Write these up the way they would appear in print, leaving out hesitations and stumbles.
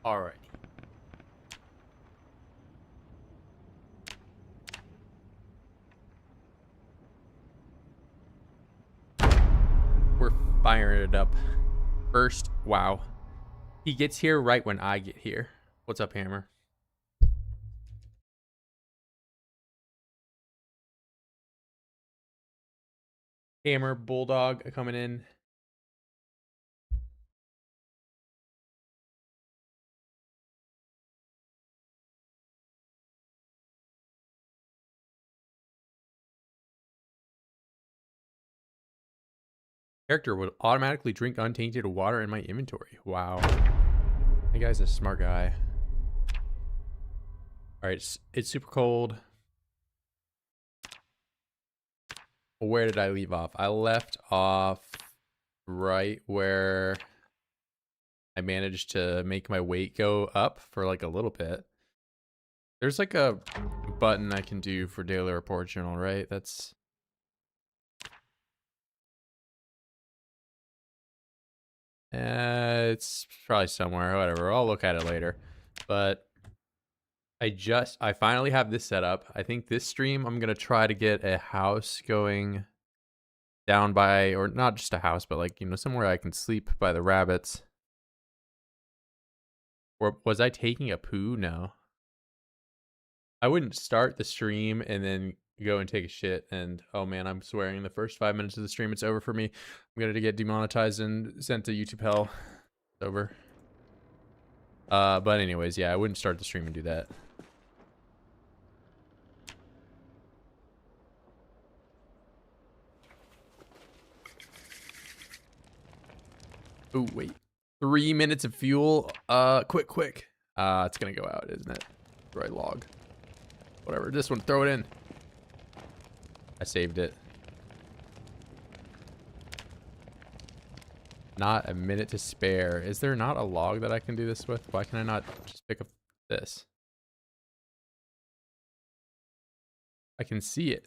All right. We're firing it up. First, wow. He gets here right when I get here. What's up, Hammer? Hammer, Bulldog coming in. Character would automatically drink untainted water in my inventory. Wow. That guy's a smart guy. All right, it's super cold. Where did I leave off? I left off right where I managed to make my weight go up for like a little bit. There's like a button I can do for daily report journal, right? That's... it's probably somewhere, whatever. I'll look at it later. But I finally have this set up. I think this stream I'm gonna try to get a house going down by, or not just a house, but like, you know, somewhere I can sleep by the rabbits. Or was I taking a poo? No. I wouldn't start the stream and then go and take a shit and, oh man, I'm swearing in the first 5 minutes of the stream it's over for me. I'm gonna get demonetized and sent to YouTube hell. It's over. But anyways, yeah, I wouldn't start the stream and do that. Oh, wait. 3 minutes of fuel. Quick. It's gonna go out, isn't it? Right log. Whatever, this one, throw it in. I saved it. Not a minute to spare. Is there not a log that I can do this with? Why can I not just pick up this? I can see it.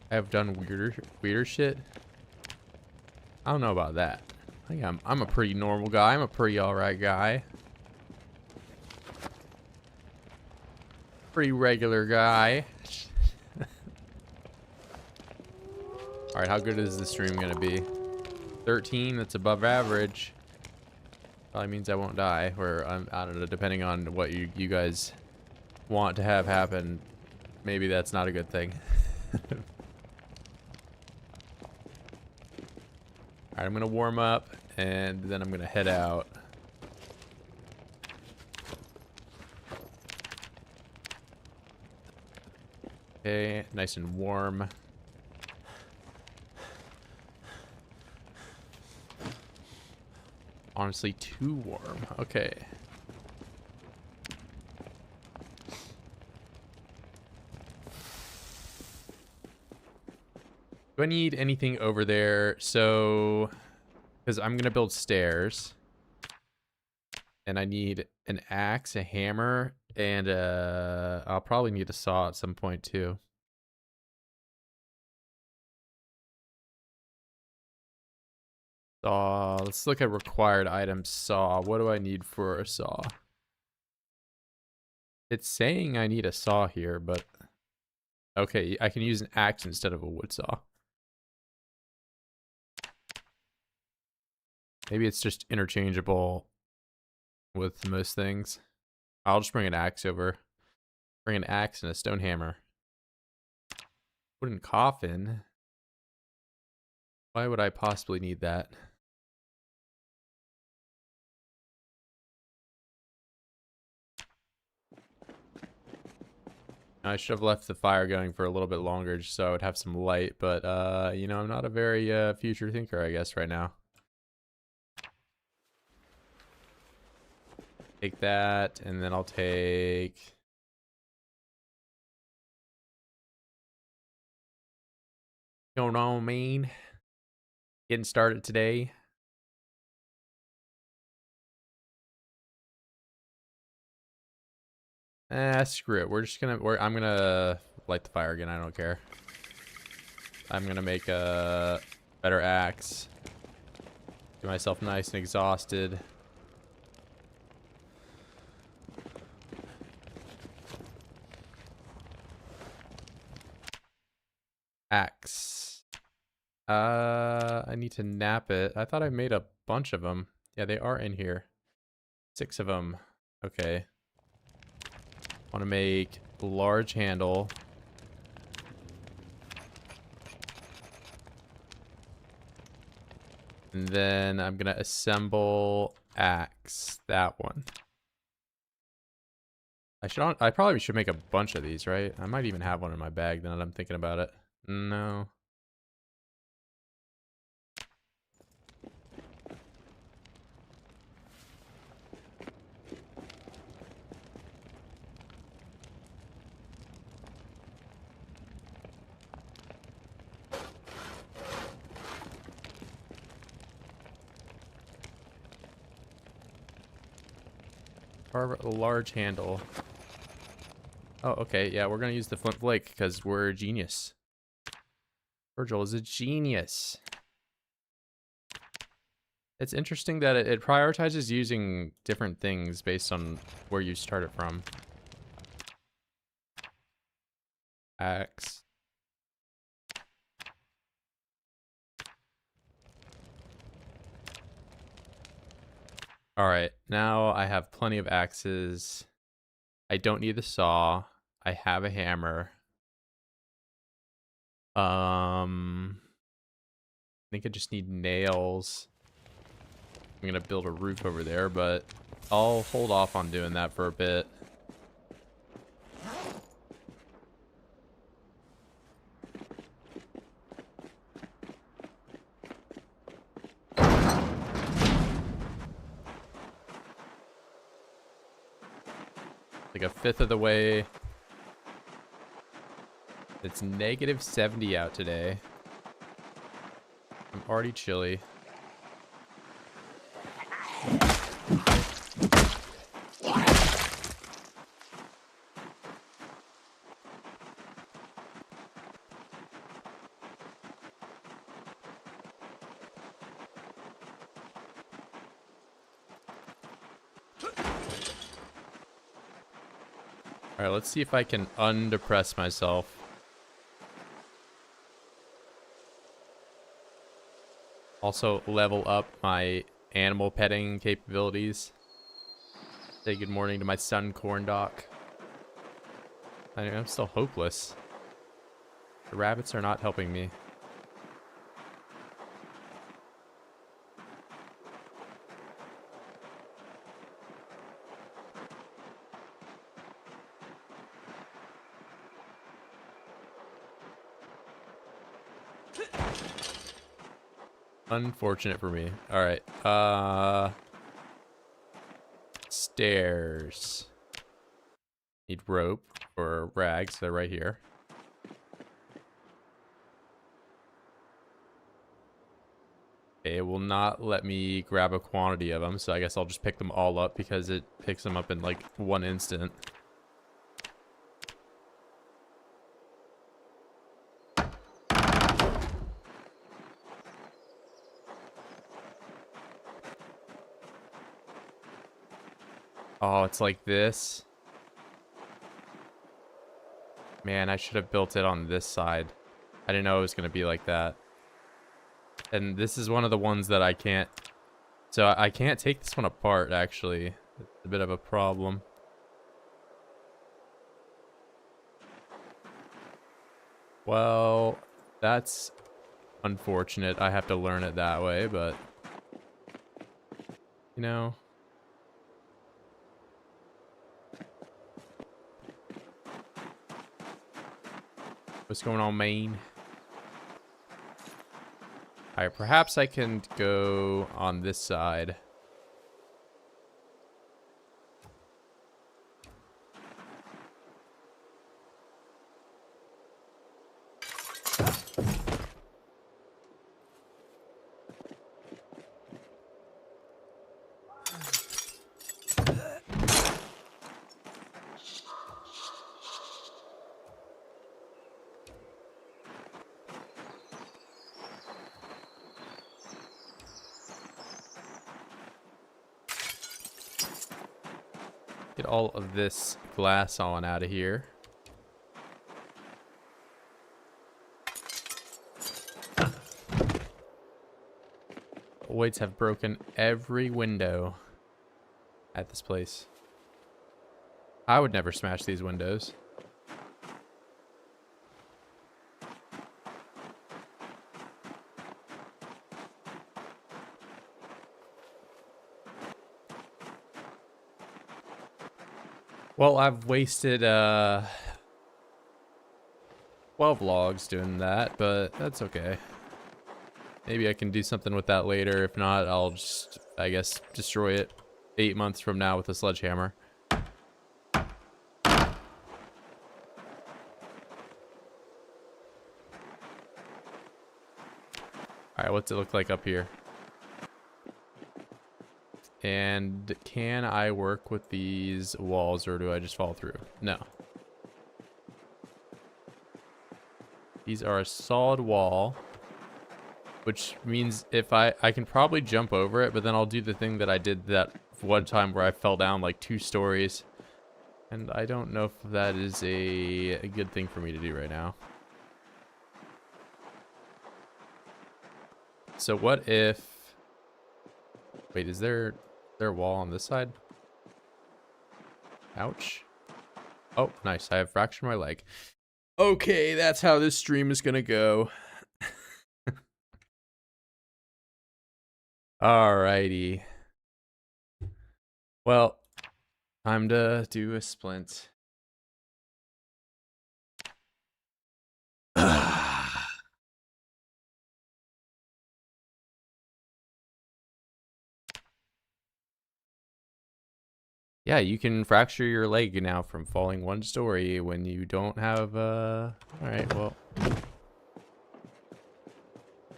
I have done weirder shit. I don't know about that. I think I'm a pretty normal guy. I'm a pretty alright guy. Pretty regular guy. Alright, how good is this stream gonna be? 13, that's above average. Probably means I won't die, or I don't know, depending on what you guys want to have happen. Maybe that's not a good thing. Alright, I'm gonna warm up, and then I'm gonna head out. Okay, nice and warm. Honestly, too warm. Okay. Do I need anything over there? So, because I'm gonna build stairs, and I need an axe, a hammer, and I'll probably need a saw at some point too. Saw. Let's look at required items. Saw. What do I need for a saw? It's saying I need a saw here, but okay, I can use an axe instead of a wood saw. Maybe it's just interchangeable with most things. I'll just bring an axe over. Bring an axe and a stone hammer. Wooden coffin? Why would I possibly need that? I should have left the fire going for a little bit longer just so I would have some light, but you know, I'm not a very future thinker, I guess, right now. Take that, and then I'll take... Going on, man? Getting started today. Screw it. We're just gonna... I'm gonna light the fire again. I don't care. I'm gonna make a Better axe. Get myself nice and exhausted. Axe. I need to nap it. I thought I made a bunch of them. Yeah, they are in here. 6 of them. Okay. Want to make large handle. And then I'm going to assemble axe. That one. I probably should make a bunch of these, right? I might even have one in my bag now that I'm thinking about it. No. Carve a large handle. Oh, okay. Yeah, we're going to use the flint flake because we're a genius. Virgil is a genius. It's interesting that it prioritizes using different things based on where you start it from. Axe. Alright, now I have plenty of axes. I don't need the saw. I have a hammer. I think I just need nails. I'm gonna build a roof over there, but I'll hold off on doing that for a bit. Like a fifth of the way. It's negative 70 out today. I'm already chilly. Alright, let's see if I can undepress myself. Also level up my animal petting capabilities. Say good morning to my son, Cornoc. I'm still hopeless. The rabbits are not helping me. Unfortunate for me. Alright. Stairs. Need rope or rags. They're right here. Okay, it will not let me grab a quantity of them, so I guess I'll just pick them all up because it picks them up in like one instant. Oh, it's like this. Man, I should have built it on this side. I didn't know it was going to be like that. And this is one of the ones that I can't... So I can't take this one apart, actually. It's a bit of a problem. Well, that's unfortunate. I have to learn it that way, but... You know... What's going on, Maine? Alright, perhaps I can go on this side. Get all of this glass on out of here. Voids have broken every window at this place. I would never smash these windows. Well, I've wasted 12 logs doing that, but that's okay. Maybe I can do something with that later. If not, I'll just, I guess, destroy it 8 months from now with a sledgehammer. Alright, what's it look like up here? And can I work with these walls, or do I just fall through? No. These are a solid wall, which means if I can probably jump over it, but then I'll do the thing that I did that one time where I fell down like 2 stories. And I don't know if that is a good thing for me to do right now. So what if... Wait, is there a wall on this side? Ouch. Oh, nice. I have fractured my leg. Okay, that's how this stream is gonna go. Alrighty. Well, time to do a splint. Yeah, you can fracture your leg now from falling 1 story when you don't have Alright, well.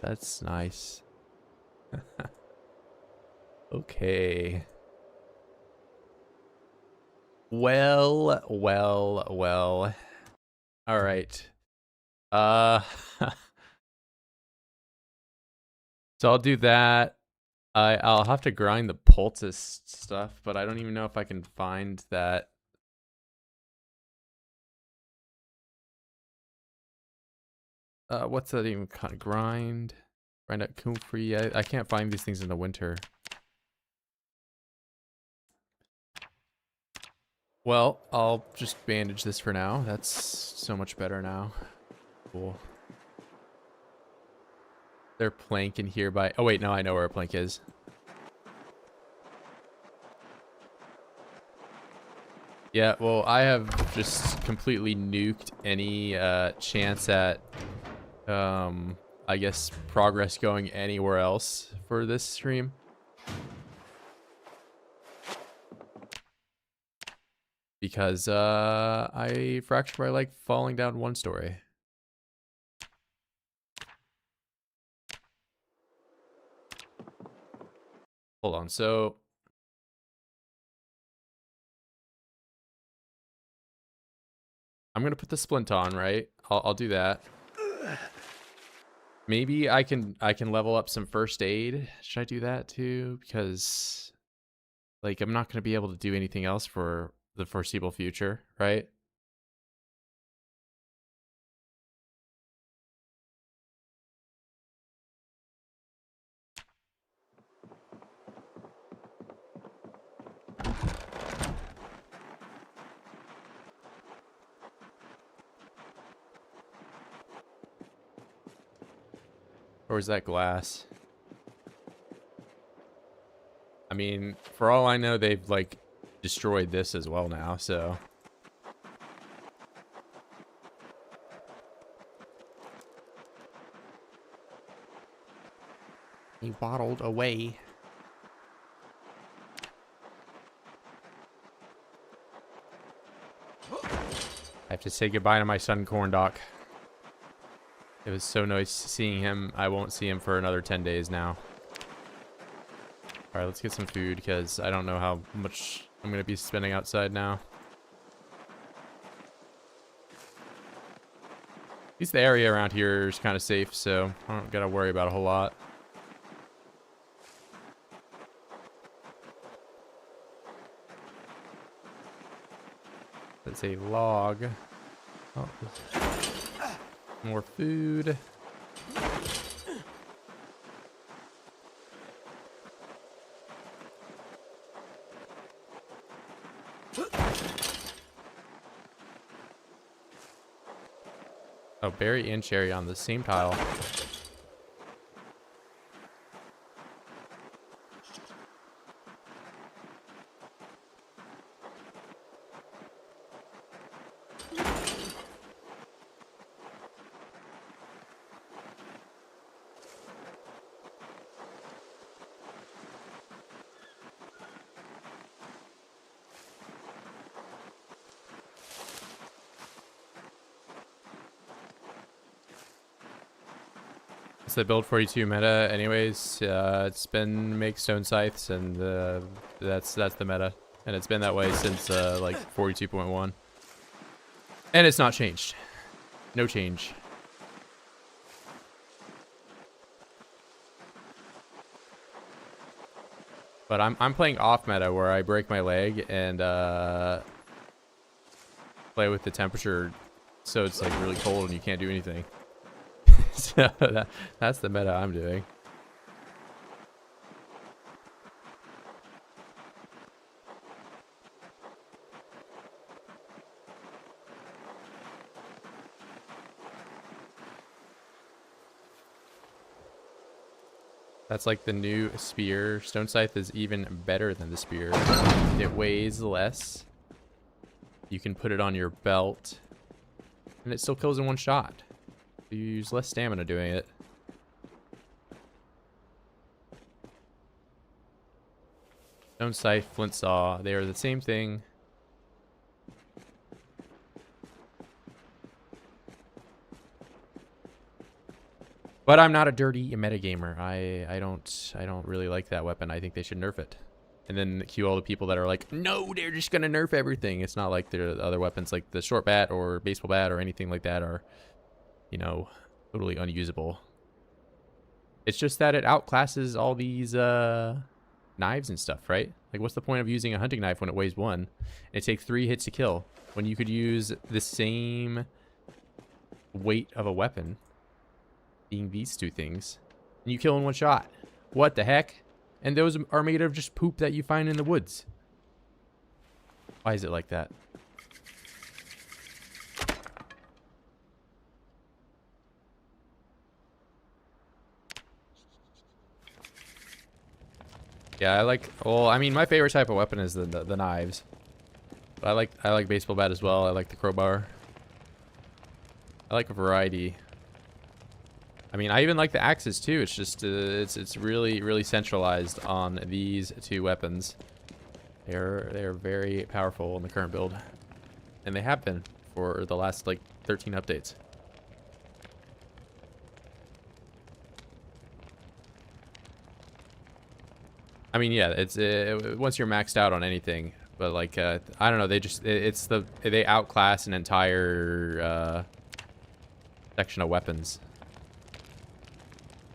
That's nice. Okay. Well. Alright. So I'll do that. I'll have to grind the poultice stuff, but I don't even know if I can find that. What's that even kind of grind? Grind up comfrey. I can't find these things in the winter. Well, I'll just bandage this for now. That's so much better now. Cool. There's plank in here by... Oh wait, no, I know where a plank is. Yeah, well, I have just completely nuked any chance at, I guess, progress going anywhere else for this stream. Because I fractured my leg falling down 1 story. Hold on, so... I'm gonna put the splint on, right? I'll do that. Maybe I can level up some first aid. Should I do that too? Because like I'm not gonna be able to do anything else for the foreseeable future, right? Or is that glass? I mean, for all I know, they've like destroyed this as well now, so. He waddled away. I have to say goodbye to my son, Cornoc. It was so nice seeing him. I won't see him for another 10 days now. Alright, let's get some food because I don't know how much I'm going to be spending outside now. At least the area around here is kind of safe, so I don't got to worry about a whole lot. it's a log. Oh, more food. Oh, berry and cherry on the same tile. It's the build 42 meta anyways. It's been make stone scythes, and that's the meta. And it's been that way since like 42.1. And it's not changed. No change. But I'm playing off meta where I break my leg and play with the temperature so it's like really cold and you can't do anything. So that's the meta I'm doing. That's like the new spear. Stone scythe is even better than the spear. It weighs less. You can put it on your belt. And it still kills in one shot. You use less stamina doing it. Stone scythe, flint saw, they are the same thing. But I'm not a dirty metagamer. I don't really like that weapon. I think they should nerf it. And then cue all the people that are like, no, they're just gonna nerf everything. It's not like the other weapons like the short bat or baseball bat or anything like that are, you know, totally unusable. It's just that it outclasses all these knives and stuff, right? Like, what's the point of using a hunting knife when it weighs 1? And it takes 3 hits to kill when you could use the same weight of a weapon, being these two things, and you kill in one shot. What the heck? And those are made of just poop that you find in the woods. Why is it like that? Yeah, I like. Well, I mean, my favorite type of weapon is the knives. But I like baseball bat as well. I like the crowbar. I like a variety. I mean, I even like the axes too. It's just it's really centralized on these two weapons. They're very powerful in the current build, and they have been for the last like 13 updates. I mean, yeah, it's once you're maxed out on anything, but like I don't know, they outclass an entire section of weapons.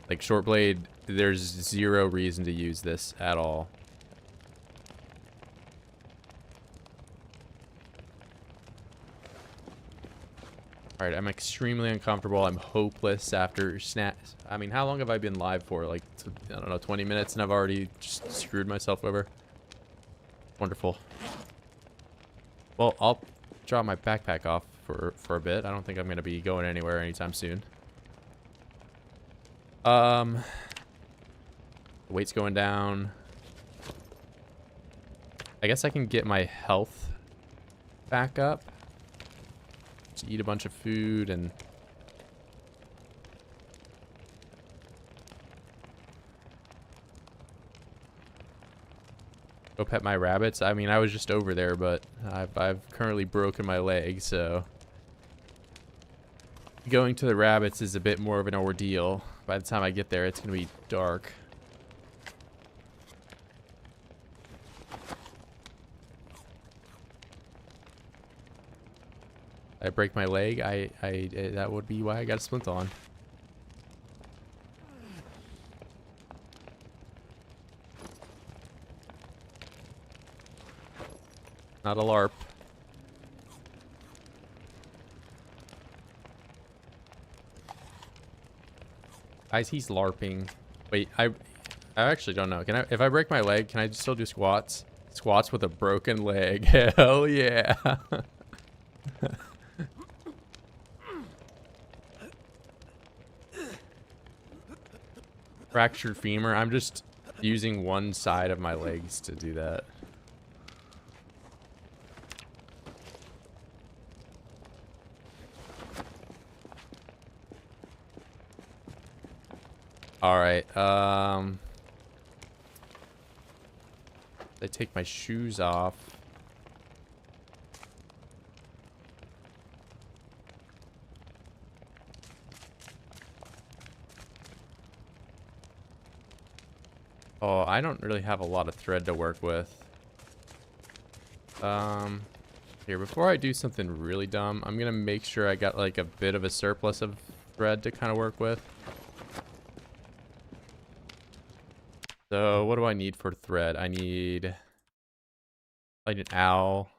Like short blade, there's zero reason to use this at all. All right, I'm extremely uncomfortable. I'm hopeless after snaps. I mean, how long have I been live for? Like, I don't know, 20 minutes, and I've already just screwed myself over. Wonderful. Well, I'll drop my backpack off for a bit. I don't think I'm gonna be going anywhere anytime soon. The weight's going down. I guess I can get my health back up. Just eat a bunch of food and go pet my rabbits. I mean, I was just over there, but I've currently broken my leg, so going to the rabbits is a bit more of an ordeal. By the time I get there, it's gonna be dark. I break my leg. That would be why I got a splint on. Not a LARP. Guys, he's LARPing. Wait, I actually don't know. Can I, if I break my leg, can I still do squats? Squats with a broken leg. Hell yeah. Fractured femur. I'm just using one side of my legs to do that. All right. I take my shoes off. Oh, I don't really have a lot of thread to work with. Here, before I do something really dumb, I'm gonna make sure I got like a bit of a surplus of thread to kind of work with. So what do I need for thread? I need like an owl,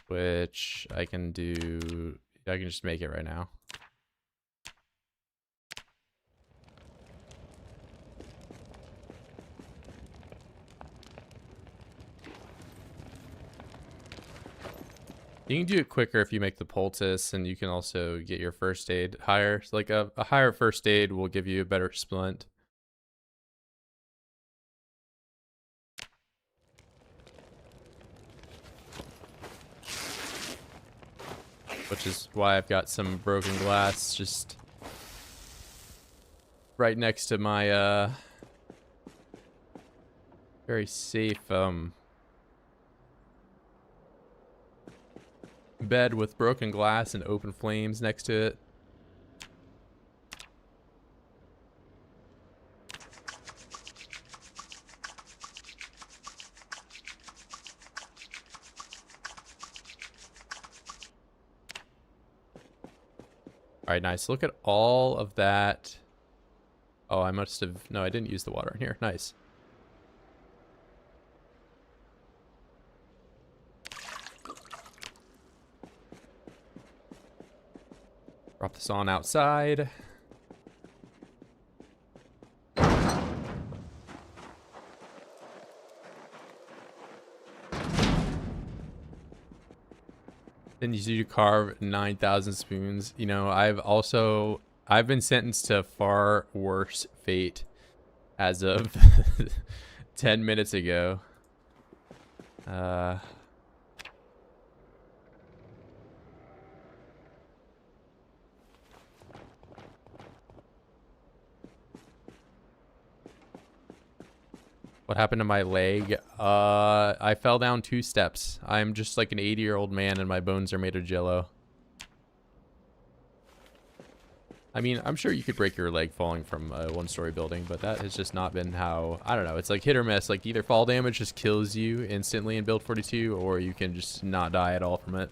which I can do. I can just make it right now. You can do it quicker if you make the poultice, and you can also get your first aid higher. So like a higher first aid will give you a better splint. Which is why I've got some broken glass just right next to my very safe bed with broken glass and open flames next to it. All right, nice. Look at all of that. Oh, I must have... No, I didn't use the water in here. Nice. Drop this on outside. Then you do carve 9,000 spoons. You know, I've been sentenced to far worse fate as of 10 minutes ago. What happened to my leg? I fell down 2 steps. I'm just like an 80-year-old man and my bones are made of jello. I mean, I'm sure you could break your leg falling from a 1-story building, but that has just not been how... I don't know. It's like hit or miss. Like either fall damage just kills you instantly in Build 42, or you can just not die at all from it.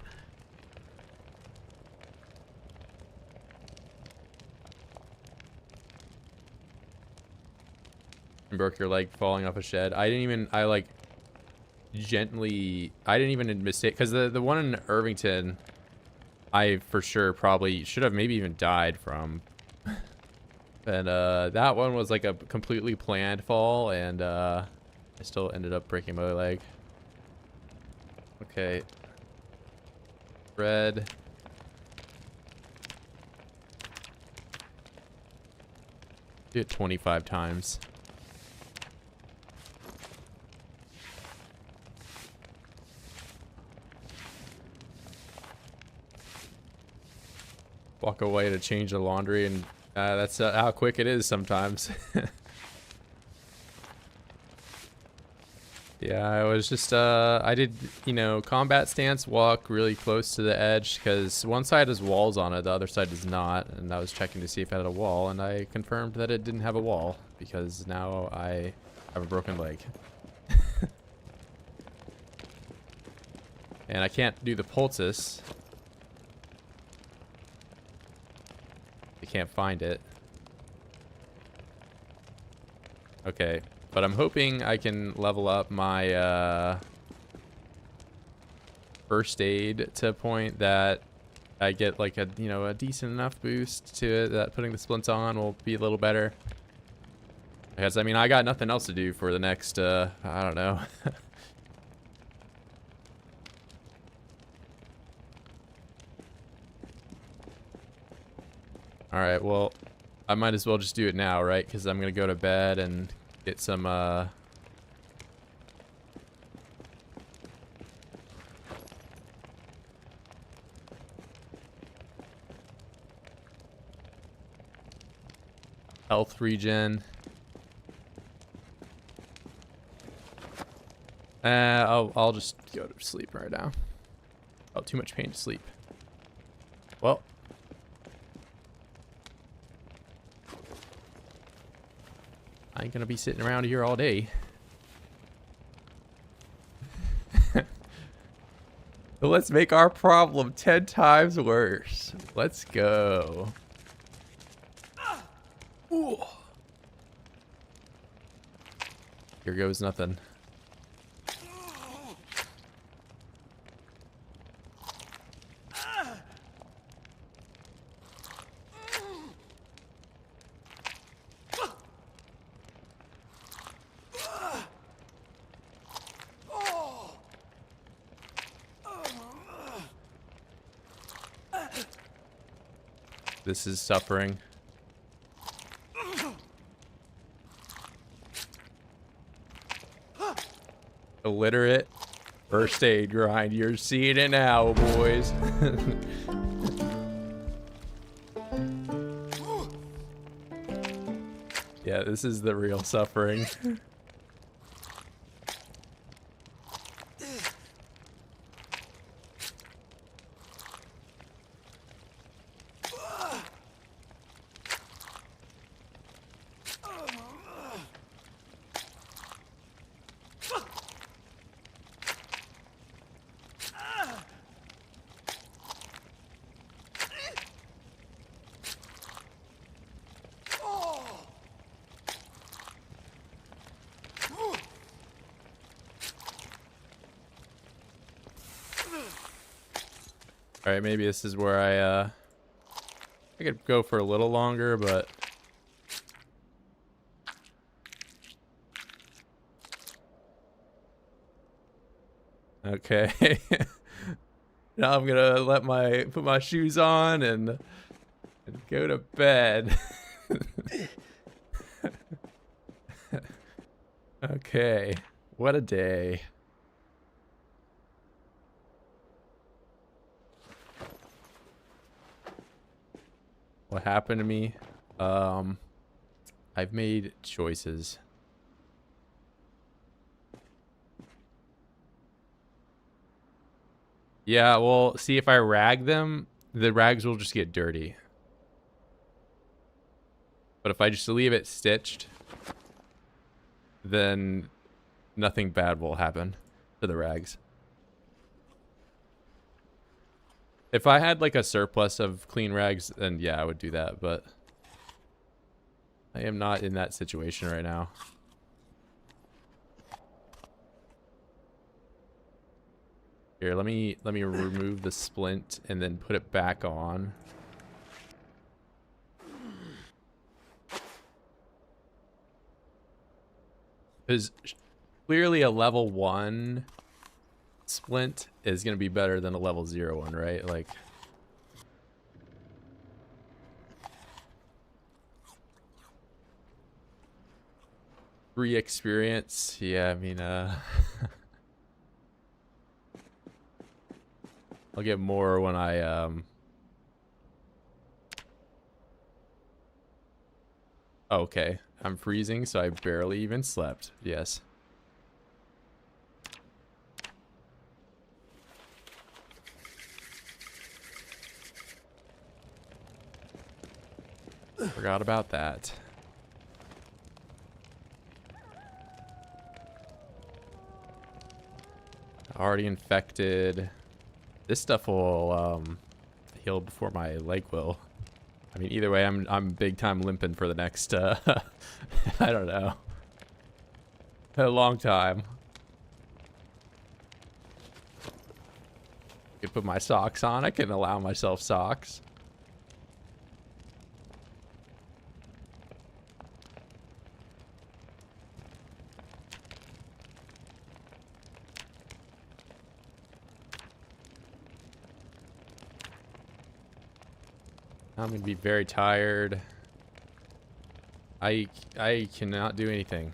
And broke your leg falling off a shed. I didn't even... I like gently... I didn't even mistake... Because the one in Irvington... I for sure probably should have maybe even died from. And that one was like a completely planned fall, and I still ended up breaking my leg. Okay. Red. Do it 25 times. Walk away to change the laundry, and that's how quick it is sometimes. Yeah, I was just I did, you know, combat stance walk really close to the edge, because one side has walls on it, the other side does not, and I was checking to see if it had a wall, and I confirmed that it didn't have a wall, because now I have a broken leg. And I can't do the poultice. Can't find it. Okay, but I'm hoping I can level up my first aid to a point that I get like a, you know, a decent enough boost to it that putting the splints on will be a little better. Because, I mean, I got nothing else to do for the next, I don't know. Alright, well, I might as well just do it now, right? Because I'm going to go to bed and get some, health regen. I'll just go to sleep right now. Oh, too much pain to sleep. Well. I ain't gonna be sitting around here all day. But let's make our problem 10 times worse. Let's go. Ooh. Here goes nothing. This is suffering. Illiterate first aid grind. You're seeing it now, boys. Yeah, this is the real suffering. Alright, maybe this is where I could go for a little longer, but okay. Now I'm gonna put my shoes on and go to bed. Okay, what a day. What happened to me? I've made choices. Yeah, well, see, if I rag them, the rags will just get dirty. But if I just leave it stitched, then nothing bad will happen to the rags. If I had like a surplus of clean rags, then yeah, I would do that, but I am not in that situation right now. Here, let me remove the splint and then put it back on. Because clearly a level 1 splint is going to be better than a level 0 one, right? Like, free experience. Yeah, I mean, I'll get more when I, okay, I'm freezing, so I barely even slept. Yes. Forgot about that. Already infected. This stuff will heal before my leg will. I mean, either way, I'm big time limping for the next I don't know, a long time. could put my socks on. I can allow myself socks. I'm gonna be very tired. I cannot do anything.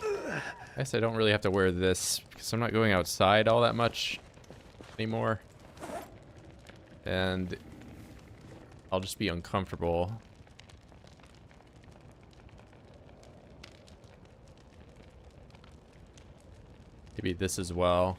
I guess I don't really have to wear this because I'm not going outside all that much anymore. And I'll just be uncomfortable. Maybe this as well.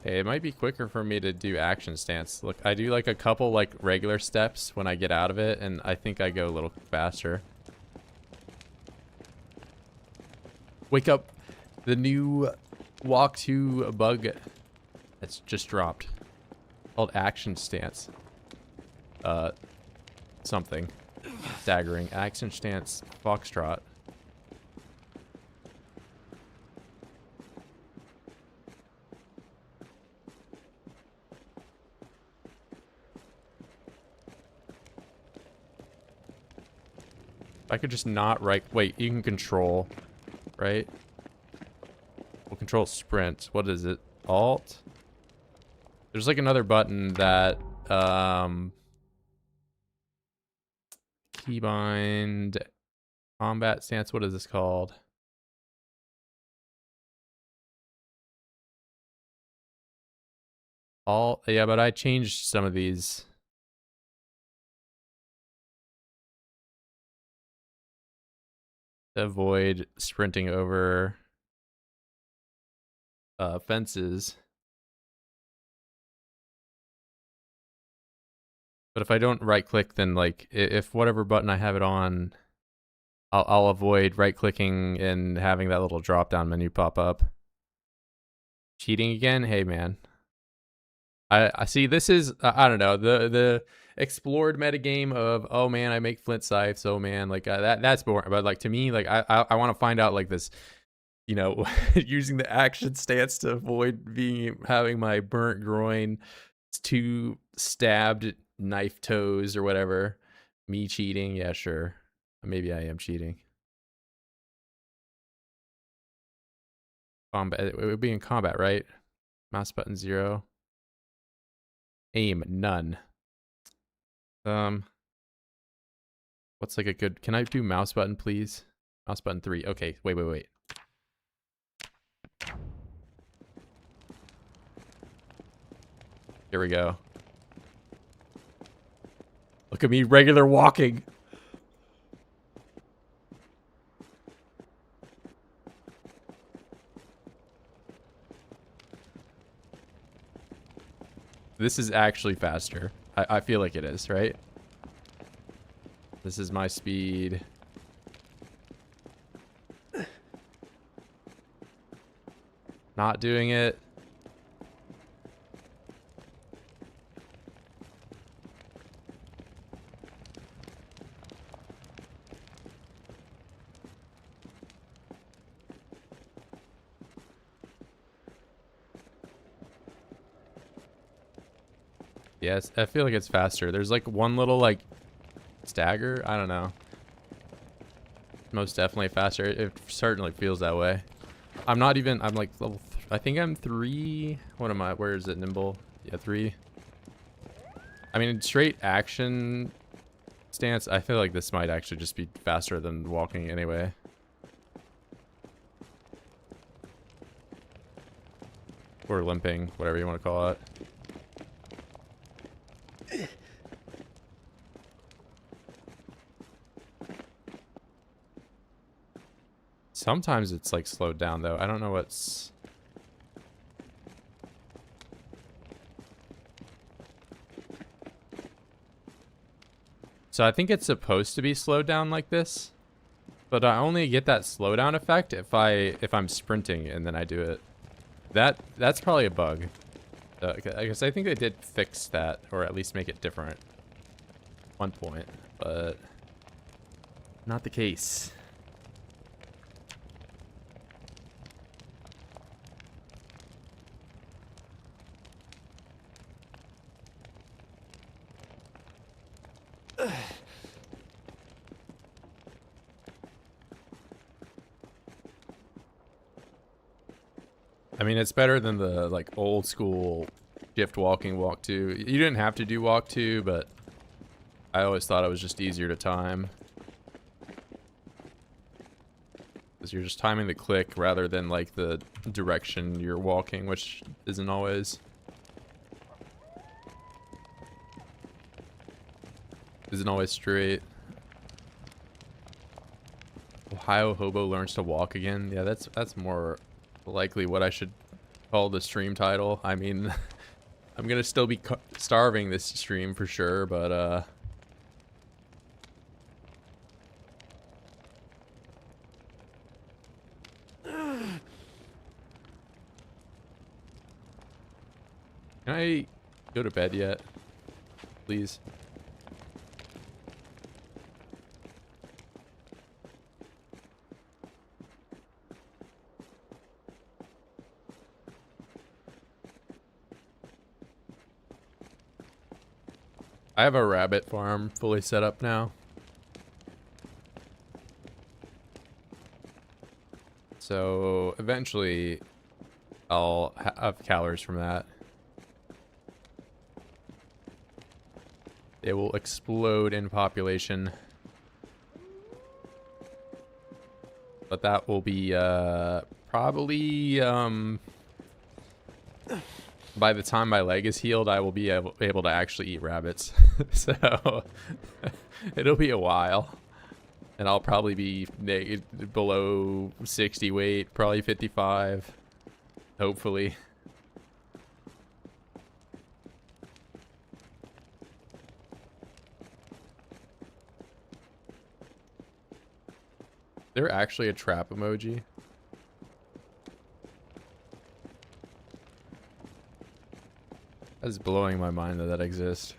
Hey, it might be quicker for me to do action stance. Look, I do like a couple like regular steps when I get out of it, and I think I go a little faster. Wake up. The new walk to bug that's just dropped. Called action stance. Something. Staggering. Action stance foxtrot. I could just not wait, you can control, right? We'll control sprint. What is it? Alt? There's like another button that, keybind, combat stance, what is this called? Alt, yeah, but I changed some of these. To avoid sprinting over fences. But if I don't right click, then like if whatever button I have it on, I'll avoid right clicking and having that little drop down menu pop up. Cheating again? Hey man. I see this is I don't know, the explored metagame of, oh man, I make flint scythes, oh man, like that's boring. But like to me, like I want to find out like this, you know, using the action stance to avoid having my burnt groin, 2 stabbed knife toes or whatever. Me cheating, yeah, sure. Maybe I am cheating. Combat, it would be in combat, right? Mouse button 0. Aim, none. What's like a good, can I do mouse button, please? Mouse button 3. Okay, wait. Here we go. Look at me, regular walking. This is actually faster. I feel like it is, right? This is my speed. Not doing it. Yes, I feel like it's faster. There's like one little like stagger. I don't know. Most definitely faster. It certainly feels that way. I'm not even, I'm like level, I think I'm 3. What am I? Where is it? Nimble? Yeah, 3. I mean, straight action stance, I feel like this might actually just be faster than walking anyway. Or limping, whatever you want to call it. Sometimes it's like slowed down though. I don't know what's... So I think it's supposed to be slowed down like this, but I only get that slowdown effect if I'm sprinting and then I do it. That's probably a bug. I guess I think they did fix that, or at least make it different at one point, but not the case. I mean, it's better than the like old school shift walking walk 2. You didn't have to do walk 2, but I always thought it was just easier to time. Because you're just timing the click rather than like the direction you're walking, which isn't always straight. Ohio hobo learns to walk again. Yeah, that's more likely what I should call the stream title. I mean, I'm gonna still be starving this stream for sure, but can I go to bed yet, please? I have a rabbit farm fully set up now. So eventually I'll have calories from that. They will explode in population. But that will be probably by the time my leg is healed, I will be able to actually eat rabbits. So it'll be a while. And I'll probably be below 60 weight, probably 55. Hopefully. They're actually a trap emoji. That's blowing my mind that exists.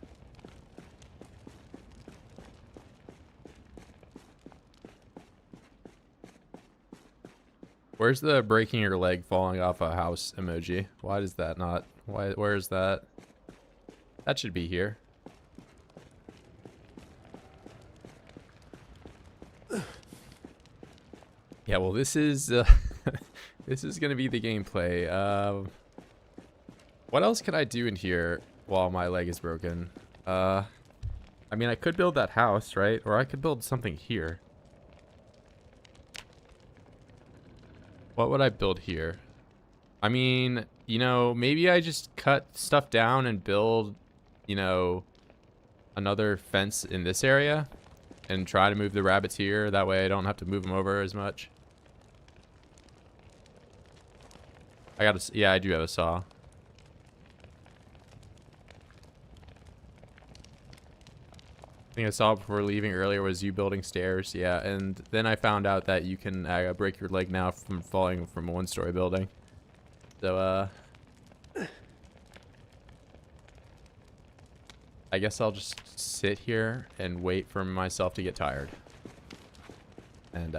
Where's the breaking your leg falling off a house emoji? Why does that not? Where is that? That should be here. Yeah, well, this is this is gonna be the gameplay. What else can I do in here while my leg is broken? I mean, I could build that house, right? Or I could build something here. What would I build here? I mean, you know, maybe I just cut stuff down and build, you know, another fence in this area and try to move the rabbits here. That way I don't have to move them over as much. Yeah, I do have a saw. Thing I saw before leaving earlier was you building stairs. Yeah, and then I found out that you can break your leg now from falling from a one-story building. So, I guess I'll just sit here and wait for myself to get tired. And,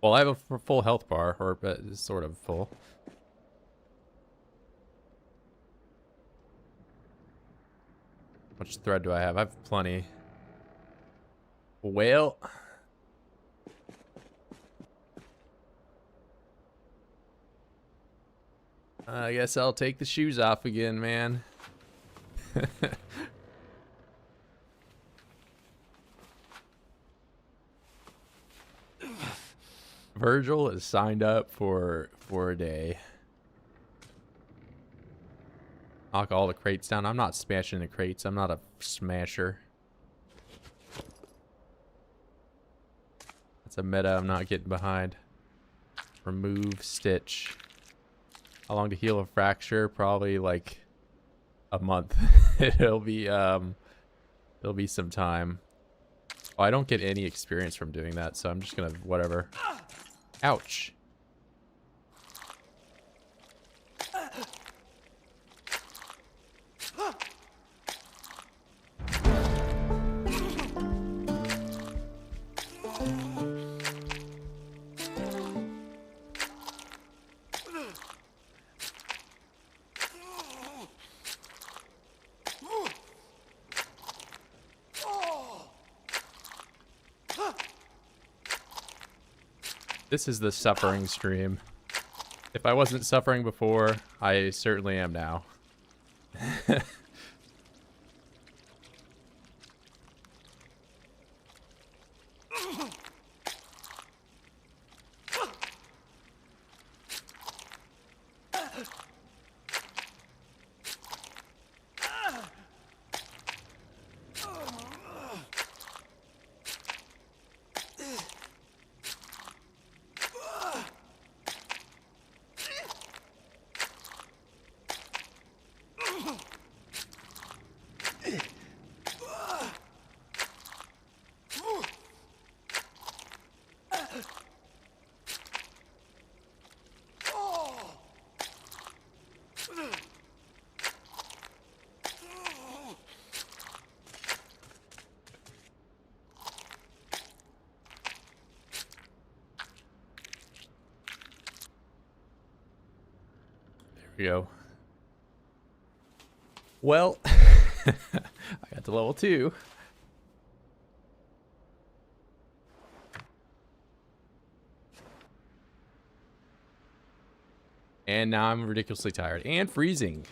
well, I have a full health bar, or sort of full. How much thread do I have? I have plenty. Well, I guess I'll take the shoes off again, man. Virgil is signed up for a day. Knock all the crates down. I'm not smashing the crates. I'm not a smasher. That's a meta I'm not getting behind. Remove stitch. How long to heal a fracture? Probably like a month. It'll be some time. Oh, I don't get any experience from doing that, so I'm just gonna whatever. Ouch. This is the suffering stream. If I wasn't suffering before, I certainly am now. We go. Well, I got to level 2. And now I'm ridiculously tired and freezing.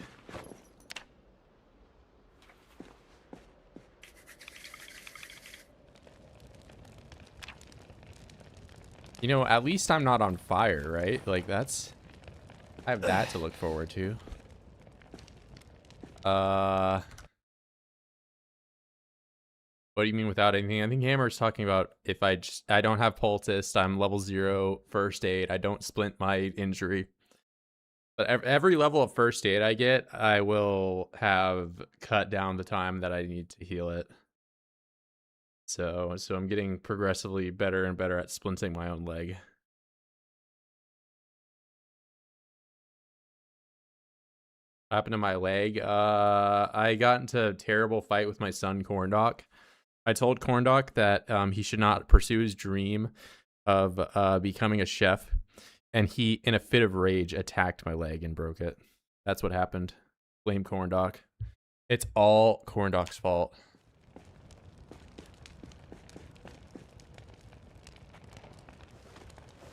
You know, at least I'm not on fire, right? Like that's... I have that to look forward to. What do you mean without anything? I think Hammer's talking about if I don't have poultice, I'm level 0 first aid, I don't splint my injury. But every level of first aid I get, I will have cut down the time that I need to heal it. So I'm getting progressively better and better at splinting my own leg. What happened to my leg? I got into a terrible fight with my son Cornoc. I told Cornoc that he should not pursue his dream of becoming a chef, and he, in a fit of rage, attacked my leg and broke it. That's what happened. Blame Cornoc. It's all Cornoc's fault.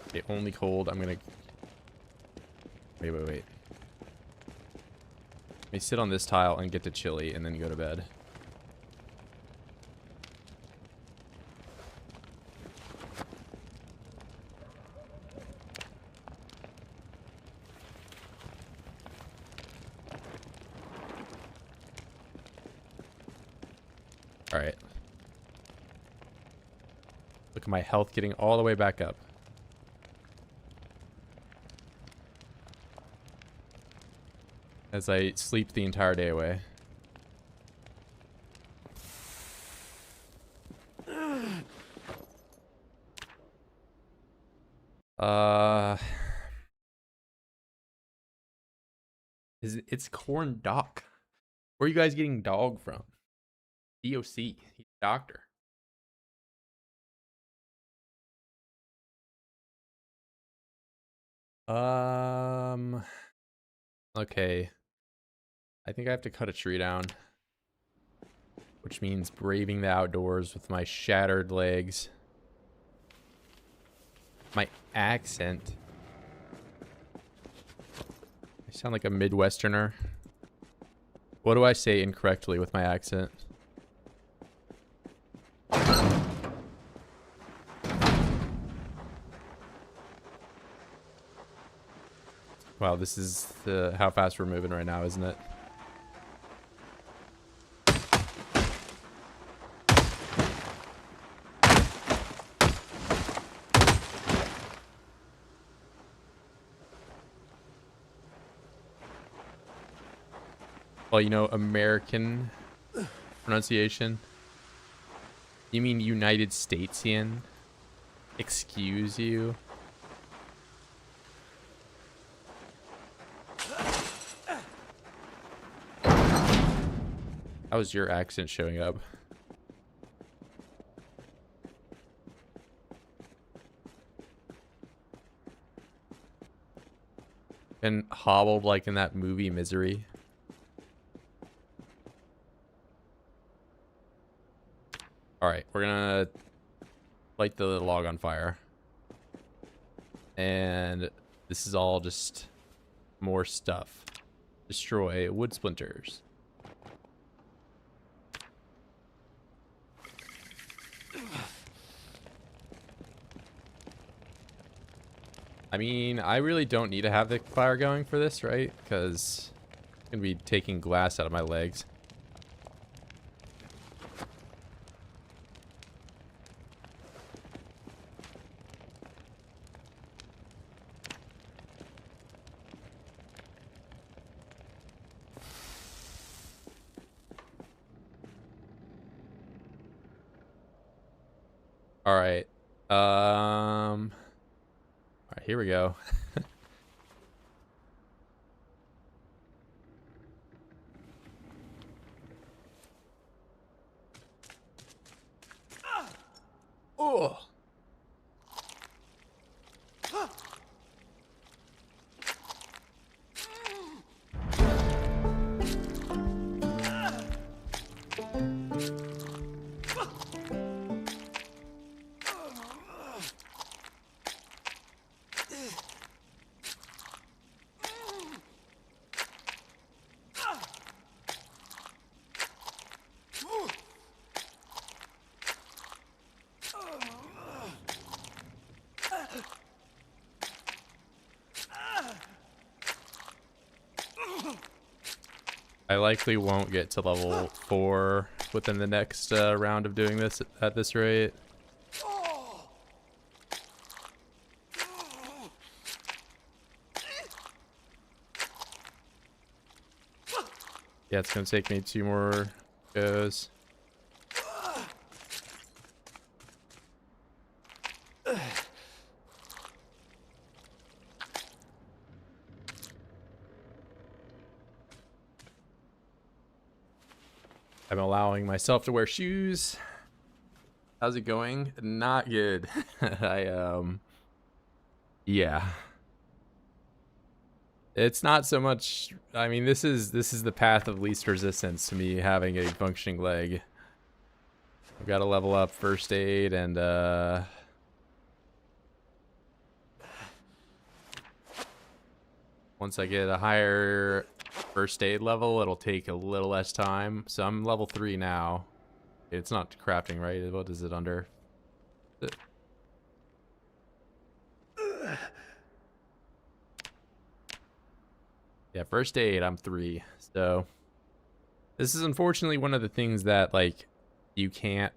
Okay, only cold. I'm gonna... Wait. Let me sit on this tile and get to chilly and then go to bed. All right. Look at my health getting all the way back up. As I sleep the entire day away. It's Cornoc. Where are you guys getting dog from? DOC. He's a doctor. Okay. I think I have to cut a tree down. Which means braving the outdoors with my shattered legs. My accent. I sound like a Midwesterner. What do I say incorrectly with my accent? Wow, this is how fast we're moving right now, isn't it? Well, you know, American pronunciation. You mean United Statesian? Excuse you? How was your accent showing up? And hobbled like in that movie Misery. Alright, we're gonna light the log on fire. And this is all just more stuff. Destroy wood splinters. I mean, I really don't need to have the fire going for this, right? Because I'm going to be taking glass out of my legs. All right. All right, here we go. Oh. I likely won't get to level 4 within the next round of doing this at this rate. Yeah, it's gonna take me 2 more goes. I'm allowing myself to wear shoes. How's it going? Not good. Yeah. It's not so much, I mean, this is the path of least resistance to me having a functioning leg. I've got to level up first aid and once I get a higher first aid level, it'll take a little less time. So I'm level 3 now. It's not crafting, right? What is it under? Yeah, first aid, I'm 3. So this is unfortunately one of the things that, like, you can't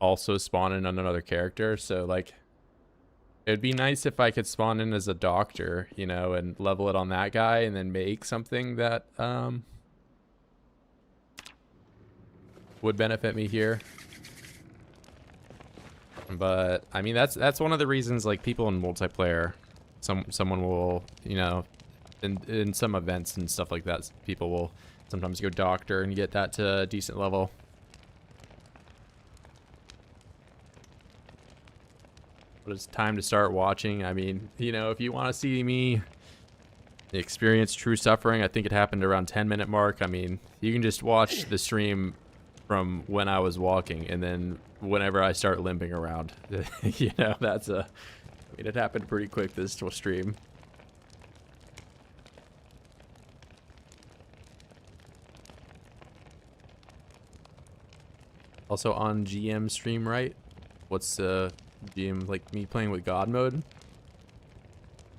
also spawn in on another character. So, like, it'd be nice if I could spawn in as a doctor, you know, and level it on that guy and then make something that would benefit me here. But I mean, that's one of the reasons, like, people in multiplayer, someone will, you know, in some events and stuff like that, people will sometimes go doctor and get that to a decent level. But it's time to start watching. I mean, you know, if you want to see me experience true suffering, I think it happened around 10-minute mark. I mean, you can just watch the stream from when I was walking and then whenever I start limping around. You know, that's I mean, it happened pretty quick, this stream. Also on GM stream, right? What's GM, like, me playing with God mode?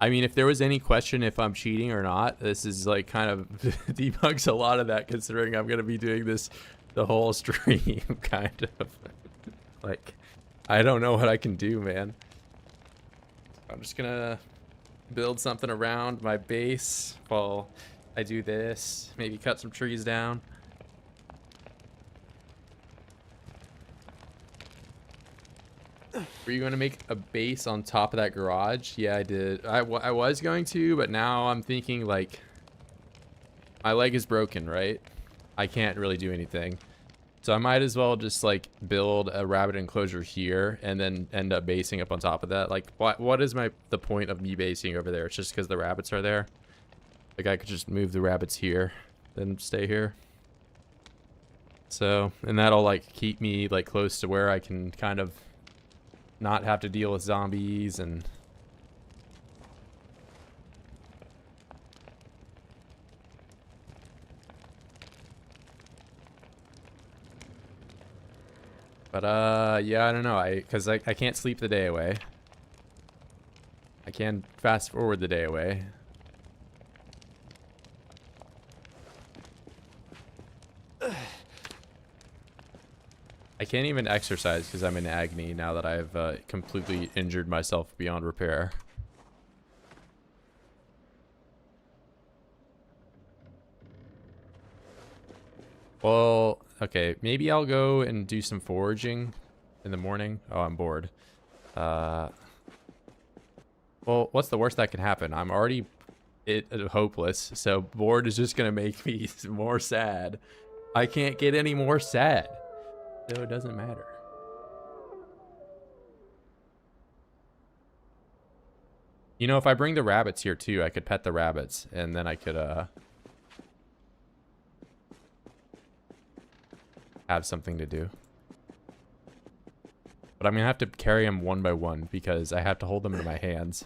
I mean, if there was any question if I'm cheating or not, this is, like, kind of debugs a lot of that, considering I'm gonna be doing this the whole stream, kind of. Like, I don't know what I can do, man. I'm just gonna build something around my base while I do this. Maybe cut some trees down. Were you going to make a base on top of that garage? Yeah, I did. I was going to, but now I'm thinking, like, my leg is broken, right? I can't really do anything. So I might as well just, like, build a rabbit enclosure here and then end up basing up on top of that. Like, what is the point of me basing over there? It's just because the rabbits are there? Like, I could just move the rabbits here, then stay here. So, and that'll, like, keep me, like, close to where I can kind of not have to deal with zombies and... But, yeah, I don't know. Because I can't sleep the day away. I can fast forward the day away. I can't even exercise because I'm in agony now that I've completely injured myself beyond repair. Well, okay, maybe I'll go and do some foraging in the morning. Oh, I'm bored. Well, what's the worst that can happen? I'm already hopeless, so bored is just gonna make me more sad. I can't get any more sad, so it doesn't matter. You know, if I bring the rabbits here too, I could pet the rabbits, and then I could have something to do. But I'm gonna have to carry them one by one because I have to hold them in my hands.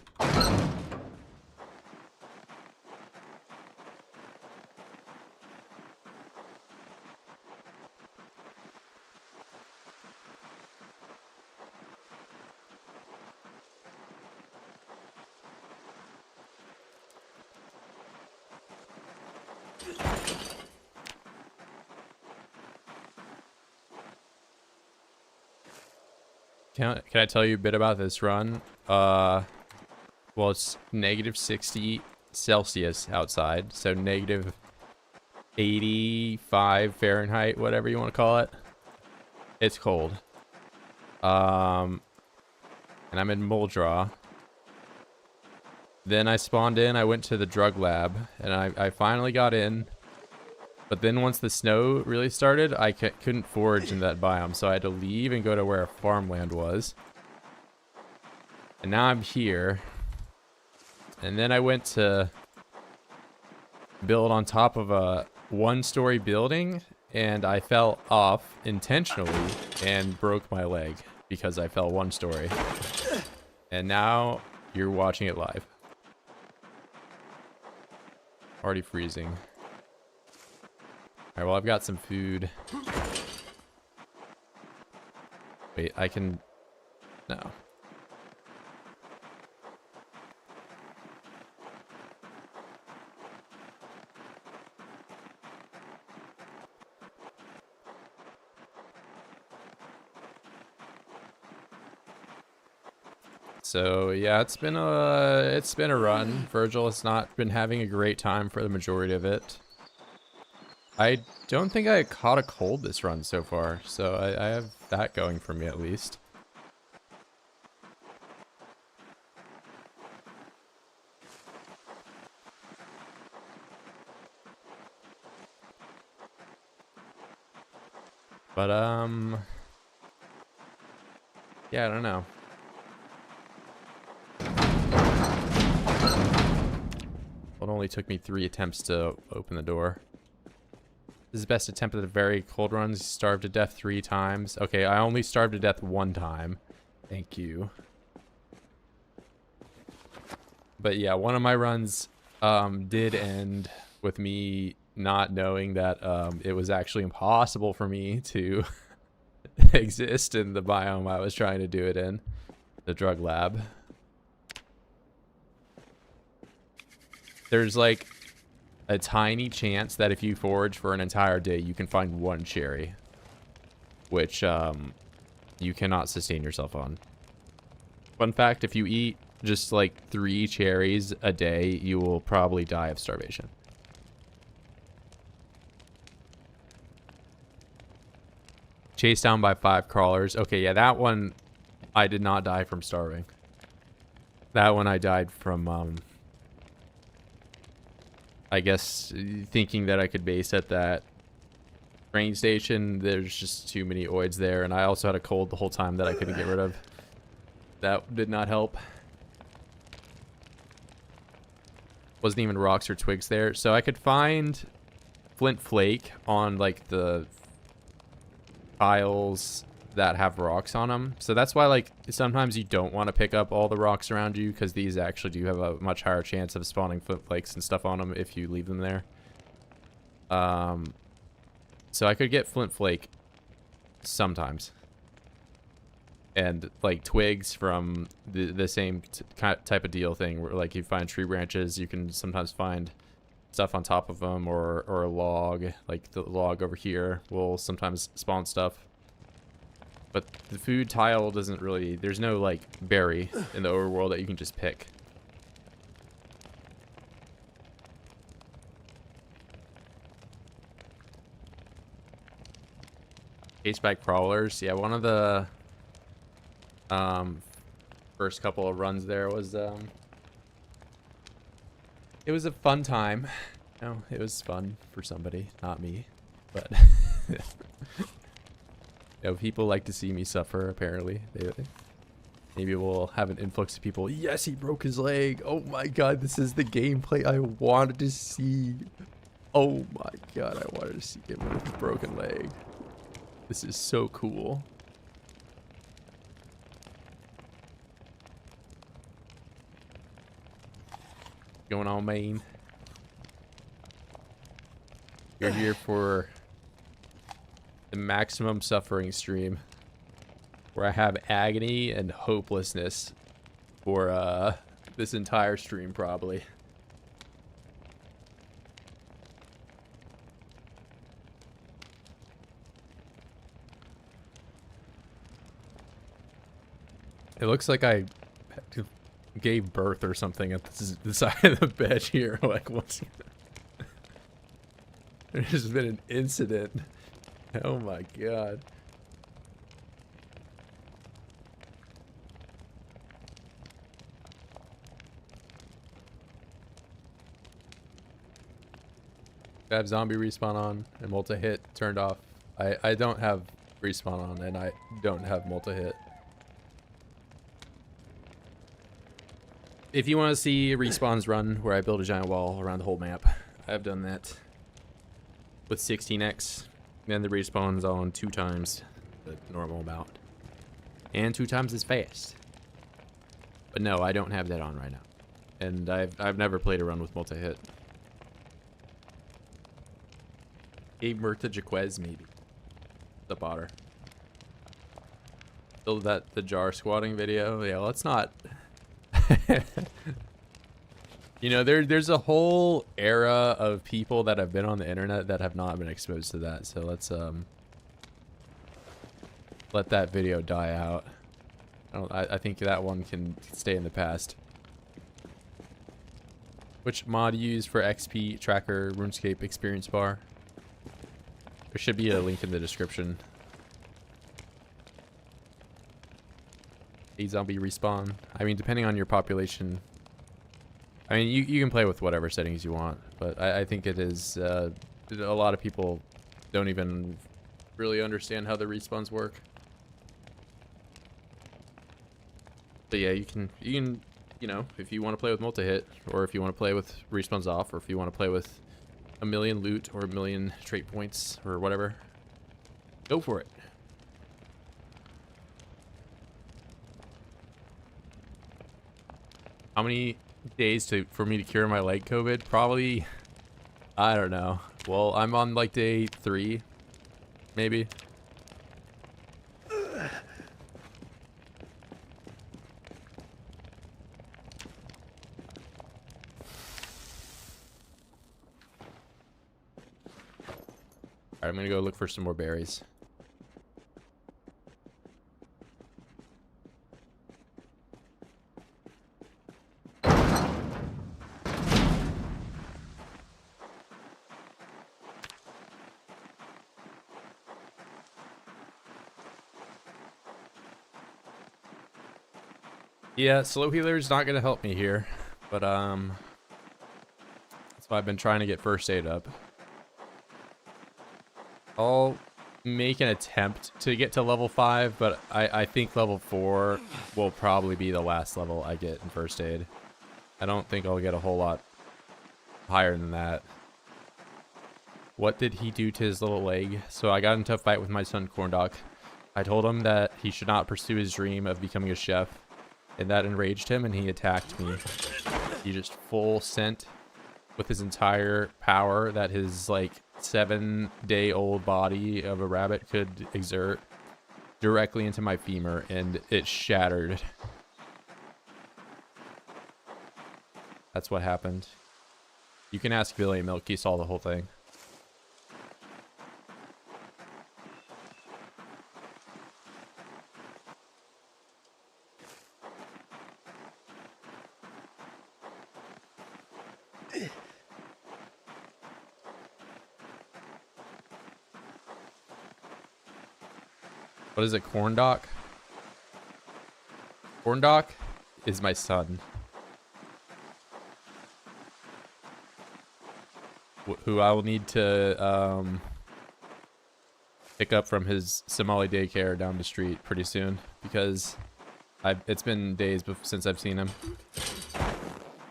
Can I tell you a bit about this run? Well, it's negative 60 Celsius outside, so negative 85 Fahrenheit, whatever you want to call it. It's cold. And I'm in Muldraw. Then I spawned in, I went to the drug lab, and I finally got in. But then once the snow really started, I couldn't forage in that biome, so I had to leave and go to where farmland was. And now I'm here. And then I went to build on top of a one-story building, and I fell off intentionally and broke my leg because I fell one story. And now you're watching it live. Already freezing. Alright, well, I've got some food. Wait, I can... No. So, yeah, it's been a run. Virgil has not been having a great time for the majority of it. I don't think I caught a cold this run so far, so I have that going for me at least. But, yeah, I don't know. It only took me 3 attempts to open the door. This is best attempt at the very cold runs. Starved to death 3 times. Okay, I only starved to death 1 time. Thank you. But yeah, one of my runs did end with me not knowing that it was actually impossible for me to exist in the biome I was trying to do it in. The drug lab. There's like a tiny chance that if you forage for an entire day, you can find 1 cherry, which you cannot sustain yourself on. Fun fact, if you eat just like 3 cherries a day, you will probably die of starvation. Chased down by 5 crawlers. Okay, yeah, that one I did not die from starving. That one I died from, I guess, thinking that I could base at that train station. There's just too many oids there, and I also had a cold the whole time that I couldn't get rid of. That did not help. Wasn't even rocks or twigs there. So I could find flint flake on, like, the tiles that have rocks on them. So that's why, like, sometimes you don't want to pick up all the rocks around you, because these actually do have a much higher chance of spawning flint flakes and stuff on them if you leave them there. So I could get flint flake sometimes, and like twigs from the same type of deal thing, where like you find tree branches, you can sometimes find stuff on top of them, or a log, like the log over here will sometimes spawn stuff. But the food tile doesn't really, there's no like berry in the overworld that you can just pick. Caseback crawlers, yeah, one of the first couple of runs there was it was a fun time. No, it was fun for somebody, not me, but you know, people like to see me suffer, apparently. Maybe we'll have an influx of people. Yes, he broke his leg. Oh my god, this is the gameplay I wanted to see. Oh my god, I wanted to see him with a broken leg. This is so cool. Going on, main. You're here for the maximum suffering stream, where I have agony and hopelessness for this entire stream, probably. It looks like I gave birth or something at the side of the bed here. Like, what's... There's been an incident. Oh my god. I have zombie respawn on and multi-hit turned off. I don't have respawn on, and I don't have multi-hit. If you want to see respawns run where I build a giant wall around the whole map, I've done that with 16x. And the respawn's on 2 times the normal amount. And 2 times as fast. But no, I don't have that on right now. And I've never played a run with multi-hit. Gave Murta Jaquez, maybe. The botter. Still the jar squatting video. Yeah, let's not... You know, there's a whole era of people that have been on the internet that have not been exposed to that. So let's let that video die out. I think that one can stay in the past. Which mod you use for XP tracker RuneScape experience bar? There should be a link in the description. A zombie respawn. I mean, depending on your population. I mean, you can play with whatever settings you want, but I think it is, a lot of people don't even really understand how the respawns work. But yeah, you can, you know, if you want to play with multi-hit, or if you want to play with respawns off, or if you want to play with 1,000,000 loot, or 1,000,000 trait points, or whatever, go for it. How many days for me to cure my leg COVID? Probably, I don't know. Well, I'm on like day 3, maybe. Alright, I'm gonna go look for some more berries. Yeah, slow healer is not gonna help me here, but that's why I've been trying to get first aid up. I'll make an attempt to get to level 5, but I think level 4 will probably be the last level I get in first aid. I don't think I'll get a whole lot higher than that. What did he do to his little leg? So I got into a fight with my son Cornoc. I told him that he should not pursue his dream of becoming a chef, and that enraged him, and he attacked me. He just full sent with his entire power that his like 7-day-old body of a rabbit could exert directly into my femur, and it shattered. That's what happened. You can ask Billy Milk, he saw the whole thing. What is it, Corndoc? Corndoc is my son. Who I will need to pick up from his Somali daycare down the street pretty soon, because it's been days since I've seen him.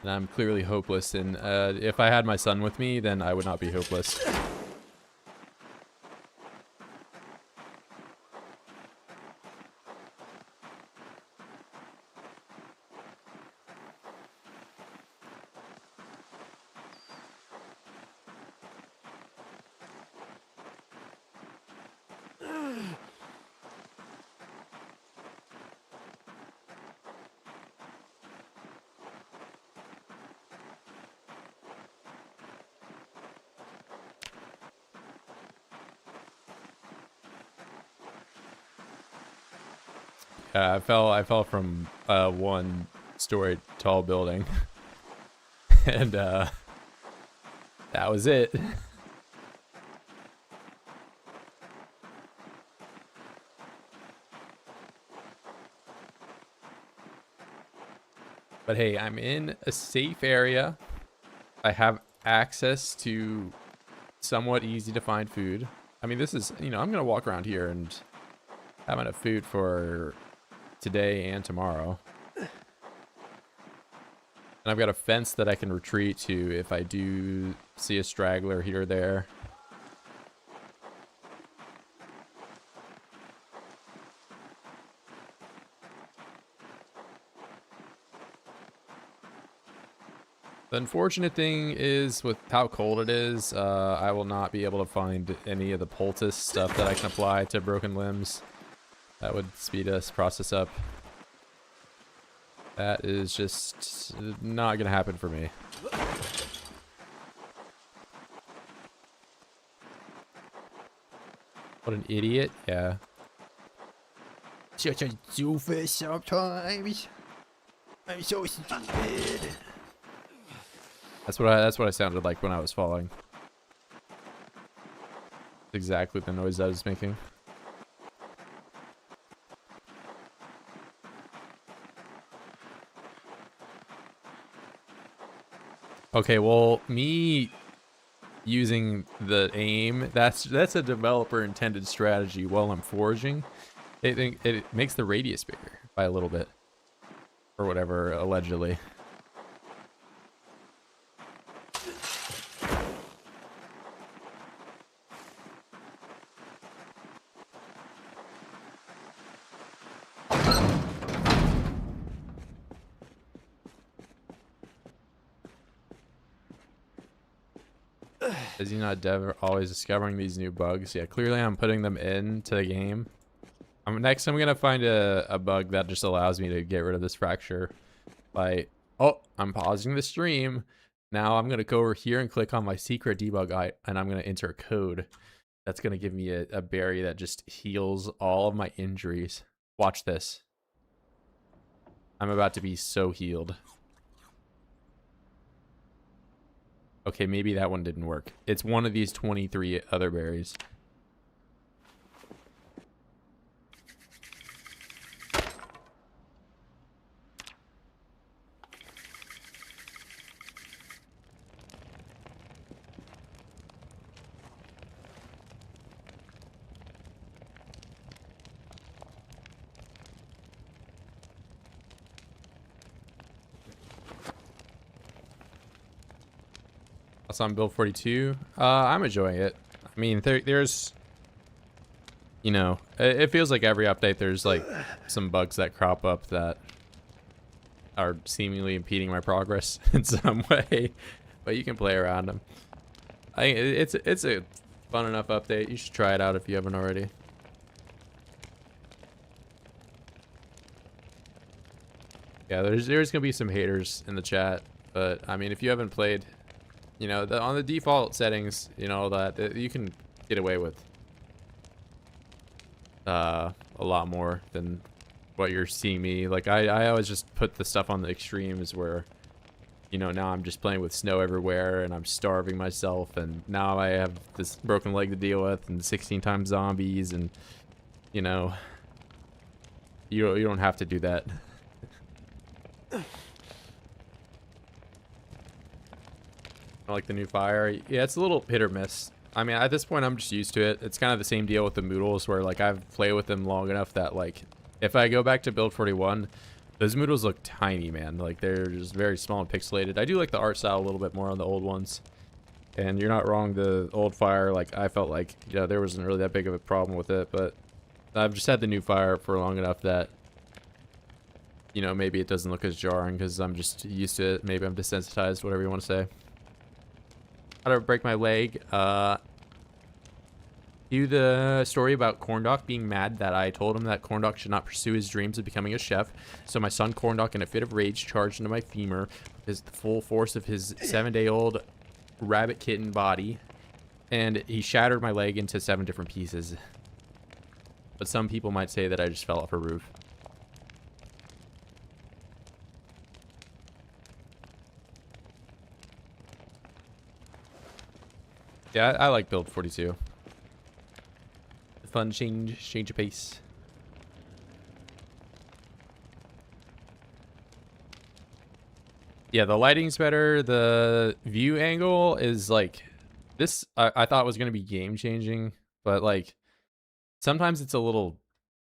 And I'm clearly hopeless, and if I had my son with me, then I would not be hopeless. I fell from one-story tall building, and that was it. But hey, I'm in a safe area. I have access to somewhat easy to find food. I mean, this is, you know, I'm gonna walk around here and have enough food for today and tomorrow. And I've got a fence that I can retreat to if I do see a straggler here or there. The unfortunate thing is, with how cold it is, I will not be able to find any of the poultice stuff that I can apply to broken limbs. That would speed us process up. That is just not gonna happen for me. What an idiot! Yeah. Such a doofus sometimes. I'm so stupid. That's what I sounded like when I was falling. Exactly the noise I was making. Okay, well, me using the aim, that's a developer intended strategy while I'm foraging. It makes the radius bigger by a little bit. Or whatever, allegedly. Is he not always discovering these new bugs? Yeah, clearly I'm putting them into the game. Next, I'm gonna find a bug that just allows me to get rid of this fracture by, oh, I'm pausing the stream. Now I'm gonna go over here and click on my secret debug eye, and I'm gonna enter a code that's gonna give me a berry that just heals all of my injuries. Watch this. I'm about to be so healed. Okay, maybe that one didn't work. It's one of these 23 other berries. That's on build 42. I'm enjoying it. I mean, there's, you know, it feels like every update there's like some bugs that crop up that are seemingly impeding my progress in some way, but you can play around them. I think it's a fun enough update. You should try it out if you haven't already. Yeah, there's gonna be some haters in the chat, but I mean, if you haven't played, you know, on the default settings, you know, that you can get away with a lot more than what you're seeing me. Like I always just put the stuff on the extremes where, you know, now I'm just playing with snow everywhere and I'm starving myself, and now I have this broken leg to deal with and 16 times zombies, and you know, you don't have to do that. I like the new fire. Yeah, it's a little hit or miss. I mean, at this point, I'm just used to it. It's kind of the same deal with the Moodles, where like I've played with them long enough that like if I go back to build 41, those Moodles look tiny, man. Like they're just very small and pixelated. I do like the art style a little bit more on the old ones. And you're not wrong, the old fire, like I felt like, you know, there wasn't really that big of a problem with it, but I've just had the new fire for long enough that, you know, maybe it doesn't look as jarring because I'm just used to it. Maybe I'm desensitized, whatever you want to say. How to break my leg. Do the story about Cornoc being mad that I told him that Cornoc should not pursue his dreams of becoming a chef. So my son Cornoc, in a fit of rage, charged into my femur with the full force of his 7-day-old rabbit kitten body, and he shattered my leg into 7 different pieces. But some people might say that I just fell off a roof. Yeah, I like build 42. Fun change of pace. Yeah, the lighting's better. The view angle is like this. I thought was gonna be game changing, but like sometimes it's a little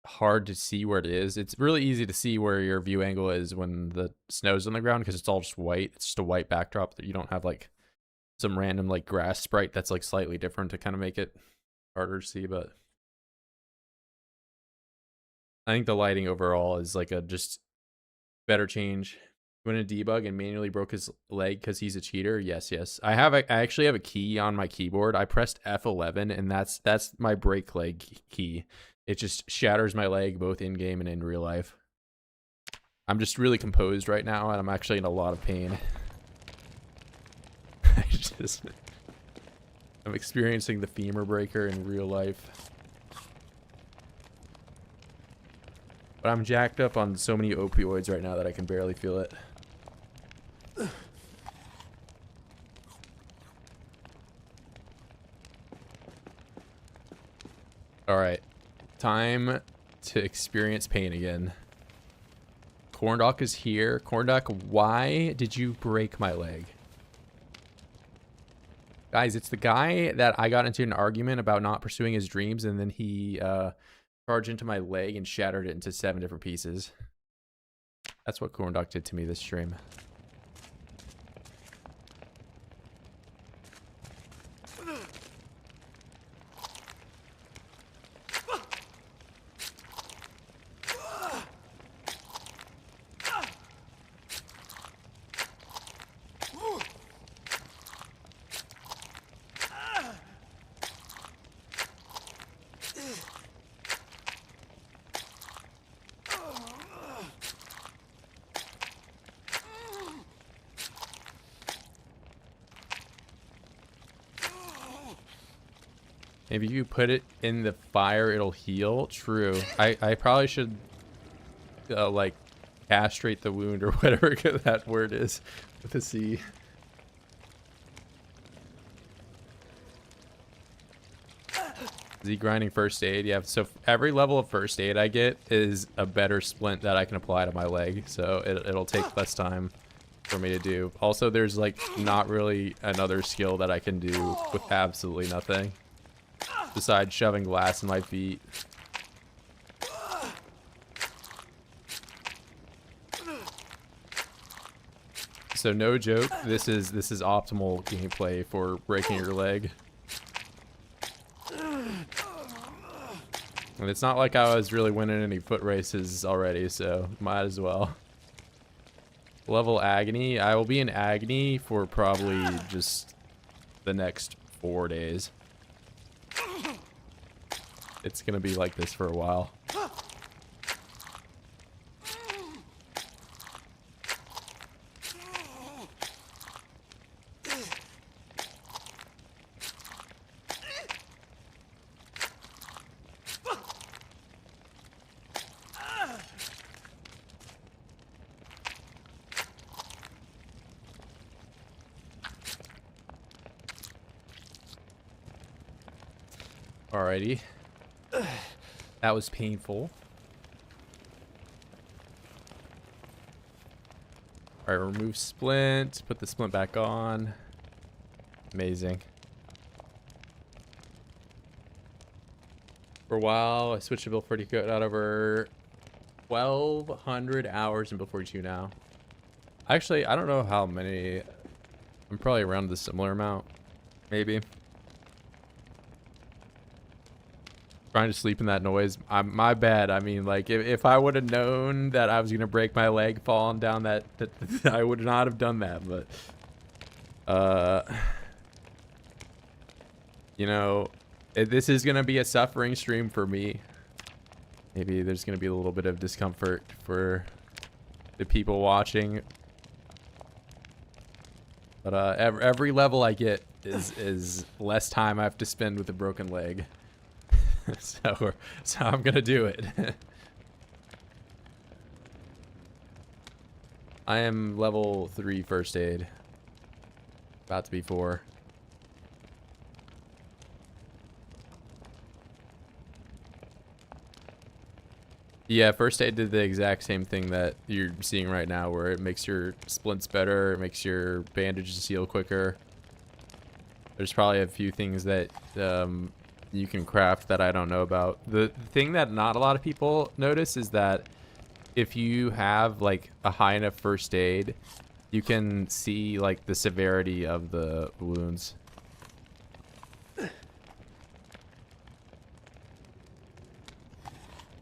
hard to see where it is. It's really easy to see where your view angle is when the snow's on the ground because it's all just white. It's just a white backdrop that you don't have like some random like grass sprite that's like slightly different to kind of make it harder to see. But I think the lighting overall is like a just better change. When a debug and manually broke his leg because he's a cheater. Yes. I actually have a key on my keyboard. I pressed F11 and that's my break leg key. It just shatters my leg both in game and in real life. I'm just really composed right now and I'm actually in a lot of pain. I'm experiencing the femur breaker in real life. But I'm jacked up on so many opioids right now that I can barely feel it. Alright. Time to experience pain again. Cornoc is here. Cornoc, why did you break my leg? Guys, it's the guy that I got into an argument about not pursuing his dreams, and then he charged into my leg and shattered it into 7 different pieces. That's what Cornoc did to me this stream. Maybe if you put it in the fire, it'll heal. True. I probably should, like, castrate the wound or whatever that word is with a C. Z grinding first aid. Yeah, so every level of first aid I get is a better splint that I can apply to my leg. So it'll take less time for me to do. Also, there's, like, not really another skill that I can do with absolutely nothing. Besides shoving glass in my feet. So no joke, this is optimal gameplay for breaking your leg. And it's not like I was really winning any foot races already, so might as well. Level agony. I will be in agony for probably just the next 4 days. It's gonna be like this for a while. Alrighty. That was painful. Alright, remove splint. Put the splint back on. Amazing. For a while, I switched to Build 40 good out over 1,200 hours in Build 42 now. Actually, I don't know how many. I'm probably around the similar amount. Maybe. Trying to sleep in that noise. My bad. I mean, like, if I would have known that I was gonna break my leg falling down that I would not have done that. But you know, this is gonna be a suffering stream for me. Maybe there's gonna be a little bit of discomfort for the people watching. But every level I get is less time I have to spend with a broken leg. So I'm gonna do it. I am level 3 first aid. About to be 4. Yeah, first aid did the exact same thing that you're seeing right now, where it makes your splints better, it makes your bandages heal quicker. There's probably a few things that you can craft that I don't know about. The thing that not a lot of people notice is that if you have like a high enough first aid, you can see like the severity of the wounds.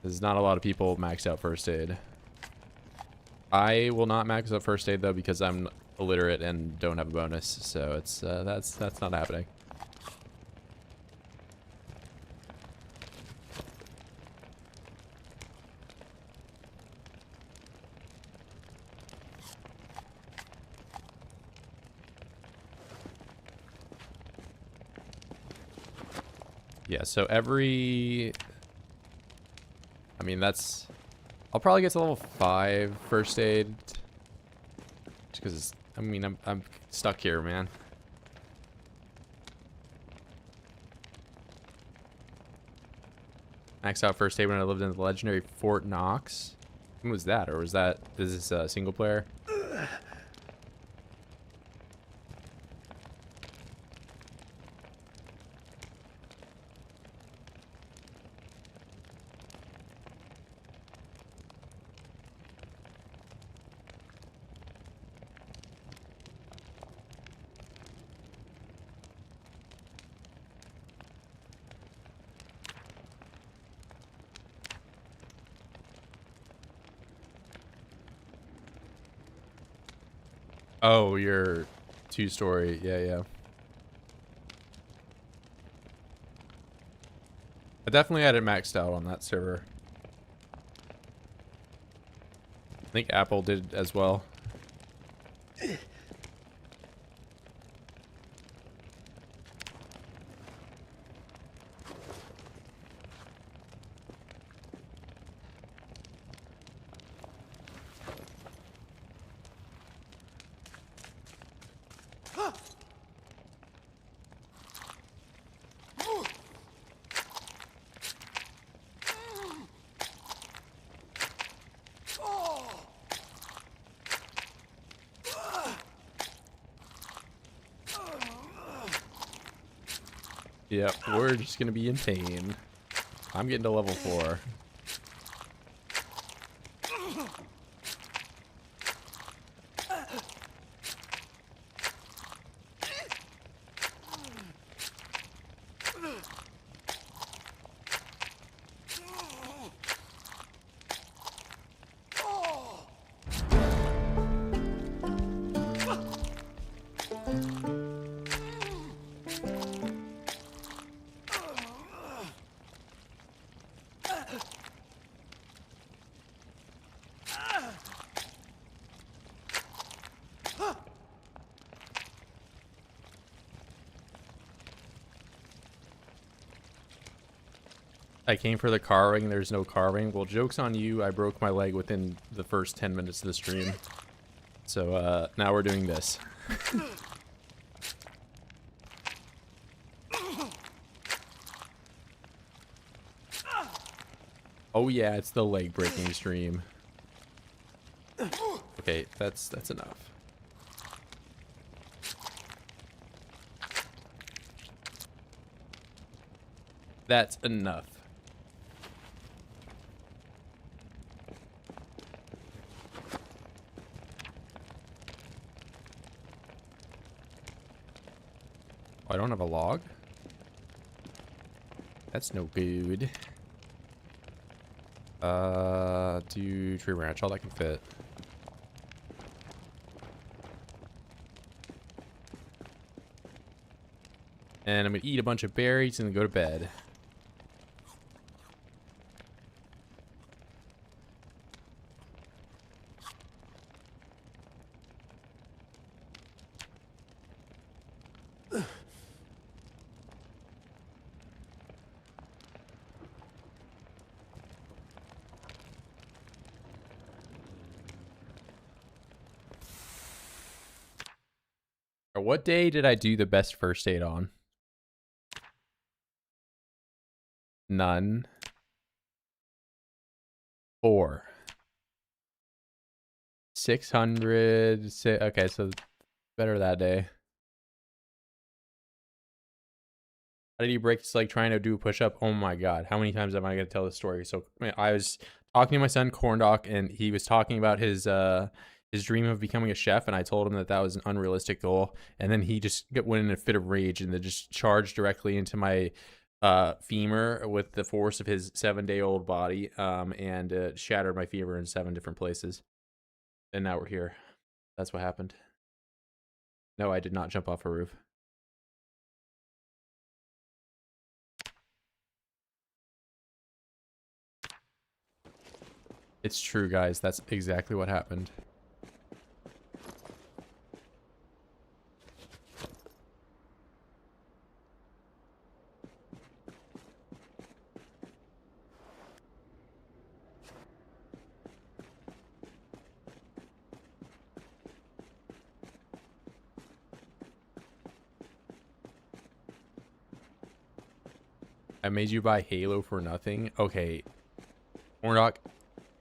There's not a lot of people max out first aid. I will not max out first aid though because I'm illiterate and don't have a bonus, so it's that's not happening. Yeah, so I mean, I'll probably get to level 5 first aid. Just because, I mean, I'm stuck here, man. Maxed out first aid when I lived in the legendary Fort Knox. When was that? Or is this single player? Oh, your 2-story. Yeah. I definitely had it maxed out on that server. I think Apple did as well. Yep, we're just gonna be in pain. I'm getting to level 4. I came for the carving. There's no carving. Well, joke's on you. I broke my leg within the first 10 minutes of the stream. So now we're doing this. Oh yeah, it's the leg breaking stream. Okay, that's enough. That's enough. Oh, I don't have a log? That's no good. Do tree branch, all that can fit. And I'm gonna eat a bunch of berries and then go to bed. What day did I do the best first aid on? None. 4. 600. Okay, so better that day. How did he break his leg trying to do a push-up? Oh my god, how many times am I going to tell this story? So I was talking to my son Cornoc, and he was talking about his dream of becoming a chef, and I told him that that was an unrealistic goal, and then he just went in a fit of rage and then just charged directly into my femur with the force of his 7-day-old body, and shattered my femur in 7 different places. And now we're here. That's what happened. No, I did not jump off a roof. It's true, guys. That's exactly what happened. I made you buy Halo for nothing? Okay. Cornoc,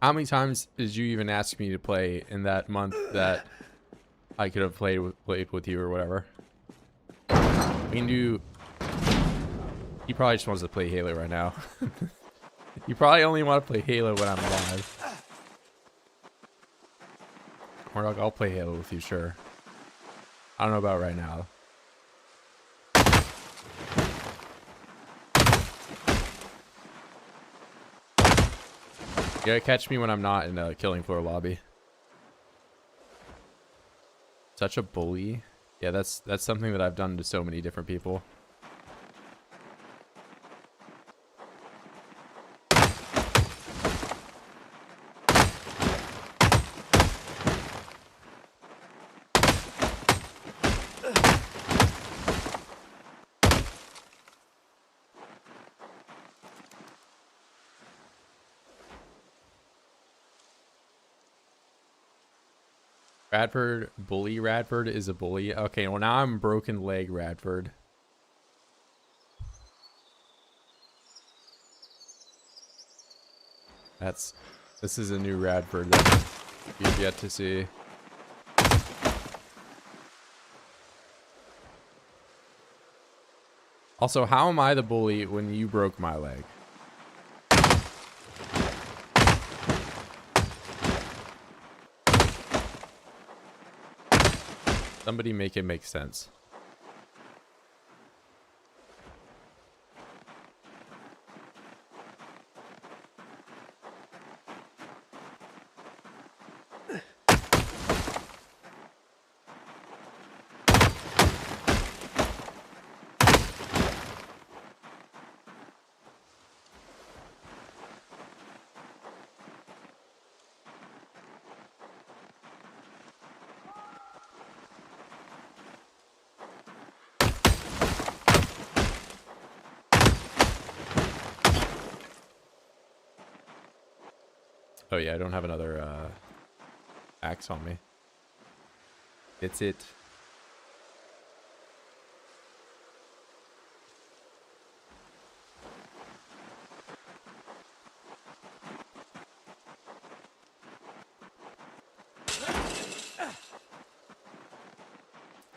how many times did you even ask me to play in that month that I could have played with you or whatever? We can do... He probably just wants to play Halo right now. You probably only want to play Halo when I'm alive. Cornoc, I'll play Halo with you, sure. I don't know about right now. You gotta catch me when I'm not in a killing floor lobby. Such a bully. Yeah, that's something that I've done to so many different people. Radford, bully Radford is a bully. Okay, well now I'm broken leg Radford. This is a new Radford that you've yet to see. Also, how am I the bully when you broke my leg? Somebody make it make sense. Oh yeah, I don't have another axe on me. It's it.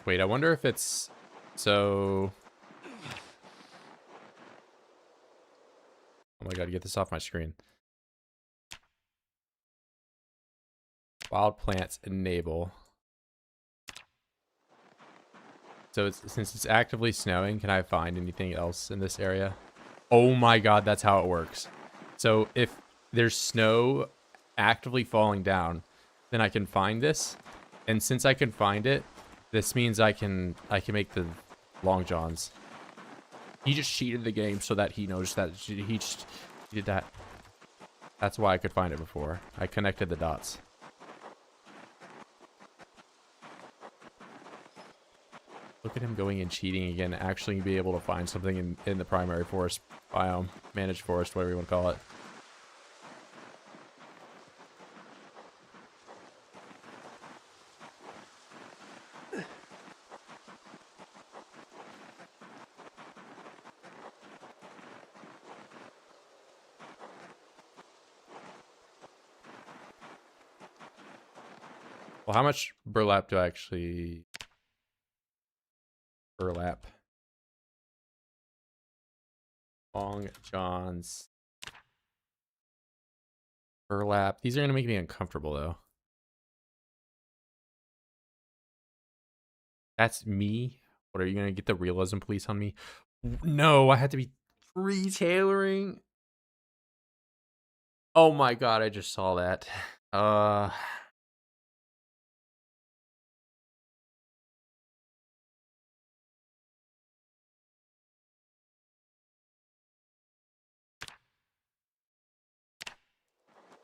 Wait, I wonder if it's so. Oh my god, get this off my screen. Wild plants enable. So since it's actively snowing, can I find anything else in this area? Oh my god, that's how it works. So if there's snow actively falling down, then I can find this. And since I can find it, this means I can make the long johns. He just cheated the game so that he knows that he did that. That's why I could find it before. I connected the dots. Look at him going and cheating again, actually be able to find something in the primary forest biome, managed forest, whatever you want to call it. Well, how much burlap do I actually... Burlap. Long johns. Burlap. These are going to make me uncomfortable, though. That's me? What, are you going to get the realism police on me? No, I had to be retailoring. Oh my god, I just saw that.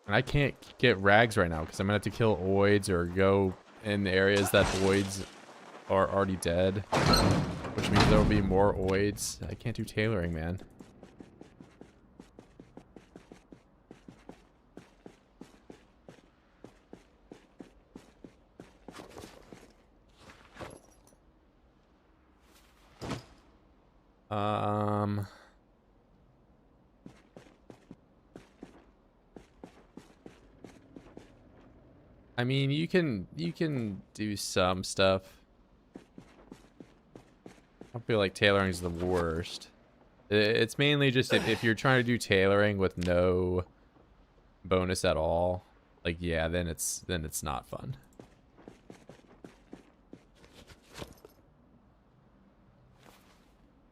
And I can't get rags right now because I'm going to have to kill oids or go in areas that oids are already dead. Which means there will be more oids. I can't do tailoring, man. I mean, you can do some stuff. I feel like tailoring is the worst. It's mainly just if you're trying to do tailoring with no bonus at all, like yeah, then it's not fun.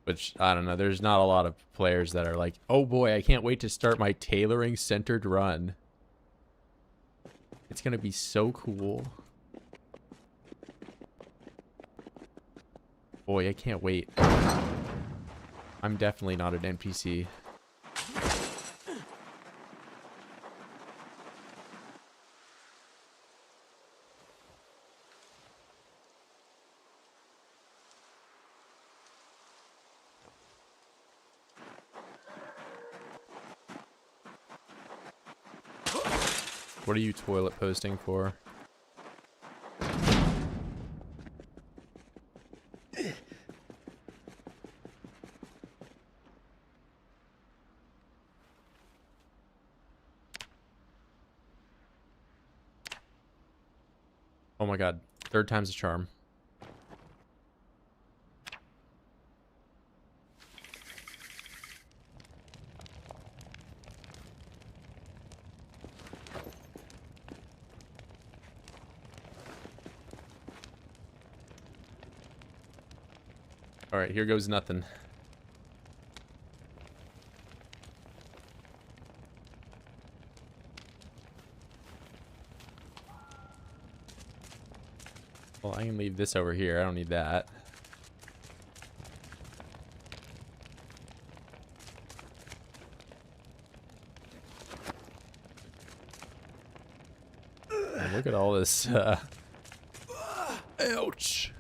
Which I don't know. There's not a lot of players that are like, oh boy, I can't wait to start my tailoring centered run. It's gonna be so cool. Boy, I can't wait. I'm definitely not an NPC. What are you toilet posting for? Oh my god. Third time's a charm. Alright, here goes nothing. Well, I can leave this over here. I don't need that. And look at all this. Ouch.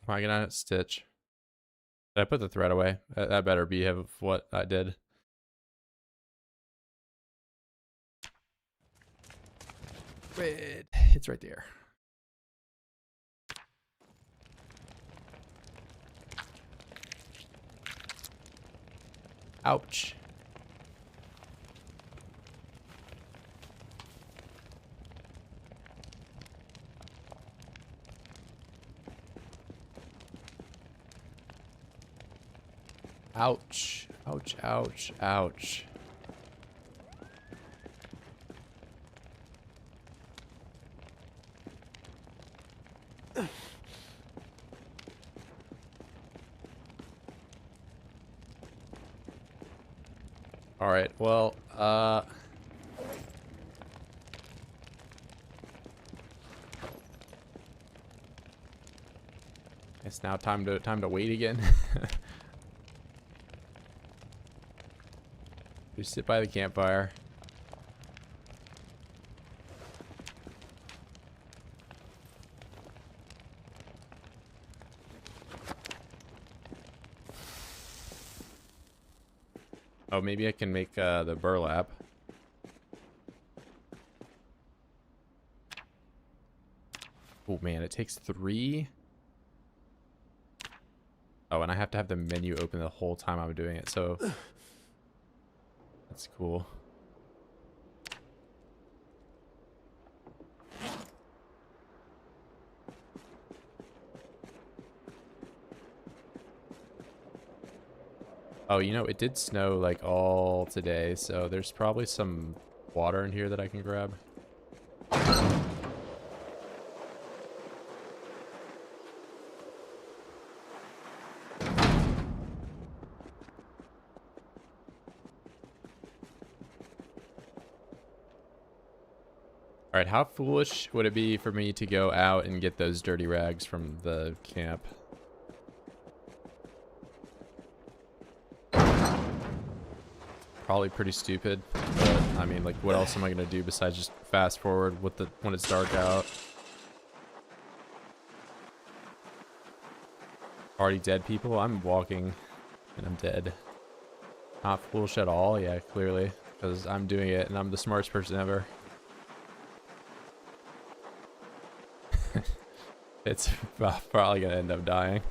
Am I gonna stitch? Did I put the thread away? That better be of what I did. Red. It's right there. Ouch. Ouch. Ouch, ouch, ouch. All right, well, it's now time to wait again. Just sit by the campfire. Oh, maybe I can make the burlap. Oh man, it takes 3. Oh, and I have to have the menu open the whole time I'm doing it, so that's cool. Oh, you know, it did snow like all today, so there's probably some water in here that I can grab. All right, how foolish would it be for me to go out and get those dirty rags from the camp? Probably pretty stupid, but I mean, like, what else am I gonna do besides just fast forward with the when it's dark out? Already dead people? I'm walking and I'm dead. Not foolish at all? Yeah, clearly, because I'm doing it and I'm the smartest person ever. It's probably gonna end up dying.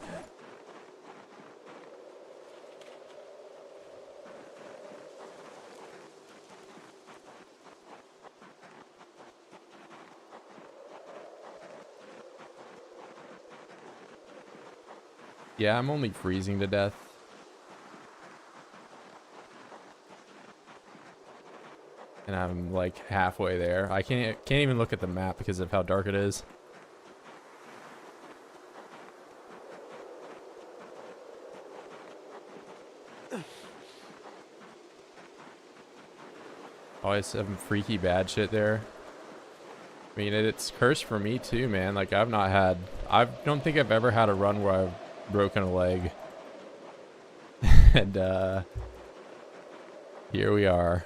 Yeah, I'm only freezing to death. And I'm like halfway there. I can't even look at the map because of how dark it is. Always some freaky bad shit there. I mean, it's cursed for me too, man. Like, I don't think I've ever had a run where I've broken a leg. And, here we are.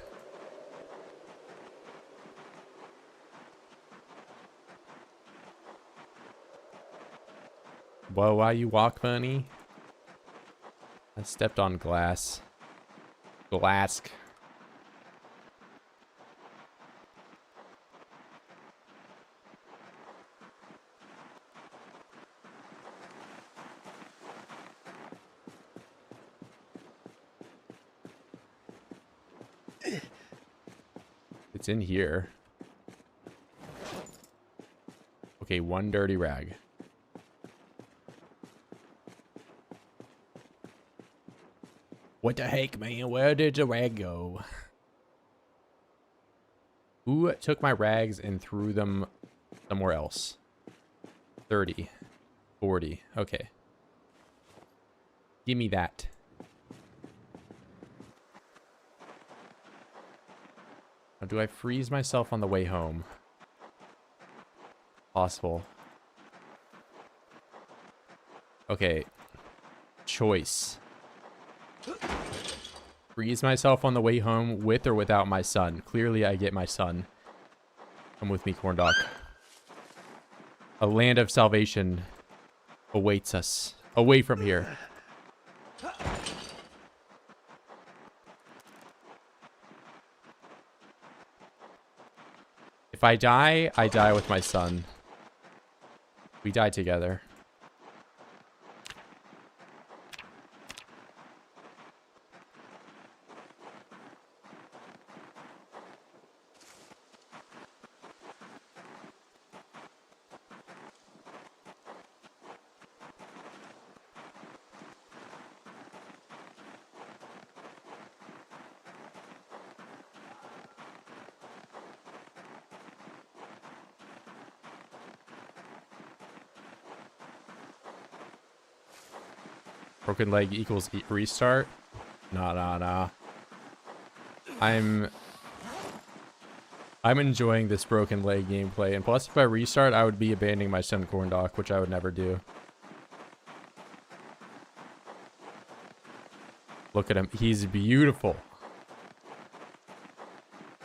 Whoa, why you walk funny? I stepped on glass. Glask. It's in here. Okay, 1 dirty rag. What the heck, man? Where did the rag go? Who took my rags and threw them somewhere else? 30. 40. Okay. Give me that. Now, do I freeze myself on the way home? Possible. Okay. Choice. Freeze myself on the way home with or without my son. Clearly, I get my son. Come with me, Cornoc. A land of salvation awaits us away from here. If I die with my son. We die together. Broken leg equals restart? Nah. I'm enjoying this broken leg gameplay, and plus if I restart, I would be abandoning my son Cornoc, which I would never do. Look at him. He's beautiful.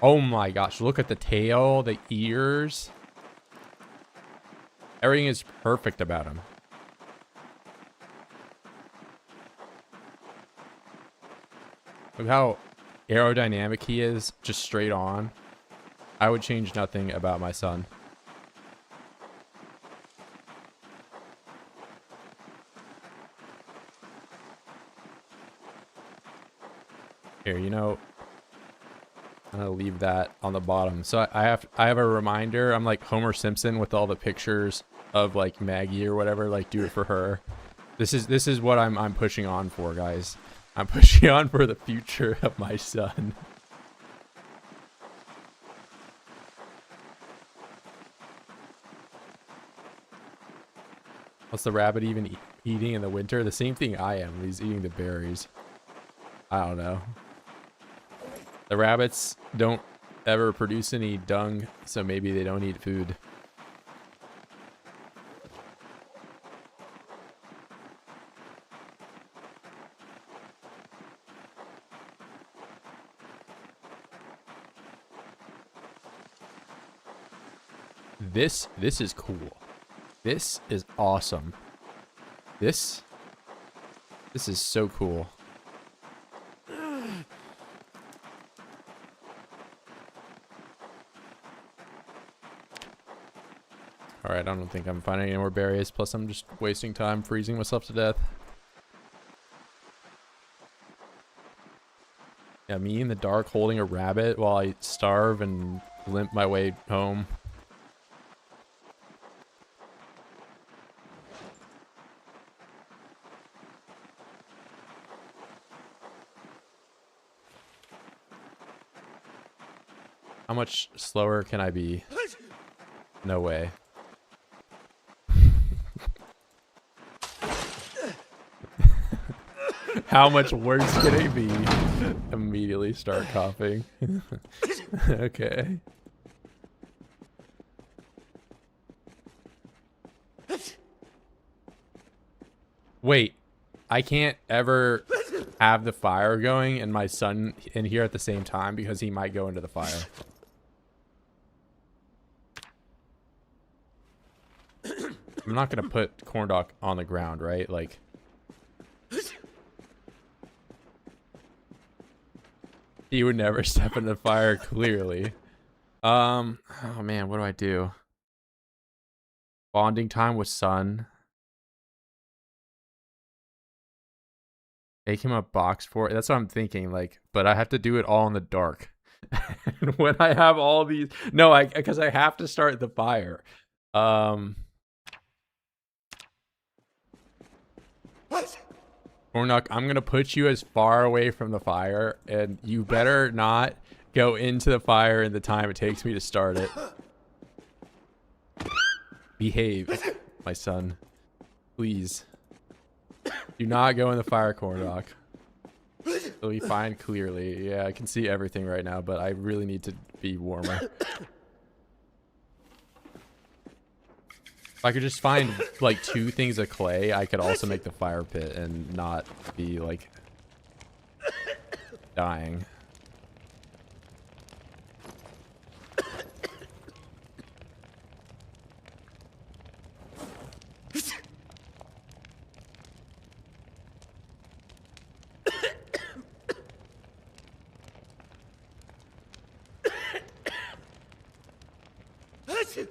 Oh my gosh, look at the tail, the ears. Everything is perfect about him. Look how aerodynamic he is, just straight on. I would change nothing about my son. Here, you know, I'm gonna leave that on the bottom. So I have a reminder. I'm like Homer Simpson with all the pictures of like Maggie or whatever. Like, do it for her. This is what I'm pushing on for, guys. I'm pushing on for the future of my son. What's the rabbit even eating in the winter? The same thing I am. He's eating the berries. I don't know. The rabbits don't ever produce any dung, so maybe they don't eat food. This is cool. This is awesome. This is so cool. Alright, I don't think I'm finding any more berries. Plus, I'm just wasting time freezing myself to death. Yeah, me in the dark holding a rabbit while I starve and limp my way home. How much slower can I be? No way. How much worse can it be? Immediately start coughing. Okay. Wait, I can't ever have the fire going and my son in here at the same time because he might go into the fire. I'm not gonna put Cornoc on the ground, right? Like, he would never step in the fire, clearly. Oh man, what do I do? Bonding time with son. Make him a box for it. That's what I'm thinking, like, but I have to do it all in the dark. And when I have all these, no, because I have to start the fire. Cornoc, I'm gonna put you as far away from the fire, and you better not go into the fire in the time it takes me to start it. Behave, my son. Please. Do not go in the fire, Cornoc. It'll be fine clearly. Yeah, I can see everything right now, but I really need to be warmer. If I could just find like 2 things of clay, I could also make the fire pit and not be like dying.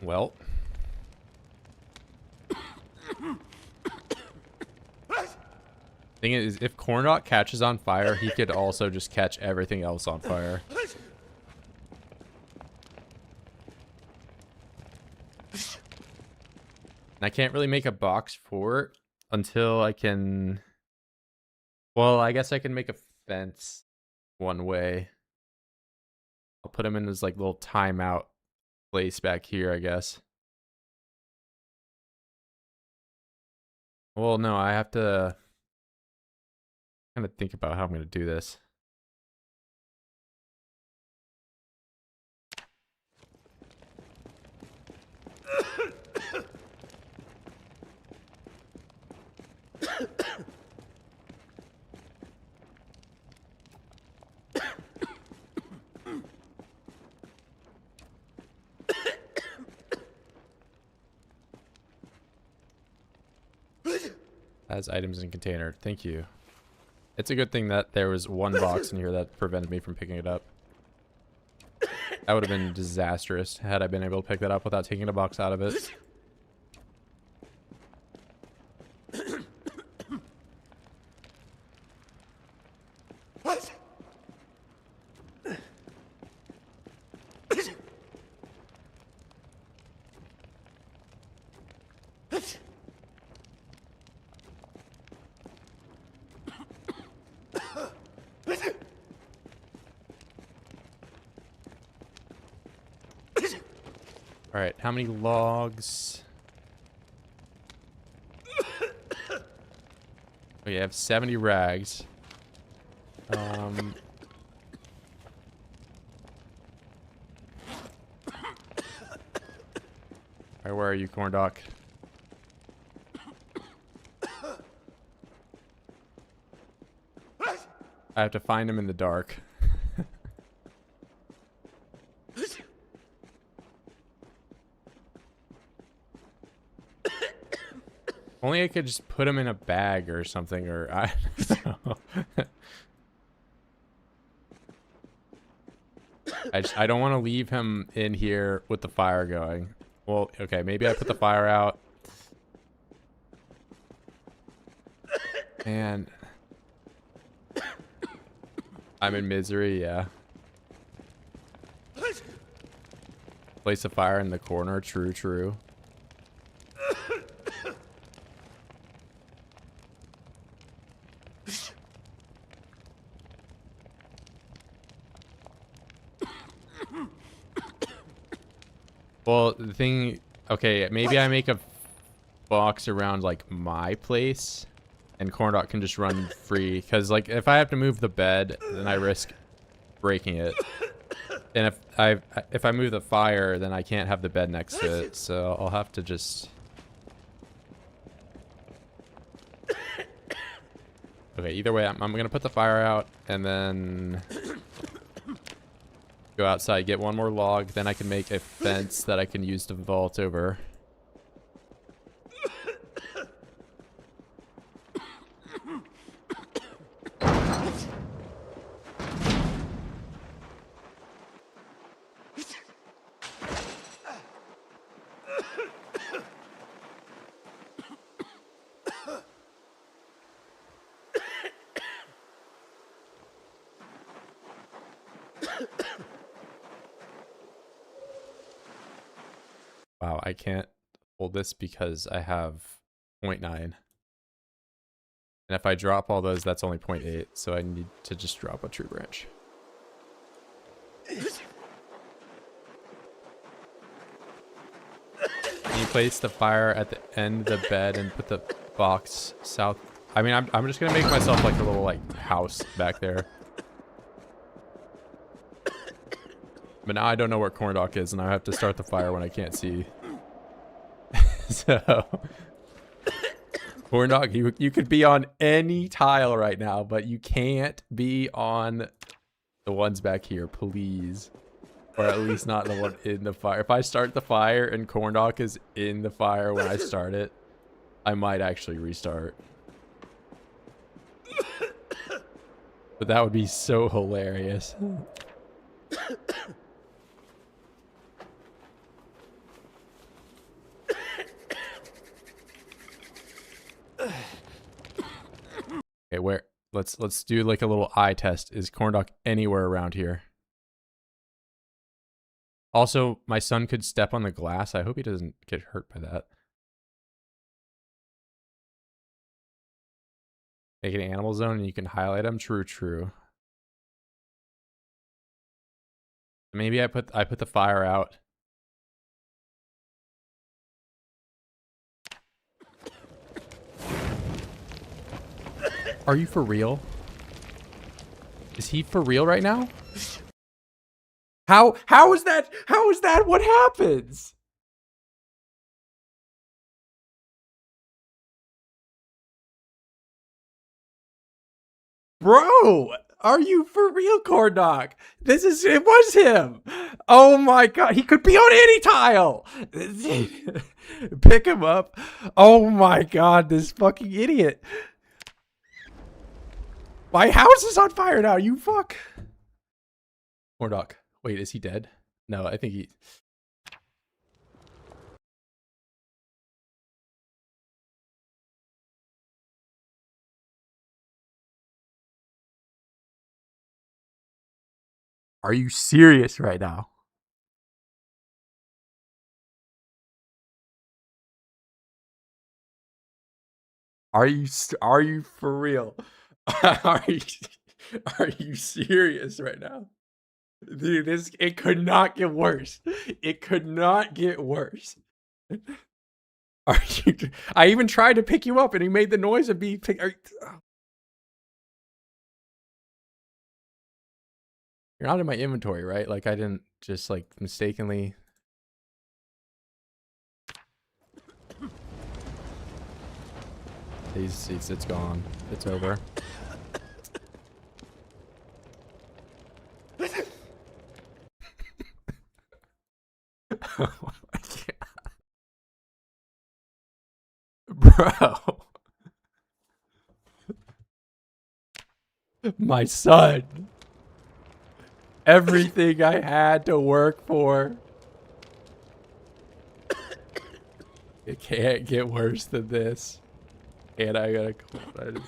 Well. Thing is, if Cornoc catches on fire, he could also just catch everything else on fire. And I can't really make a box for it until I can... Well, I guess I can make a fence one way. I'll put him in this like little timeout place back here, I guess. Well, no, I have to kind of think about how I'm going to do this. As items in container. Thank you. It's a good thing that there was one box in here that prevented me from picking it up. That would have been disastrous had I been able to pick that up without taking a box out of it. Alright, how many logs? We have 70 rags. Alright, where are you, Cornoc? I have to find him in the dark. Only I could just put him in a bag or something, or I don't know. I don't want to leave him in here with the fire going. Well, okay, maybe I put the fire out. Man. I'm in misery, yeah. Place a fire in the corner, true, true. Well, the thing... Okay, maybe I make a box around, like, my place. And Cornoc can just run free. Because, like, if I have to move the bed, then I risk breaking it. And if I move the fire, then I can't have the bed next to it. So I'll have to just... Okay, either way, I'm going to put the fire out. And then... go outside, get one more log, then I can make a fence that I can use to vault over. Wow, I can't hold this because I have 0.9. And if I drop all those, that's only 0.8. So I need to just drop a tree branch. Can you place the fire at the end of the bed and put the box south? I mean, I'm just going to make myself like a little like house back there. But now I don't know where Cornoc is, and I have to start the fire when I can't see. So, Cornoc, you could be on any tile right now, but you can't be on the ones back here, please. Or at least not the one in the fire. If I start the fire and Cornoc is in the fire when I start it, I might actually restart. But that would be so hilarious. Okay, where? Let's do like a little eye test. Is Cornoc anywhere around here? Also, my son could step on the glass. I hope he doesn't get hurt by that. Make an animal zone and you can highlight them. True, true. Maybe I put the fire out. Are you for real? Is he for real right now? How is that? How is that what happens? Bro, are you for real, Cornoc? It was him. Oh my god, he could be on any tile. Pick him up. Oh my god, this fucking idiot. My house is on fire now, you fuck. Cornoc. Wait, is he dead? No, I think he... Are you serious right now? Are you for real? are you are you serious right now? Dude, it could not get worse. It could not get worse. Are you I even tried to pick you up and he made the noise of me You're not in my inventory, right? Like I didn't just like mistakenly. It's gone. It's over. Oh my god. Bro. My son. Everything I had to work for. It can't get worse than this. And I gotta...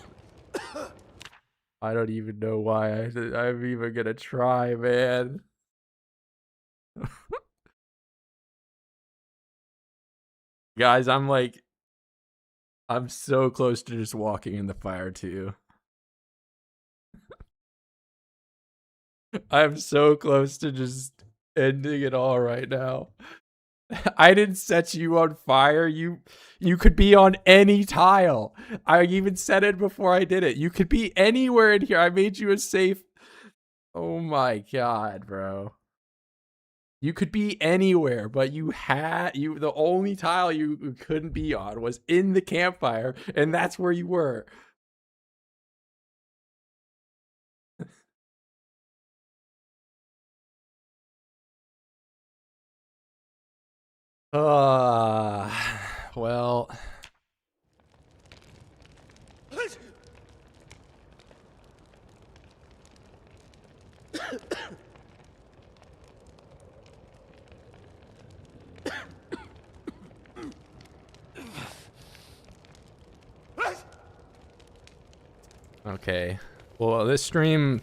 I don't even know why I'm even gonna try, man. Guys, I'm so close to just walking in the fire too. I'm so close to just ending it all right now. I didn't set you on fire. You could be on any tile. I even said it before I did it. You could be anywhere in here. I made you a safe. Oh my god, bro. You could be anywhere, but the only tile you couldn't be on was in the campfire, and that's where you were. Well. Okay. Well, this stream,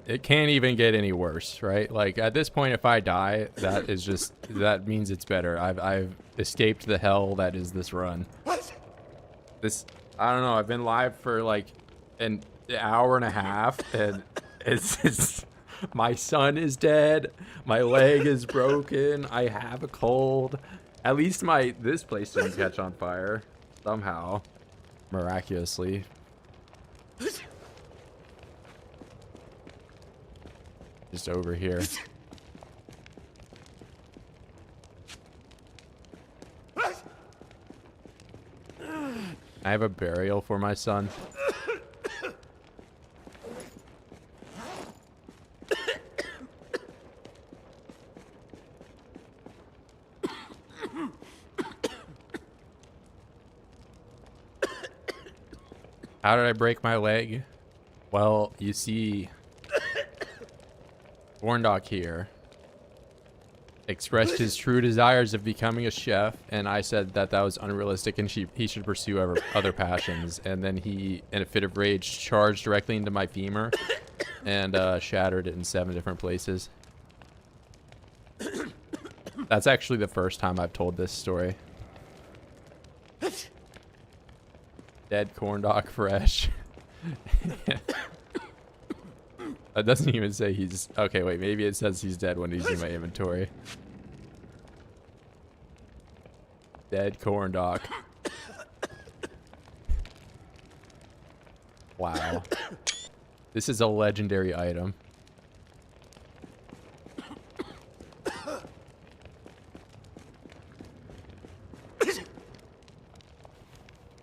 it can't even get any worse, right? Like at this point, if I die, that means it's better. I've escaped the hell that is this run. I don't know. I've been live for like an hour and a half, and it's my son is dead. My leg is broken. I have a cold. At least this place didn't catch on fire somehow, miraculously. Just over here. I have a burial for my son. How did I break my leg? Well, you see, Cornoc here expressed his true desires of becoming a chef, and I said that that was unrealistic and he should pursue other passions. And then he, in a fit of rage, charged directly into my femur and shattered it in 7 different places. That's actually the first time I've told this story. Dead corndoc fresh. That doesn't even say he's... Okay, wait, maybe it says he's dead when he's in my inventory. Dead corndoc. Wow. This is a legendary item.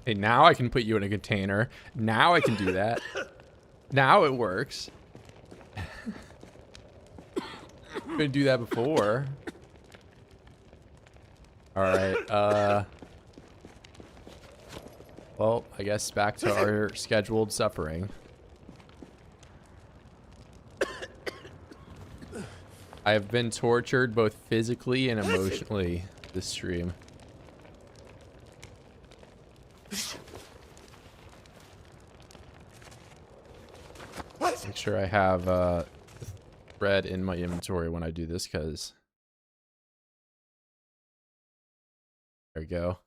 Hey, now I can put you in a container. Now I can do that. Now it works. Couldn't do that before. Alright, well, I guess back to our scheduled suffering. I have been tortured both physically and emotionally this stream. Make sure I have thread in my inventory when I do this, because there we go.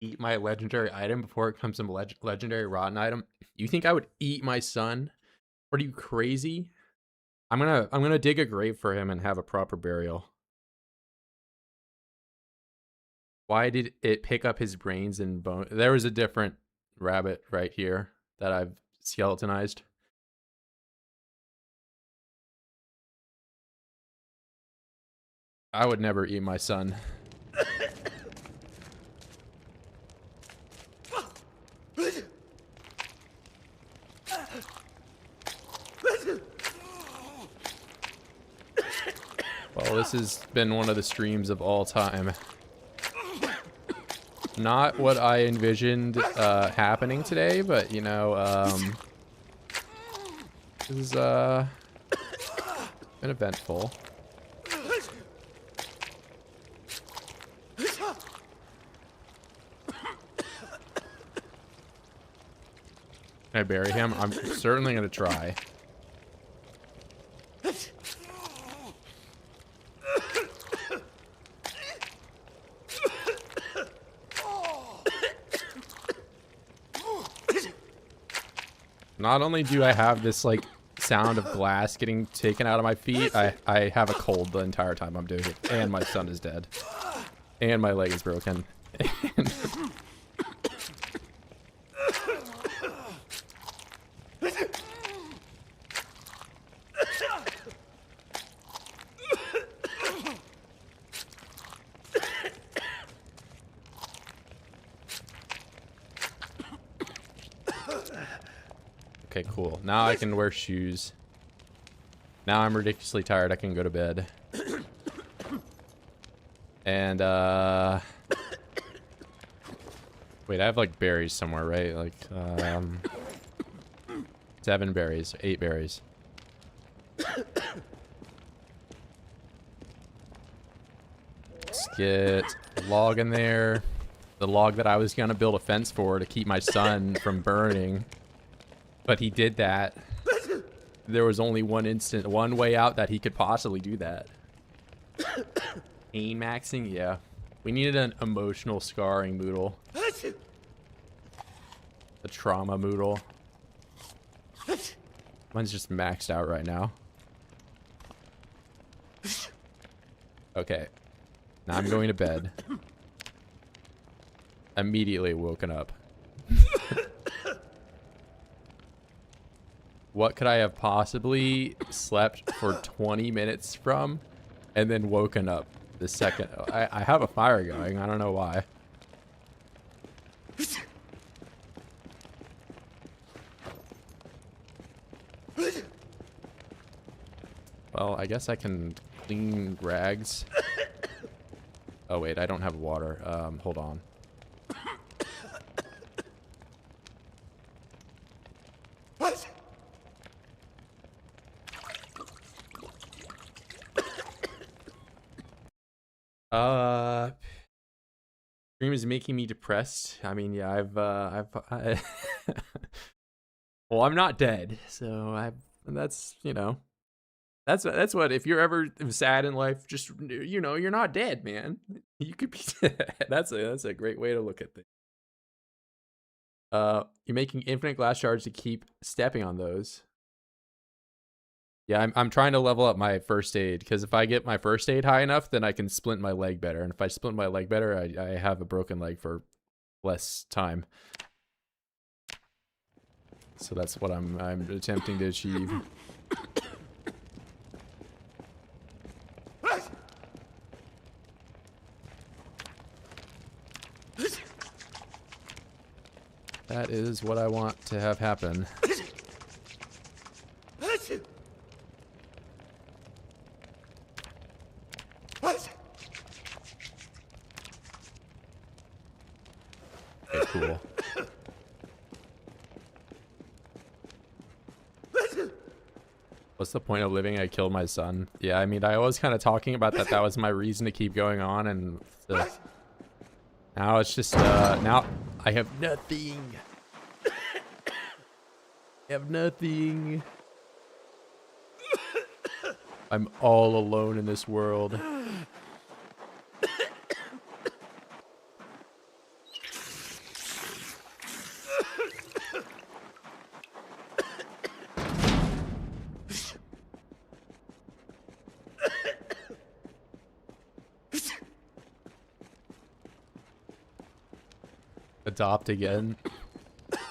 Eat my legendary item before it becomes a legendary rotten item. You think I would eat my son? What are you, crazy? I'm gonna dig a grave for him and have a proper burial. Why did it pick up his brains and bone? There was a different rabbit right here that I've skeletonized. I would never eat my son. Well, this has been one of the streams of all time. Not what I envisioned happening today, but you know, this is been eventful. Can I bury him? I'm certainly gonna try. Not only do I have this like sound of glass getting taken out of my feet, I have a cold the entire time I'm doing it, and my son is dead, and my leg is broken. Okay, cool. Now I can wear shoes. Now I'm ridiculously tired. I can go to bed. And, wait, I have, like, berries somewhere, right? Like, 7 berries. 8 berries. Let's get a log in there. The log that I was gonna build a fence for to keep my son from burning. But he did that. There was only one way out that he could possibly do that. Pain maxing? Yeah. We needed an emotional scarring moodle. A trauma moodle. Mine's just maxed out right now. Okay. Now I'm going to bed. Immediately woken up. What could I have possibly slept for 20 minutes from and then woken up the second? I have a fire going. I don't know why. Well, I guess I can clean rags. Oh, wait, I don't have water. Hold on. Stream is making me depressed. I mean, yeah, well, I'm not dead, so that's, you know, that's what, if you're ever sad in life, just, you know, you're not dead, man. You could be dead. That's a great way to look at things. You're making infinite glass shards to keep stepping on those. Yeah, I'm trying to level up my first aid, because if I get my first aid high enough, then I can splint my leg better. And if I splint my leg better, I have a broken leg for less time. So that's what I'm attempting to achieve. That is what I want to have happen. Okay, cool. What's the point of living? I killed my son. Yeah, I mean, I was kind of talking about that. That was my reason to keep going on, and now it's just, now I have nothing. I have nothing. I'm all alone in this world. Adopt again.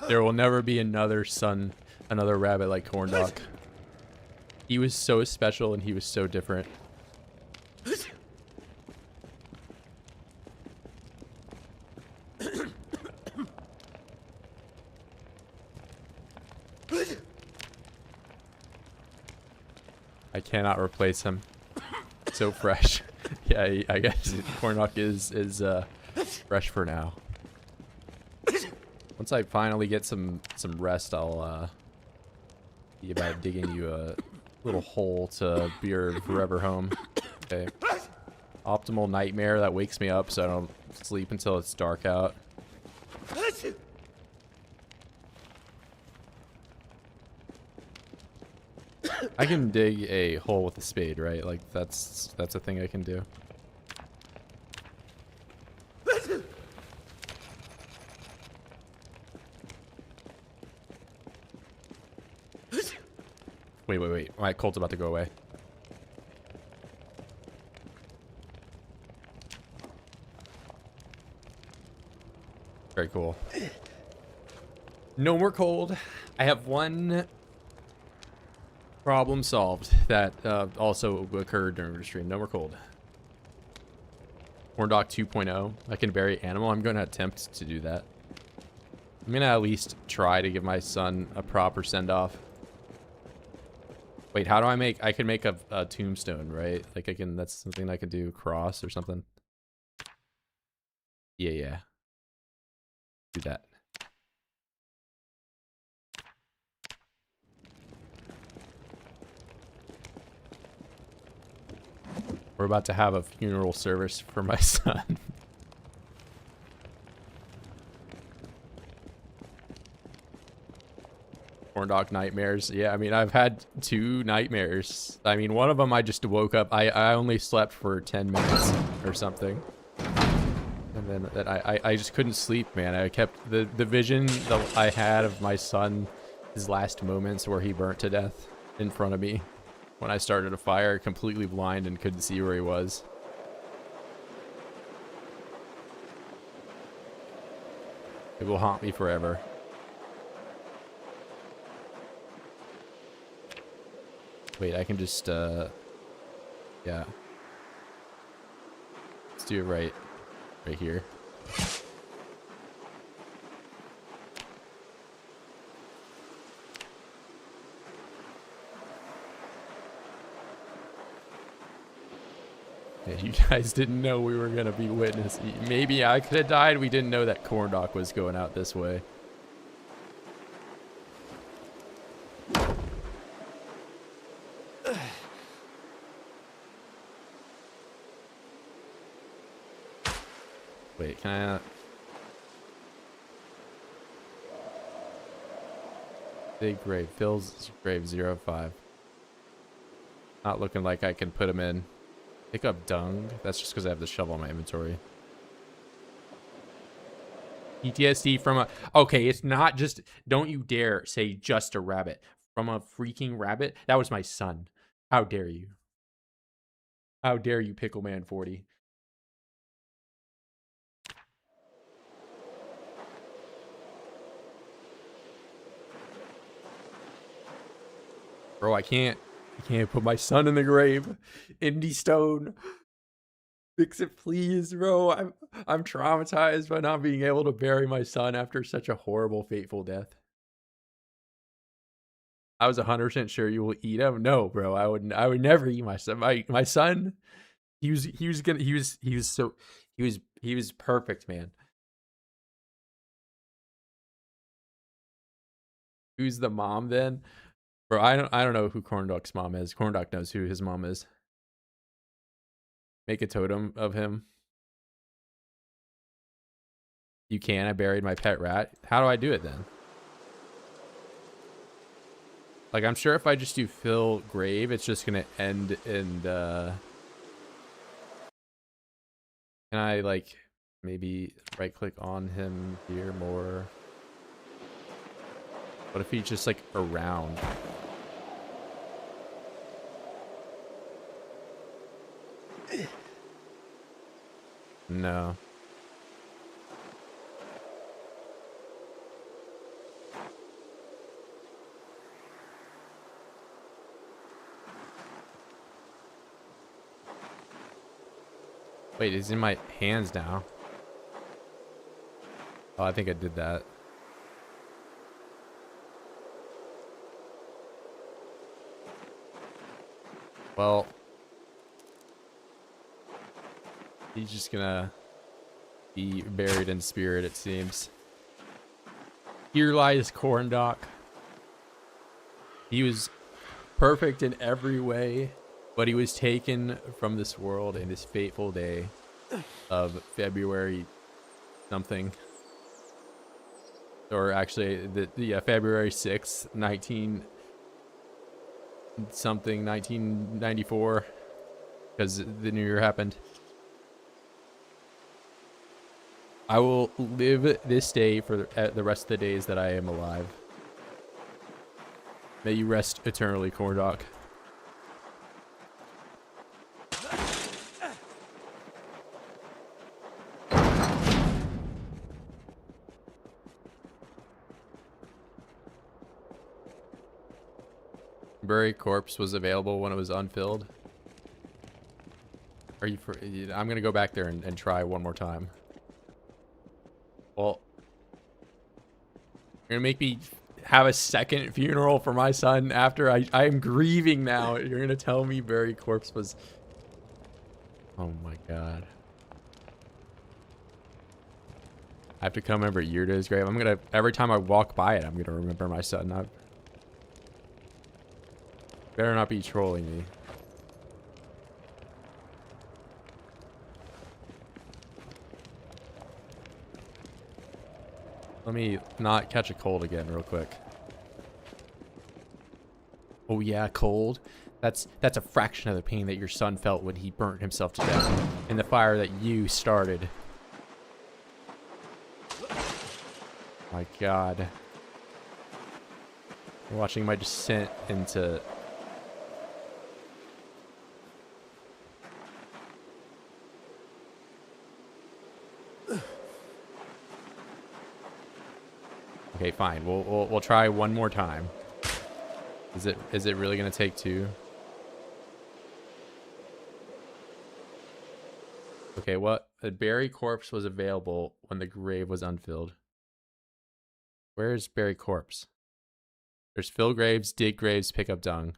There will never be another rabbit like Cornoc. He was so special and he was so different. I cannot replace him. So fresh. Yeah, I guess Cornoc is fresh for now. Once I finally get some rest, I'll be about digging you a little hole to be your forever home. Okay. Optimal nightmare that wakes me up so I don't sleep until it's dark out. I can dig a hole with a spade, right? Like that's a thing I can do. Wait. My colt's about to go away. Very cool. No more cold. I have one problem solved that also occurred during the stream. No more cold. Cornoc 2.0. I can bury animal. I'm going to attempt to do that. I'm going to at least try to give my son a proper send-off. Wait, how do I can make a tombstone, right? Like that's something I can do, cross or something. Yeah. Do that. We're about to have a funeral service for my son. Cornoc nightmares. Yeah, I mean, I've had 2 nightmares. I mean, one of them I just woke up. I only slept for 10 minutes or something. And then I just couldn't sleep, man. I kept the vision that I had of my son, his last moments where he burnt to death in front of me when I started a fire, completely blind and couldn't see where he was. It will haunt me forever. Wait, I can just, yeah. Let's do it right here. Yeah, you guys didn't know we were gonna be witnessing. Maybe I could have died. We didn't know that Cornoc was going out this way. Wait, can I... Dig grave. Phil's grave 05. Not looking like I can put him in. Pick up dung. That's just because I have the shovel in my inventory. PTSD from a... Okay, it's not just... Don't you dare say just a rabbit. From a freaking rabbit? That was my son. How dare you? How dare you, Pickleman 40? Bro, I can't put my son in the grave. Indy Stone. Fix it, please, bro. I'm traumatized by not being able to bury my son after such a horrible, fateful death. I was 100% sure you will eat him. No, bro, I would never eat my son. My son, he was perfect, man. Who's the mom then? Bro, I don't know who Corndoc's mom is. Corndoc knows who his mom is. Make a totem of him. You can. I buried my pet rat. How do I do it then? Like, I'm sure if I just do fill grave, it's just gonna end in the... Can I, like, maybe right click on him here more? What if he's just, like, around? No. Wait, it's in my hands now. Oh, I think I did that. Well, he's just gonna be buried in spirit, it seems. Here lies Corndoc. He was perfect in every way, but he was taken from this world in this fateful day of February something. Or actually, February 6th, 1994, because the new year happened. I will live this day for the rest of the days that I am alive. May you rest eternally, Corndoc. Buried corpse was available when it was unfilled. Are you? I'm gonna go back there and try one more time. Well, you're gonna make me have a second funeral for my son after I am grieving now. You're gonna tell me buried corpse was... Oh my god. I have to come every year to his grave. I'm gonna... Every time I walk by it, I'm gonna remember my son. I better not be trolling me. Let me not catch a cold again real quick. Oh yeah, cold. That's a fraction of the pain that your son felt when he burnt himself to death in the fire that you started. My god. I'm watching my descent into... Okay, fine. We'll try one more time. Is it really gonna take two? Okay, what? A buried corpse was available when the grave was unfilled. Where's buried corpse? There's fill graves, dig graves, pick up dung.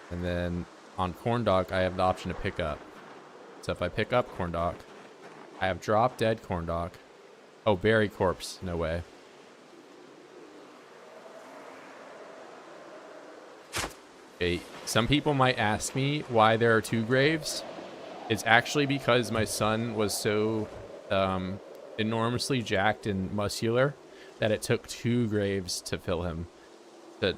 And then on Corndoc, I have the option to pick up. So if I pick up Corndoc, I have drop dead Corndoc. Oh, buried corpse. No way. Okay, some people might ask me why there are 2 graves. It's actually because my son was so enormously jacked and muscular that it took 2 graves to fill him. That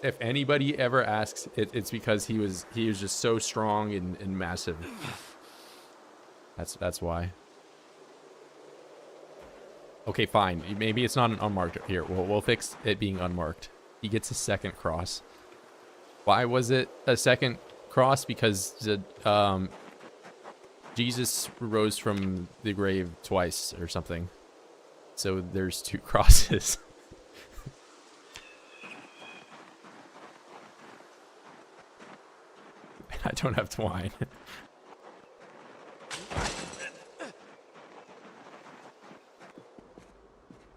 if anybody ever asks, it's because he was just so strong and massive. That's why. Okay, fine. Maybe it's not an unmarked. Here, we'll fix it being unmarked. He gets a 2nd cross. Why was it a 2nd cross? Because Jesus rose from the grave twice or something. So there's 2 crosses. I don't have twine.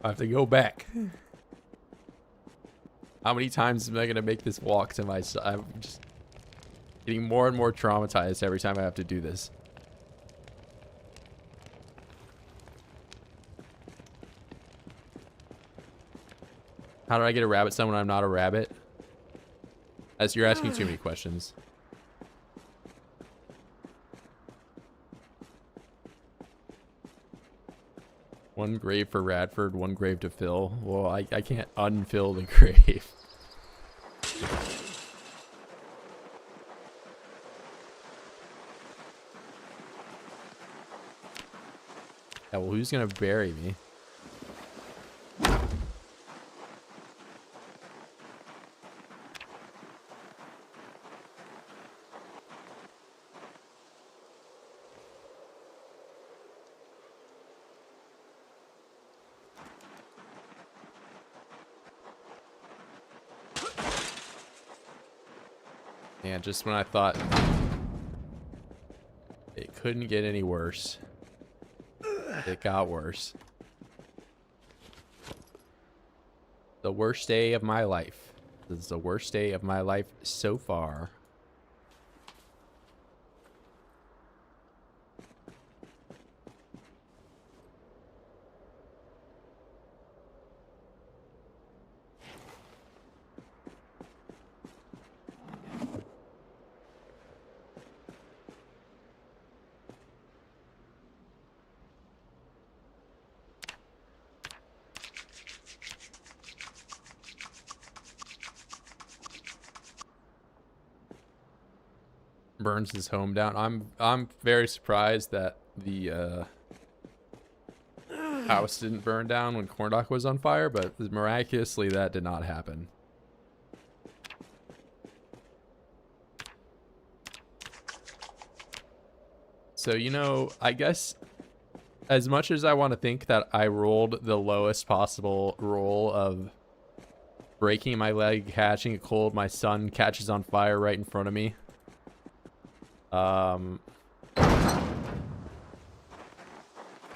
I have to go back. How many times am I gonna make this walk to my son? I'm just getting more and more traumatized every time I have to do this. How do I get a rabbit son when I'm not a rabbit? As you're asking too many questions. One grave for Radford, 1 grave to fill. Well, I can't unfill the grave. Yeah, well, who's gonna bury me? And just when I thought it couldn't get any worse, it got worse. The worst day of my life. This is the worst day of my life so far. Burns his home down. I'm very surprised that the house didn't burn down when Cornoc was on fire, but miraculously that did not happen. So, you know, I guess as much as I want to think that I rolled the lowest possible roll of breaking my leg, catching a cold, my son catches on fire right in front of me.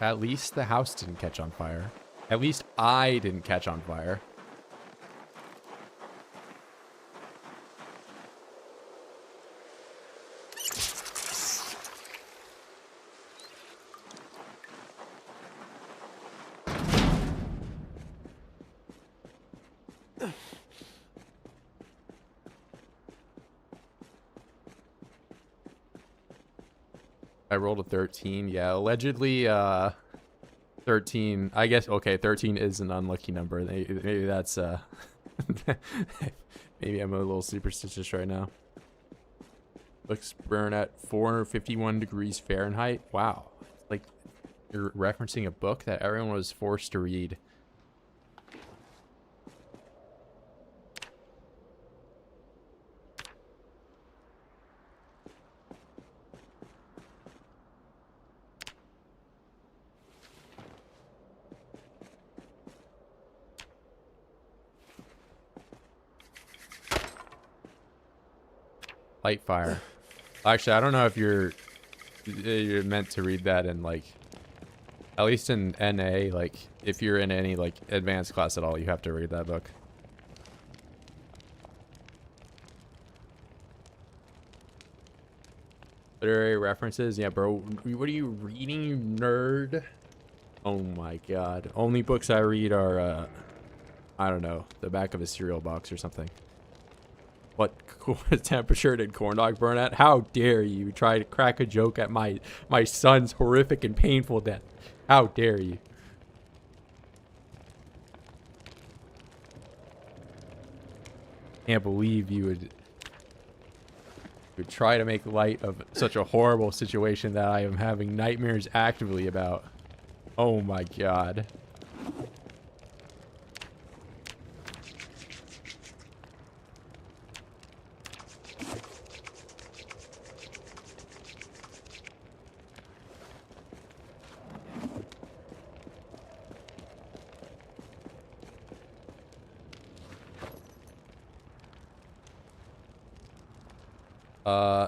At least the house didn't catch on fire. At least I didn't catch on fire. I rolled a 13. Yeah, allegedly 13. I guess, okay, 13 is an unlucky number. Maybe that's maybe I'm a little superstitious right now. Books burn at 451 degrees Fahrenheit. Wow. Like you're referencing a book that everyone was forced to read. Light fire. Actually, I don't know if you're meant to read that in like, at least in NA, like if you're in any like advanced class at all, you have to read that book. Literary references, yeah, bro. What are you reading, you nerd? Oh my god. Only books I read are I don't know, the back of a cereal box or something. What temperature did Cornoc burn at? How dare you try to crack a joke at my son's horrific and painful death? How dare you? Can't believe you would try to make light of such a horrible situation that I am having nightmares actively about. Oh my god.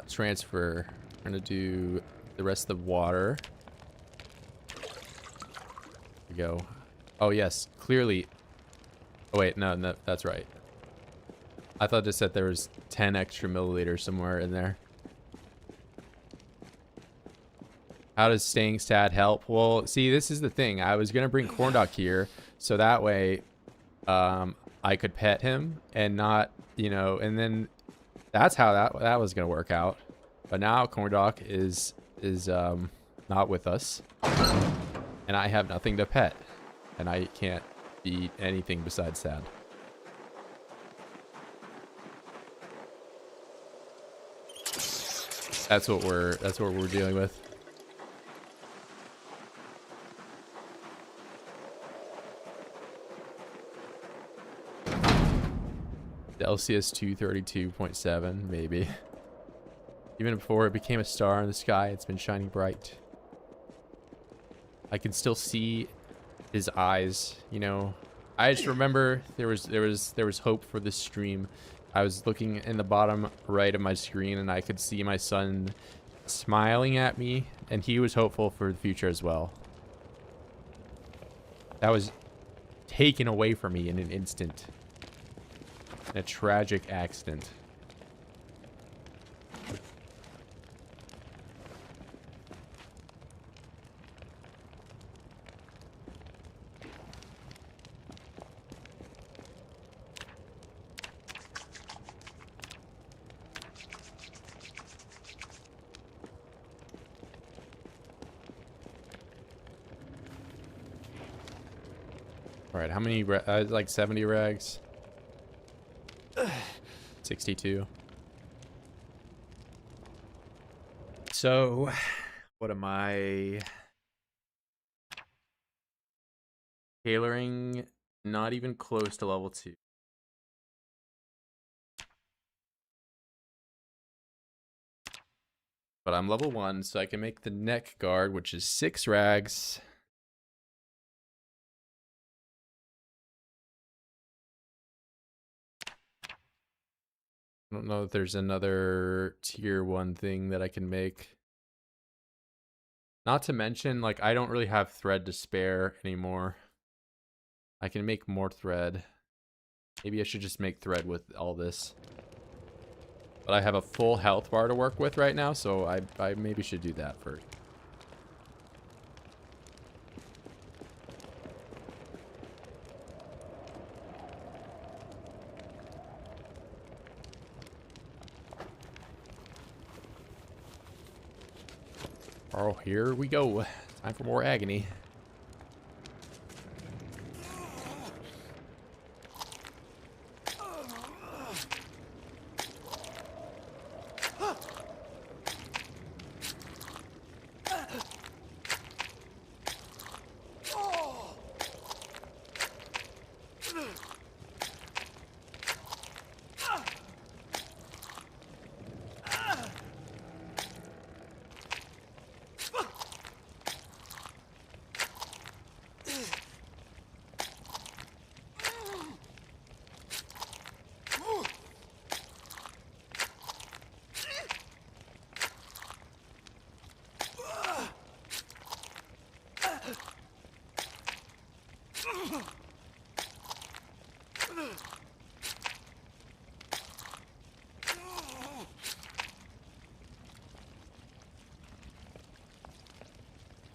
Transfer. We're gonna do the rest of the water. There we go. Oh yes, clearly. Oh wait, no, that's right. I thought it said there was 10 extra milliliters somewhere in there. How does staying sad help? Well, see, this is the thing. I was gonna bring Cornoc here, so that way, I could pet him and not, you know, and then that's how that was gonna work out. But now Cornoc is not with us, and I have nothing to pet, and I can't be anything besides sad. That's what we're dealing with. The LCS 232.7, maybe. Even before it became a star in the sky, it's been shining bright. I can still see his eyes, you know. I just remember there was hope for this stream. I was looking in the bottom right of my screen and I could see my son smiling at me, and he was hopeful for the future as well. That was taken away from me in an instant. In a tragic accident. All right, how many like 70 rags? 62. So, what am I? Tailoring, not even close to level 2. But I'm level 1, so I can make the neck guard, which is 6 rags. I don't know if there's another tier 1 thing that I can make. Not to mention, like, I don't really have thread to spare anymore. I can make more thread. Maybe I should just make thread with all this. But I have a full health bar to work with right now, so I maybe should do that first. Oh, here we go. Time for more agony.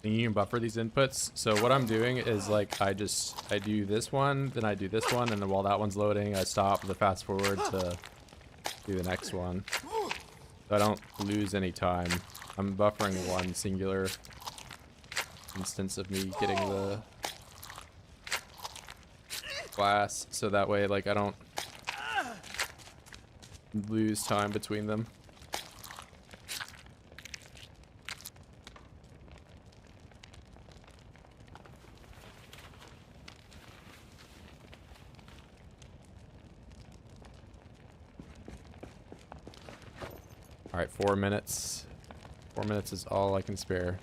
and you can buffer these inputs. So what I'm doing is like I do this one, then I do this one, and then while that one's loading, I stop the fast forward to do the next one. So I don't lose any time. I'm buffering one singular instance of me getting the glass, so that way like I don't lose time between them. All right, 4 minutes. 4 minutes is all I can spare.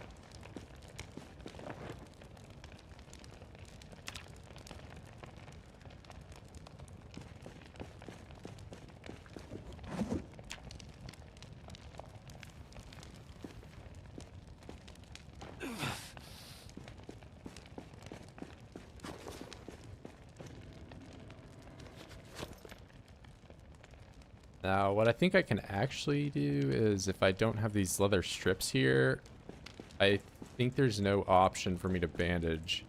Now, what I think I can actually do is if I don't have these leather strips here, I think there's no option for me to bandage.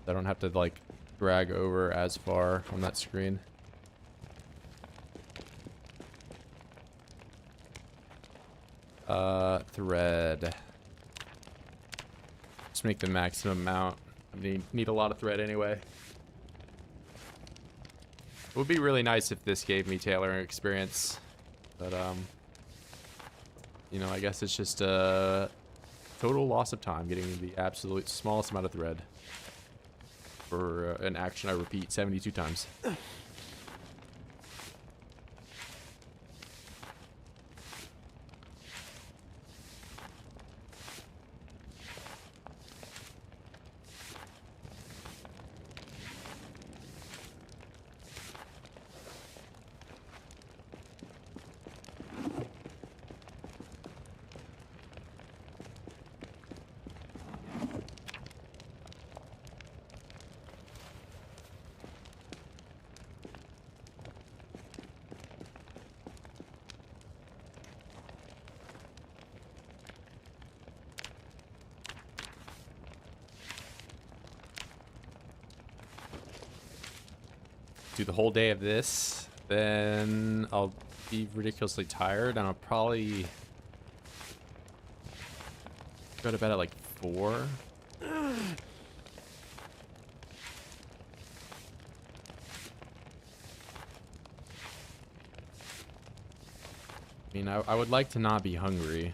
I don't have to like drag over as far on that screen. Thread. Just make the maximum amount. I need a lot of thread anyway. It would be really nice if this gave me tailoring experience, but you know, I guess it's just a total loss of time getting the absolute smallest amount of thread for an action I repeat 72 times. Do the whole day of this, then I'll be ridiculously tired, and I'll probably go to bed at like 4. I mean, I would like to not be hungry.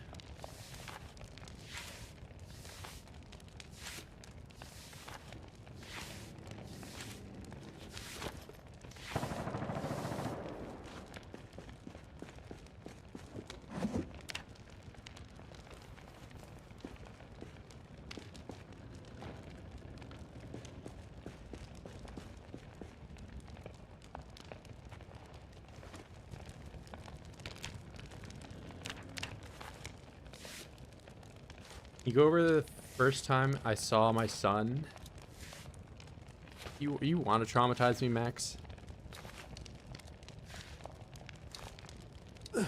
You go over the first time I saw my son. You want to traumatize me, Max?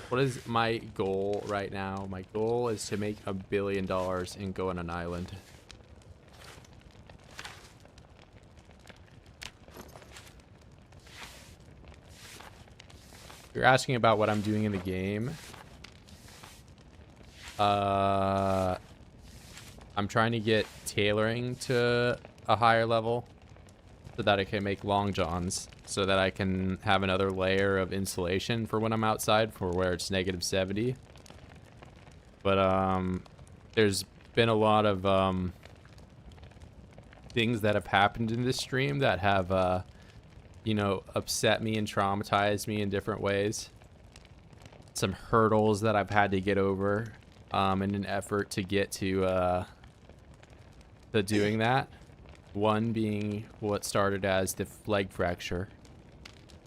What is my goal right now? My goal is to make $1 billion and go on an island. You're asking about what I'm doing in the game. I'm trying to get tailoring to a higher level so that I can make long johns, so that I can have another layer of insulation for when I'm outside for where it's -70. But there's been a lot of things that have happened in this stream that have you know, upset me and traumatized me in different ways. Some hurdles that I've had to get over in an effort to get to doing that. One being what started as the leg fracture.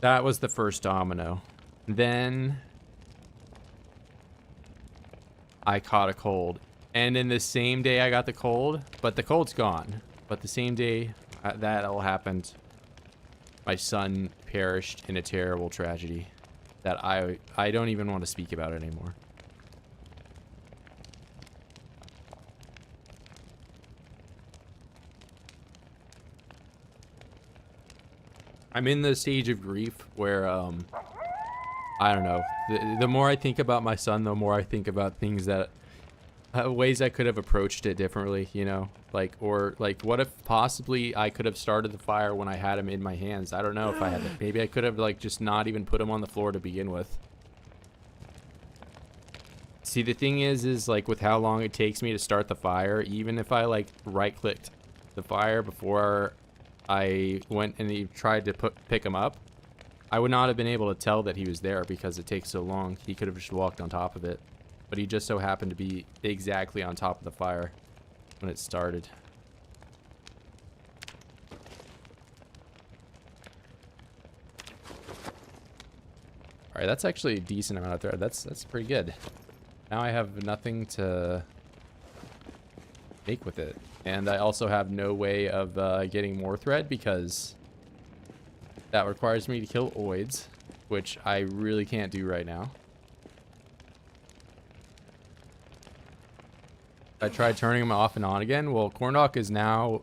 That was the first domino. Then I caught a cold. And in the same day I got the cold, but the cold's gone. But the same day that all happened, my son perished in a terrible tragedy that I don't even want to speak about it anymore. I'm in the stage of grief where I don't know. The more I think about my son, the more I think about things that ways I could have approached it differently, you know? Like, or like, what if possibly I could have started the fire when I had him in my hands? I don't know if I had it. Maybe I could have like just not even put him on the floor to begin with. See, the thing is like with how long it takes me to start the fire, even if I like right clicked the fire before I went and he tried to pick him up, I would not have been able to tell that he was there because it takes so long. He could have just walked on top of it. But he just so happened to be exactly on top of the fire when it started. Alright, that's actually a decent amount of thread. That's pretty good. Now I have nothing to make with it. And I also have no way of getting more thread because that requires me to kill oids, which I really can't do right now. I tried turning them off and on again. Well, Cornoc is now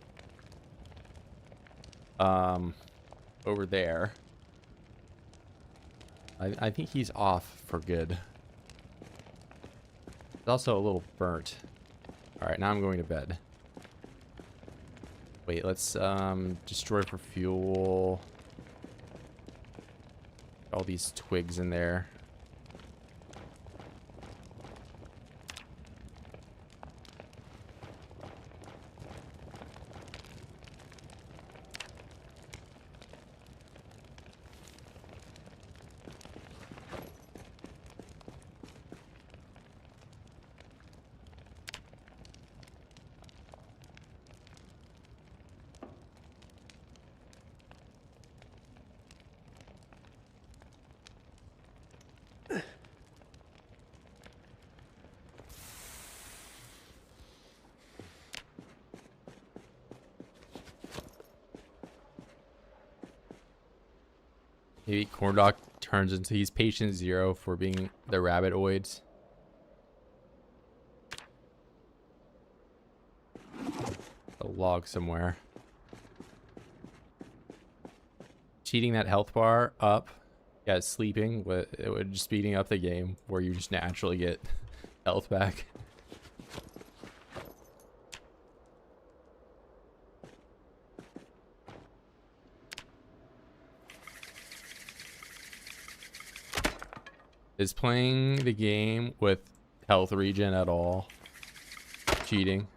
over there. I think he's off for good. It's also a little burnt. Alright, now I'm going to bed. Wait, let's destroy for fuel. All these twigs in there. Maybe Cornoc turns into he's patient 0 for being the rabbitoids. A log somewhere. Cheating that health bar up. Yeah, sleeping. It would just speeding up the game where you just naturally get health back. Is playing the game with health regen at all cheating?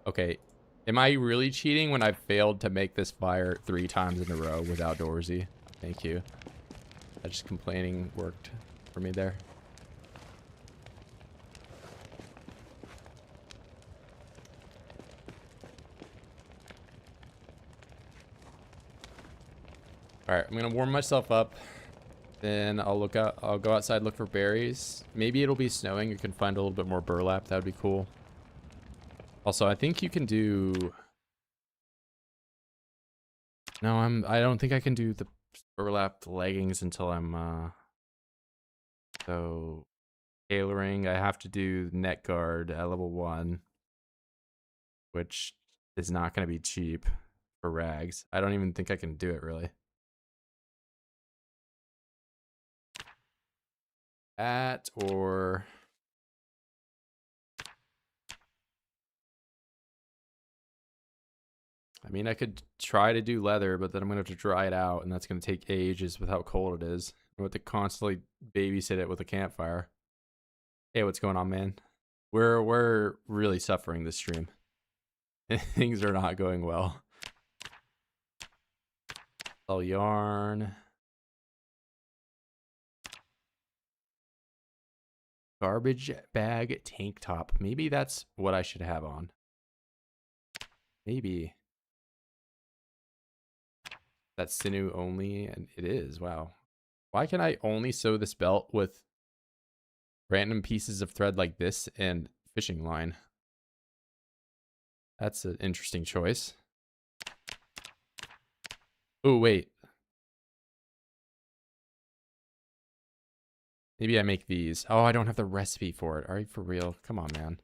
Okay, am I really cheating when I failed to make this fire 3 times in a row with outdoorsy? Thank you. Just complaining worked for me there. All right, I'm gonna warm myself up. Then I'll go outside, look for berries. Maybe it'll be snowing. You can find a little bit more burlap. That would be cool. Also, I think you can do. No, I don't think I can do the burlap leggings until I'm so tailoring. I have to do net guard at level 1, which is not going to be cheap for rags. I don't even think I can do it really. That or I mean, I could try to do leather, but then I'm going to have to dry it out, and that's going to take ages with how cold it is. I'm going to have to constantly babysit it with a campfire. Hey, what's going on, man? We're really suffering this stream. Things are not going well. All yarn. Garbage bag tank top. Maybe that's what I should have on. Maybe. That's sinew only, and it is. Wow. Why can I only sew this belt with random pieces of thread like this and fishing line? That's an interesting choice. Oh, wait. Maybe I make these. Oh, I don't have the recipe for it. Are you for real? Come on, man.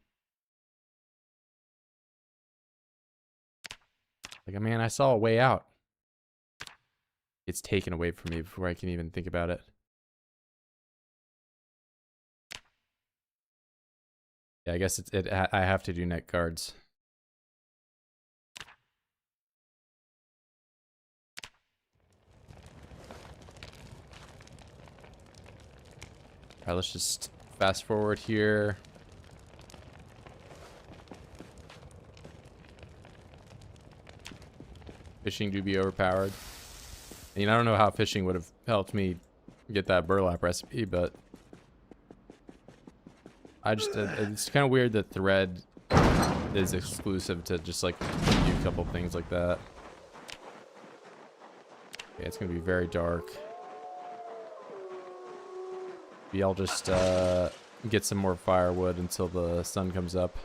Like, man, I saw a way out. It's taken away from me before I can even think about it. Yeah, I guess I have to do neck guards. All right, let's just fast forward here. Fishing do be overpowered. I mean, I don't know how fishing would have helped me get that burlap recipe, but I just it's kind of weird that thread is exclusive to just like a few couple things like that. Okay, it's gonna be very dark. Maybe I'll just get some more firewood until the sun comes up.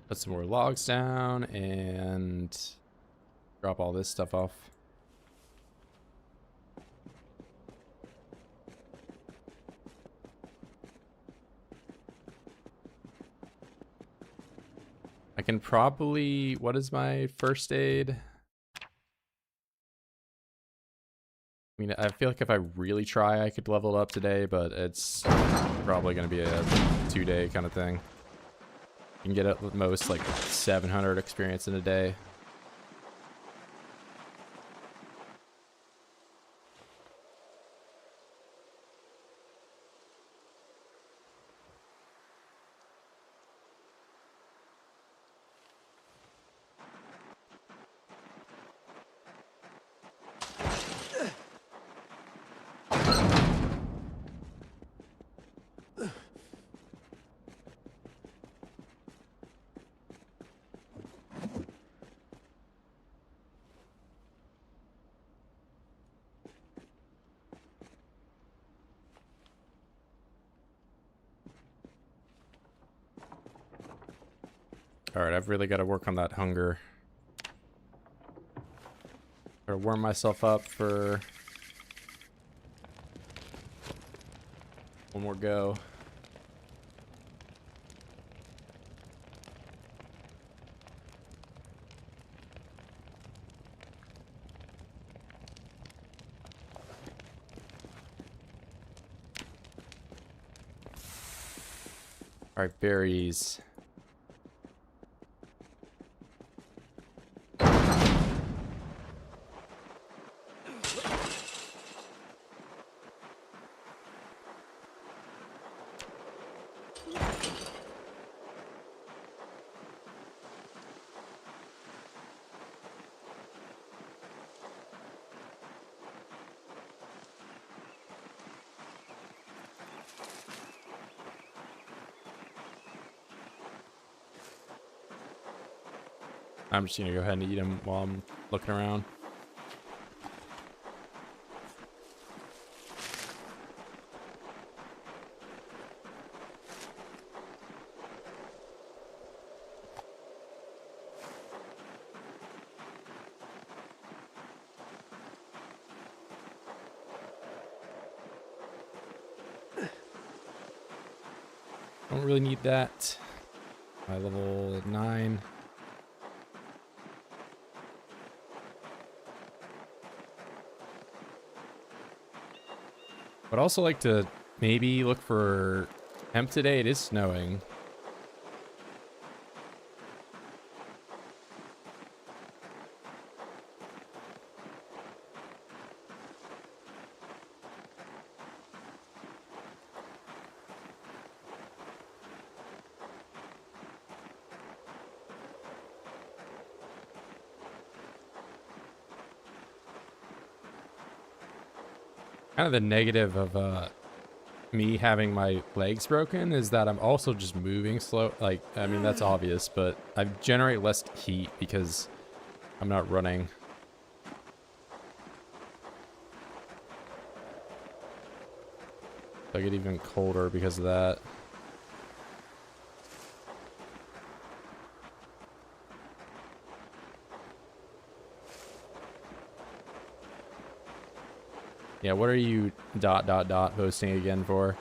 Put some more logs down and drop all this stuff off. I can probably, what is my first aid? I mean, I feel like if I really try, I could level it up today, but it's probably going to be a 2-day kind of thing. You can get at most like 700 experience in a day. Alright, I've really got to work on that hunger. Gotta warm myself up for one more go. Alright, berries. I'm just gonna go ahead and eat them while I'm looking around. Don't really need that. My level 9. But also like to maybe look for hemp today. It is snowing. Kind of the negative of me having my legs broken is that I'm also just moving slow. Like, I mean, that's obvious, but I generate less heat because I'm not running. I get even colder because of that. Yeah, what are you ... posting again for?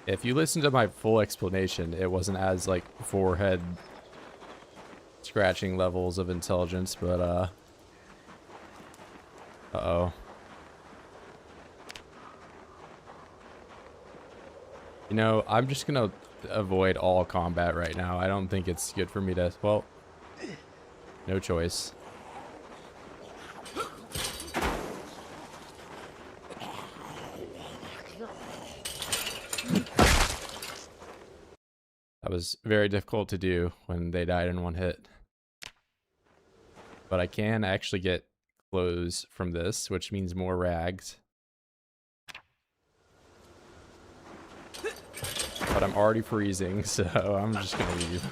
If you listen to my full explanation, it wasn't as like forehead scratching levels of intelligence, but uh-oh. You know, I'm just gonna avoid all combat right now. I don't think it's good for me to, well, no choice. That was very difficult to do when they died in one hit. But I can actually get clothes from this, which means more rags. But I'm already freezing, so I'm just gonna leave.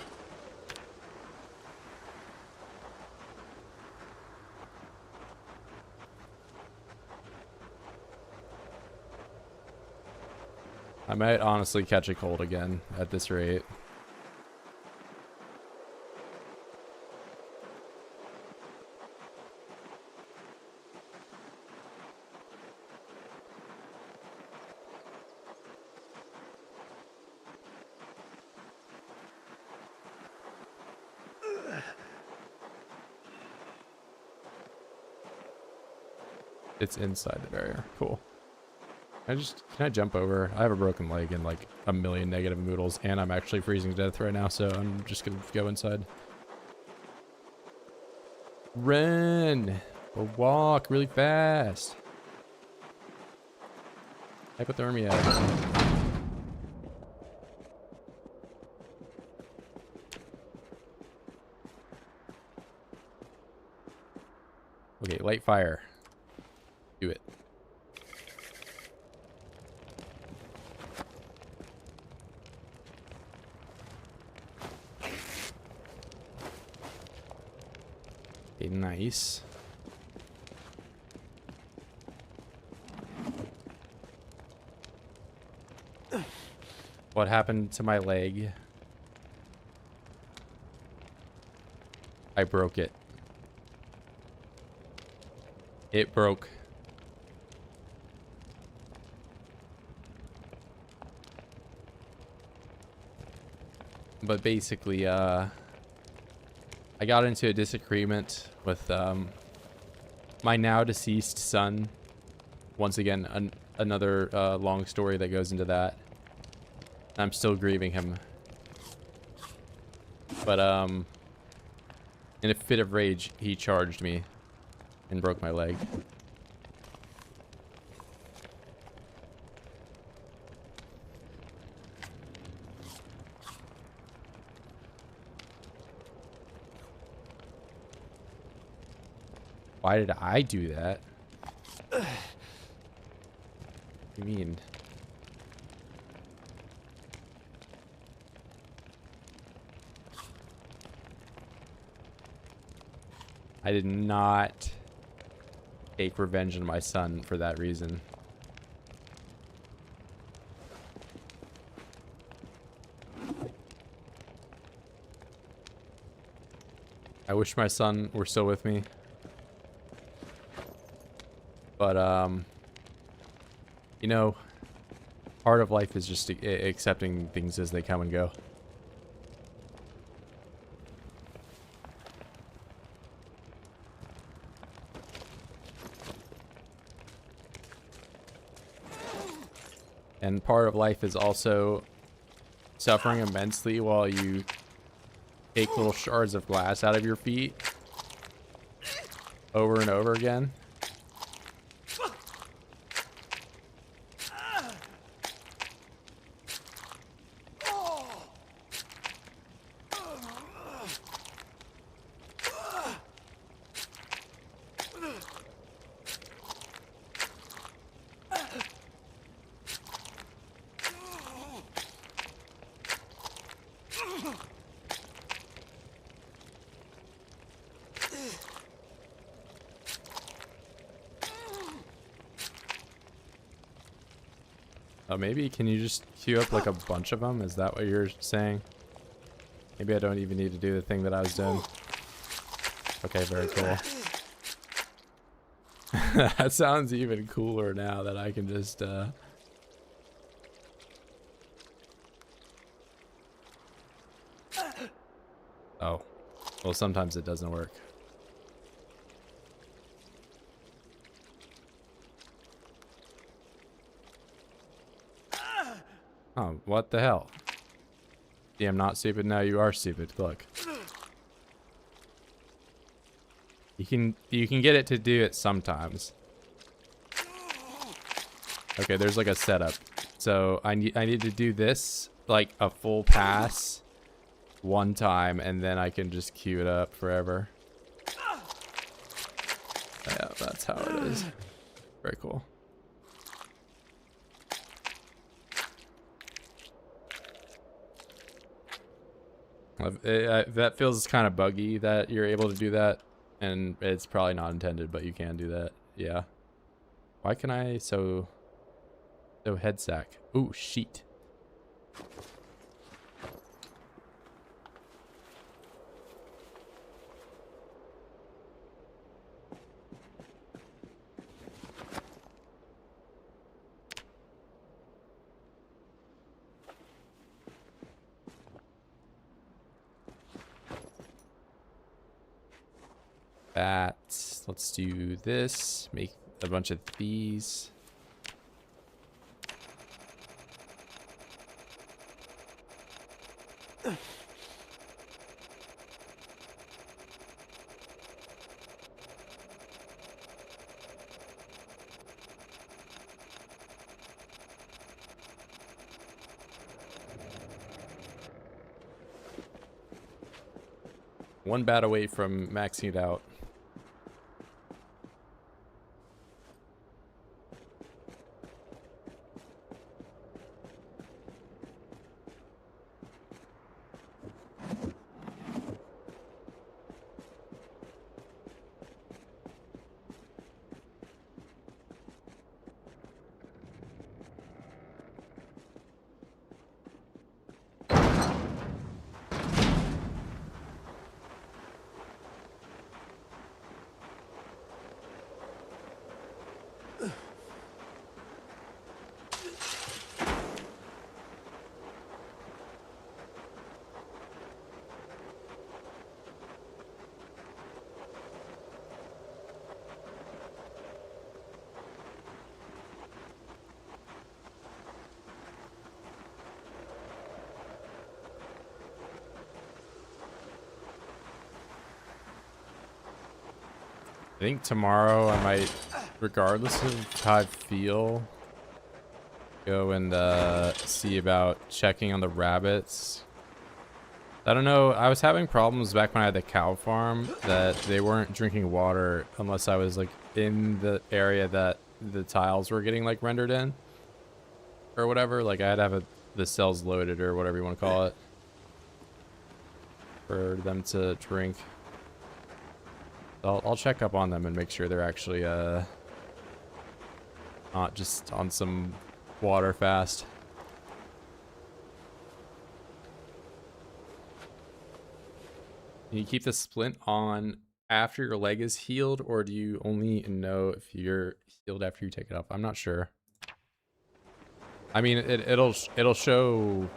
I might honestly catch a cold again at this rate. It's inside the barrier. Cool. Can I jump over? I have a broken leg and like a million negative noodles, and I'm actually freezing to death right now, so I'm just gonna go inside. Run! Or walk really fast. Hypothermia. Okay, light fire. Do it. Okay, nice. What happened to my leg? I broke it. It broke. But basically, I got into a disagreement with my now deceased son. Once again, another long story that goes into that. I'm still grieving him. But in a fit of rage, he charged me and broke my leg. Why did I do that? What do you mean? I did not take revenge on my son for that reason. I wish my son were still with me. But, you know, part of life is just accepting things as they come and go. And part of life is also suffering immensely while you take little shards of glass out of your feet over and over again. Oh, maybe can you just queue up like a bunch of them? Is that what you're saying? Maybe I don't even need to do the thing that I was doing. Okay, very cool. That sounds even cooler now that I can just oh. Well, sometimes it doesn't work. Oh, what the hell? See, I'm not stupid. Now you are stupid. Look. You can get it to do it sometimes. Okay, there's like a setup. So I need to do this like a full pass one time, and then I can just queue it up forever. Yeah, that's how it is. Very cool. That feels kind of buggy that you're able to do that, and it's probably not intended, but you can do that. Yeah. Why can I so head sack? Ooh, sheet. That. Let's do this. Make a bunch of these. One bat away from maxing it out. I think tomorrow I might, regardless of how I feel, go and see about checking on the rabbits. I don't know. I was having problems back when I had the cow farm that they weren't drinking water unless I was like in the area that the tiles were getting like rendered in or whatever. Like I had to have the cells loaded or whatever you want to call it for them to drink. I'll check up on them and make sure they're actually not just on some water fast. Can you keep the splint on after your leg is healed, or do you only know if you're healed after you take it off? I'm not sure. I mean, it'll show.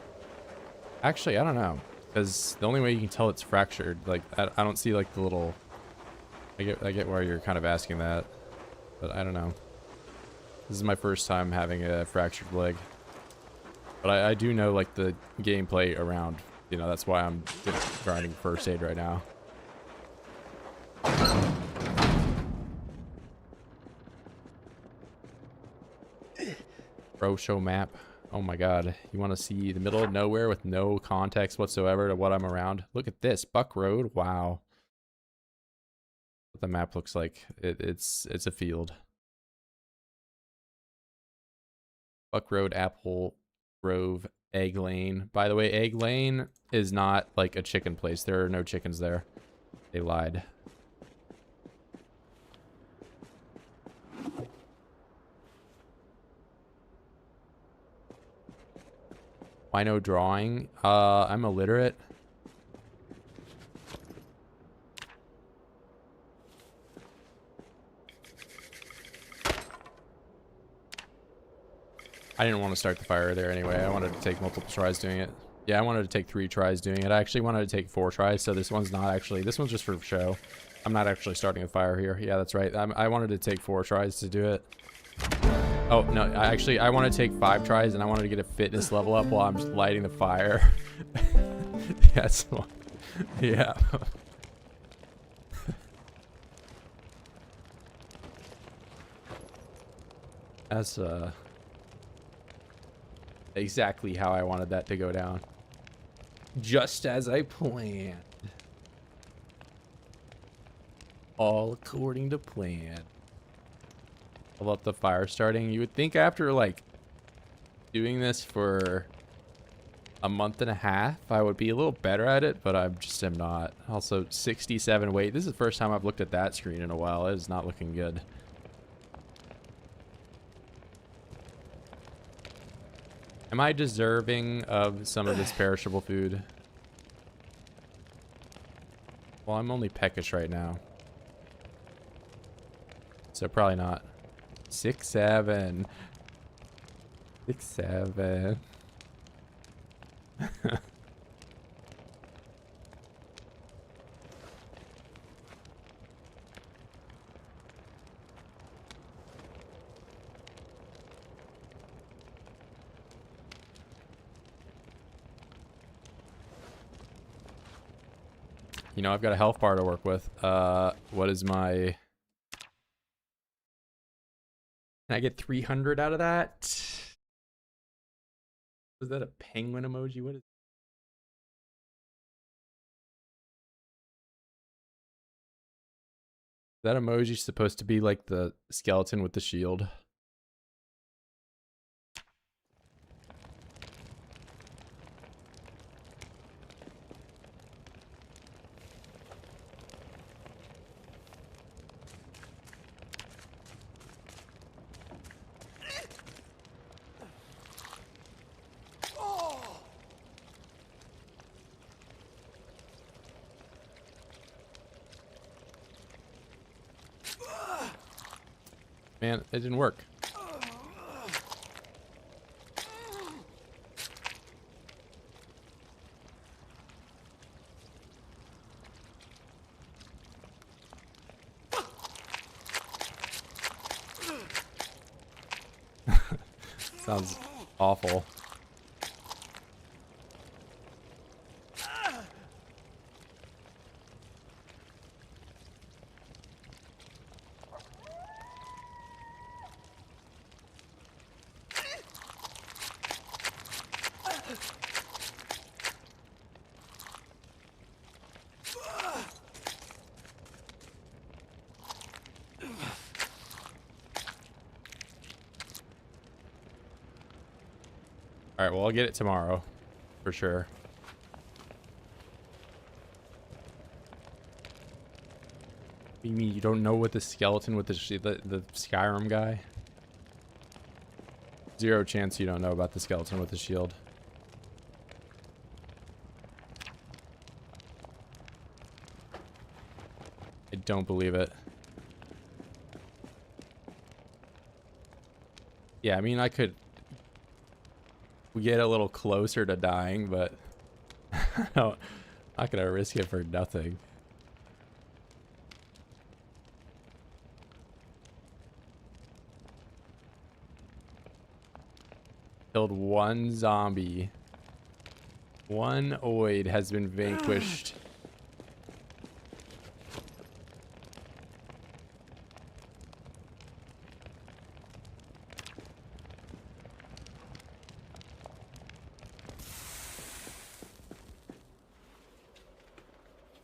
Actually, I don't know, because the only way you can tell it's fractured, like I don't see like the little. I get why you're kind of asking that, but I don't know. This is my first time having a fractured leg, but I do know like the gameplay around. You know, that's why I'm grinding first aid right now. Pro show map. Oh my god. You want to see the middle of nowhere with no context whatsoever to what I'm around? Look at this. Buck Road. Wow. What the map looks like. It's a field. Buck Road, Apple Grove, Egg Lane. By the way, Egg Lane is not like a chicken place. There are no chickens there. They lied. Why no drawing? I'm illiterate. I didn't want to start the fire there anyway. I wanted to take multiple tries doing it. Yeah, I wanted to take 3 tries doing it. I actually wanted to take 4 tries, so this one's not actually... This one's just for show. I'm not actually starting a fire here. Yeah, that's right. I wanted to take 4 tries to do it. Oh, no. I wanted to take 5 tries, and I wanted to get a fitness level up while I'm just lighting the fire. That's one. Yeah. That's, exactly how I wanted that to go down. Just as I planned. All according to plan. I love the fire starting. You would think after like doing this for a month and a half, I would be a little better at it, but I just am not. Also, 67 weight. This is the first time I've looked at that screen in a while. It is not looking good. Am I deserving of some of this perishable food? Well, I'm only peckish right now. So probably not. 6, 7. 6, 7. You know, I've got a health bar to work with. What is my... Can I get 300 out of that? Was that a penguin emoji? What is that emoji supposed to be like the skeleton with the shield? Man, it didn't work. Sounds awful. All right, well, I'll get it tomorrow for sure. What do you mean you don't know what the skeleton with the Skyrim guy? 0 chance you don't know about the skeleton with the shield. I don't believe it. Yeah, I mean, I could get a little closer to dying, but I'm not gonna risk it for nothing. Killed 1 zombie. 1 Oid has been vanquished.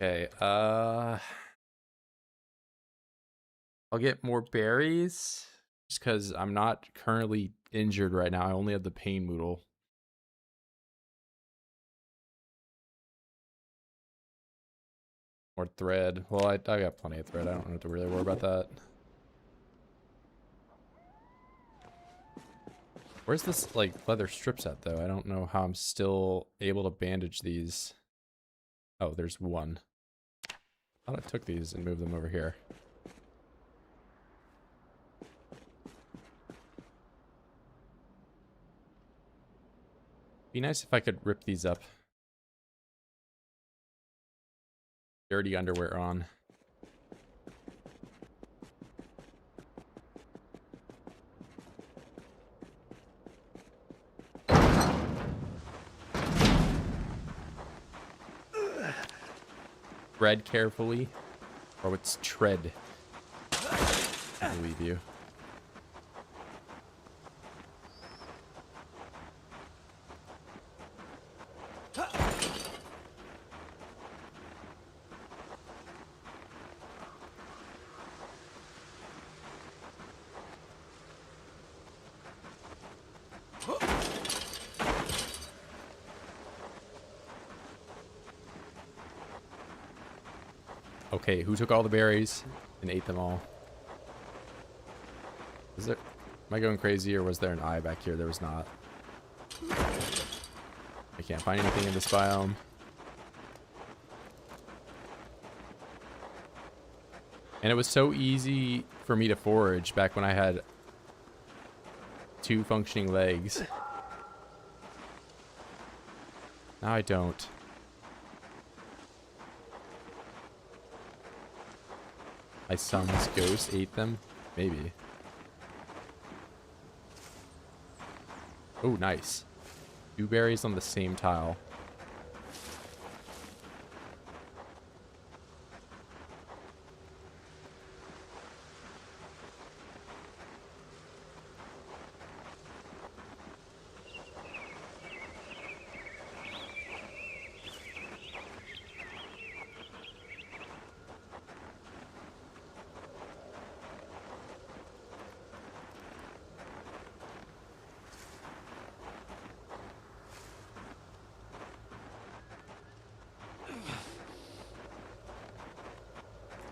Okay, I'll get more berries just because I'm not currently injured right now. I only have the pain moodle. Or thread. Well, I got plenty of thread. I don't have to really worry about that. Where's this, like, leather strips at, though? I don't know how I'm still able to bandage these. Oh, there's one. I thought I took these and moved them over here. Be nice if I could rip these up. Dirty underwear on. Tread carefully, or it's tread. I believe you. Okay, who took all the berries and ate them all? Is there... Am I going crazy, or was there an eye back here? There was not. I can't find anything in this biome. And it was so easy for me to forage back when I had 2 functioning legs. Now I don't. My son's ghost ate them? Maybe. Oh, nice. 2 berries on the same tile.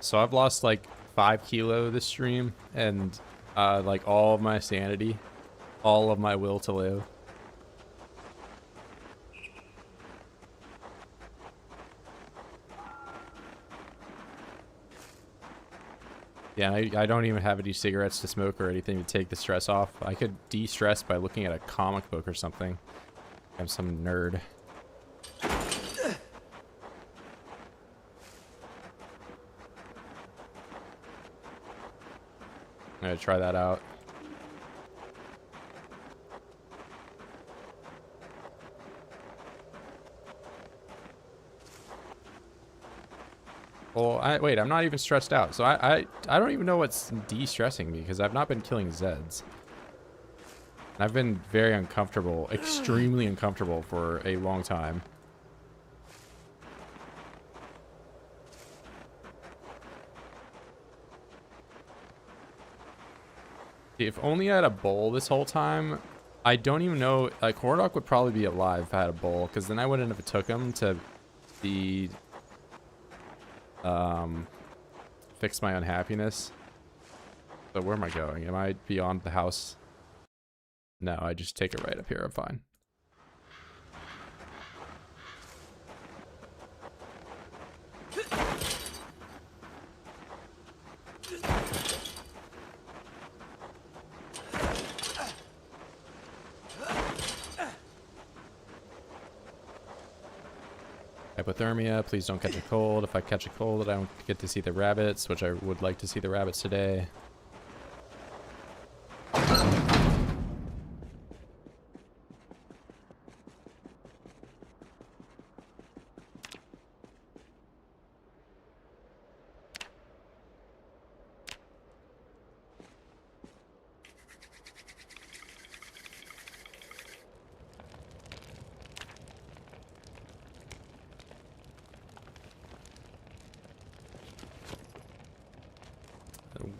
So I've lost like 5 kilo this stream, and like all of my sanity, all of my will to live. Yeah, I don't even have any cigarettes to smoke or anything to take the stress off. I could de-stress by looking at a comic book or something. I'm some nerd. I'm gonna try that out. Well, wait, I'm not even stressed out. So I don't even know what's de-stressing me, because I've not been killing Zeds. I've been very uncomfortable, extremely uncomfortable for a long time. If only I had a bowl this whole time. I don't even know. Like, Cornoc would probably be alive if I had a bowl, because then I wouldn't have took him to be fix my unhappiness. So where am I going? Am I beyond the house? No, I just take it right up here. I'm fine. Hypothermia, please don't catch a cold. If I catch a cold, I don't get to see the rabbits, which I would like to see the rabbits today.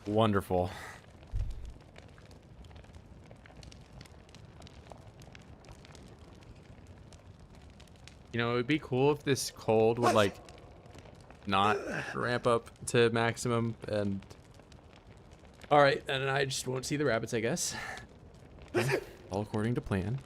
Wonderful. You know, it would be cool if this cold would, like, not ramp up to maximum, and... Alright, and I just won't see the rabbits, I guess. All according to plan.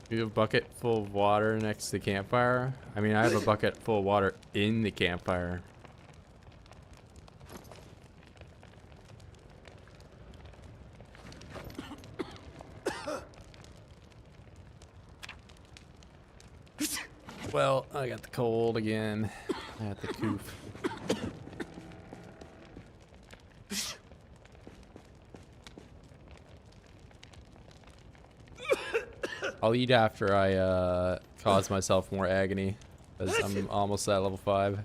You have a bucket full of water next to the campfire? I mean, I have a bucket full of water in the campfire. Well, I got the cold again. I got the coof. I'll eat after I cause myself more agony, because I'm almost at level 5.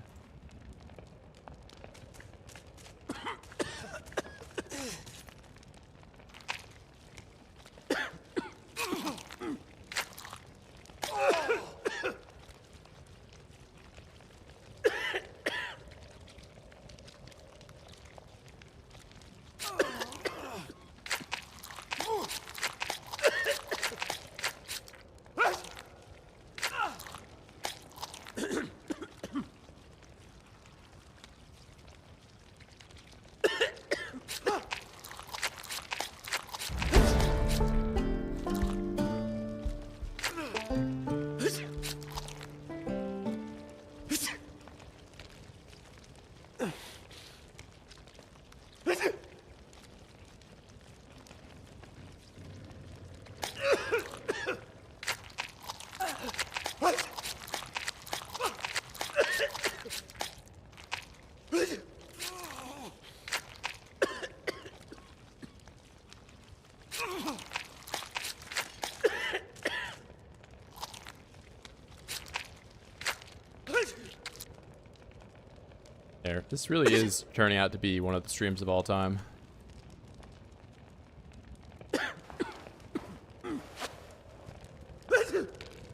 There. This really is turning out to be one of the streams of all time.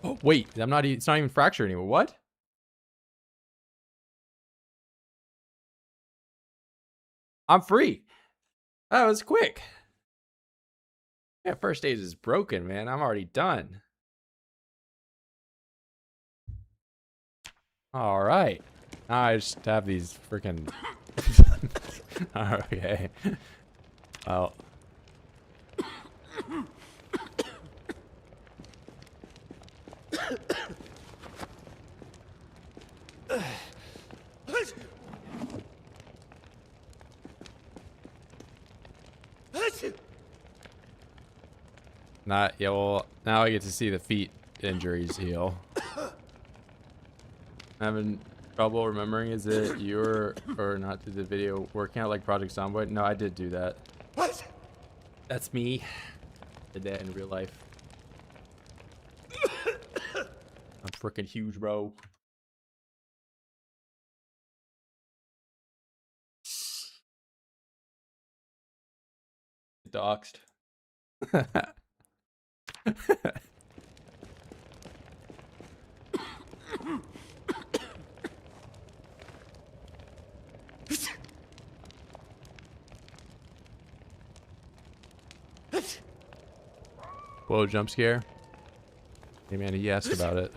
Oh, wait. It's not even fractured anymore. What? I'm free. That was quick. Yeah, first stage is broken, man. I'm already done. All right. Now I just have these freaking. Okay. Well. Yeah, well, now I get to see the feet injuries heal. Having trouble remembering, is it your or not to the video working out like Project Zomboid? No, I did do that. What? That's me. Did that in real life. I'm freaking huge, bro. Doxed. Whoa, jump scare. Hey man, he asked about it.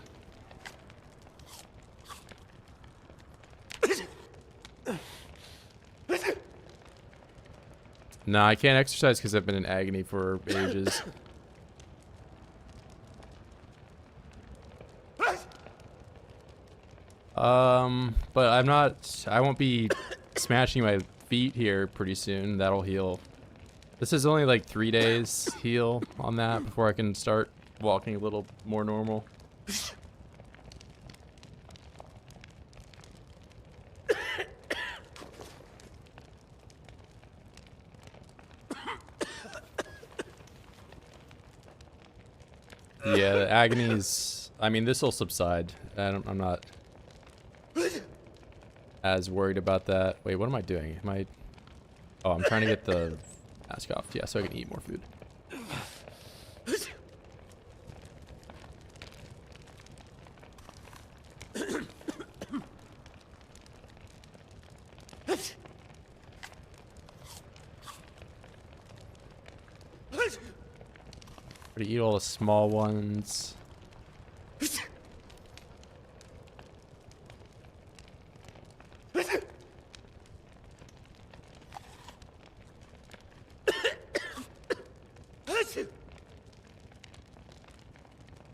Nah, I can't exercise because I've been in agony for ages. But I won't be smashing my feet here pretty soon. That'll heal. This is only like 3 days heal on that before I can start walking a little more normal. Yeah, the agony's, I mean, this will subside. I'm not as worried about that. Wait, what am I doing? Oh, I'm trying to get the mask off. Yeah, so I can eat more food. Try to eat all the small ones.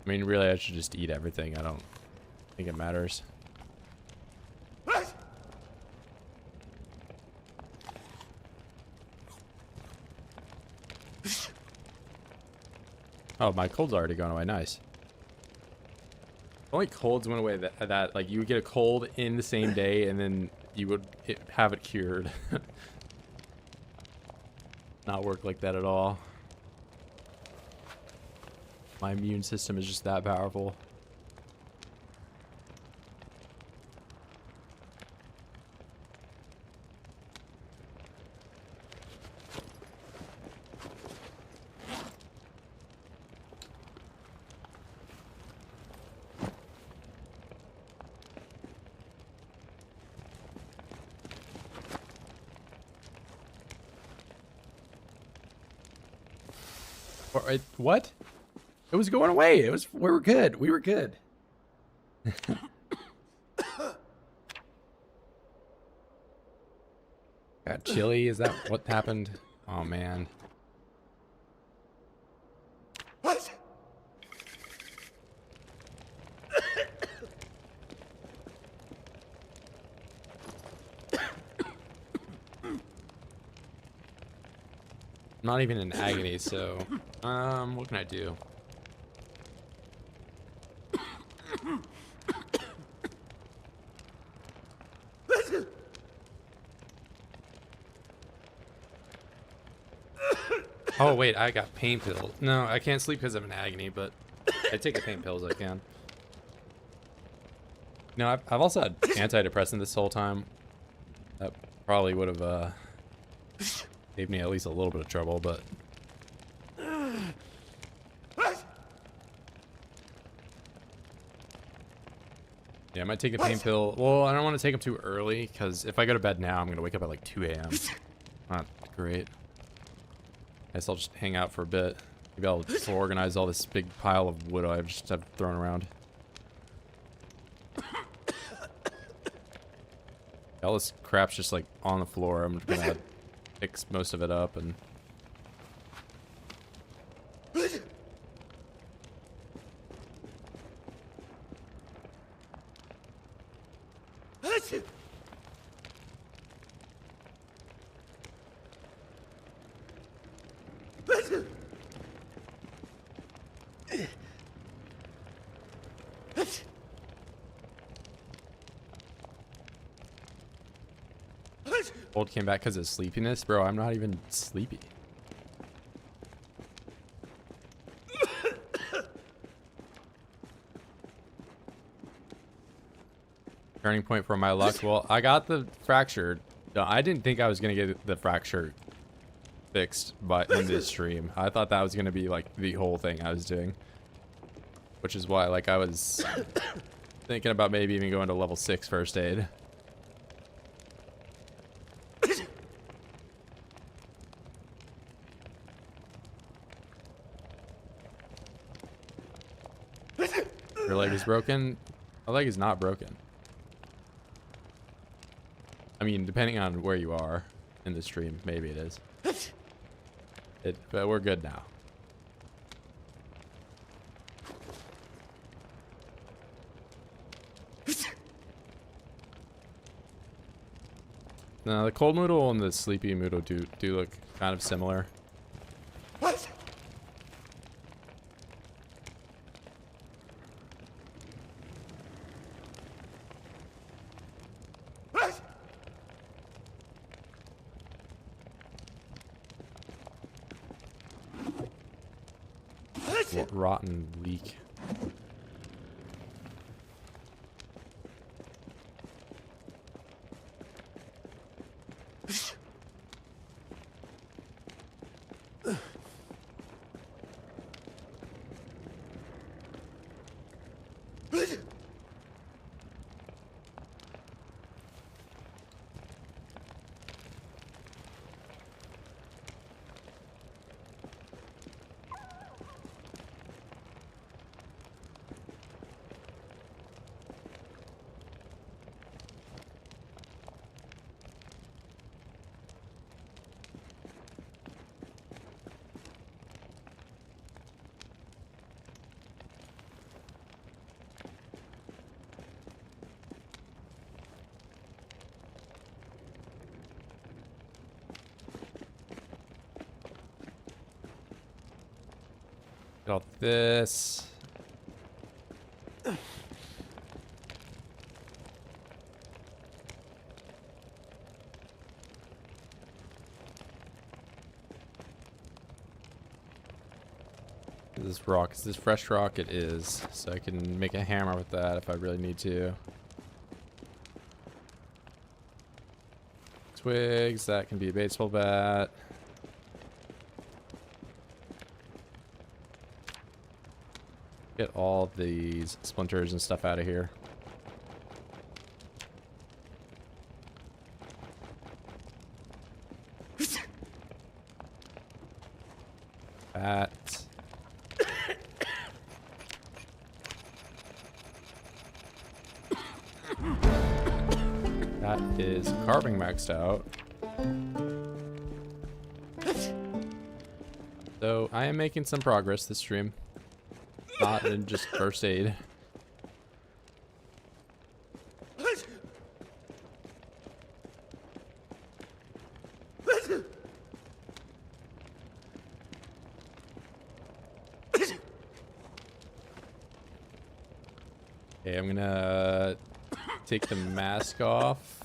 I mean, really, I should just eat everything. I don't think it matters. Oh, my cold's already gone away. Nice. Only colds went away that like you would get a cold in the same day and then you would have it cured. Not work like that at all. My immune system is just that powerful. What? It was going away. We were good. We were good. Got chilly. Is that what happened? Oh man. What? I'm not even in agony, so what can I do? Oh wait, I got pain pills. No, I can't sleep because I'm in agony, but I take the pain pills I can. No, I've also had antidepressant this whole time. That probably would have gave me at least a little bit of trouble, but yeah, I might take a pain pill. Well, I don't want to take them too early because if I go to bed now, I'm gonna wake up at like 2 a.m. Not great. I guess I'll just hang out for a bit. Maybe I'll organize all this big pile of wood I've just have thrown around. All this crap's just like on the floor. I'm gonna fix most of it up and. Cold came back because of sleepiness? Bro, I'm not even sleepy. Turning point for my luck. Well, I got the fracture. No, I didn't think I was going to get the fracture fixed in this stream. I thought that was going to be like the whole thing I was doing. Which is why like I was thinking about maybe even going to level 6 first aid. Your leg is broken? My leg is not broken. I mean, depending on where you are in the stream, maybe it is. But we're good now. No, the cold noodle and the sleepy noodle do look kind of similar. What? Rotten leak. Get all this. This rock, is this fresh rock? It is. So I can make a hammer with that if I really need to. Twigs, that can be a baseball bat. Get all these splinters and stuff out of here. Bat. That is carving maxed out. So I am making some progress this stream. Not in just first aid. Okay, I'm gonna take the mask off.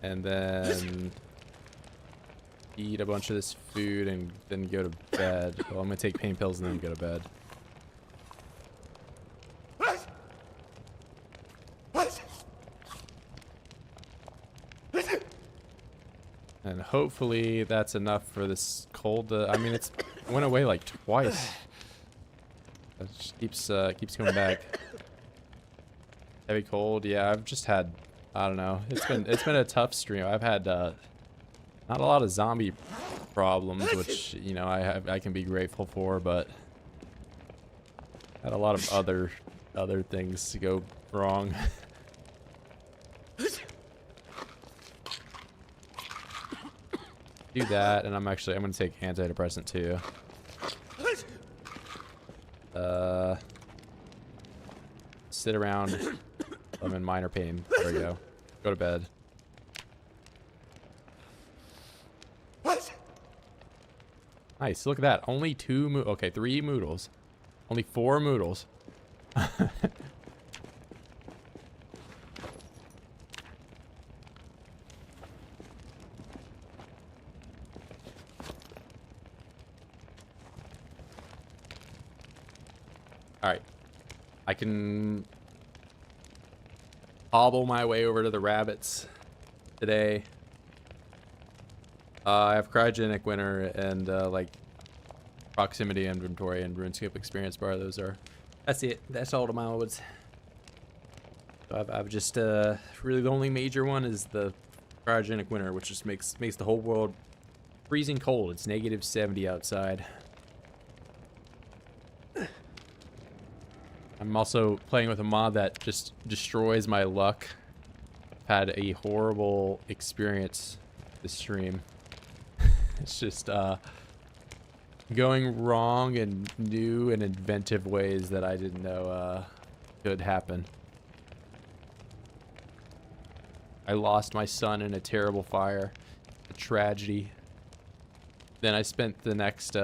And then eat a bunch of this food and then go to bed. Well, I'm gonna take pain pills and then go to bed. And hopefully that's enough for this cold to, I mean, it went away like twice. It just keeps coming back. Heavy cold, yeah, I've just had, I don't know. It's been a tough stream. I've had not a lot of zombie problems, which, you know, I can be grateful for, but had a lot of other things to go wrong. Do that, and I'm gonna take antidepressant too. Sit around. I'm in minor pain. There we go. Go to bed. Nice. Look at that. Only 2 okay, 3 moodles. Only 4 moodles. Alright. I can hobble my way over to the rabbits today. I have Cryogenic Winter and like Proximity Inventory and RuneScape Experience Bar. That's it. That's all the modes. So I've just really the only major one is the Cryogenic Winter, which just makes the whole world freezing cold. It's -70 outside. I'm also playing with a mod that just destroys my luck. I've had a horrible experience this stream. It's just going wrong in new and inventive ways that I didn't know could happen. I lost my son in a terrible fire. A tragedy. Then I spent the next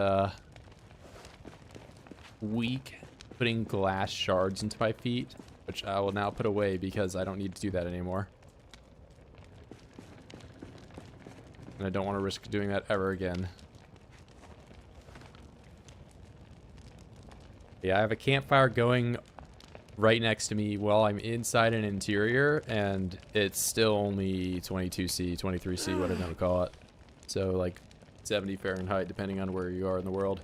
week putting glass shards into my feet, which I will now put away because I don't need to do that anymore. And I don't want to risk doing that ever again. Yeah, I have a campfire going right next to me while I'm inside an interior, and it's still only 22°C, 23°C, whatever you want to call it. So like 70 Fahrenheit, depending on where you are in the world.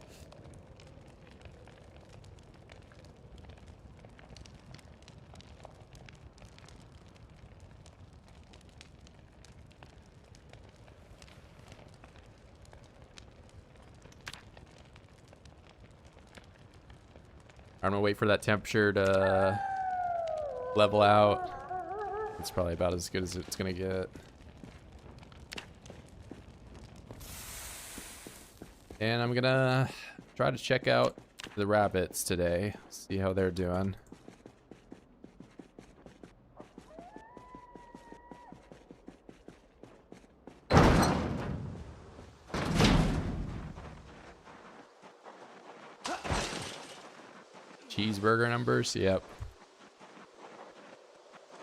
I'm gonna wait for that temperature to level out. It's probably about as good as it's gonna get. And I'm gonna try to check out the rabbits today, see how they're doing. cheeseburger numbers. Yep.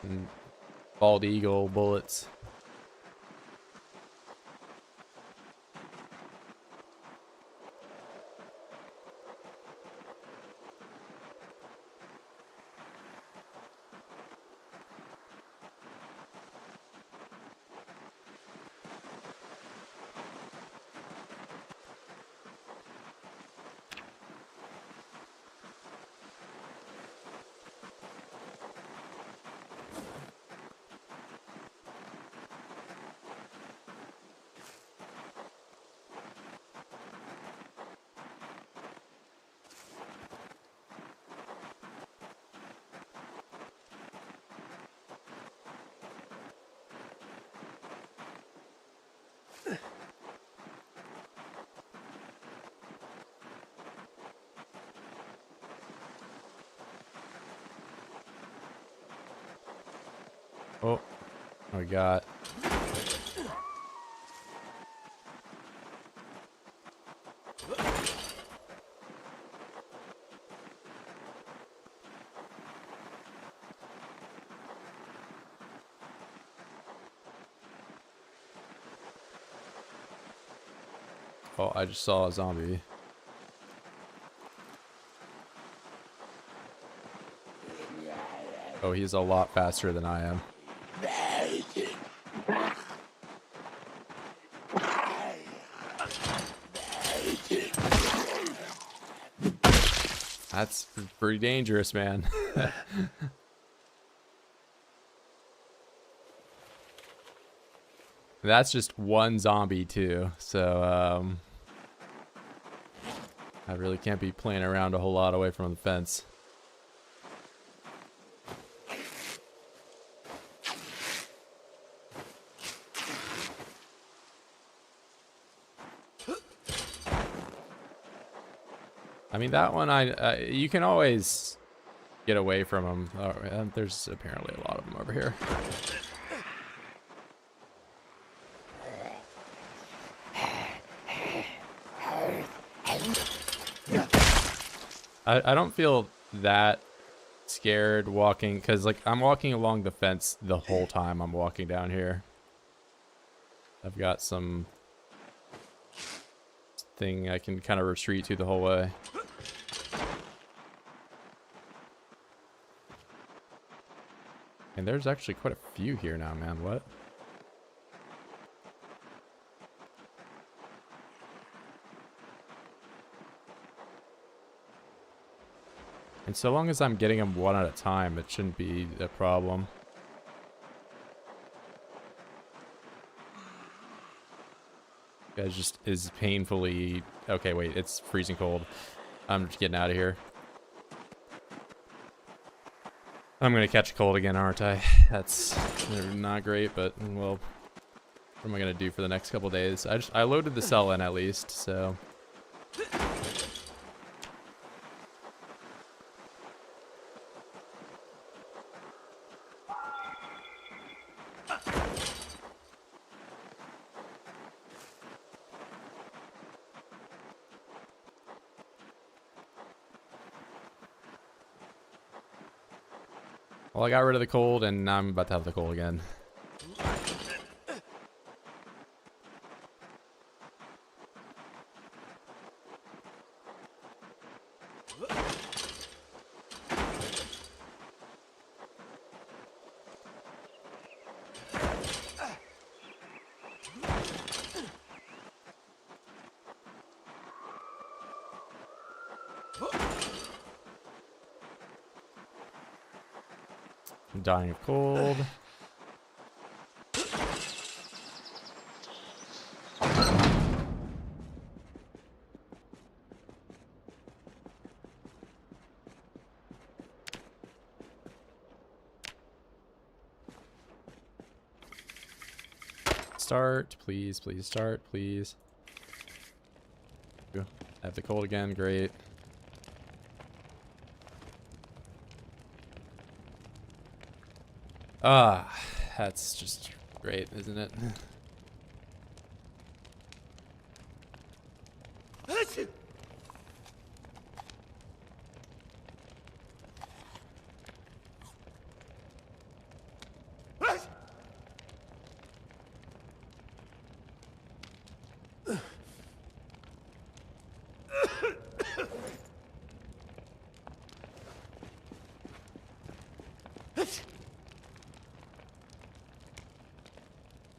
And bald eagle bullets. Oh, we got. Oh, I just saw a zombie. Oh, he's a lot faster than I am. That's pretty dangerous, man. That's just one zombie too, so I really can't be playing around a whole lot away from the fence. I mean, that one, you can always get away from them. Oh, and there's apparently a lot of them over here. I don't feel that scared walking, because like I'm walking along the fence the whole time I'm walking down here. I've got some thing I can kind of retreat to the whole way. And there's actually quite a few here now, man. What? And so long as I'm getting them one at a time, it shouldn't be a problem. Guys just is painfully... Okay, wait, it's freezing cold. I'm just getting out of here. I'm gonna catch a cold again, aren't I? That's not great, but, well, what am I gonna do for the next couple days? I loaded the cell in at least, so... Well, I got rid of the cold, and now I'm about to have the cold again. I'm dying of cold. Start, please, please start, please. I have the cold again, great. Ah, that's just great, isn't it?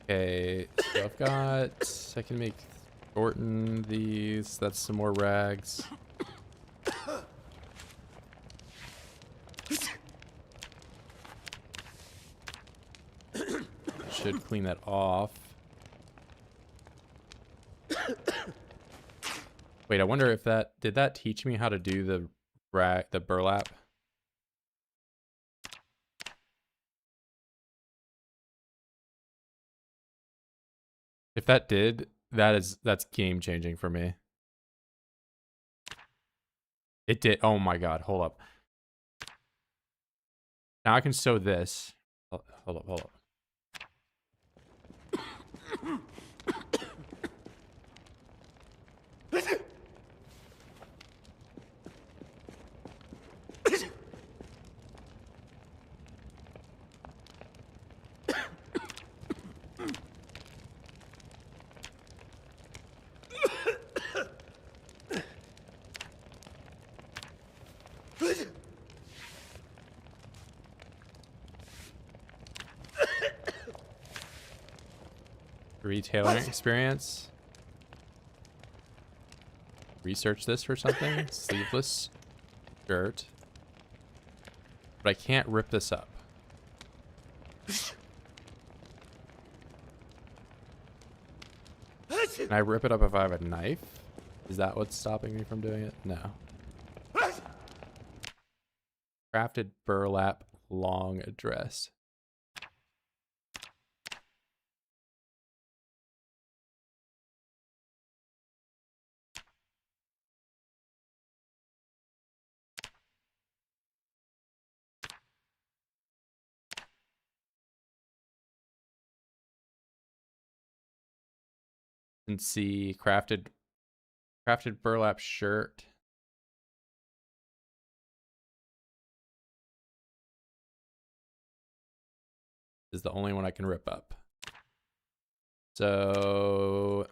Okay, so I've got, I can make shorten these. That's some more rags. Should clean that off. Wait, I wonder if did that teach me how to do the burlap? If that did, that's game changing for me. It did. Oh my god, hold up. Now I can sew this. Hold up. Tailoring experience. Research this for something. Sleeveless shirt. But I can't rip this up. Can I rip it up if I have a knife? Is that what's stopping me from doing it? No. Crafted burlap long address. And see crafted burlap shirt. Is the only one I can rip up. So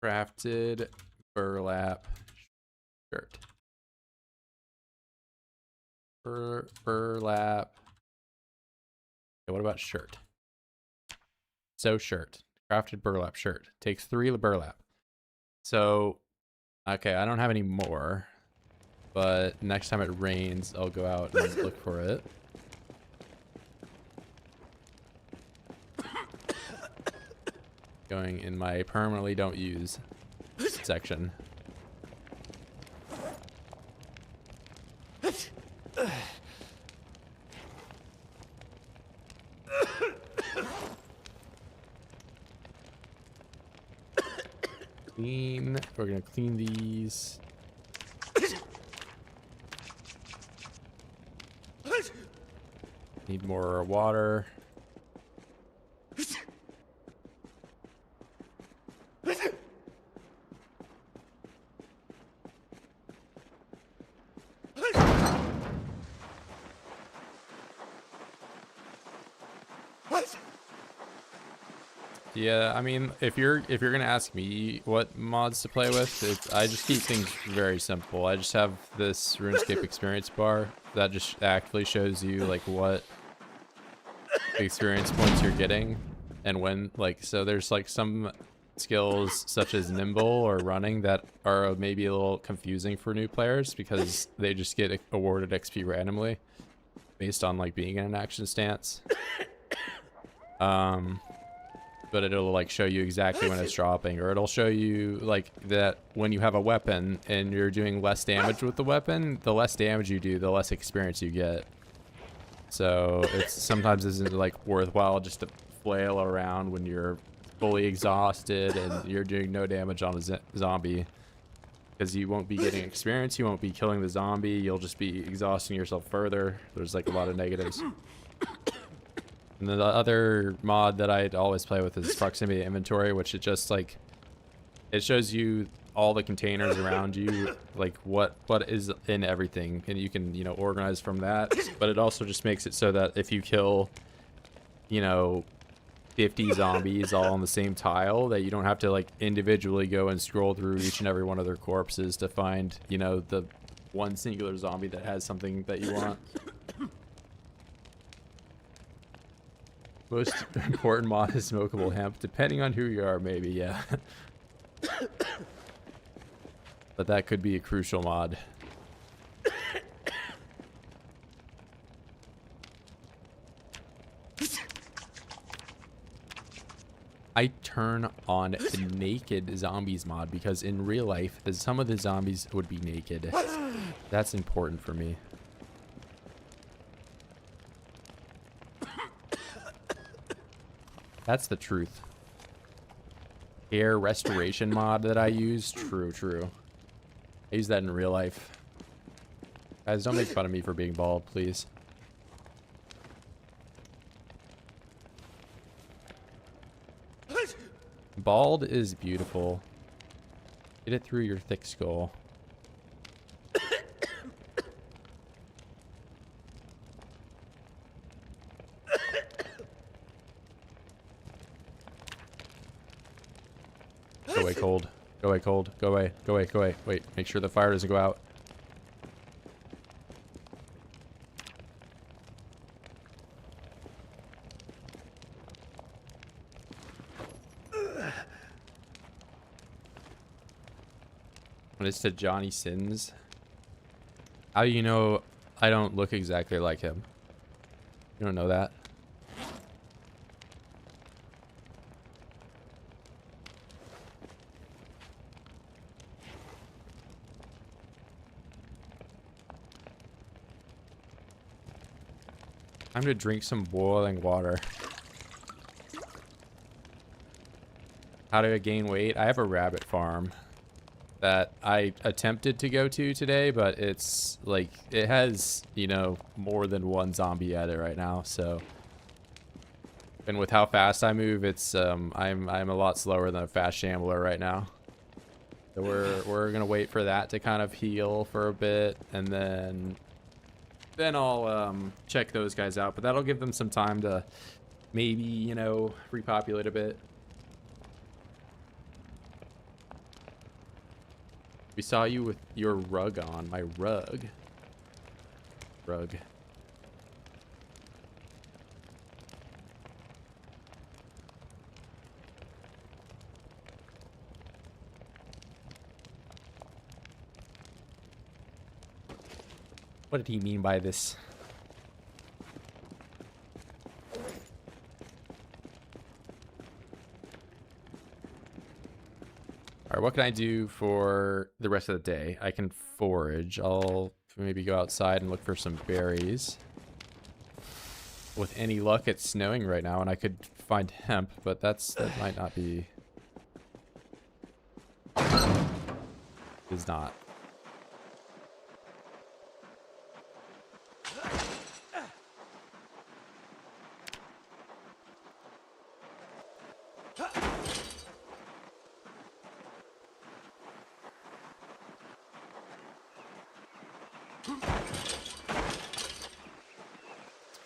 crafted burlap shirt. Burlap. Okay, what about shirt? So shirt. Crafted burlap shirt. Takes 3 burlap. So, okay, I don't have any more. But next time it rains, I'll go out and look for it. Going in my permanently don't use section. Clean. We're gonna clean these. Need more water. Yeah, I mean, if you're gonna ask me what mods to play with, I just keep things very simple. I just have this RuneScape experience bar that just actively shows you like what experience points you're getting and when. Like, so there's like some skills such as nimble or running that are maybe a little confusing for new players because they just get awarded XP randomly based on like being in an action stance. But it'll like show you exactly when it's dropping, or it'll show you like that when you have a weapon and you're doing less damage with the weapon, the less damage you do, the less experience you get. So it's sometimes isn't like worthwhile just to flail around when you're fully exhausted and you're doing no damage on a zombie, because you won't be getting experience, you won't be killing the zombie, you'll just be exhausting yourself further. There's like a lot of negatives. And then the other mod that I'd always play with is proximity inventory, which it just like, it shows you all the containers around you, like what is in everything, and you can, you know, organize from that. But it also just makes it so that if you kill, you know, 50 zombies all on the same tile that you don't have to like individually go and scroll through each and every one of their corpses to find, you know, the one singular zombie that has something that you want. Most important mod is smokable hemp, depending on who you are, maybe, yeah. But that could be a crucial mod. I turn on the naked zombies mod because in real life, some of the zombies would be naked. That's important for me. That's the truth. Hair restoration mod that I use? True, true. I use that in real life. Guys, don't make fun of me for being bald, please. Bald is beautiful. Get it through your thick skull. Go away, cold. Go away, cold. Go away. Go away. Go away. Wait, make sure the fire doesn't go out. When it's to Johnny Sins. How do you know I don't look exactly like him? You don't know that? Time to drink some boiling water. How do I gain weight? I have a rabbit farm that I attempted to go to today, but it's like it has, you know, more than one zombie at it right now. So, and with how fast I move, it's I'm a lot slower than a fast shambler right now. So we're gonna wait for that to kind of heal for a bit, and then I'll check those guys out. But that'll give them some time to maybe, you know, repopulate a bit. We saw you with your rug on. My rug. Rug. What did he mean by this? Alright, what can I do for the rest of the day? I can forage. I'll maybe go outside and look for some berries. With any luck, it's snowing right now, and I could find hemp, but that might not be... Is not.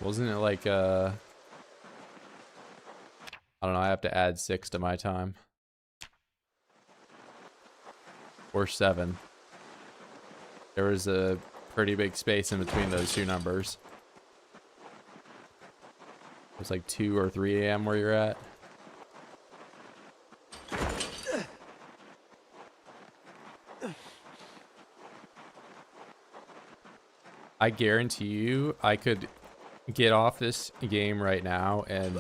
Wasn't it like, I don't know, I have to add 6 to my time. Or 7. There was a pretty big space in between those two numbers. It's like 2 or 3 a.m. where you're at. I guarantee you I could get off this game right now and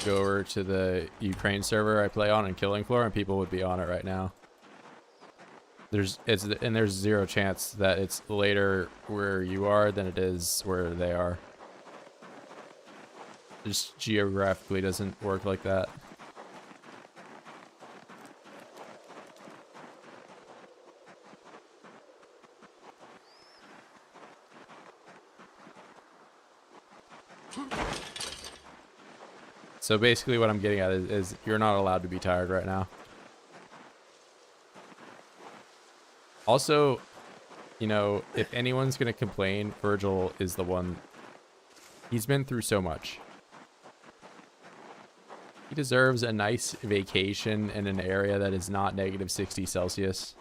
go over to the Ukraine server I play on in Killing Floor, and people would be on it right now. There's zero chance that it's later where you are than it is where they are. Just geographically doesn't work like that. So basically what I'm getting at is you're not allowed to be tired right now. Also, you know, if anyone's going to complain, Virgil is the one. He's been through so much. He deserves a nice vacation in an area that is not negative 60 Celsius.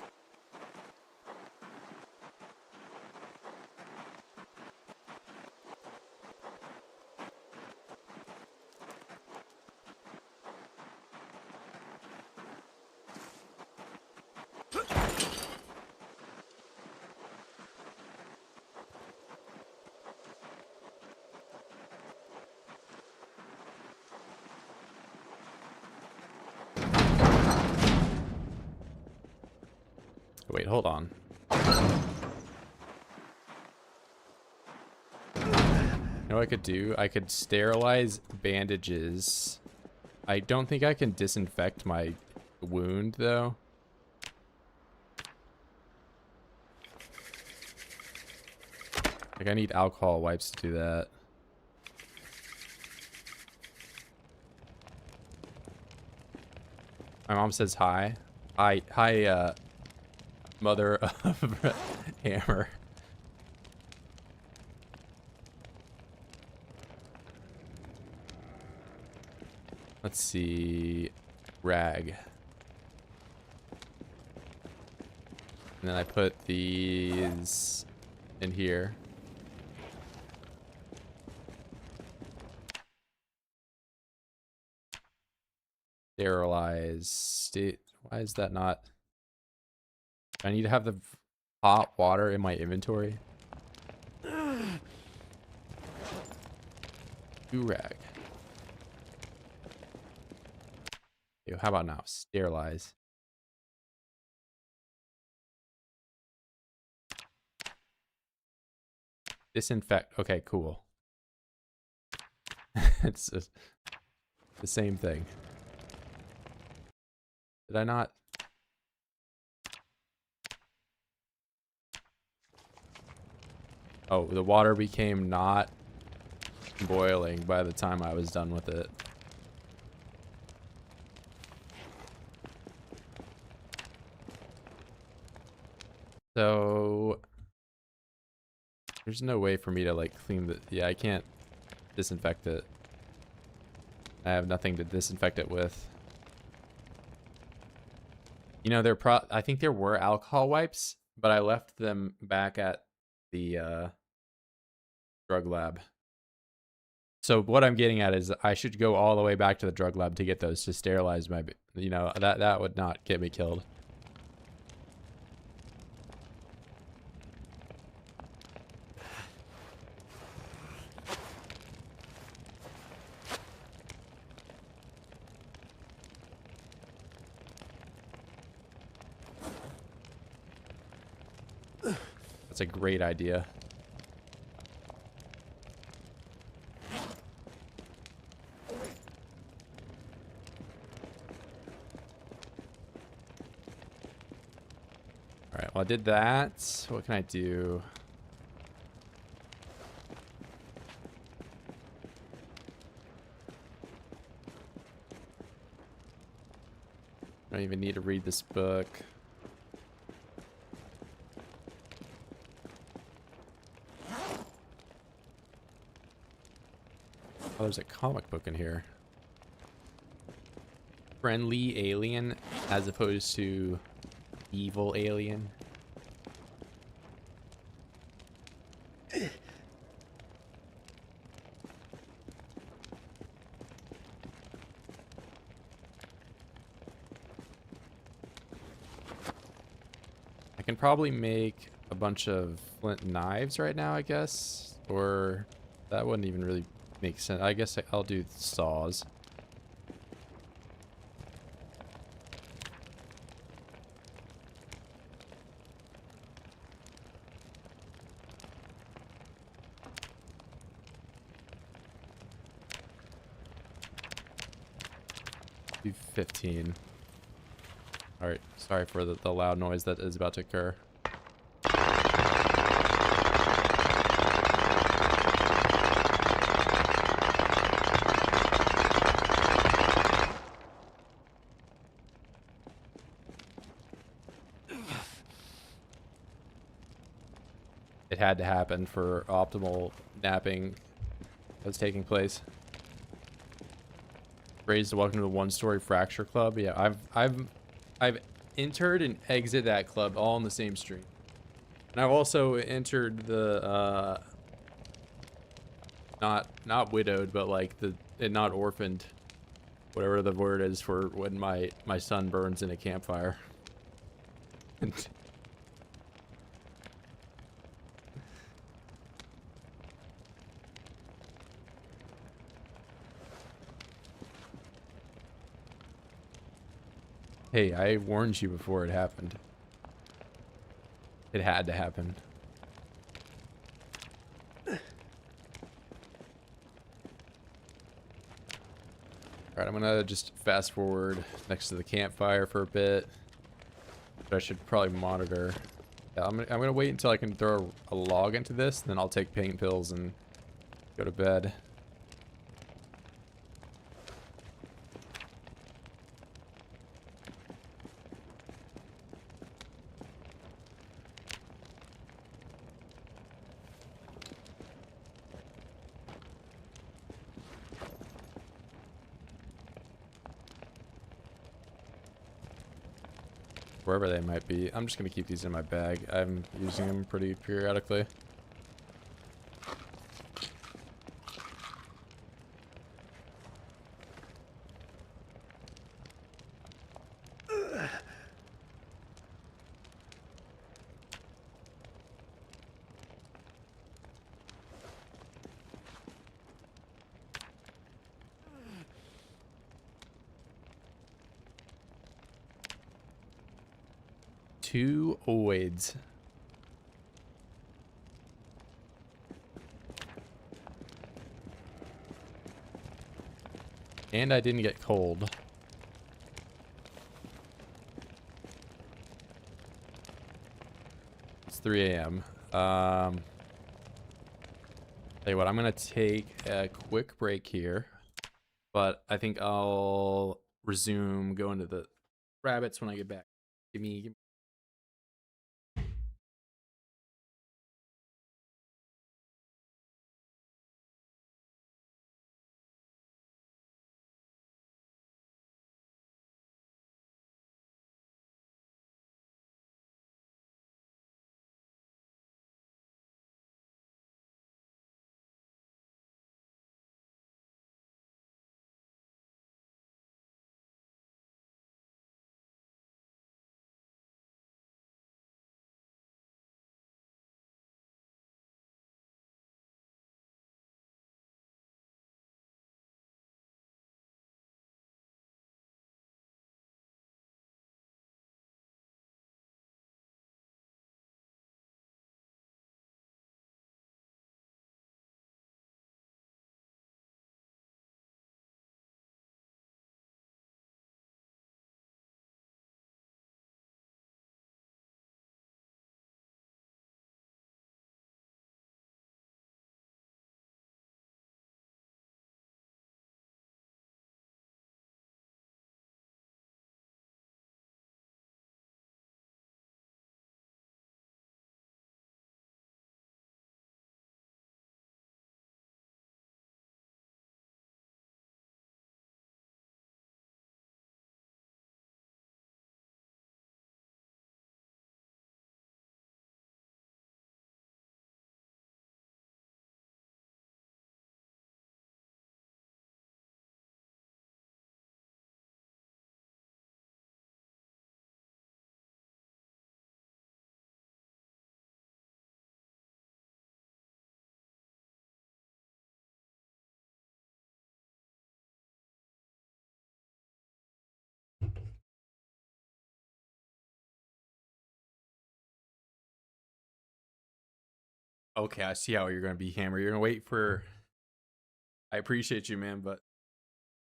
Wait, hold on. You know what I could do? I could sterilize bandages. I don't think I can disinfect my wound, though. Like, I need alcohol wipes to do that. My mom says hi. Hi, mother of Hammer. Let's see. Rag. And then I put these in here. Sterilize. Why is that not? I need to have the hot water in my inventory. Rag. Okay, how about now? Sterilize. Disinfect. Okay, cool. It's just the same thing. Did I not? Oh, the water became not boiling by the time I was done with it. So there's no way for me to like clean the, yeah, I can't disinfect it. I have nothing to disinfect it with. You know, I think there were alcohol wipes, but I left them back at the drug lab. So what I'm getting at is I should go all the way back to the drug lab to get those to sterilize my, you know, that would not get me killed. That's a great idea. Alright, well I did that. What can I do? I don't even need to read this book. Oh, there's a comic book in here. Friendly alien as opposed to evil alien. I can probably make a bunch of flint knives right now, I guess. Or that wouldn't even really make sense. I guess I'll do saws. Do 15. Alright, sorry for the loud noise that is about to occur. It had to happen for optimal napping that was taking place. Raised welcome to the one-story fracture club. Yeah, I've entered and exit that club all in the same stream. And I've also entered the not widowed, but like the not orphaned, whatever the word is for when my son burns in a campfire. Hey, I warned you before it happened. It had to happen. Alright, I'm gonna just fast forward next to the campfire for a bit. But I should probably monitor. Yeah, I'm gonna wait until I can throw a log into this, then I'll take pain pills and go to bed. Wherever they might be. I'm just gonna keep these in my bag. I'm using them pretty periodically. Two oids. And I didn't get cold. It's 3 a.m. Tell you what, I'm gonna take a quick break here, but I think I'll resume going to the rabbits when I get back. Give me okay, I see how you're gonna be, Hammer. You're gonna wait for. I appreciate you, man, but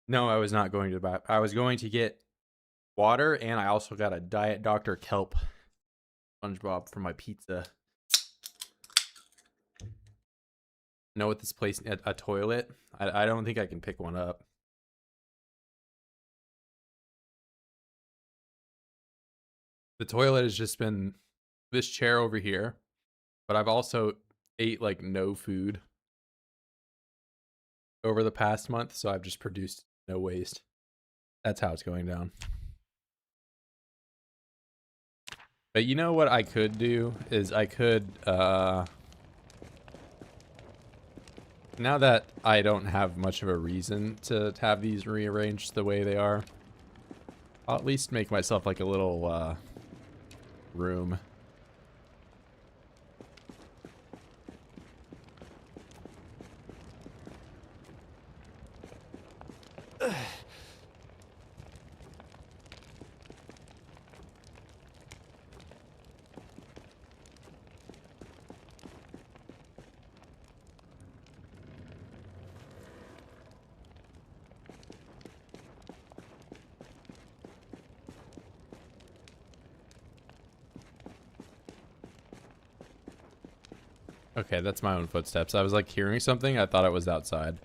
no, I was not going to buy. I was going to get water, and I also got a Diet Dr. Kelp SpongeBob for my pizza. Know what this place? A toilet? I don't think I can pick one up. The toilet has just been this chair over here, but I've also ate like no food over the past month, so I've just produced No waste. That's how it's going down. But you know what I could do is I could, now that I don't have much of a reason to have these rearranged the way they are, I'll at least make myself like a little, room. Okay, that's my own footsteps. I was like hearing something. I thought it was outside.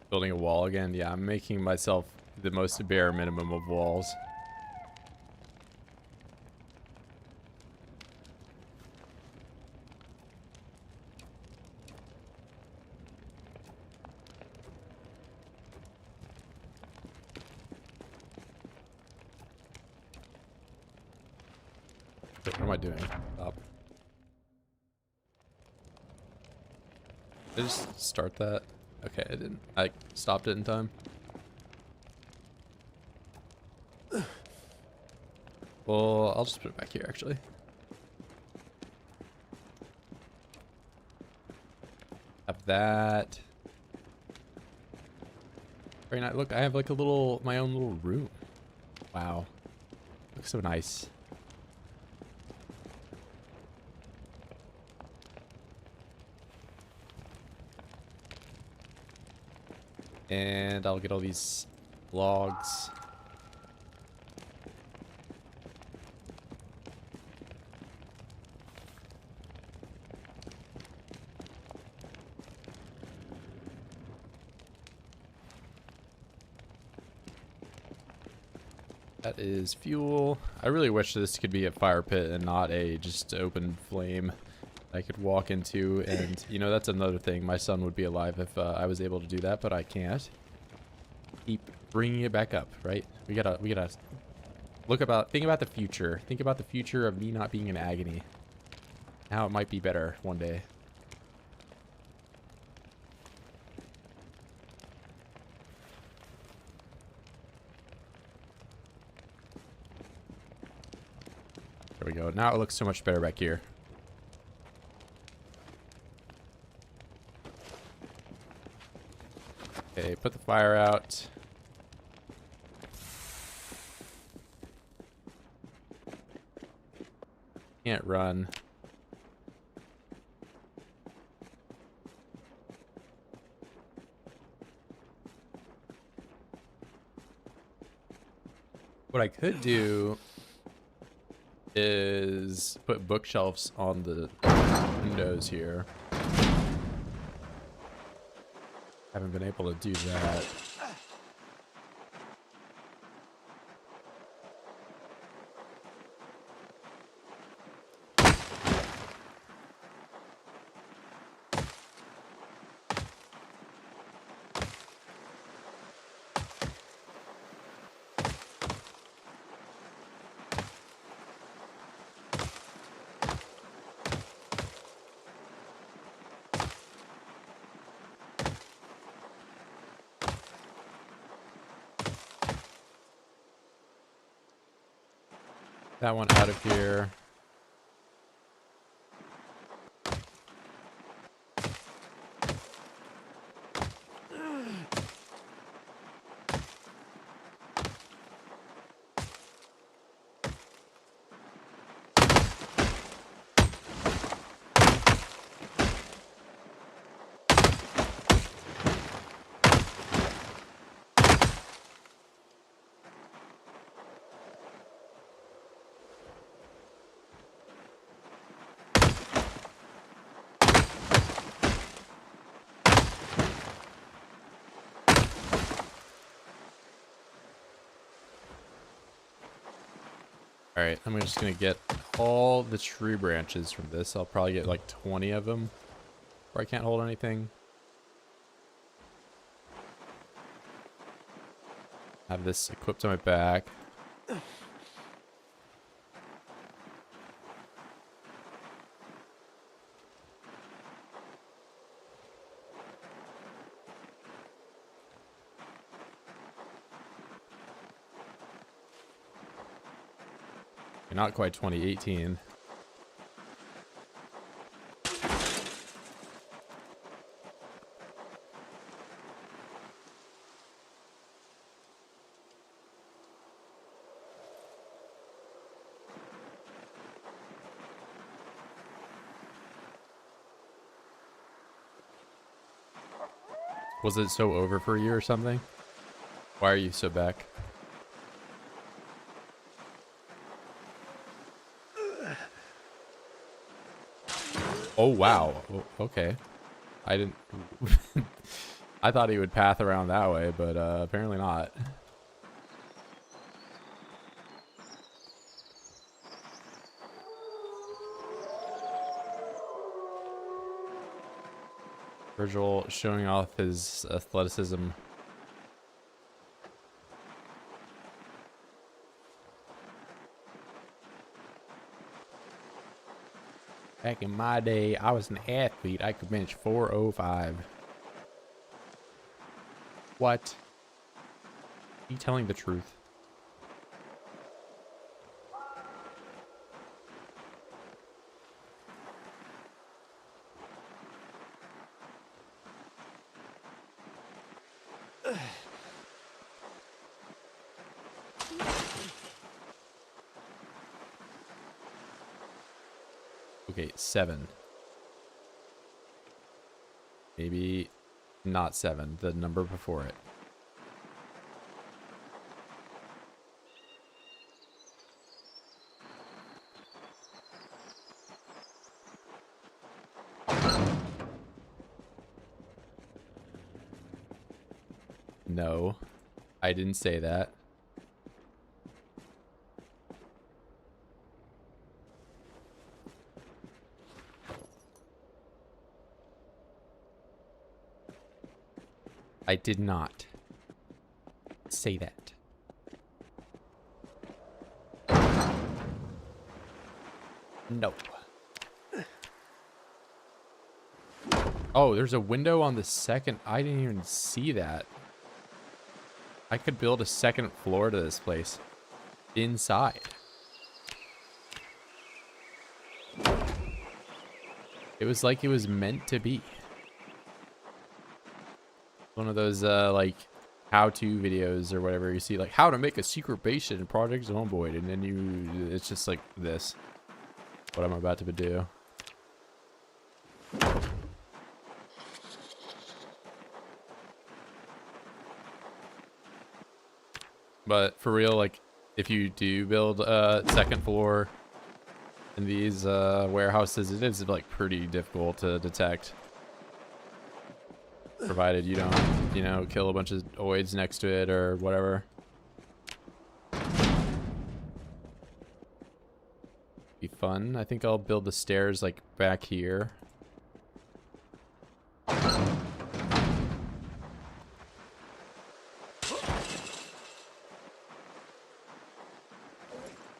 Building a wall again. Yeah, I'm making myself the most bare minimum of walls. What am I doing? Stop. Did I just start that? Okay, I didn't. I stopped it in time. Well, I'll just put it back here, actually. Have that. Very nice. Look, I have like a little, my own little room. Wow. Looks so nice. And I'll get all these logs. That is fuel. I really wish this could be a fire pit and not a just open flame I could walk into. And, you know, that's another thing. My son would be alive if I was able to do that, but I can't. Keep bringing it back up, right? We gotta think about the future. Think about the future of me not being in agony. How it might be better one day. There we go. Now it looks so much better back here. Okay, put the fire out. Can't run. What I could do is put bookshelves on the windows here. Haven't been able to do that. That one out of here. All right, I'm just gonna get all the tree branches from this. I'll probably get like 20 of them, where I can't hold anything. Have this equipped on my back. Not quite 2018. Was it so over for you or something? Why are you so back? Oh, wow. Okay. I didn't... I thought he would path around that way, but apparently not. Virgil showing off his athleticism. Back in my day, I was an athlete. I could bench 405. What? Are you telling the truth? Okay, 7. Maybe not 7, the number before it. No, I didn't say that. I did not say that. No. Oh, there's a window on the second. I didn't even see that. I could build a second floor to this place inside. It was like it was meant to be. One of those like how-to videos or whatever. You see like how to make a secret base in Project Zomboid, and then it's just like this. What I'm about to do. But for real, like if you do build a second floor in these warehouses, it is like pretty difficult to detect. Provided you don't, you know, kill a bunch of oids next to it or whatever. Be fun. I think I'll build the stairs like back here. I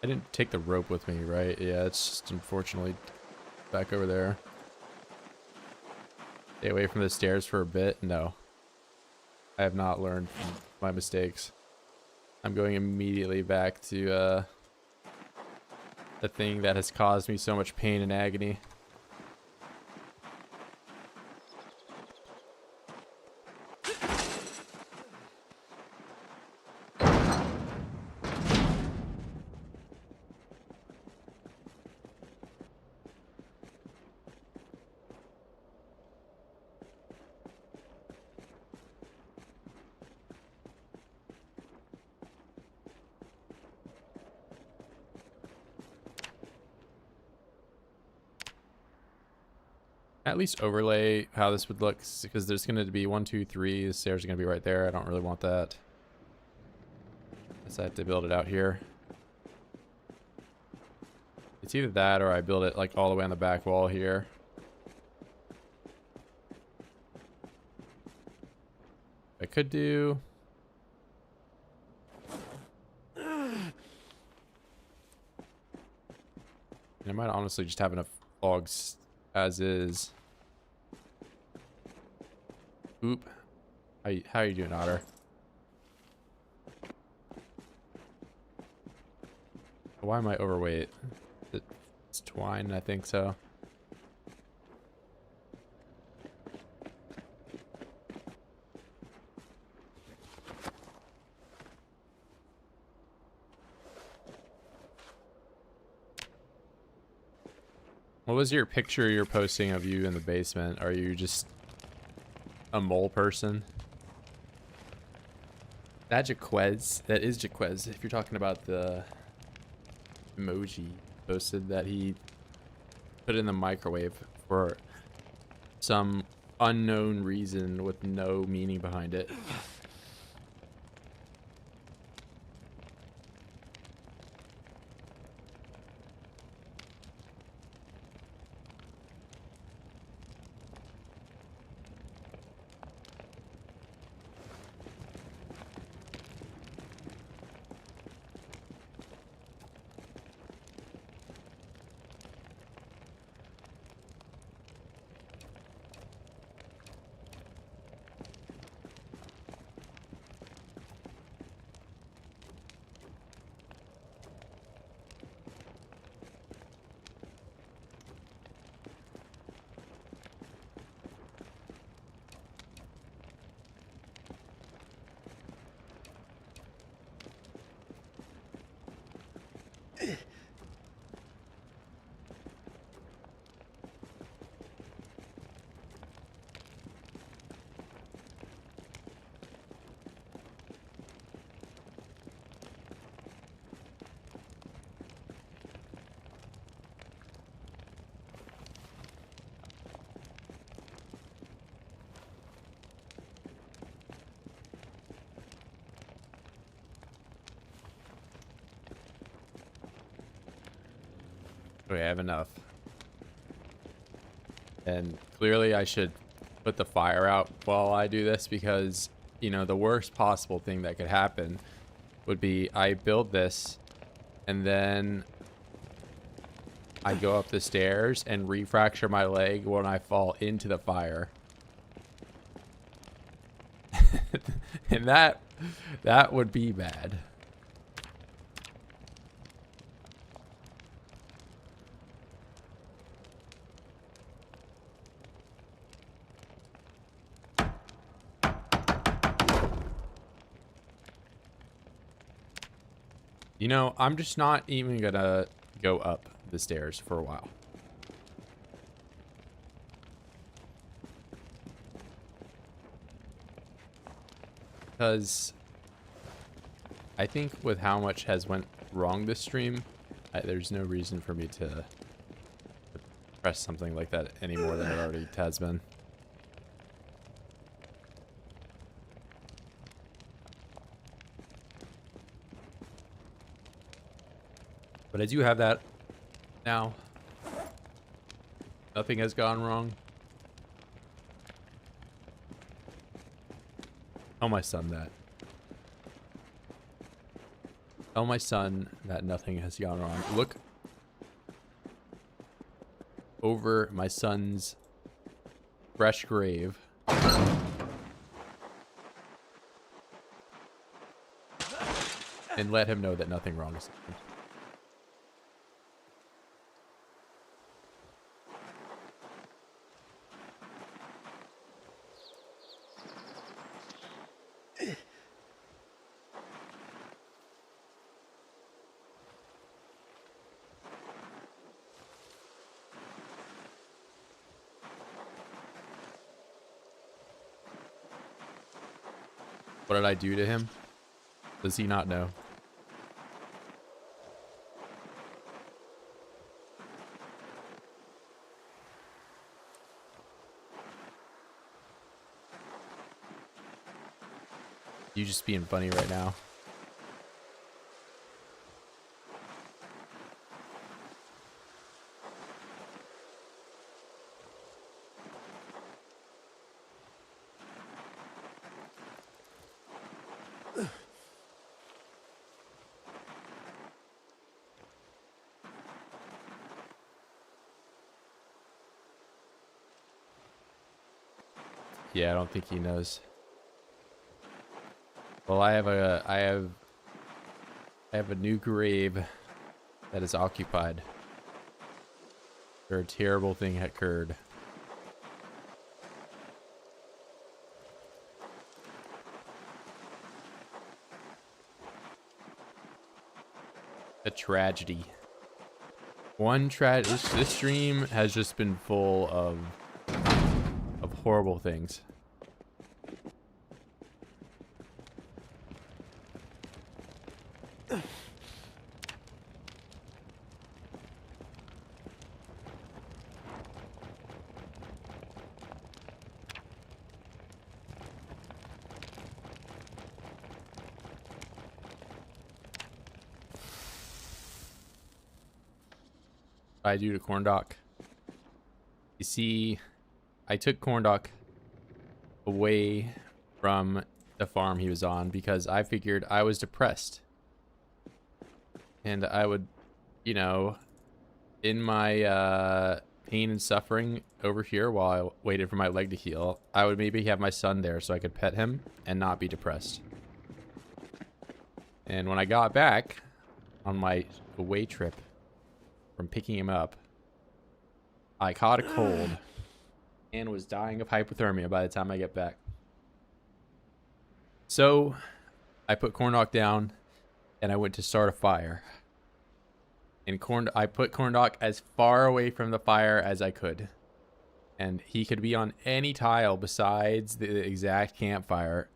didn't take the rope with me, right? Yeah, it's just unfortunately back over there. Stay away from the stairs for a bit. No. I have not learned from my mistakes. I'm going immediately back to the thing that has caused me so much pain and agony. At least overlay how this would look, because there's going to be 1, 2, 3. The stairs are going to be right there. I don't really want that. Guess I have to build it out here. It's either that or I build it like all the way on the back wall here. I could do... I might honestly just have enough logs as is. Oop. How you doing, Otter? Why am I overweight? It's twine, I think so. What was your picture you're posting of you in the basement? Are you just a mole person? That Jaquez, that is Jaquez. If you're talking about the emoji posted that he put in the microwave for some unknown reason with no meaning behind it. Okay, I have enough. And clearly I should put the fire out while I do this because, you know, the worst possible thing that could happen would be I build this and then I go up the stairs and refracture my leg when I fall into the fire. And that would be bad. You know, I'm just not even gonna go up the stairs for a while. Because I think with how much has went wrong this stream, there's no reason for me to press something like that any more than it already has been. But I do have that now. Nothing has gone wrong. Tell my son that. Tell my son that nothing has gone wrong. Look over my son's fresh grave. And let him know that nothing wrong has happened. What did I do to him? Does he not know? You just being funny right now. Yeah, I don't think he knows. Well, I have a new grave that is occupied. Where a terrible thing occurred. A tragedy. This stream has just been full of horrible things. I do to Cornoc. You see, I took Cornoc away from the farm he was on because I figured I was depressed. And I would, you know, in my pain and suffering over here while I waited for my leg to heal, I would maybe have my son there so I could pet him and not be depressed. And when I got back on my away trip from picking him up, I caught a cold and was dying of hypothermia by the time I get back. So I put Cornoc down and I went to start a fire. And I put Cornoc as far away from the fire as I could. And he could be on any tile besides the exact campfire.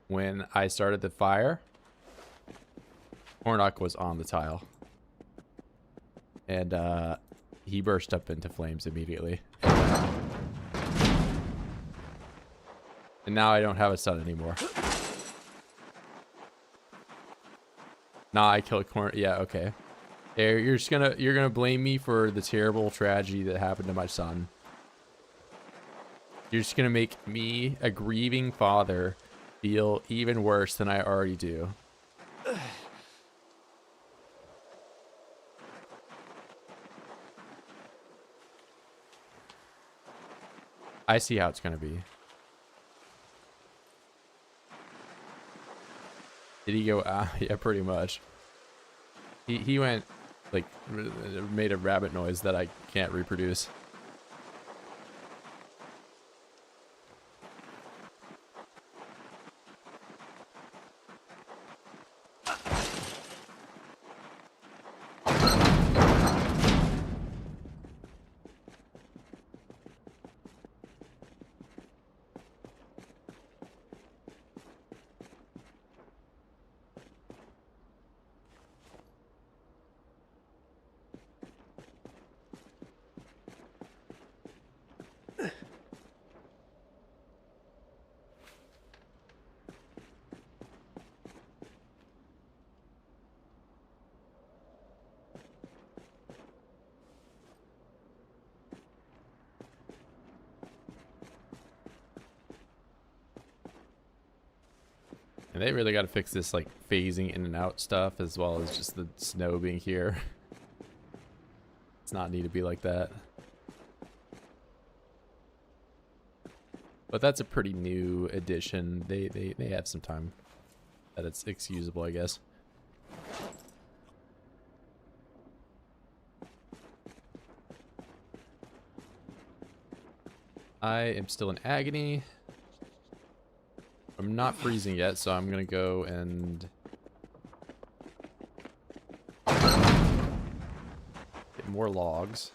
When I started the fire, Cornoc was on the tile. And he burst up into flames immediately. And now I don't have a son anymore. Nah, I killed Cornoc. Yeah, okay. You're gonna blame me for the terrible tragedy that happened to my son. You're just gonna make me, a grieving father, feel even worse than I already do. I see how it's gonna be. Did he go? Yeah, pretty much. He went, like, made a rabbit noise that I can't reproduce. And they really got to fix this, like, phasing in and out stuff, as well as just the snow being here. It's not need to be like that. But that's a pretty new addition. They have some time that it's excusable, I guess. I am still in agony. I'm not freezing yet, so I'm gonna go and get more logs.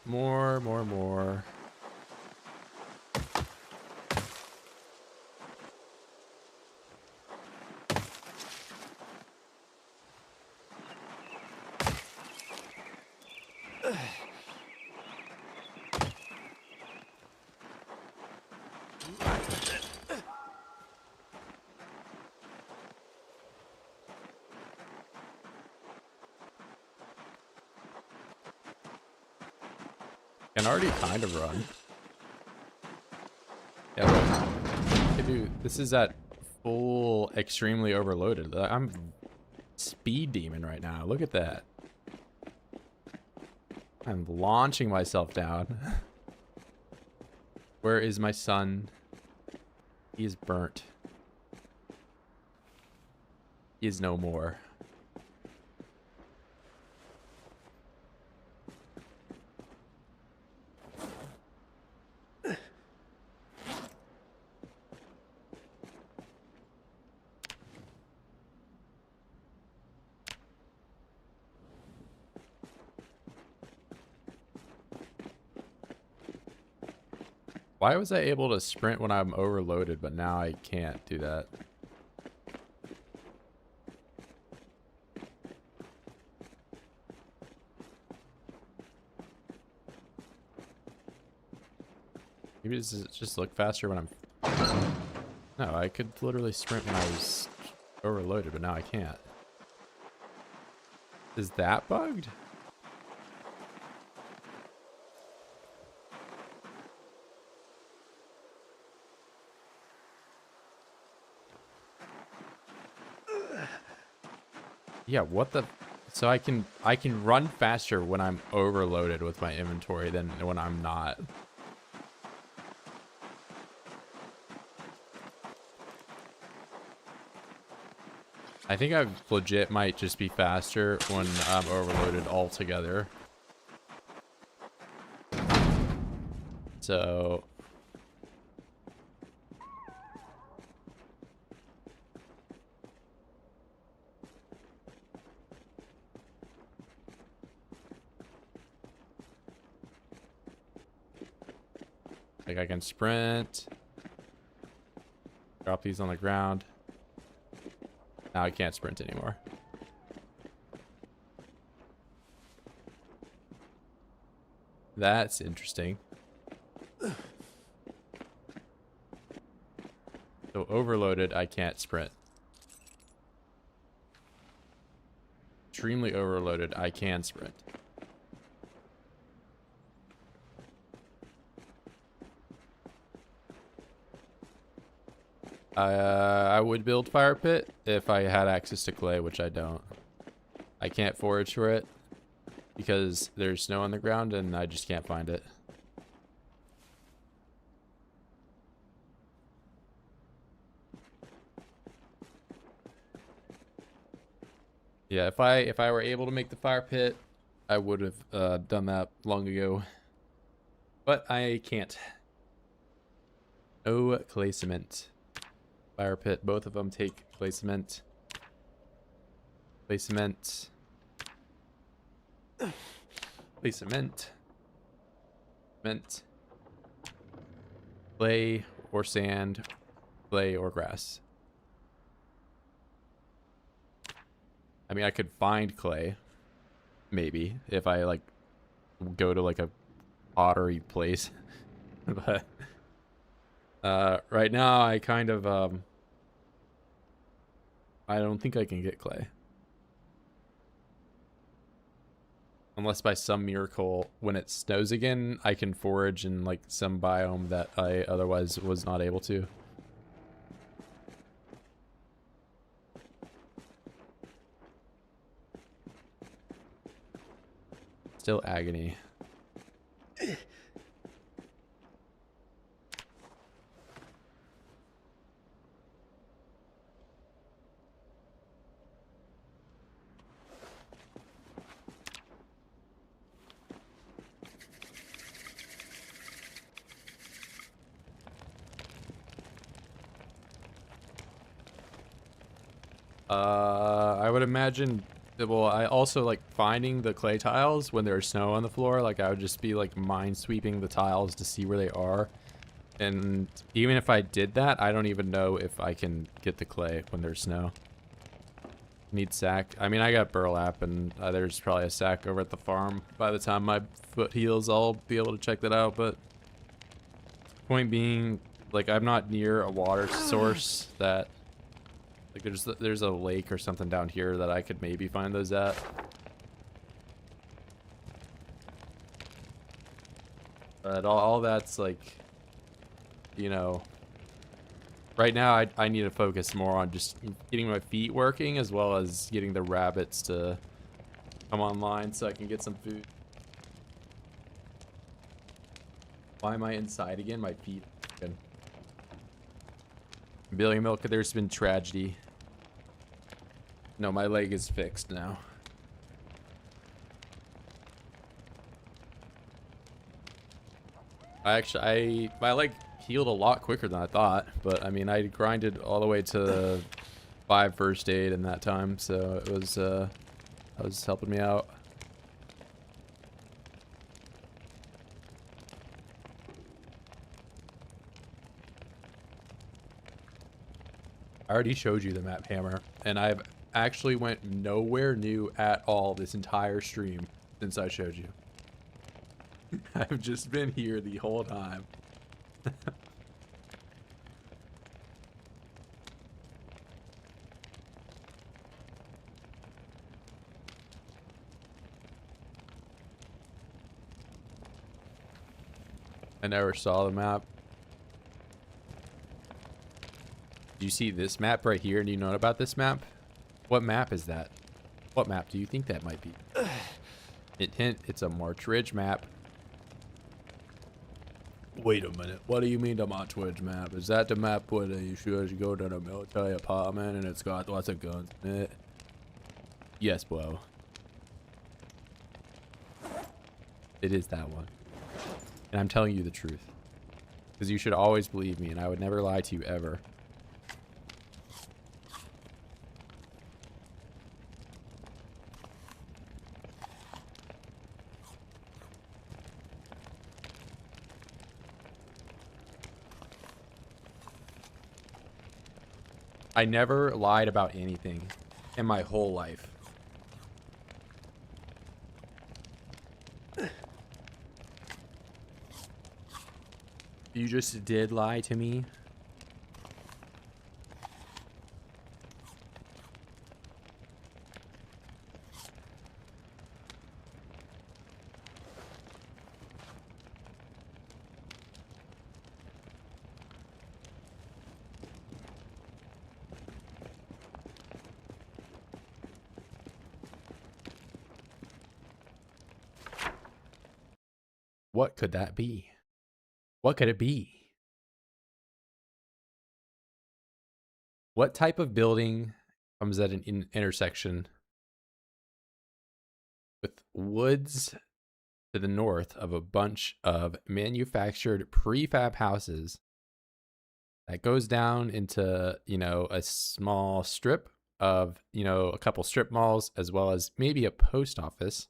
More. Can already kind of run. Yeah, look. Hey, dude, this is at full extremely overloaded. I'm speed demon right now. Look at that. I'm launching myself down. Where is my son? He is burnt. He is no more. Why was I able to sprint when I'm overloaded, but now I can't do that? Maybe does it just look faster when I'm... No, I could literally sprint when I was overloaded, but now I can't. Is that bugged? Yeah, what the... So I can run faster when I'm overloaded with my inventory than when I'm not. I think I legit might just be faster when I'm overloaded altogether. So... Like I can sprint. Drop these on the ground. Now I can't sprint anymore. That's interesting. So overloaded, I can't sprint. Extremely overloaded, I can sprint. I would build fire pit if I had access to clay, which I don't. I can't forage for it because there's snow on the ground and I just can't find it. Yeah, if I were able to make the fire pit, I would have done that long ago. But I can't. No clay cement. Fire pit, both of them take clay cement. Clay cement. Clay cement. Cement. Clay or sand. Clay or grass. I mean, I could find clay. Maybe. If I, like, go to, like, a pottery place. But... right now, I kind of, I don't think I can get clay. Unless by some miracle, when it snows again, I can forage in, like, some biome that I otherwise was not able to. Still agony. I would imagine, well, I also like finding the clay tiles when there's snow on the floor. Like I would just be like mine sweeping the tiles to see where they are. And even if I did that, I don't even know if I can get the clay when there's snow. Need sack. I mean, I got burlap and there's probably a sack over at the farm. By the time my foot heals, I'll be able to check that out. But point being, like I'm not near a water source that... Like there's a lake or something down here that I could maybe find those at. But all that's like, you know, right now I need to focus more on just getting my feet working as well as getting the rabbits to come online so I can get some food. Why am I inside again? My feet. Billy Milk, there's been tragedy. No, my leg is fixed now. My leg healed a lot quicker than I thought, but I mean, I grinded all the way to 5 first aid in that time, so it was, that was helping me out. I already showed you the map, Hammer, and I've actually went nowhere new at all this entire stream since I showed you. I've just been here the whole time. I never saw the map. Do you see this map right here? Do you know about this map? What map is that? What map do you think that might be? Hint, it's a March Ridge map. Wait a minute. What do you mean the March Ridge map? Is that the map where you should go to the military apartment and it's got lots of guns in it? Yes, bro. It is that one. And I'm telling you the truth. Because you should always believe me and I would never lie to you ever. I never lied about anything in my whole life. You just did lie to me. What could that be? What could it be? What type of building comes at an intersection with woods to the north of a bunch of manufactured prefab houses that goes down into, you know, a small strip of, you know, a couple strip malls as well as maybe a post office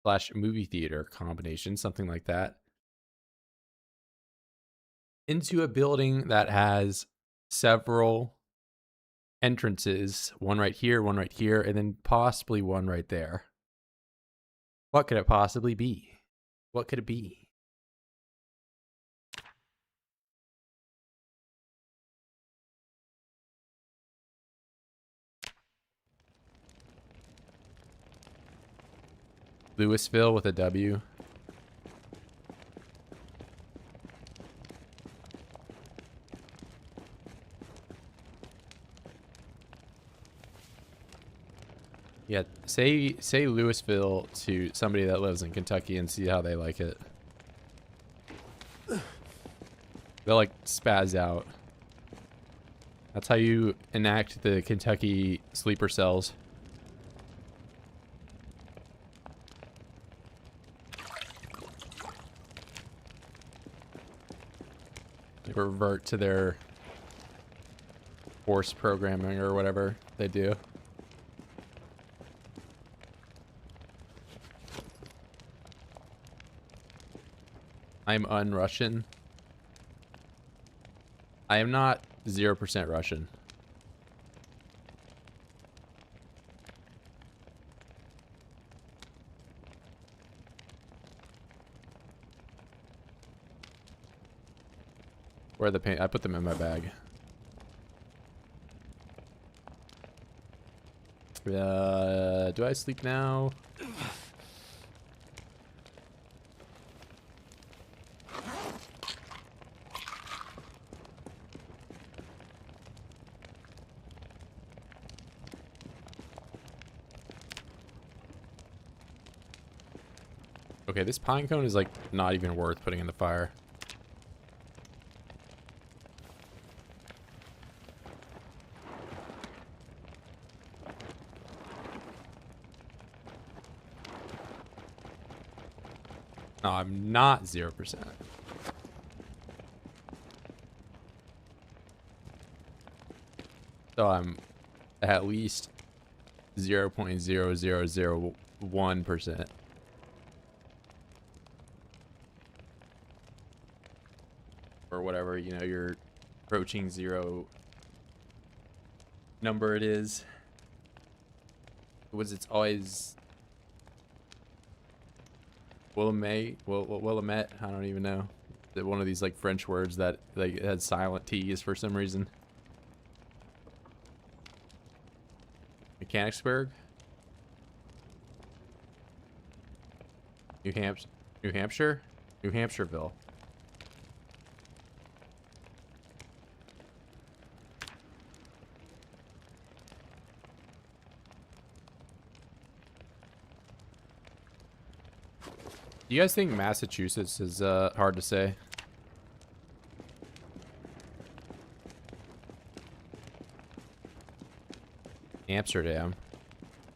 / movie theater combination, something like that, into a building that has several entrances, one right here, and then possibly one right there. What could it possibly be? What could it be? Louisville with a W. Yeah, say Louisville to somebody that lives in Kentucky and see how they like it. They'll like spaz out. That's how you enact the Kentucky sleeper cells. They revert to their force programming or whatever they do. I'm un-Russian. I am not 0% Russian. Where are the paint? I put them in my bag. Do I sleep now? Okay, this pine cone is like not even worth putting in the fire. No, I'm not 0%. So I'm at least 0.0001%. Or whatever, you know, your approaching zero number it is. It's always Willamette, I don't even know. One of these like French words that like had silent T's for some reason. Mechanicsburg? New Hampshire? New Hampshireville. Do you guys think Massachusetts is hard to say? Amsterdam.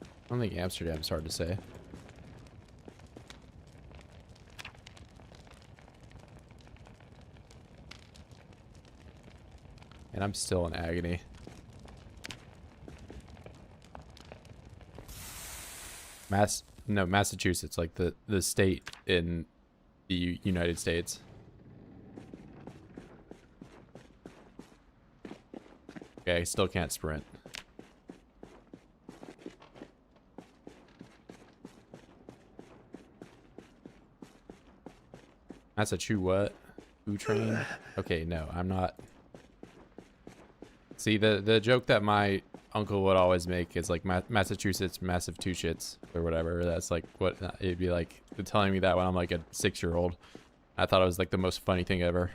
I don't think Amsterdam's hard to say. And I'm still in agony. No, Massachusetts, like the state in the United States. Okay, I still can't sprint. Massachusetts what? Who train? Okay, no, I'm not. See, the joke that my uncle would always make is like Massachusetts massive two shits or whatever. That's like what it'd be like telling me that when I'm like a 6-year-old. I thought it was like the most funny thing ever.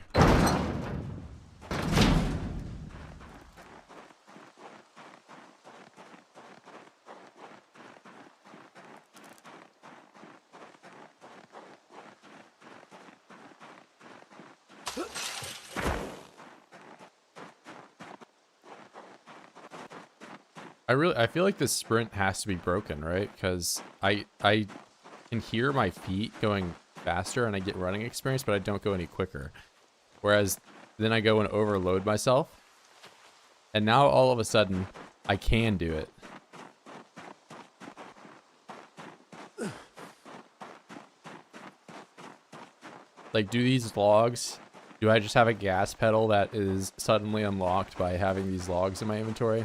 I feel like this sprint has to be broken, right? Because I can hear my feet going faster and I get running experience, but I don't go any quicker. Whereas then I go and overload myself, and now all of a sudden I can do it. Like, do these logs, do I just have a gas pedal that is suddenly unlocked by having these logs in my inventory?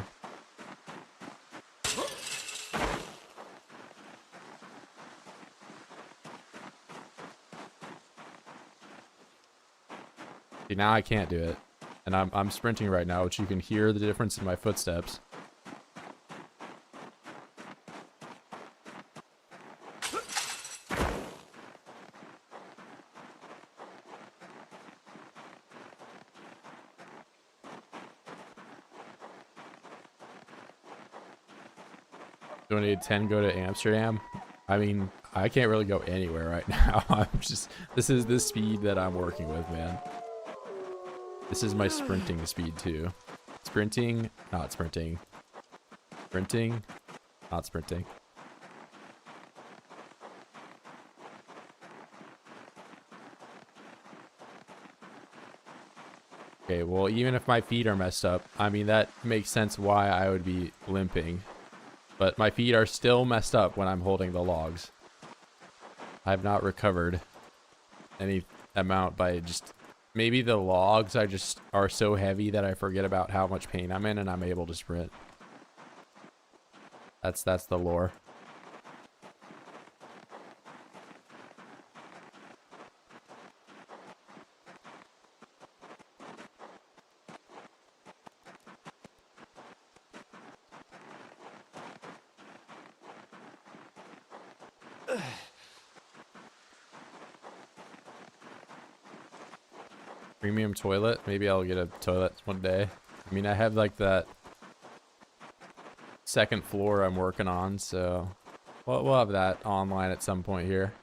See, now I can't do it. And I'm sprinting right now, which you can hear the difference in my footsteps. Do I need 10 go to Amsterdam? I mean, I can't really go anywhere right now. This is the speed that I'm working with, man. This is my sprinting speed too. Sprinting, not sprinting. Sprinting, not sprinting. Okay, well, even if my feet are messed up, I mean, that makes sense why I would be limping. But my feet are still messed up when I'm holding the logs. I've not recovered any amount by just... Maybe the logs are so heavy that I forget about how much pain I'm in and I'm able to sprint. That's the lore. Premium toilet. Maybe I'll get a toilet one day. I mean, I have like that second floor I'm working on, so we'll have that online at some point here.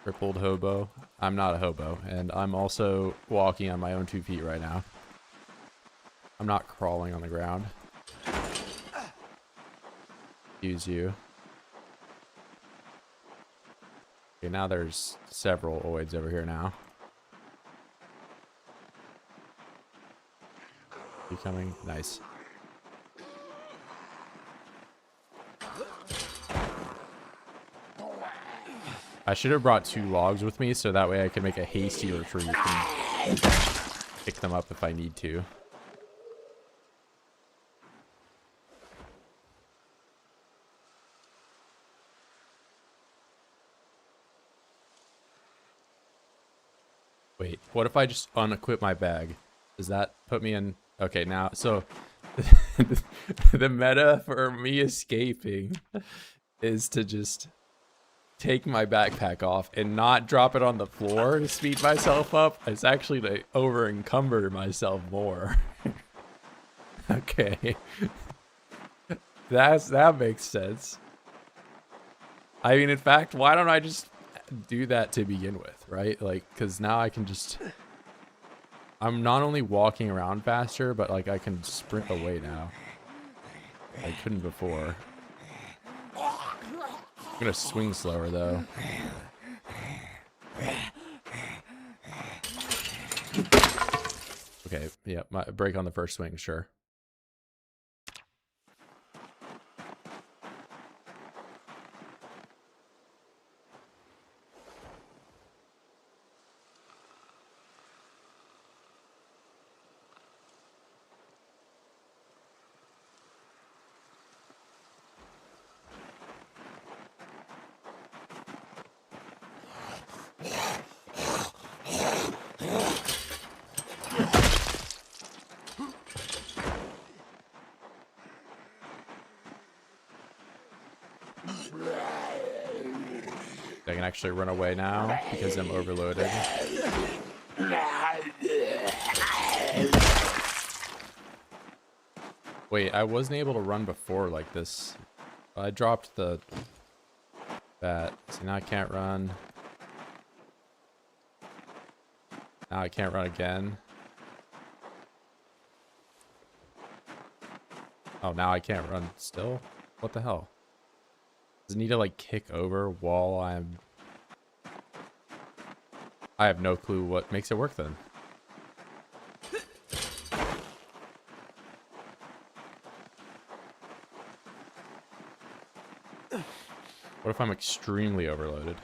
Crippled hobo. I'm not a hobo, and I'm also walking on my own 2 feet right now. I'm not crawling on the ground. Excuse you. Okay, now there's several oids over here now. You coming? Nice. I should have brought 2 logs with me so that way I can make a hasty retreat and pick them up if I need to. Wait, what if I just unequip my bag? Does that put me in? Okay, now, so the meta for me escaping is to just take my backpack off and not drop it on the floor to speed myself up. It's actually to over encumber myself more. Okay. That makes sense. I mean, in fact, why don't I just do that to begin with, right? Like, because now I can just... I'm not only walking around faster, but like I can sprint away now. I couldn't before. I'm gonna swing slower though. Okay, yeah, my break on the first swing, sure. I can actually run away now because I'm overloaded. Wait, I wasn't able to run before like this. I dropped the bat, so now I can't run. Now I can't run again. Oh, now I can't run still? What the hell? Does it need to like kick over while I'm... I have no clue what makes it work then. What if I'm extremely overloaded?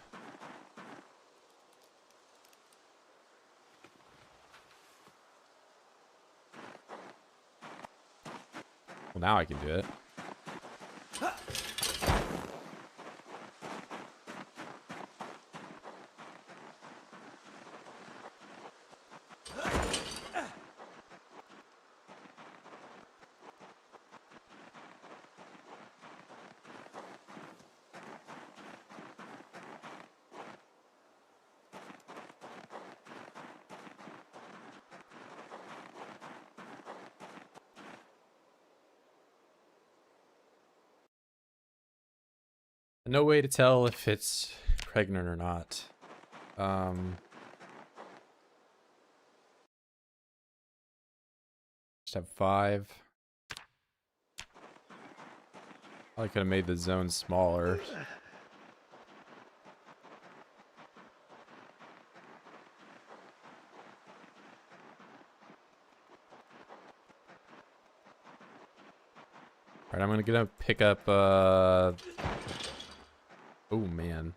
Well, now I can do it. No way to tell if it's pregnant or not. Just have 5. I could have made the zone smaller. Alright, I'm gonna pick up oh man.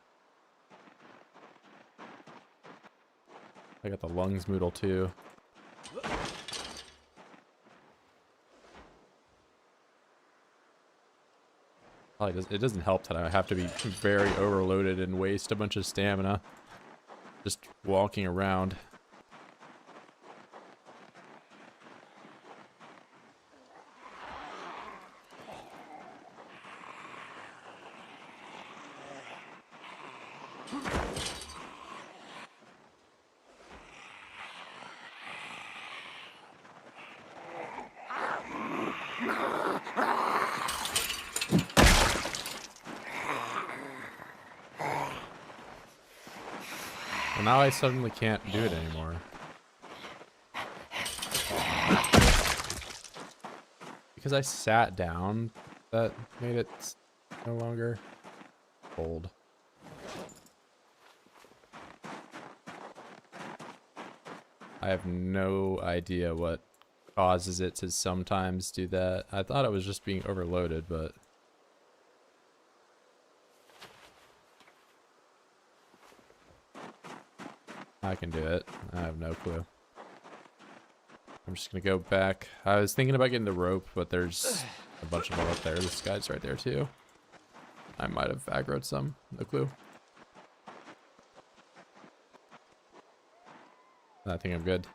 I got the lungs moodle too. It doesn't help that I have to be very overloaded and waste a bunch of stamina just walking around. Well, now I suddenly can't do it anymore. Because I sat down, that made it no longer cold. I have no idea what causes it to sometimes do that. I thought it was just being overloaded, but I can do it. I have no clue. I'm just gonna go back. I was thinking about getting the rope, but there's a bunch of them up there. This guy's right there too. I might have aggroed some. No clue. I think I'm good.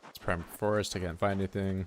It's prime forest. I can't find anything.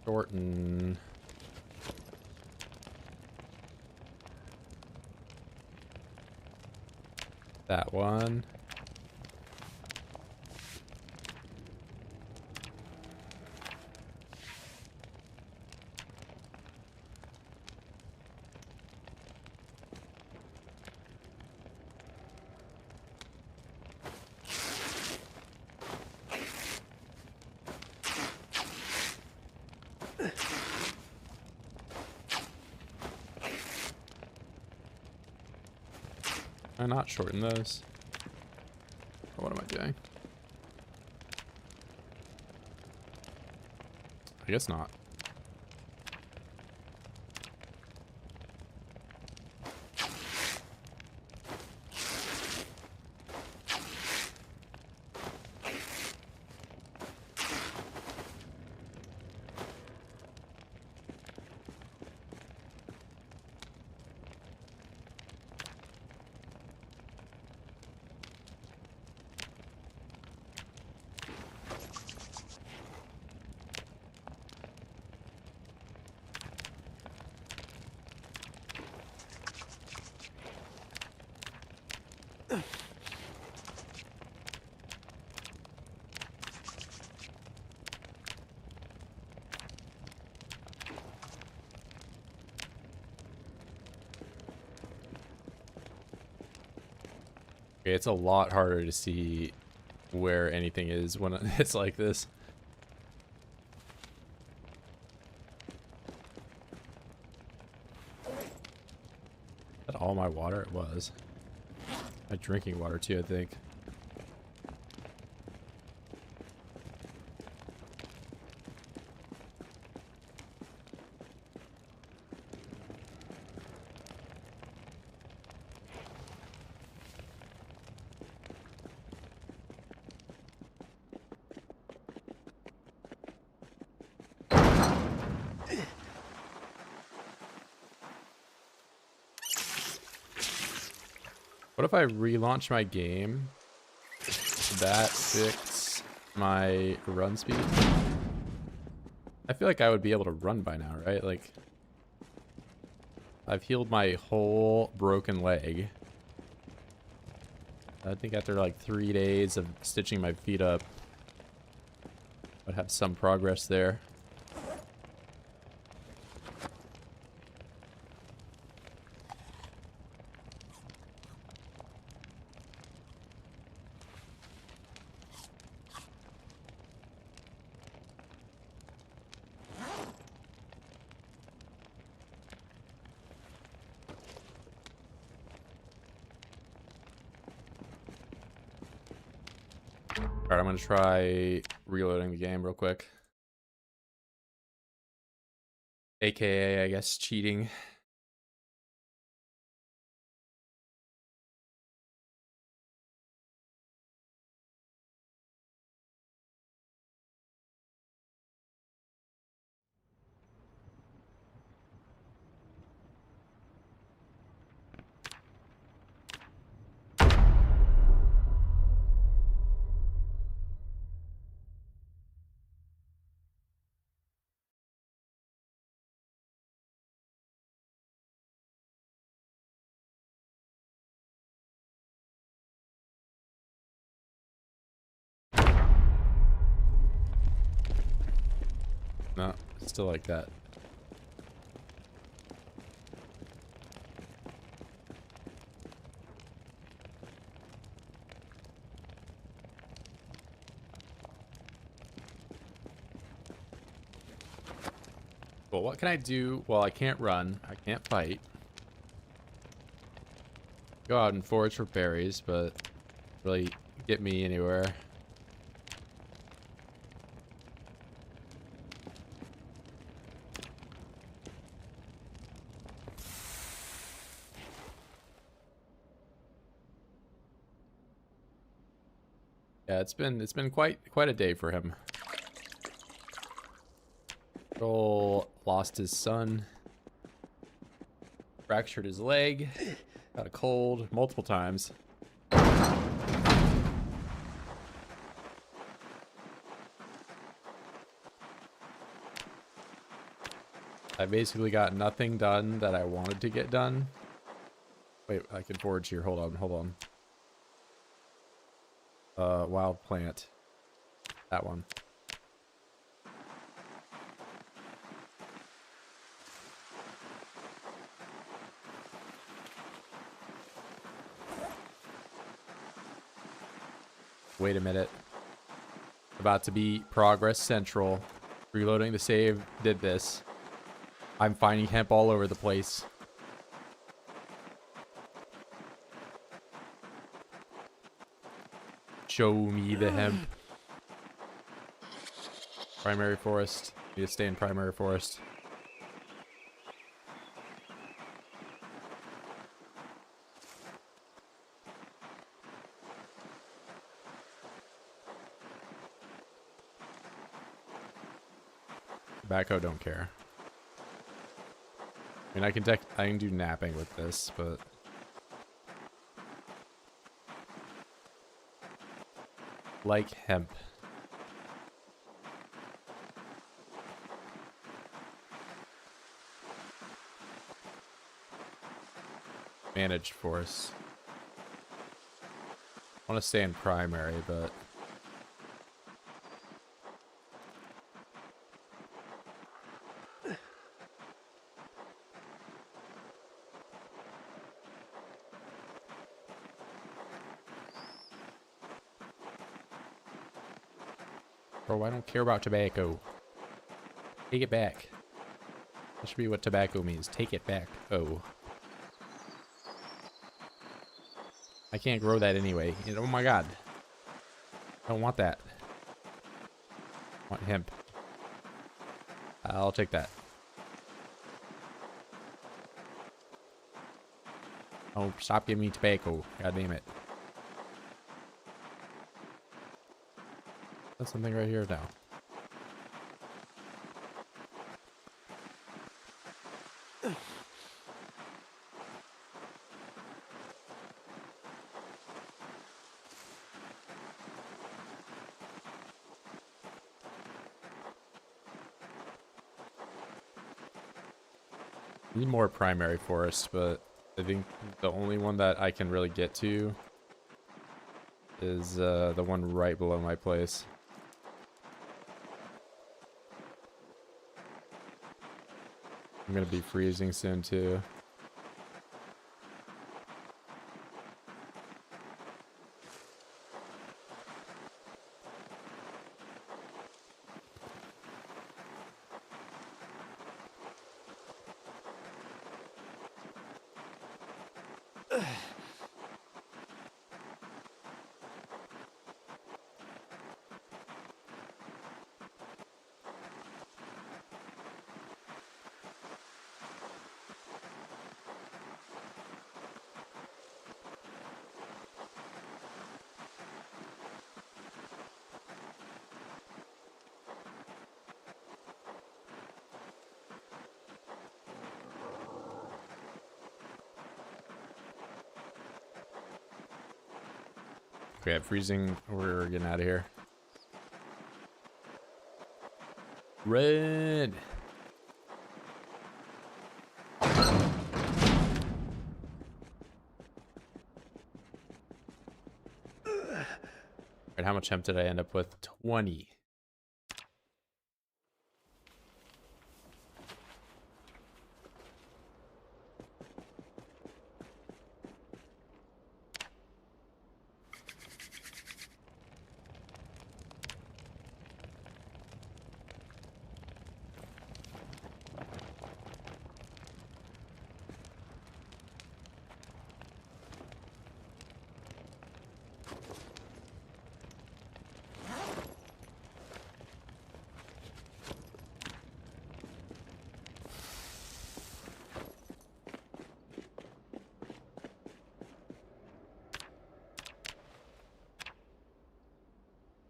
Shorten. That one. Can I not shorten those? What am I doing? I guess not. Okay, it's a lot harder to see where anything is when it's like this. Is that all my water? It was. My drinking water too, I think. What if I relaunch my game? Would that fix my run speed? I feel like I would be able to run by now, right? Like, I've healed my whole broken leg. I think after like 3 days of stitching my feet up, I'd have some progress there. Alright, I'm gonna try reloading the game real quick. AKA, I guess, cheating. No, it's still like that. Well, what can I do? Well, I can't run. I can't fight. Go out and forage for berries, but really get me anywhere. Yeah, it's been quite a day for him. Joel lost his son, fractured his leg, got a cold multiple times. I basically got nothing done that I wanted to get done. Wait, I can forage here. Hold on. Wild plant. That one. Wait a minute. About to be progress central. Reloading the save did this. I'm finding hemp all over the place. Show me the hemp. Primary forest. Need to stay in primary forest. Tobacco don't care. I mean, I can do napping with this, but like hemp. Managed forest. I want to stay in primary, but Bro, I don't care about tobacco. Take it back. That should be what tobacco means. Take it back. Oh. I can't grow that anyway. Oh my god. I don't want that. I want hemp. I'll take that. Oh, stop giving me tobacco. God damn it. That's something right here now. Need more primary forest, but I think the only one that I can really get to is the one right below my place. I'm gonna be freezing soon too. Okay, I'm freezing. We're getting out of here. Red. Alright, how much hemp did I end up with? 20.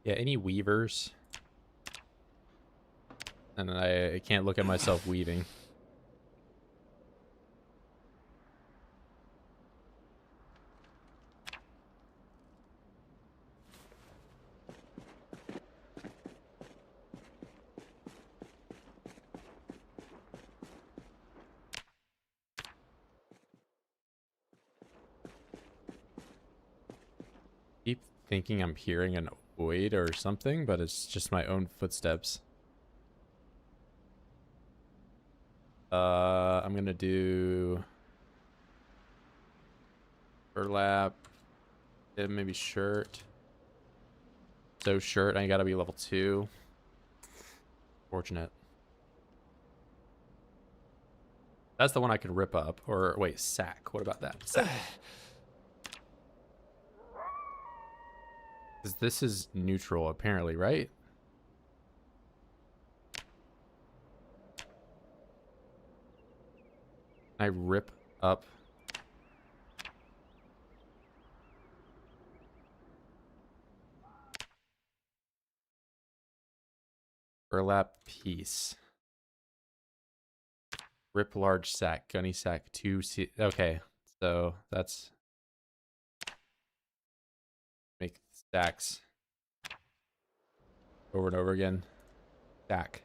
Yeah, any weavers? And I can't look at myself weaving. Keep thinking I'm hearing an void or something, but it's just my own footsteps. I'm gonna do burlap, yeah, maybe shirt. So shirt, I gotta be level 2. Fortunate. That's the one I could rip up. Or wait, sack. What about that? Sack. Because this is neutral, apparently, right? I rip up. Burlap piece. Rip large sack. Gunny sack. 2 C. Okay. So that's. Make stacks. Over and over again. Stack.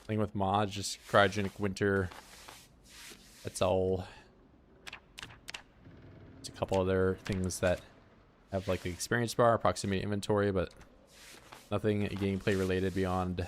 Thing with mods, just cryogenic winter. That's all. It's a couple other things that have like the experience bar, proximity inventory, but nothing gameplay related beyond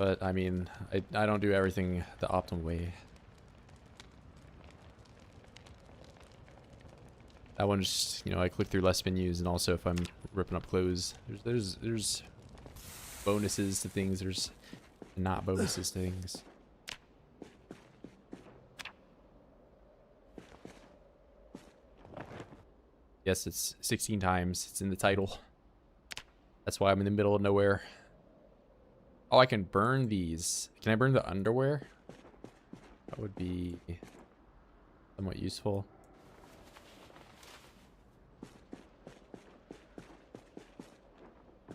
But I mean, I don't do everything the optimal way. That one just, you know, I click through less menus, and also if I'm ripping up clothes, there's bonuses to things, there's not bonuses to things. Yes, it's 16 times. It's in the title. That's why I'm in the middle of nowhere. Oh, I can burn these. Can I burn the underwear? That would be somewhat useful.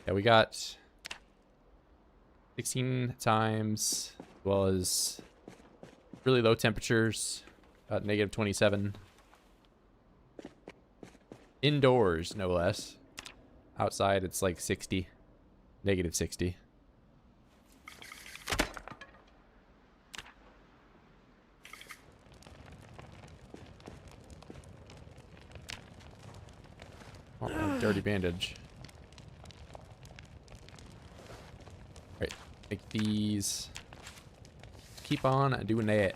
Yeah, we got 16 times, as well as really low temperatures, about negative 27. Indoors, no less. Outside, it's like 60, negative 60. Oh, a dirty bandage. Right, make these. Keep on doing that.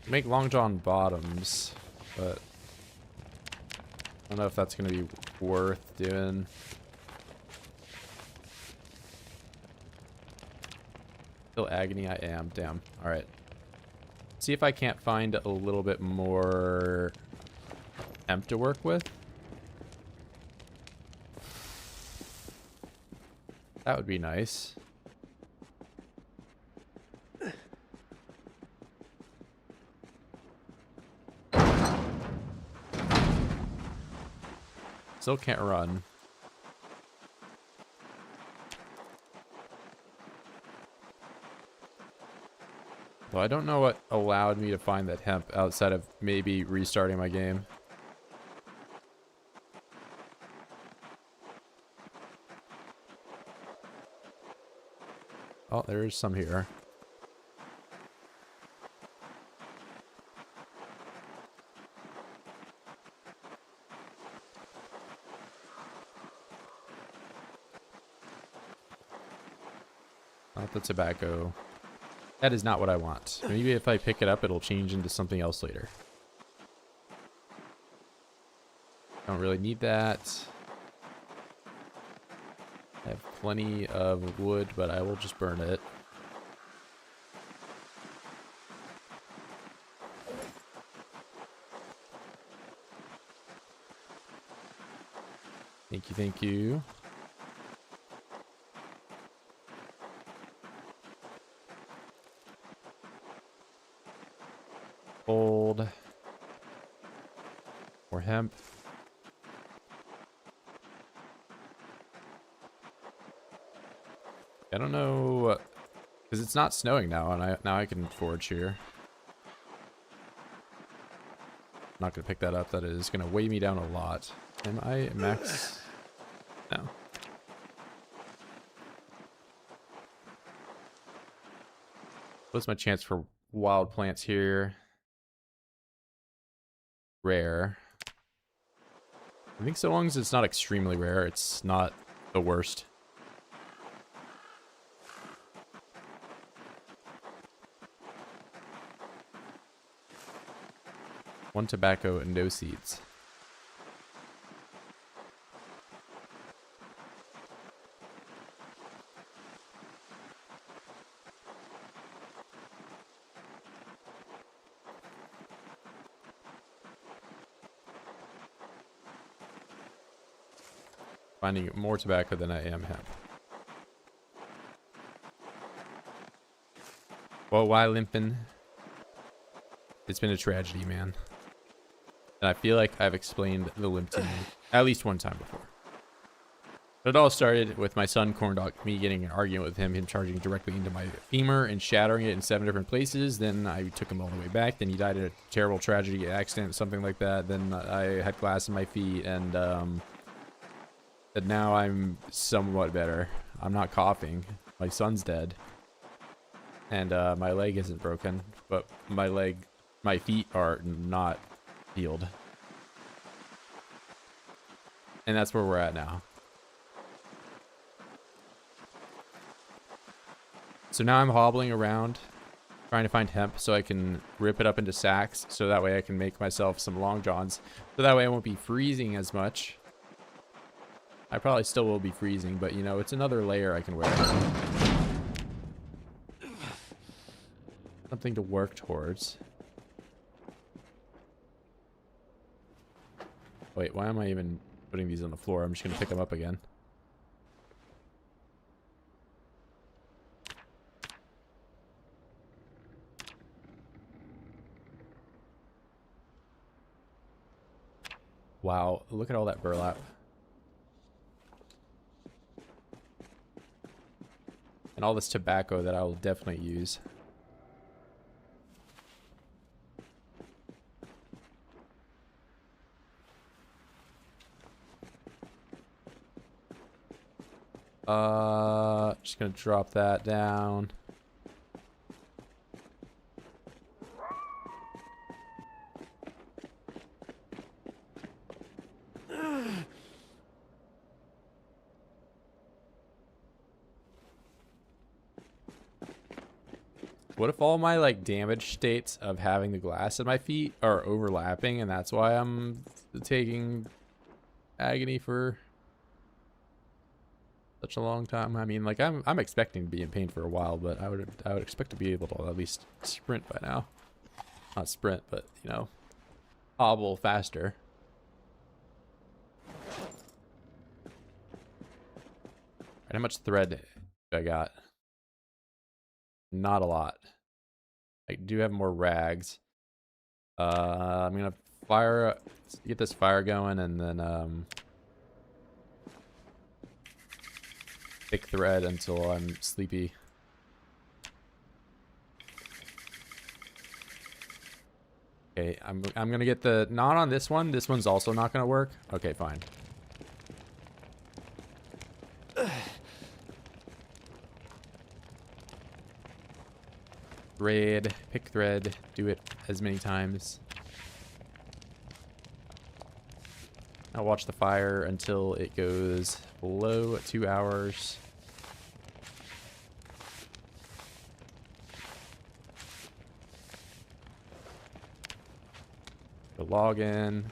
Make long john bottoms, but I don't know if that's gonna be worth doing. Still agony, I am. Damn. All right. See if I can't find a little bit more hemp to work with. That would be nice. Still can't run. Though I don't know what allowed me to find that hemp outside of maybe restarting my game. Oh, there is some here. Not the tobacco. That is not what I want. Maybe if I pick it up, it'll change into something else later. Don't really need that. I have plenty of wood, but I will just burn it. Thank you, thank you. Gold. More hemp. I don't know, because it's not snowing now, and now I can forage here. I'm not gonna pick that up. That is gonna weigh me down a lot. Am I max? No. What's my chance for wild plants here? Rare. I think so long as it's not extremely rare, it's not the worst. One tobacco and no seeds. Finding more tobacco than I am hemp. Well, why limping? It's been a tragedy, man. And I feel like I've explained the limp to you at least one time before. But it all started with my son Cornoc, me getting an argument with him charging directly into my femur and shattering it in 7 different places. Then I took him all the way back. Then he died in a terrible tragedy, accident, something like that. Then I had glass in my feet, and now I'm somewhat better. I'm not coughing. my son's dead. And my leg isn't broken, but my feet are not healed. And that's where we're at now. So now I'm hobbling around, trying to find hemp so I can rip it up into sacks, so that way I can make myself some long johns. So that way I won't be freezing as much. I probably still will be freezing, but you know, it's another layer I can wear. Something to work towards. Wait, why am I even putting these on the floor? I'm just going to pick them up again. Wow, look at all that burlap. And all this tobacco that I will definitely use. Just gonna drop that down. What if all my like damage states of having the glass at my feet are overlapping and that's why I'm taking agony for such a long time? I mean, like I'm expecting to be in pain for a while, but I would expect to be able to at least sprint by now. Not sprint, but you know, hobble faster. Right, how much thread do I got? Not a lot. I do have more rags. I'm gonna get this fire going and then pick thread until I'm sleepy. Okay, I'm gonna get the not on this one. This one's also not gonna work. Okay, fine. Thread, pick thread, do it as many times. I'll watch the fire until it goes below 2 hours. Go log in.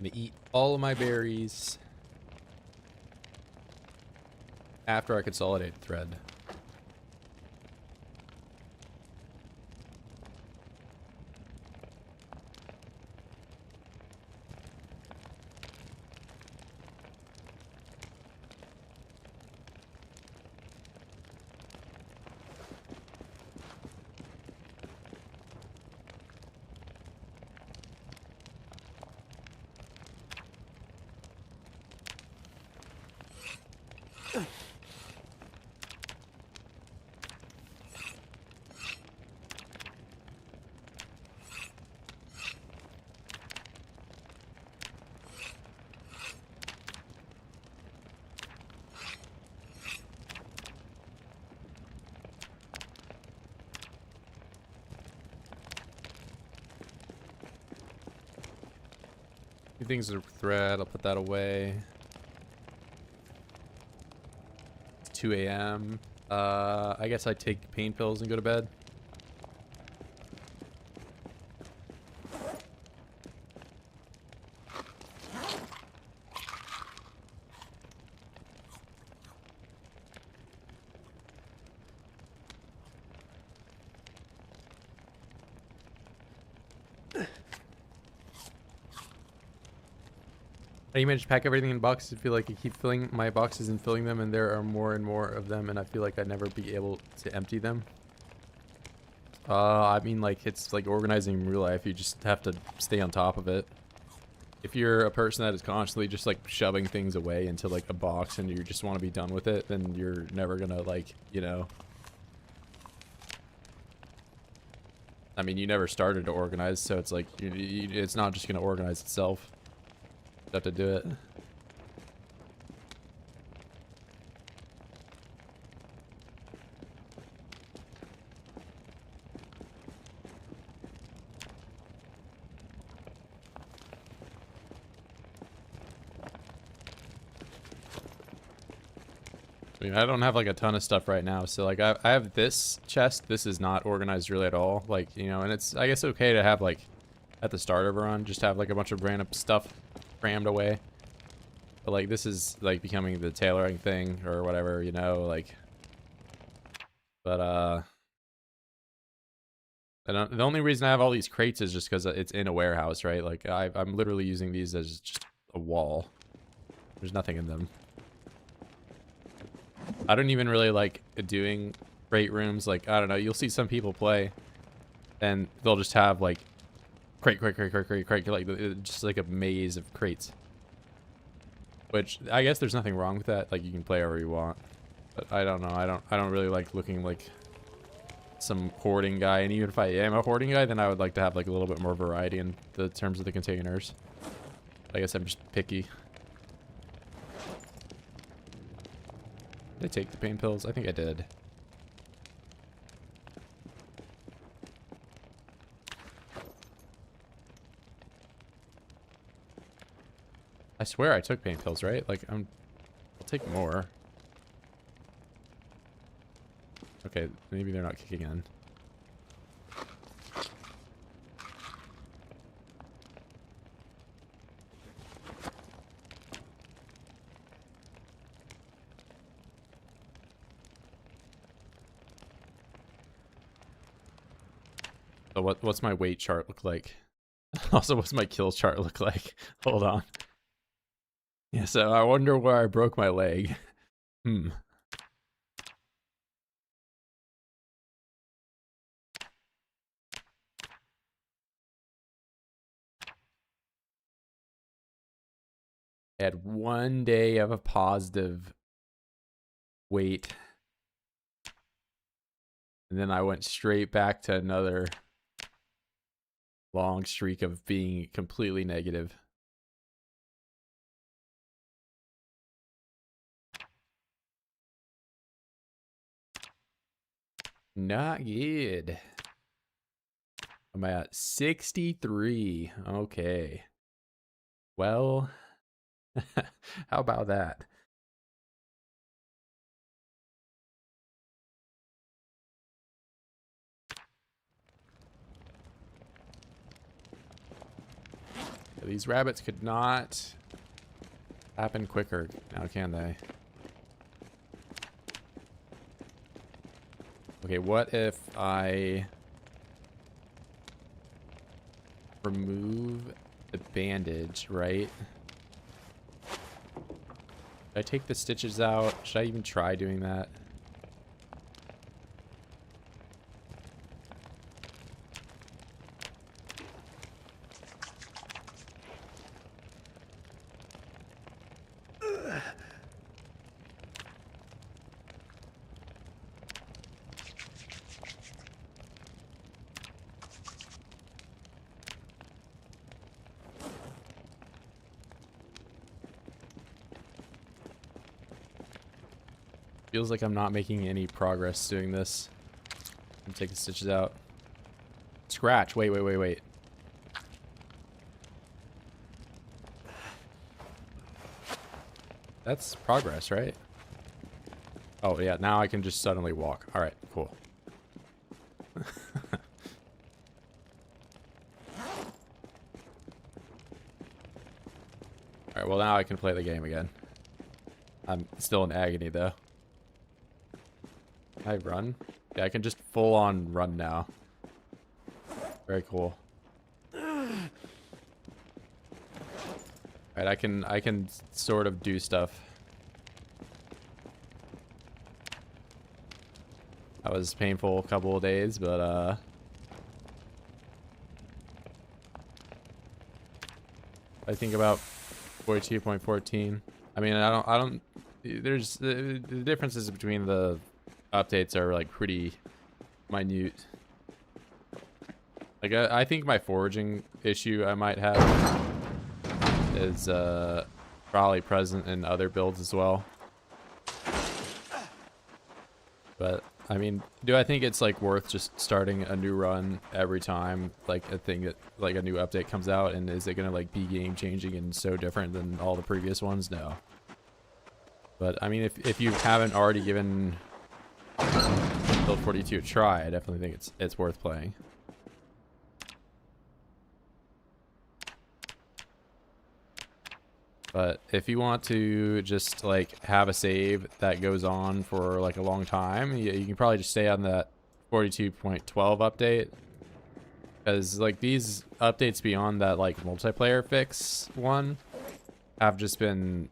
I'm gonna eat all of my berries after I consolidate thread. Two things are thread, I'll put that away. It's 2 a.m. I guess I take pain pills and go to bed. I manage to pack everything in boxes. I feel like I keep filling my boxes and filling them, and there are more and more of them, and I feel like I'd never be able to empty them. I mean, like, it's like organizing in real life. You just have to stay on top of it. If you're a person that is constantly just, like, shoving things away into, like, a box and you just want to be done with it, then you're never gonna, like, you know... I mean, you never started to organize, so it's like, it's not just gonna organize itself. You have to do it. I mean, I don't have like a ton of stuff right now, so like I have this chest. This is not organized really at all, like, you know, and it's, I guess, okay to have, like, at the start of a run, just have like a bunch of random stuff crammed away. But like this is like becoming the tailoring thing or whatever, you know, like. But the only reason I have all these crates is just because it's in a warehouse, right? Like I'm literally using these as just a wall. There's nothing in them. I don't even really like doing crate rooms. Like, I don't know, you'll see some people play and they'll just have like crate, like just like a maze of crates. Which I guess there's nothing wrong with that. Like, you can play however you want. But I don't know. I don't really like looking like some hoarding guy. And even if I am a hoarding guy, then I would like to have like a little bit more variety in the terms of the containers. I guess I'm just picky. Did I take the pain pills? I think I did. I swear I took pain pills, right? Like, I'll take more. Okay, maybe they're not kicking in. So what's my weight chart look like? Also, what's my kill chart look like? Hold on. Yeah, so I wonder where I broke my leg. I had 1 day of a positive weight. And then I went straight back to another long streak of being completely negative. Not good. I'm at 63. Okay. Well, how about that? These rabbits could not happen quicker now, can they? Okay, what if I remove the bandage, right? Should I take the stitches out? Should I even try doing that? Feels like I'm not making any progress doing this. I'm taking stitches out. Scratch. Wait. That's progress, right? Oh, yeah. Now I can just suddenly walk. All right, cool. All right, well, now I can play the game again. I'm still in agony, though. Can I run? Yeah, I can just full on run now. Very cool. Alright, Right, I can sort of do stuff. That was painful a couple of days, but I think about 42.14. I mean, I don't there's the differences between the updates are like pretty minute. Like I think my foraging issue I might have is probably present in other builds as well. But I mean, do I think it's like worth just starting a new run every time like a thing that like a new update comes out, and is it gonna like be game changing and so different than all the previous ones? No. But I mean, if you haven't already given Build 42 a try, I definitely think it's worth playing. But if you want to just like have a save that goes on for like a long time, you can probably just stay on that 42.12 update. Because like these updates beyond that like multiplayer fix one have just been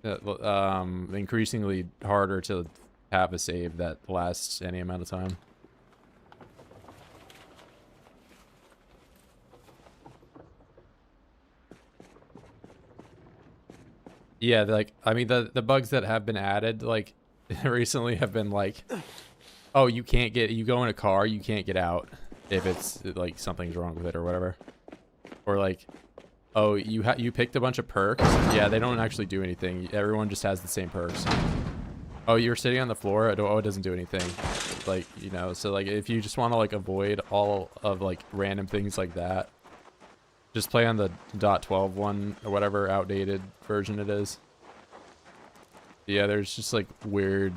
increasingly harder to have a save that lasts any amount of time. Yeah, like I mean the bugs that have been added like recently have been like, oh, you go in a car, you can't get out if it's like something's wrong with it or whatever. Or like, oh, you picked a bunch of perks. Yeah, they don't actually do anything. Everyone just has the same perks. Oh, you're sitting on the floor. Oh, it doesn't do anything. Like, you know, so like if you just want to like avoid all of like random things like that, just play on the .12 one or whatever outdated version it is. Yeah, there's just like weird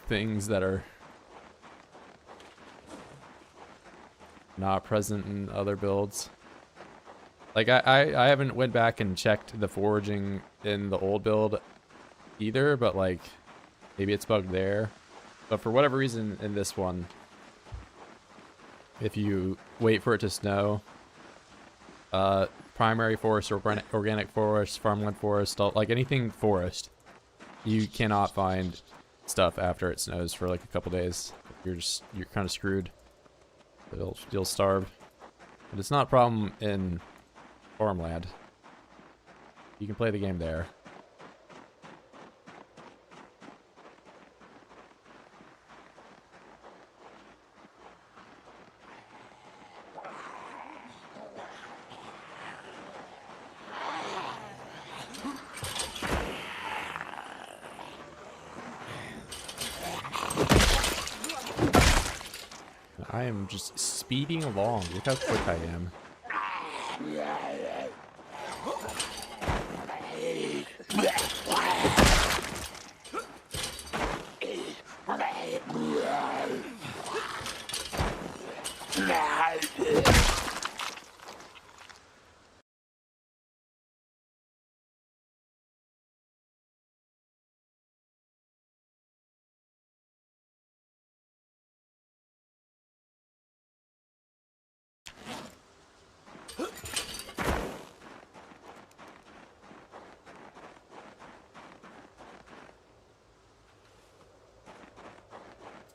things that are not present in other builds. Like I haven't went back and checked the foraging in the old build either, but like maybe it's bugged there. But for whatever reason in this one, if you wait for it to snow, primary forest, organic forest, farmland forest, like anything forest, you cannot find stuff after it snows for like a couple days. You're kind of screwed. You'll starve. But it's not a problem in farmland. You can play the game there. I am just speeding along. Look how quick I am.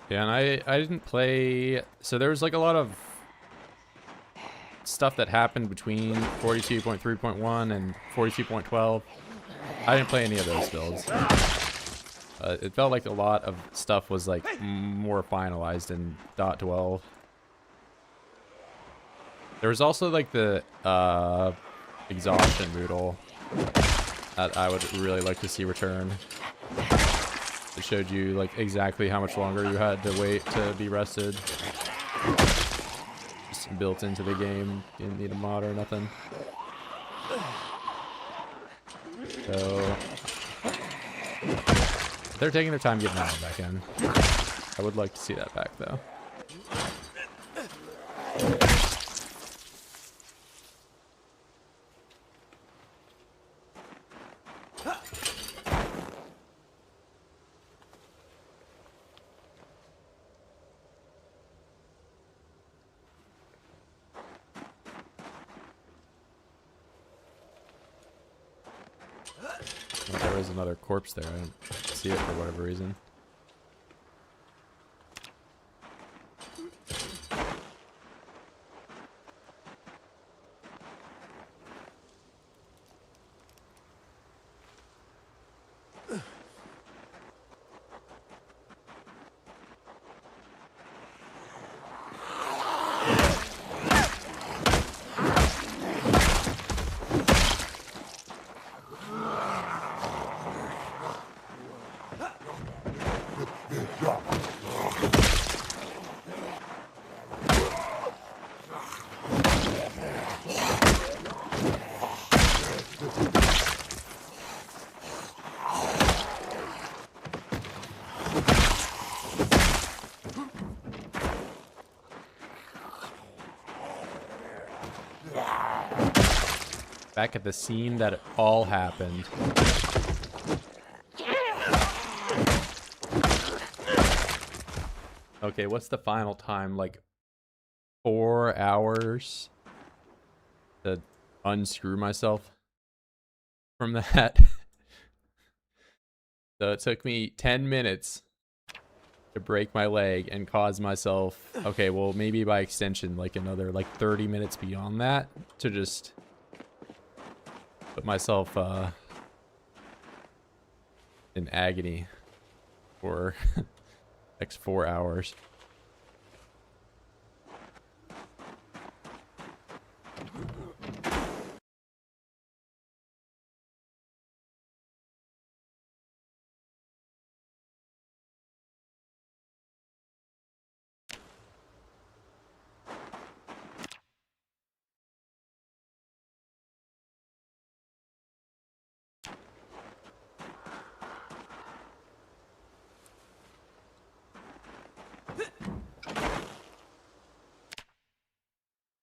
Yeah, and I didn't play, so there was like a lot of stuff that happened between 42.3.1 and 42.12. I didn't play any of those builds. It felt like a lot of stuff was like more finalized in .12. There was also like the exhaustion boodle that I would really like to see return. It showed you like exactly how much longer you had to wait to be rested. Just built into the game. Didn't need a mod or nothing. So they're taking their time getting that one back in. I would like to see that back though. There was another corpse there. I don't see it for whatever reason. Back at the scene that it all happened. Okay, what's the final time? Like 4 hours to unscrew myself from that. So it took me 10 minutes to break my leg and cause myself, okay, well maybe by extension like another like 30 minutes beyond that to just put myself in agony for next 4 hours.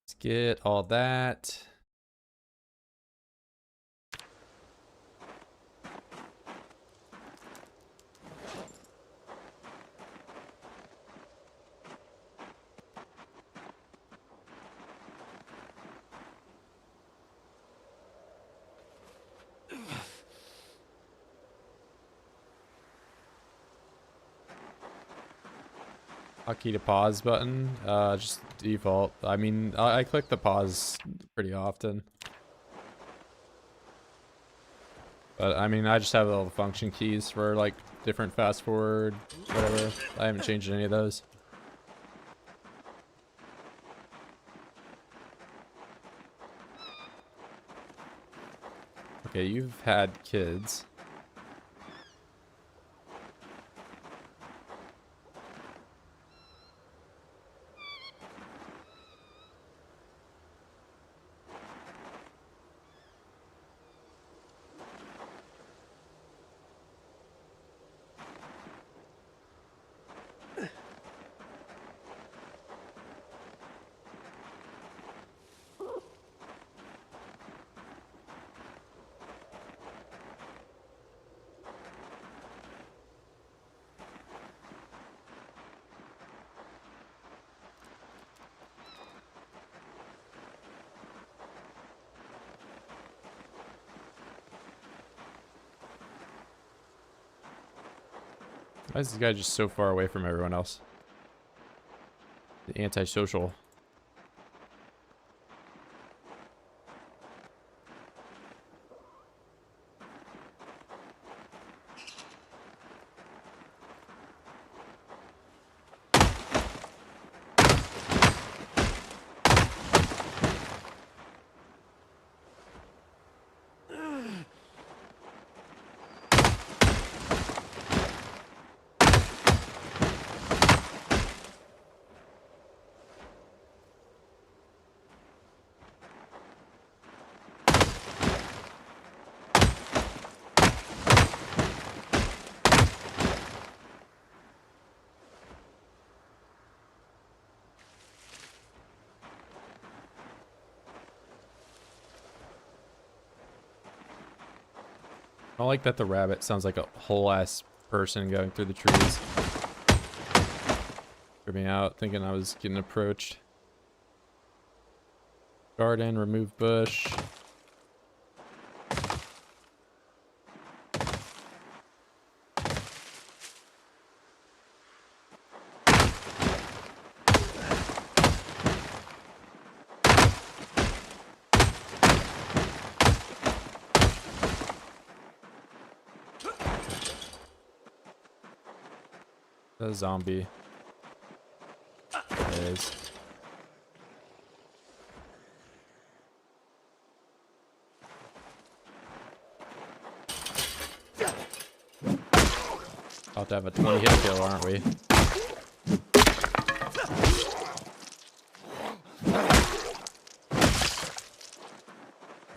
Let's get all that. Hotkey to pause button, just default. I mean, I click the pause pretty often. But I mean, I just have all the function keys for like different fast forward, whatever. I haven't changed any of those. Okay, you've had kids. Why is this guy just so far away from everyone else? The antisocial. I don't like that the rabbit sounds like a whole ass person going through the trees. Threw me out thinking I was getting approached. Garden, remove bush. The zombie. There it is. About to have a 20 hit kill, aren't we?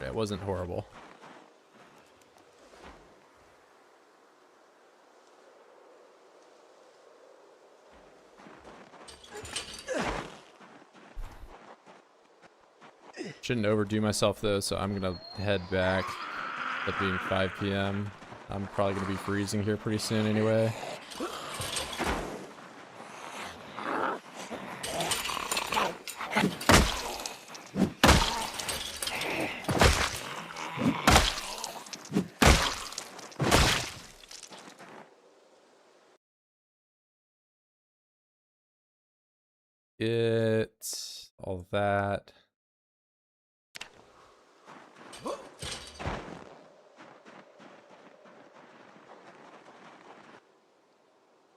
It wasn't horrible. Shouldn't overdo myself though, so I'm gonna head back. It being 5 p.m. I'm probably gonna be freezing here pretty soon anyway. Get all that.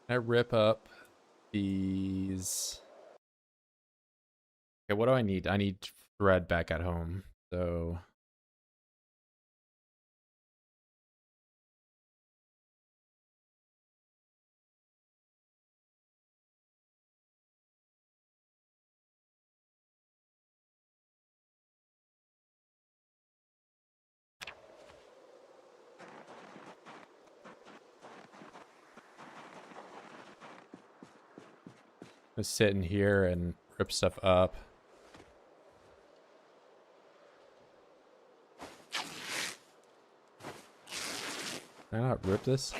I rip up these. Okay, what do I need? I need thread back at home. So I sit in here and rip stuff up. Can I not rip this?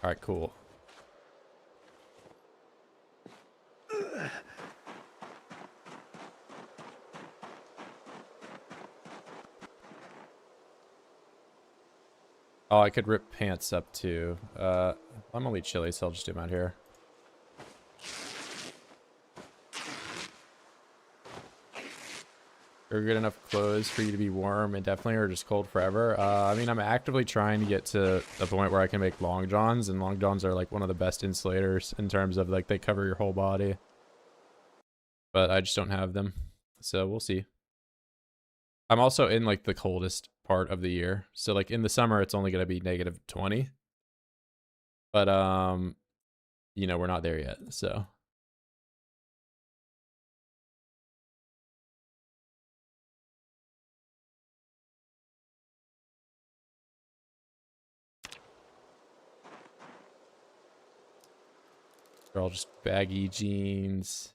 All right, cool. Oh, I could rip pants up too. I'm only chilly, so I'll just do them out here. Are good enough clothes for you to be warm indefinitely or just cold forever? I mean, I'm actively trying to get to the point where I can make long johns, and long johns are like one of the best insulators in terms of like they cover your whole body. But I just don't have them, so we'll see. I'm also in like the coldest part of the year, so like in the summer it's only gonna be -20. But you know, we're not there yet, so. They're all just baggy jeans.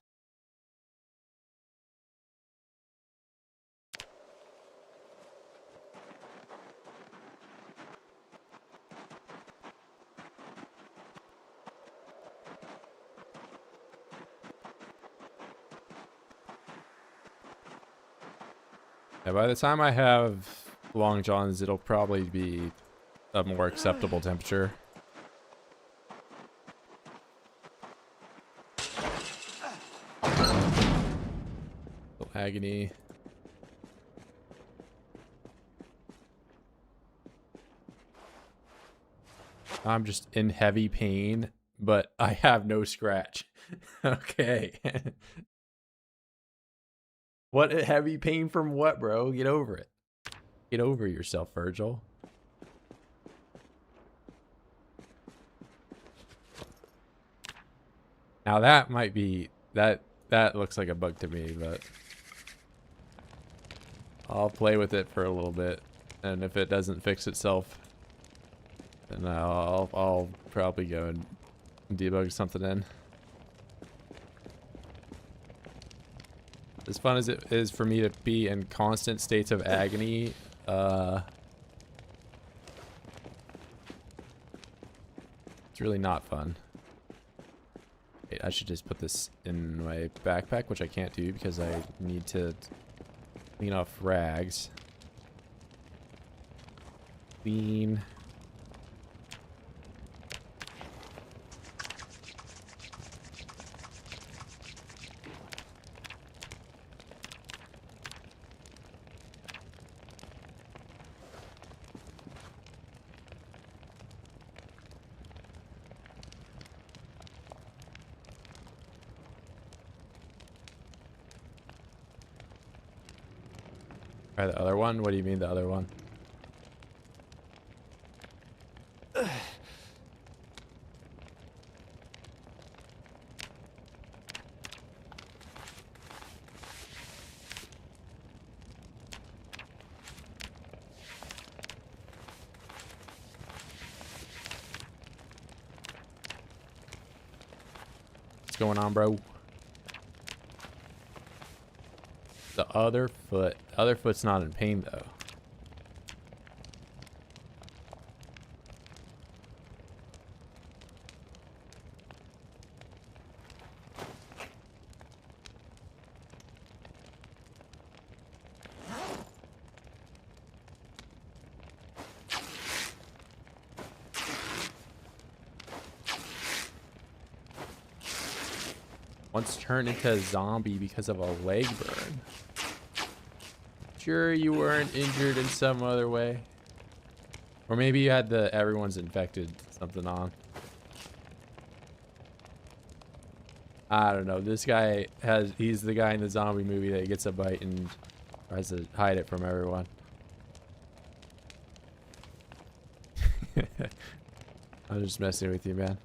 Yeah, by the time I have long johns, it'll probably be a more acceptable temperature. Agony. I'm just in heavy pain, but I have no scratch. Okay. What heavy pain from what, bro? Get over it. Get over yourself, Virgil. Now that might be that looks like a bug to me, but I'll play with it for a little bit, and if it doesn't fix itself, then I'll probably go and debug something in. As fun as it is for me to be in constant states of agony, it's really not fun. Wait, I should just put this in my backpack, which I can't do because I need to clean off rags. Clean. Try the other one? What do you mean the other one? What's going on, bro? The other foot. The other foot's not in pain, though. Once turned into a zombie because of a leg burn. Sure you weren't injured in some other way? Or maybe you had the everyone's infected something on. I don't know. This guy he's the guy in the zombie movie that gets a bite and tries to hide it from everyone. I'm just messing with you, man.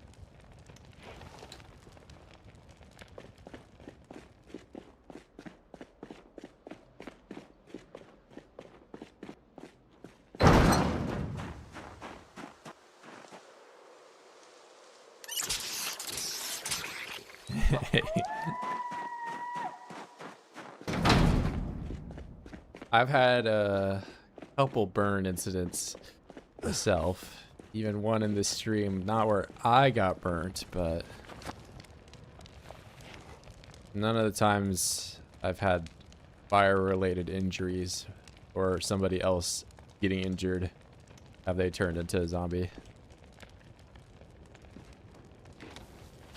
I've had a couple burn incidents myself, even one in this stream, not where I got burnt, but none of the times I've had fire-related injuries or somebody else getting injured have they turned into a zombie.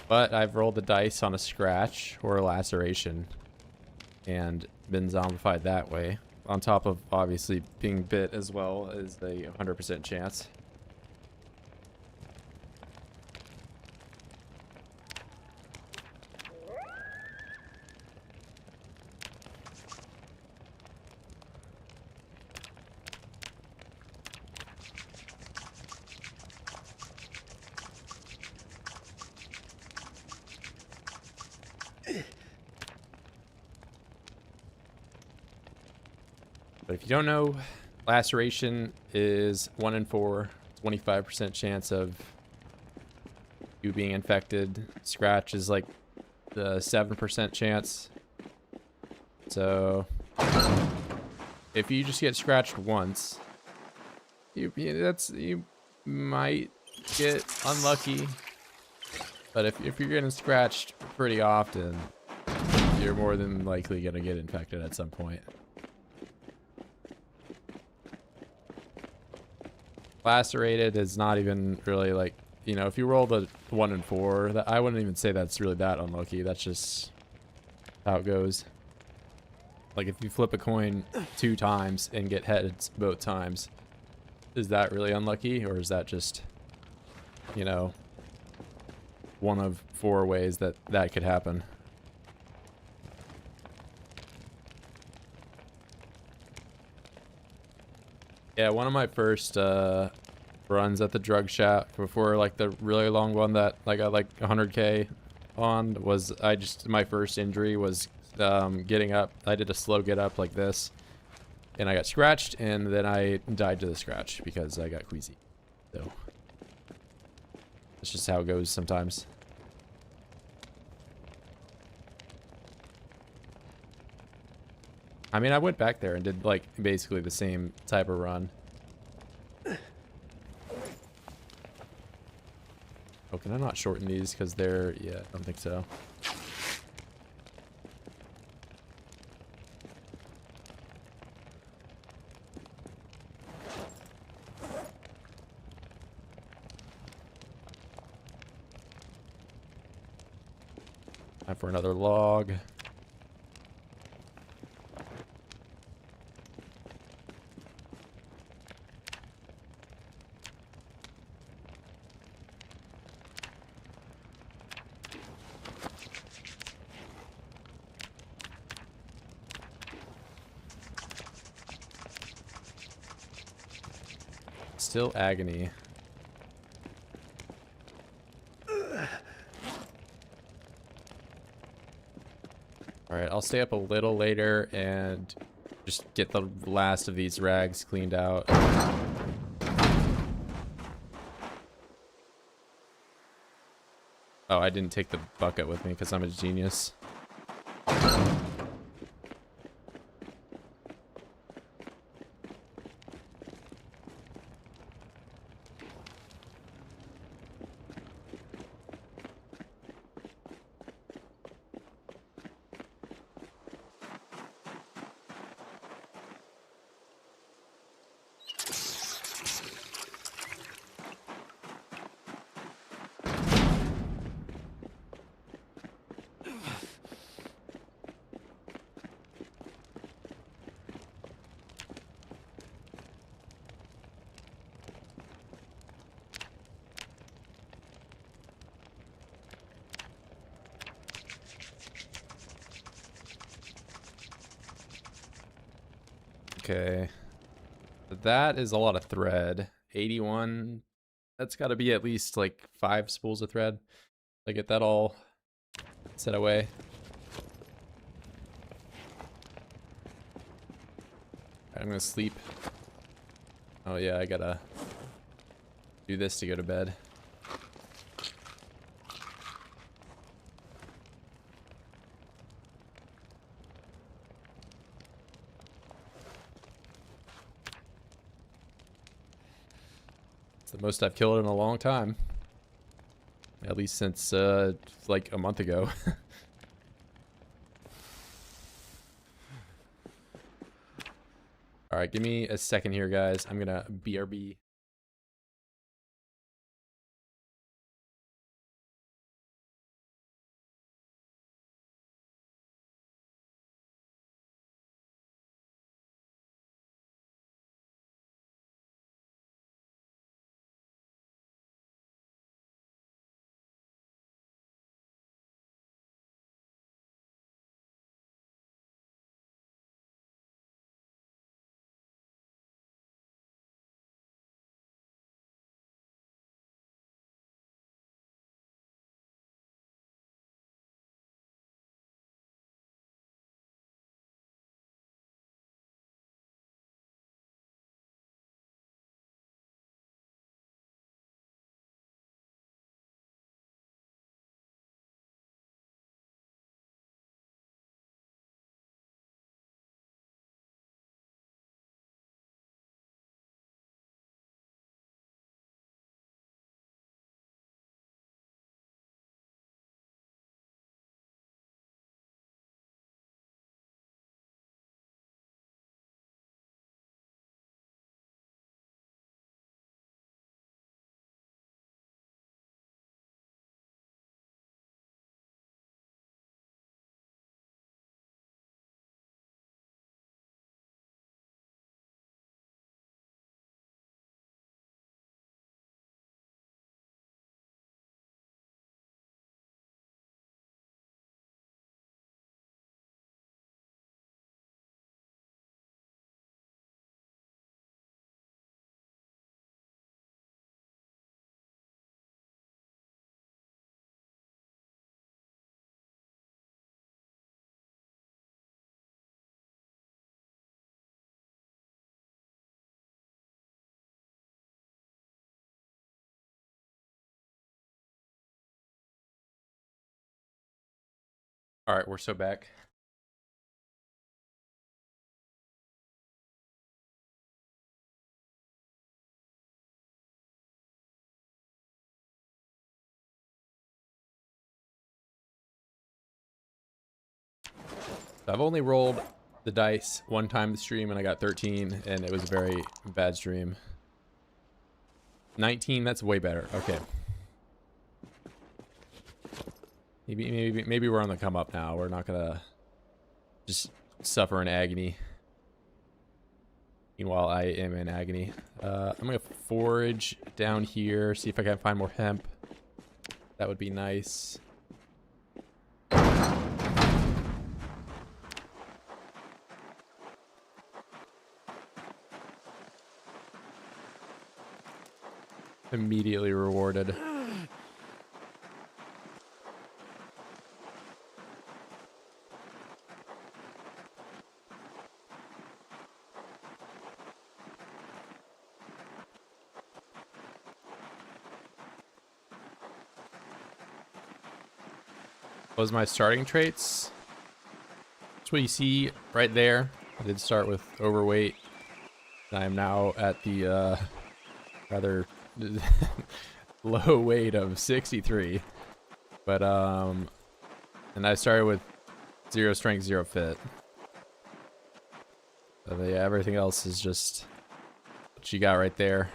But I've rolled the dice on a scratch or a laceration and been zombified that way. On top of obviously being bit as well as a 100% chance. But if you don't know, laceration is 1 in 4, 25% chance of you being infected. Scratch is like the 7% chance. So if you just get scratched once, you might get unlucky. But if you're getting scratched pretty often, you're more than likely gonna get infected at some point. Lacerated is not even really like, you know, if you roll the 1 in 4, that I wouldn't even say that's really that unlucky. That's just how it goes. Like if you flip a coin 2 times and get heads both times, is that really unlucky, or is that just, you know, one of 4 ways that that could happen? Yeah, one of my first runs at the drug shop before like the really long one that I got like 100K on was my first injury was getting up. I did a slow get up like this, And I got scratched, and then I died to the scratch because I got queasy. So that's just how it goes sometimes. I mean, I went back there and did like basically the same type of run. Oh, can I not shorten these because they're, yeah, I don't think so. Time for another log. Still agony. Alright, I'll stay up a little later and just get the last of these rags cleaned out. Oh, I didn't take the bucket with me because I'm a genius. Okay. That is a lot of thread. 81. That's got to be at least like 5 spools of thread to get that all set away. I'm gonna sleep. Oh yeah, I gotta do this to go to bed. It's the most I've killed in a long time. At least since like a month ago. All right, give me a second here, guys. I'm gonna BRB. All right, we're so back. I've only rolled the dice one time this stream and I got 13 and it was a very bad stream. 19, that's way better. Okay. Maybe we're on the come up now. We're not gonna just suffer in agony. Meanwhile, I am in agony. I'm gonna forage down here, see if I can find more hemp. That would be nice. Immediately rewarded. What was my starting traits? That's what you see right there. I did start with overweight. I am now at the rather low weight of 63. But and I started with 0 strength, 0 fit. So yeah, everything else is just what you got right there.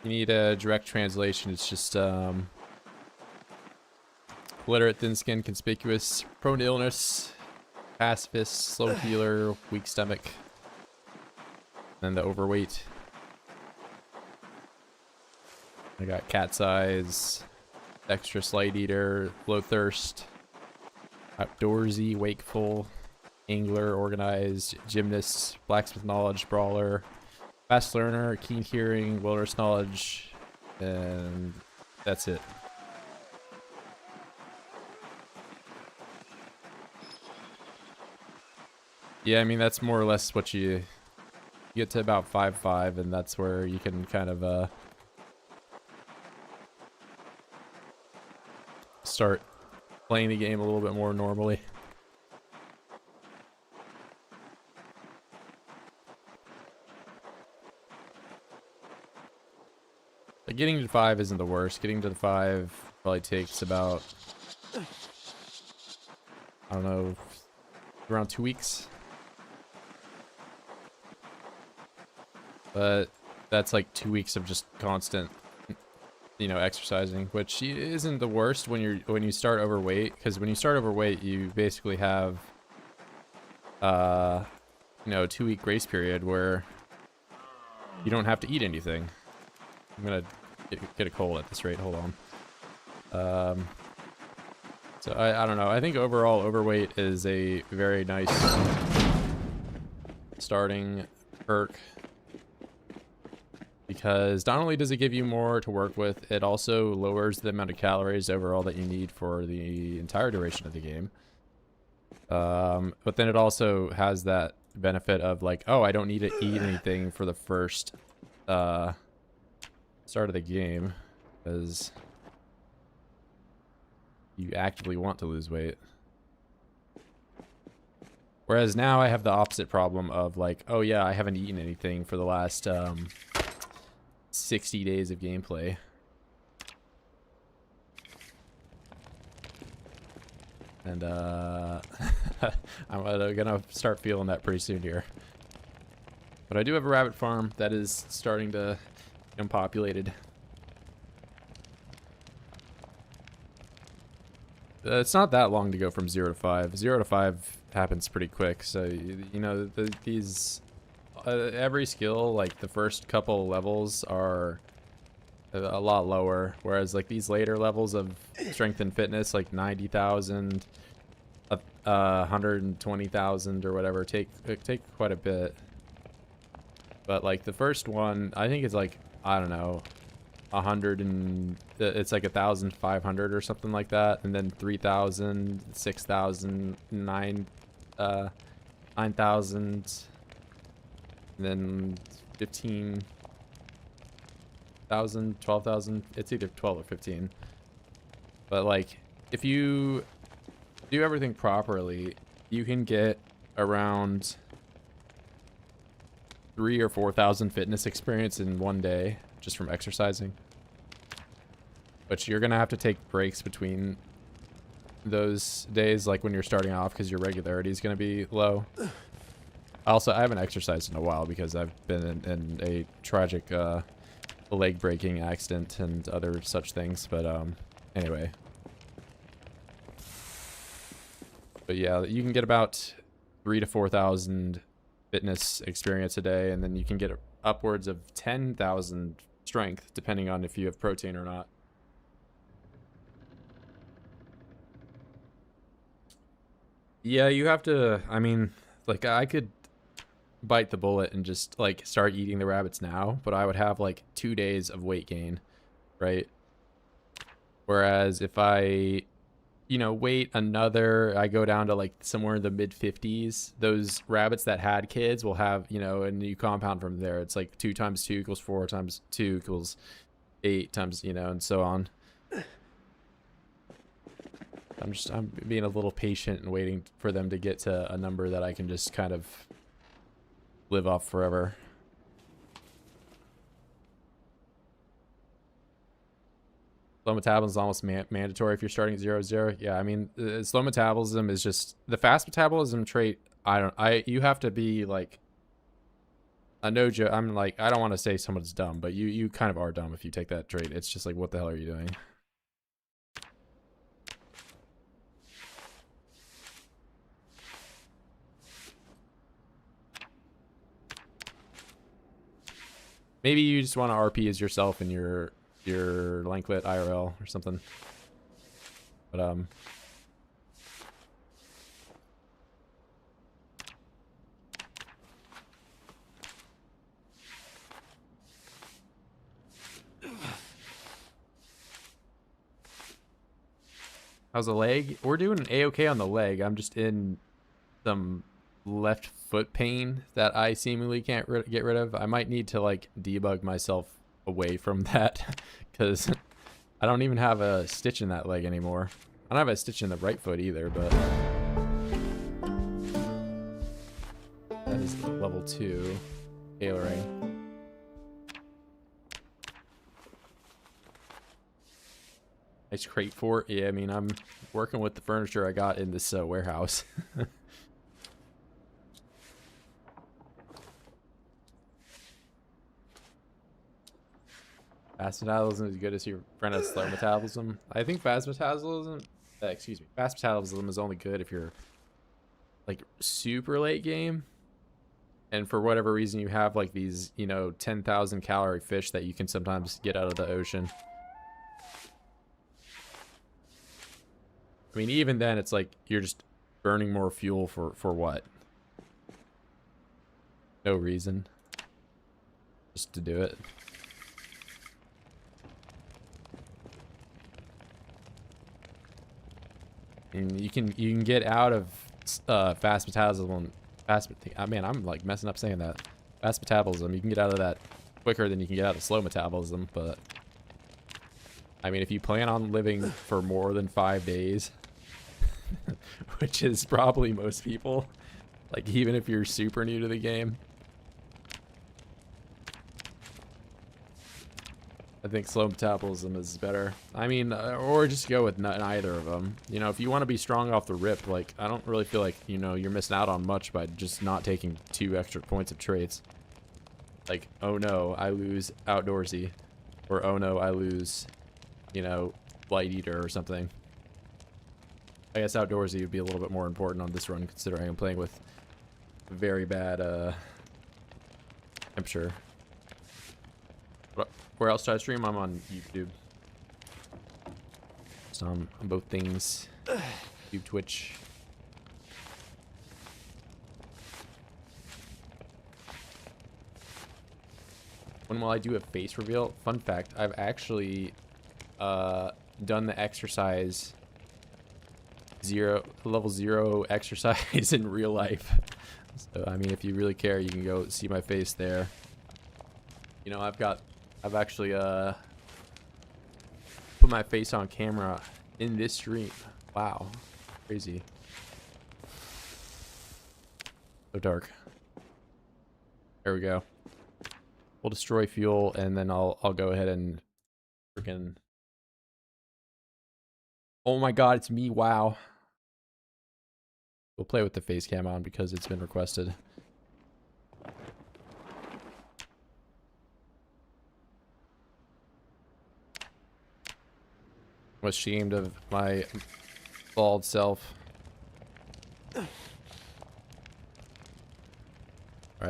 You need a direct translation. It's just illiterate, thin-skinned, conspicuous, prone to illness, pacifist, slow healer, weak stomach, and the overweight. I got cat's eyes, extra slight eater, low thirst, outdoorsy, wakeful, angler, organized, gymnast, blacksmith knowledge, brawler, fast learner, keen hearing, wilderness knowledge, and that's it. Yeah, I mean, that's more or less what you get to about 5-5, and that's where you can kind of start playing the game a little bit more normally. But getting to 5 isn't the worst. Getting to the 5 probably takes about, I don't know, around 2 weeks. But that's like 2 weeks of just constant, you know, exercising, which isn't the worst when you start overweight, because when you start overweight, you basically have, you know, a 2-week grace period where you don't have to eat anything. I'm gonna get a cold at this rate. Hold on. So I don't know. I think overall overweight is a very nice starting perk, because not only does it give you more to work with, it also lowers the amount of calories overall that you need for the entire duration of the game. But then it also has that benefit of like, oh, I don't need to eat anything for the first start of the game, because you actively want to lose weight. Whereas now I have the opposite problem of like, oh yeah, I haven't eaten anything for the last 60 days of gameplay. And I'm gonna start feeling that pretty soon here. But I do have a rabbit farm that is starting to become populated. It's not that long to go from 0 to 5. 0 to 5 happens pretty quick. So, you know, these... every skill, like the first couple levels are a lot lower, whereas like these later levels of strength and fitness, like 90,000, 120,000 or whatever, take quite a bit. But like the first one, I think it's like, I don't know, 100 and it's like 1,500 or something like that, and then 3,000, 6,000, 9,000. And then 15,000, 12,000. It's either 12 or 15. But like, if you do everything properly, you can get around 3,000 or 4,000 fitness experience in one day just from exercising. But you're gonna have to take breaks between those days, like when you're starting off, because your regularity is gonna be low. Also, I haven't exercised in a while because I've been in a tragic leg breaking accident and other such things. But anyway. But yeah, you can get about 3,000 to 4,000 fitness experience a day, and then you can get upwards of 10,000 strength, depending on if you have protein or not. Yeah, you have to, I mean, like, I could bite the bullet and just, like, start eating the rabbits now, but I would have, like, 2 days of weight gain, right? Whereas if I, you know, wait another, I go down to, like, somewhere in the mid-50s, those rabbits that had kids will have, you know, and you compound from there. It's like 2 times 2 equals 4 times 2 equals 8 times, you know, and so on. I'm being a little patient and waiting for them to get to a number that I can just kind of live off forever. Slow metabolism is almost mandatory if you're starting at 0-0. Yeah, I mean, slow metabolism is just the fast metabolism trait. You have to be like a no joke. I'm like, I don't want to say someone's dumb, but you kind of are dumb if you take that trait. It's just like, what the hell are you doing? Maybe you just want to RP as yourself in your Lanklet IRL or something. But how's the leg? We're doing an A-okay on the leg. I'm just in some left foot pain that I seemingly can't get rid of. I might need to like debug myself away from that because I don't even have a stitch in that leg anymore. I don't have a stitch in the right foot either, but that is level 2 tailoring. Nice crate fort. Yeah, I mean, I'm working with the furniture I got in this warehouse. Fast metabolism is as good as your friend has slow metabolism. I think fast metabolism, fast metabolism is only good if you're like super late game, and for whatever reason you have like these, you know, 10,000 calorie fish that you can sometimes get out of the ocean. I mean, even then, it's like you're just burning more fuel for what? No reason. Just to do it. And you can get out of fast metabolism. Man, I'm like messing up saying that. Fast metabolism. You can get out of that quicker than you can get out of slow metabolism. But I mean, if you plan on living for more than 5 days, which is probably most people, like even if you're super new to the game, I think slow metabolism is better. I mean, or just go with neither of them. You know, if you want to be strong off the rip, like, I don't really feel like, you know, you're missing out on much by just not taking 2 extra points of traits. Like, oh no, I lose outdoorsy. Or oh no, I lose, you know, light eater or something. I guess outdoorsy would be a little bit more important on this run, considering I'm playing with very bad temperature. Where else do I stream? I'm on YouTube. So I'm on both things. YouTube, Twitch. When will I do a face reveal? Fun fact, I've actually done the exercise level 0 exercise in real life. So I mean, if you really care, you can go see my face there. You know, I've actually put my face on camera in this stream. Wow. Crazy. So dark. There we go. We'll destroy fuel and then I'll go ahead and freaking. Oh my god, it's me. Wow. We'll play with the face cam on because it's been requested. I'm ashamed of my bald self. Alright,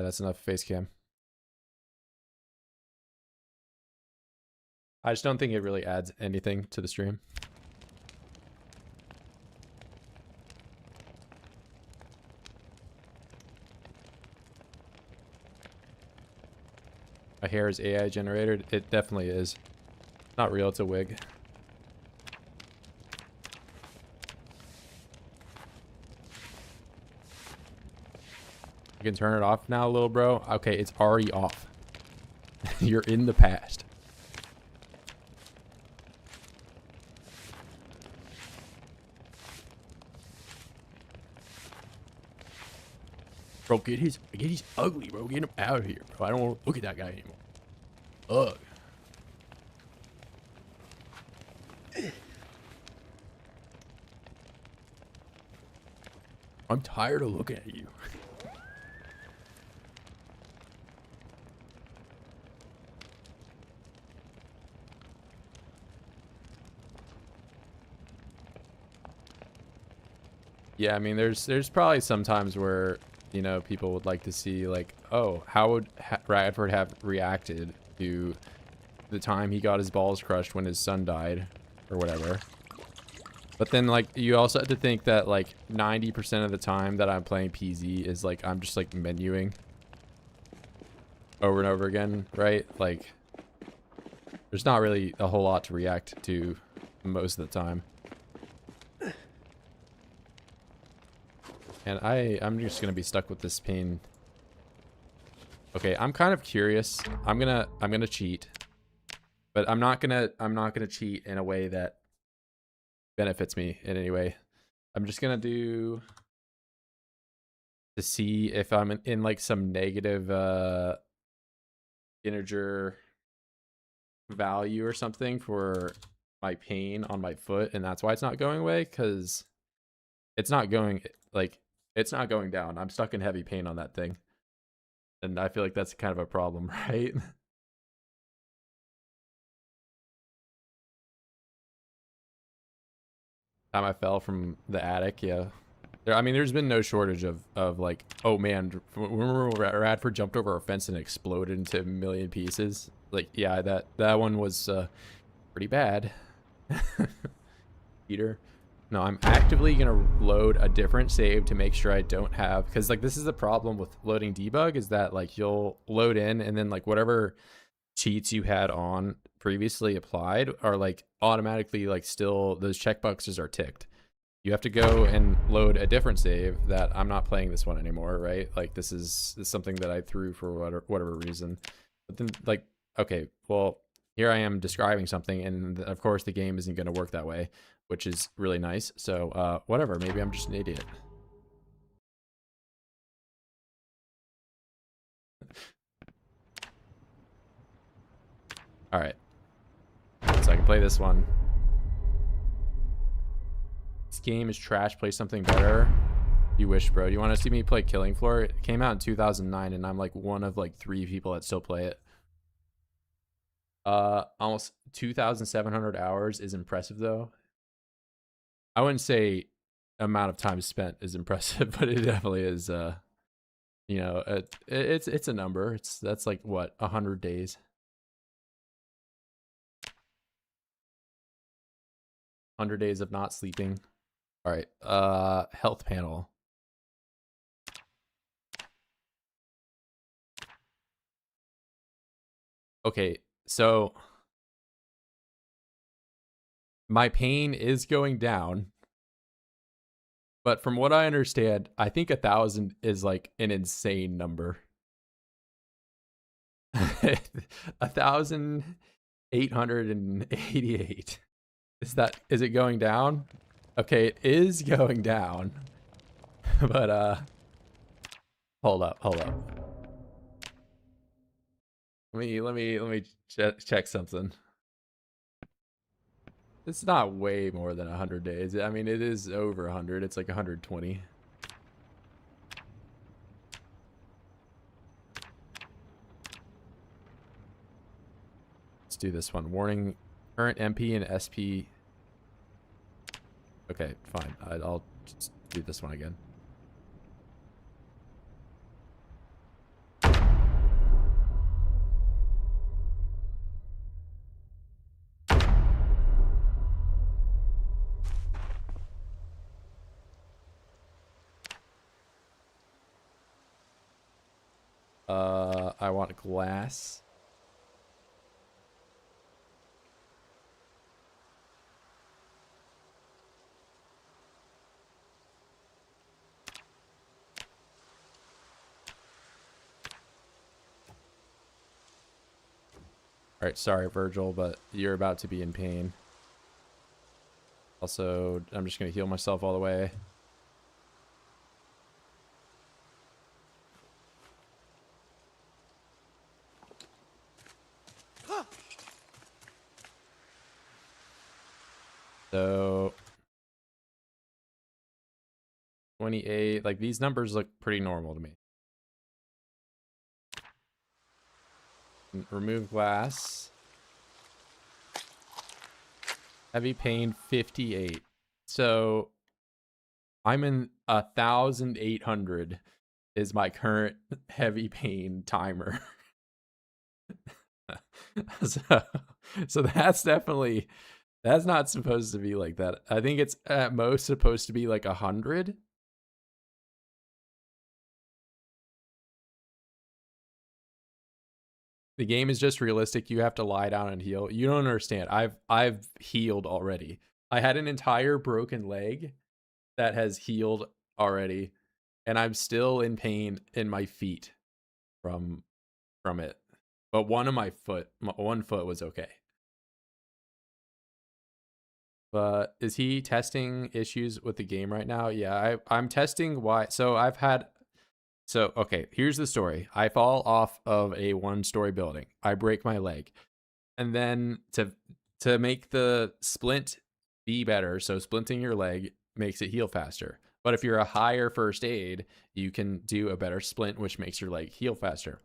that's enough face cam. I just don't think it really adds anything to the stream. My hair is AI generated. It definitely is. Not real, it's a wig. You can turn it off now, little bro. Okay, it's already off. You're in the past. Bro, get his ugly, bro. Get him out of here, bro. I don't want to look at that guy anymore. Ugh. I'm tired of looking at you. Yeah, I mean, there's probably some times where, you know, people would like to see, like, oh, how would Radford have reacted to the time he got his balls crushed when his son died, or whatever. But then, like, you also have to think that, like, 90% of the time that I'm playing PZ is, like, I'm just, like, menuing over and over again, right? Like, there's not really a whole lot to react to most of the time. And I'm just gonna be stuck with this pain. Okay, I'm kind of curious. I'm gonna cheat. But I'm not gonna cheat in a way that benefits me in any way. I'm just gonna do to see if I'm in like some negative integer value or something for my pain on my foot, and that's why it's not going away, because it's not going, like, it's not going down. I'm stuck in heavy pain on that thing. And I feel like that's kind of a problem, right? Time I fell from the attic, yeah. I mean, there's been no shortage of like, oh man, remember when Radford jumped over a fence and exploded into a million pieces? Like, yeah, that one was pretty bad. Peter. No, I'm actively gonna load a different save to make sure I don't have, because like this is the problem with loading debug, is that like you'll load in and then like whatever cheats you had on previously applied are like automatically like still those checkboxes are ticked. You have to go and load a different save that I'm not playing this one anymore, right? Like this is something that I threw for whatever reason. But then like, okay, well, here I am describing something, and of course the game isn't going to work that way, which is really nice. So whatever, maybe I'm just an idiot. All right, so I can play this one. This game is trash. Play something better. You wish, bro. You want to see me play Killing Floor? It came out in 2009, and I'm like one of like 3 people that still play it. Almost 2,700 hours is impressive, though. I wouldn't say amount of time spent is impressive, but it definitely is. You know, it's a number. That's like what, 100 days. 100 days of not sleeping. All right. Health panel. Okay, so my pain is going down, but from what I understand, I think 1,000 is like an insane number. 1,888 Is it going down? Okay, it is going down. But hold up. Let me check something. It's not way more than 100 days. I mean, it is over 100. It's like 120. Let's do this one. Warning, current MP and SP. Okay, fine. I'll just do this one again. I want glass. All right, sorry, Virgil, but you're about to be in pain. Also, I'm just going to heal myself all the way. So 28, like these numbers look pretty normal to me. Remove glass. Heavy pain 58. So I'm in 1,800 is my current heavy pain timer. so that's definitely, that's not supposed to be like that. I think it's at most supposed to be like 100. The game is just realistic. You have to lie down and heal. You don't understand. I've healed already. I had an entire broken leg that has healed already, and I'm still in pain in my feet from it. But one foot was okay. But is he testing issues with the game right now? Yeah, I'm testing why. So okay, here's the story. I fall off of a 1-story building. I break my leg. And then to make the splint be better, so splinting your leg makes it heal faster. But if you're a higher first aid, you can do a better splint, which makes your leg heal faster.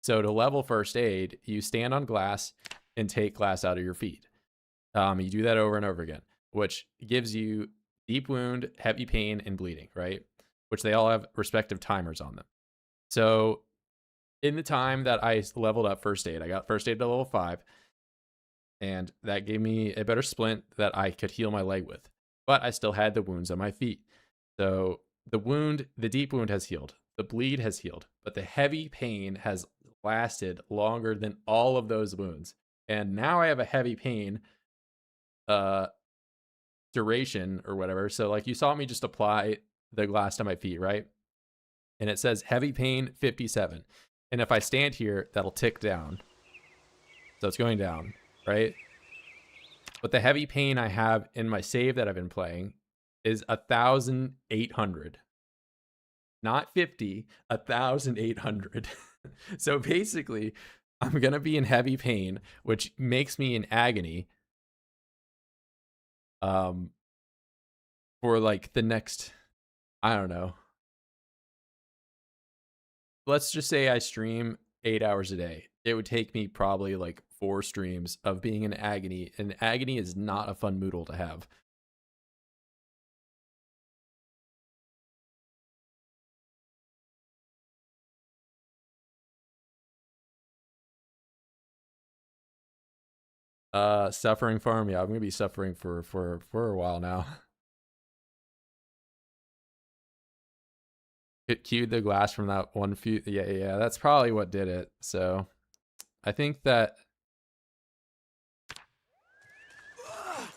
So to level first aid, you stand on glass and take glass out of your feet. You do that over and over again, which gives you deep wound, heavy pain, and bleeding, right? Which they all have respective timers on them. So in the time that I leveled up first aid, I got first aid to level 5, and that gave me a better splint that I could heal my leg with. But I still had the wounds on my feet. So the deep wound has healed. The bleed has healed, but the heavy pain has lasted longer than all of those wounds. And now I have a heavy pain duration or whatever. So like you saw me just apply the glass to my feet, right? And it says heavy pain 57. And if I stand here, that'll tick down. So it's going down, right? But the heavy pain I have in my save that I've been playing is 1,800. Not 50, 1,800. So basically, I'm going to be in heavy pain, which makes me in agony for like the next, I don't know. Let's just say I stream 8 hours a day. It would take me probably like 4 streams of being in agony, and agony is not a fun moodle to have. Suffering farm, yeah, I'm gonna be suffering for a while now. It cued the glass from that one few, yeah, that's probably what did it. So I think that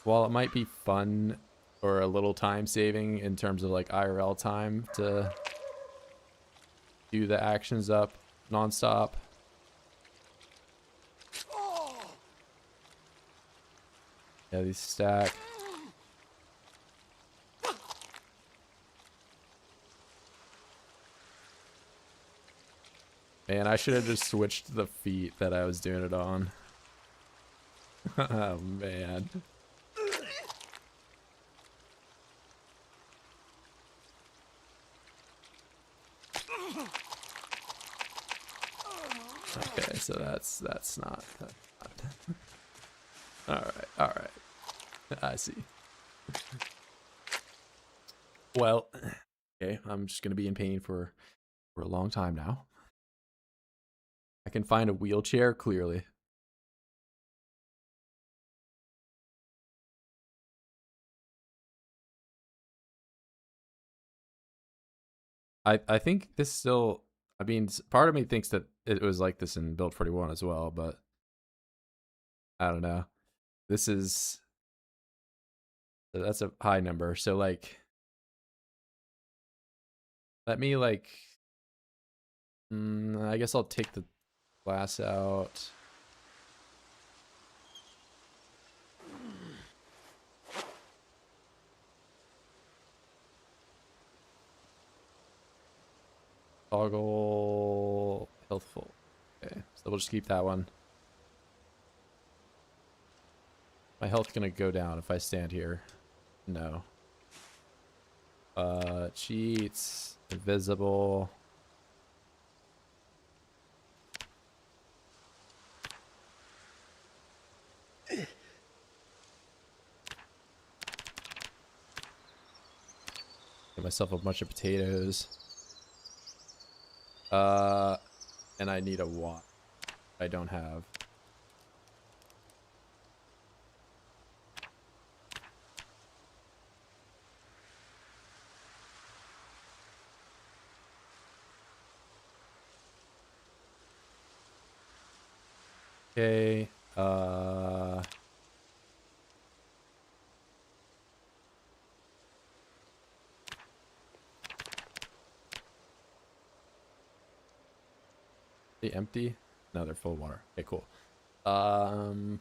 while it might be fun or a little time saving in terms of like IRL time to do the actions up nonstop, Yeah, these stack. Man, I should have just switched the feet that I was doing it on. Oh, man. Okay, so that's not. All right, all right. I see. Well, okay, I'm just gonna be in pain for a long time now. I can find a wheelchair clearly. I think this still. I mean, part of me thinks that it was like this in Build 41 as well, but I don't know. This is that's a high number. So like, let me like. I guess I'll take the glass out. Toggle healthful. Okay, so we'll just keep that one. My health's gonna go down if I stand here. No. Cheats. Invisible. Get myself a bunch of potatoes. And I need a wok. I don't have. Okay. They empty? No, they're full of water. Okay, cool. How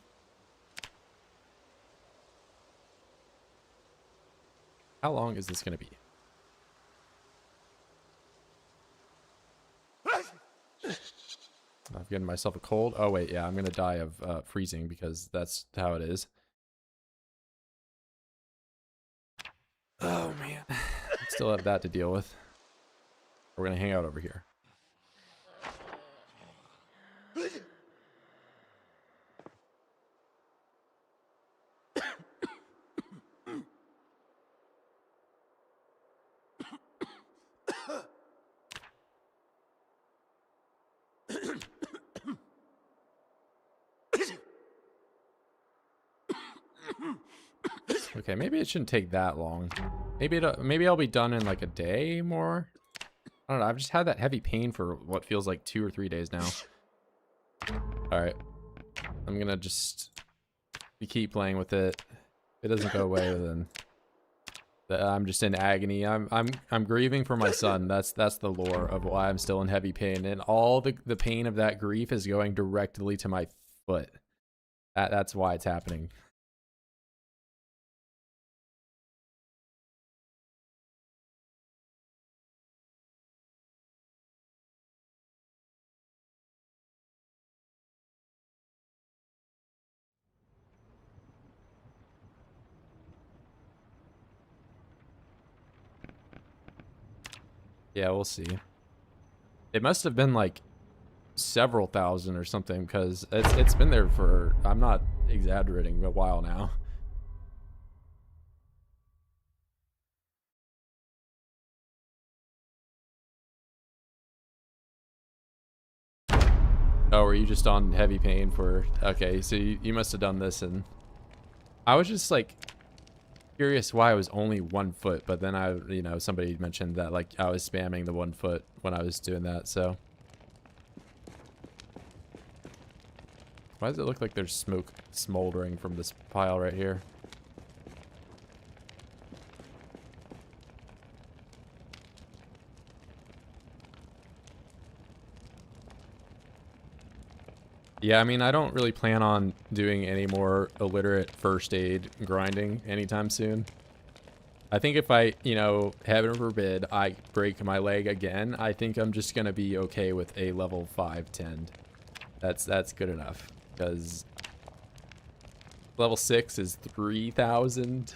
long is this gonna be? I'm getting myself a cold. Oh wait, yeah, I'm gonna die of freezing because that's how it is. Oh man, still have that to deal with. We're gonna hang out over here. Okay, maybe it shouldn't take that long. Maybe I'll be done in like a day more. I don't know. I've just had that heavy pain for what feels like 2 or 3 days now. All right, I'm gonna just keep playing with it. If it doesn't go away, then I'm just in agony. I'm grieving for my son. That's the lore of why I'm still in heavy pain, and all the pain of that grief is going directly to my foot. That's why it's happening. Yeah, we'll see. It must have been like several thousand or something because it's been there for, I'm not exaggerating, a while now. Oh, were you just on heavy pain for, okay, so you must have done this, and I was just like curious why it was only 1 foot, but then somebody mentioned that like I was spamming the 1 foot when I was doing that. So why does it look like there's smoke smoldering from this pile right here? Yeah, I mean, I don't really plan on doing any more illiterate first aid grinding anytime soon. I think if I, you know, heaven forbid, I break my leg again, I think I'm just gonna be okay with a level 5 tend. That's good enough, because level 6 is 3,000.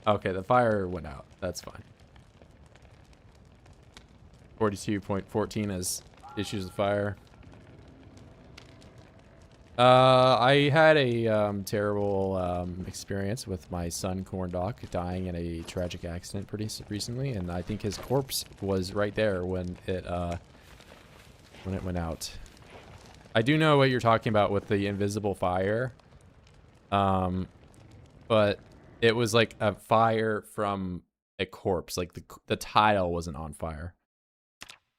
Okay, the fire went out. That's fine. 42.14 has issues with fire. I had a terrible experience with my son Cornoc dying in a tragic accident pretty recently, and I think his corpse was right there when it went out. I do know what you're talking about with the invisible fire, but it was like a fire from a corpse, like the tile wasn't on fire.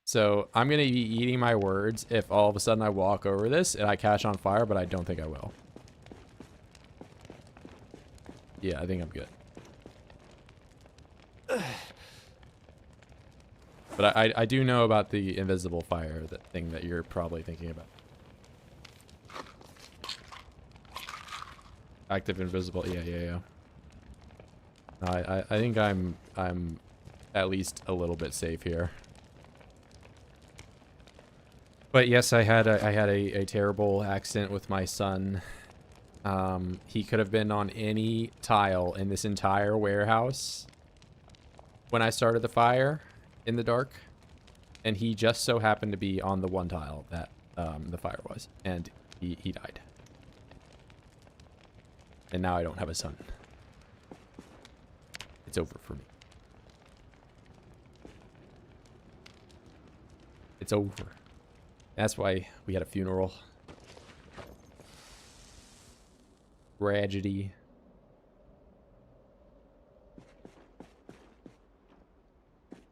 So I'm going to be eating my words if all of a sudden I walk over this and I catch on fire, but I don't think I will. Yeah, I think I'm good. But I do know about the invisible fire, that thing that you're probably thinking about. Active invisible, yeah. No, I think I'm at least a little bit safe here. But yes, I had a terrible accident with my son. He could have been on any tile in this entire warehouse when I started the fire in the dark, and he just so happened to be on the one tile that the fire was, and he died. And now I don't have a son. It's over for me. It's over. That's why we had a funeral. Tragedy.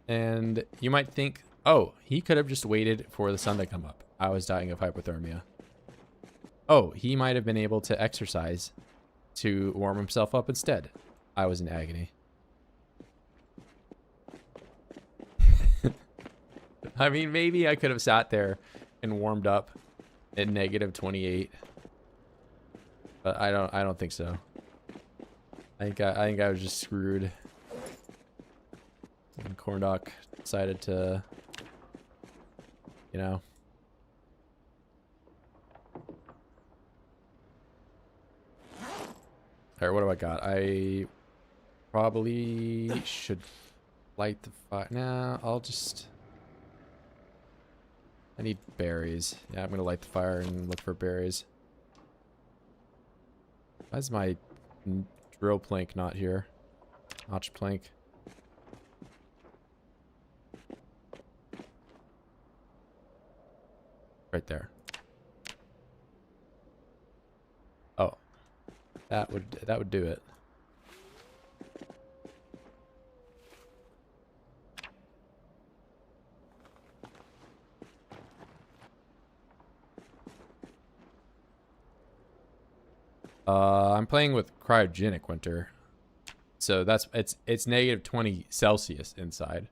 And you might think, oh, he could have just waited for the sun to come up. I was dying of hypothermia. Oh, he might have been able to exercise to warm himself up instead. I was in agony. I mean, maybe I could have sat there and warmed up at -28, but I don't think so. I think I was just screwed. And Cornoc decided to, you know. All right, what do I got? I probably should light the fire. Nah, I'll just. I need berries. Yeah, I'm gonna light the fire and look for berries. Why is my drill plank not here? Notch plank. Right there. Oh. That would do it. I'm playing with Cryogenic winter. So that's it's -20 Celsius inside.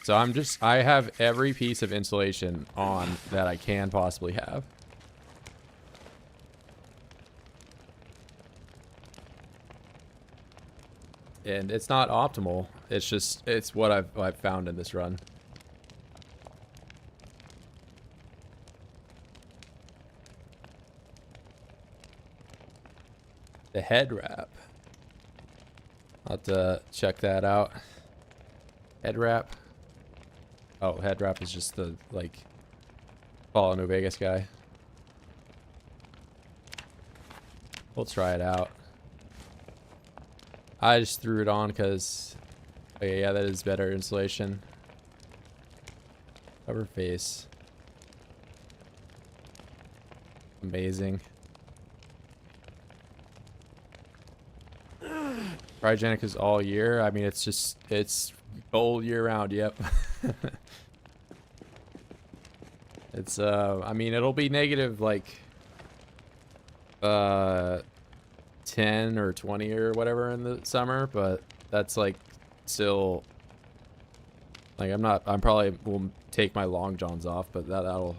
So I have every piece of insulation on that I can possibly have. And it's not optimal. It's what I've found in this run. The head wrap. I'll have to check that out. Head wrap. Oh, head wrap is just the, like, Fallout New Vegas guy. We'll try it out. I just threw it on because, okay, yeah, that is better insulation. Cover face. Amazing. Cryogenic is all year. I mean, it's all year round. Yep. It's I mean, it'll be negative like 10 or 20 or whatever in the summer, but that's like still like I'm probably will take my long johns off, but that'll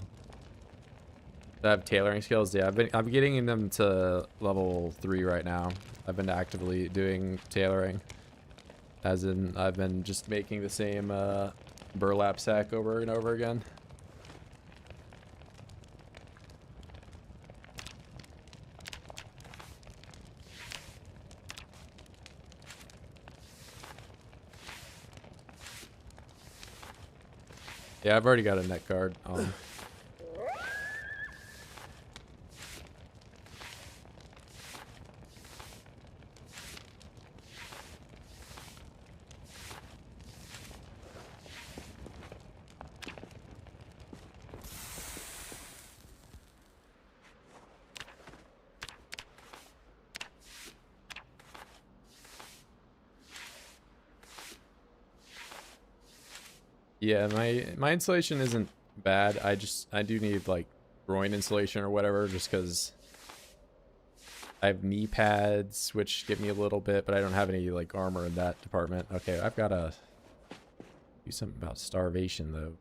have tailoring skills. Yeah, I'm getting them to level 3 right now. I've been actively doing tailoring, as in I've been just making the same burlap sack over and over again. Yeah, I've already got a neck guard on. Yeah, my insulation isn't bad. I do need like groin insulation or whatever, just because I have knee pads, which give me a little bit, but I don't have any like armor in that department. Okay, I've got to do something about starvation though.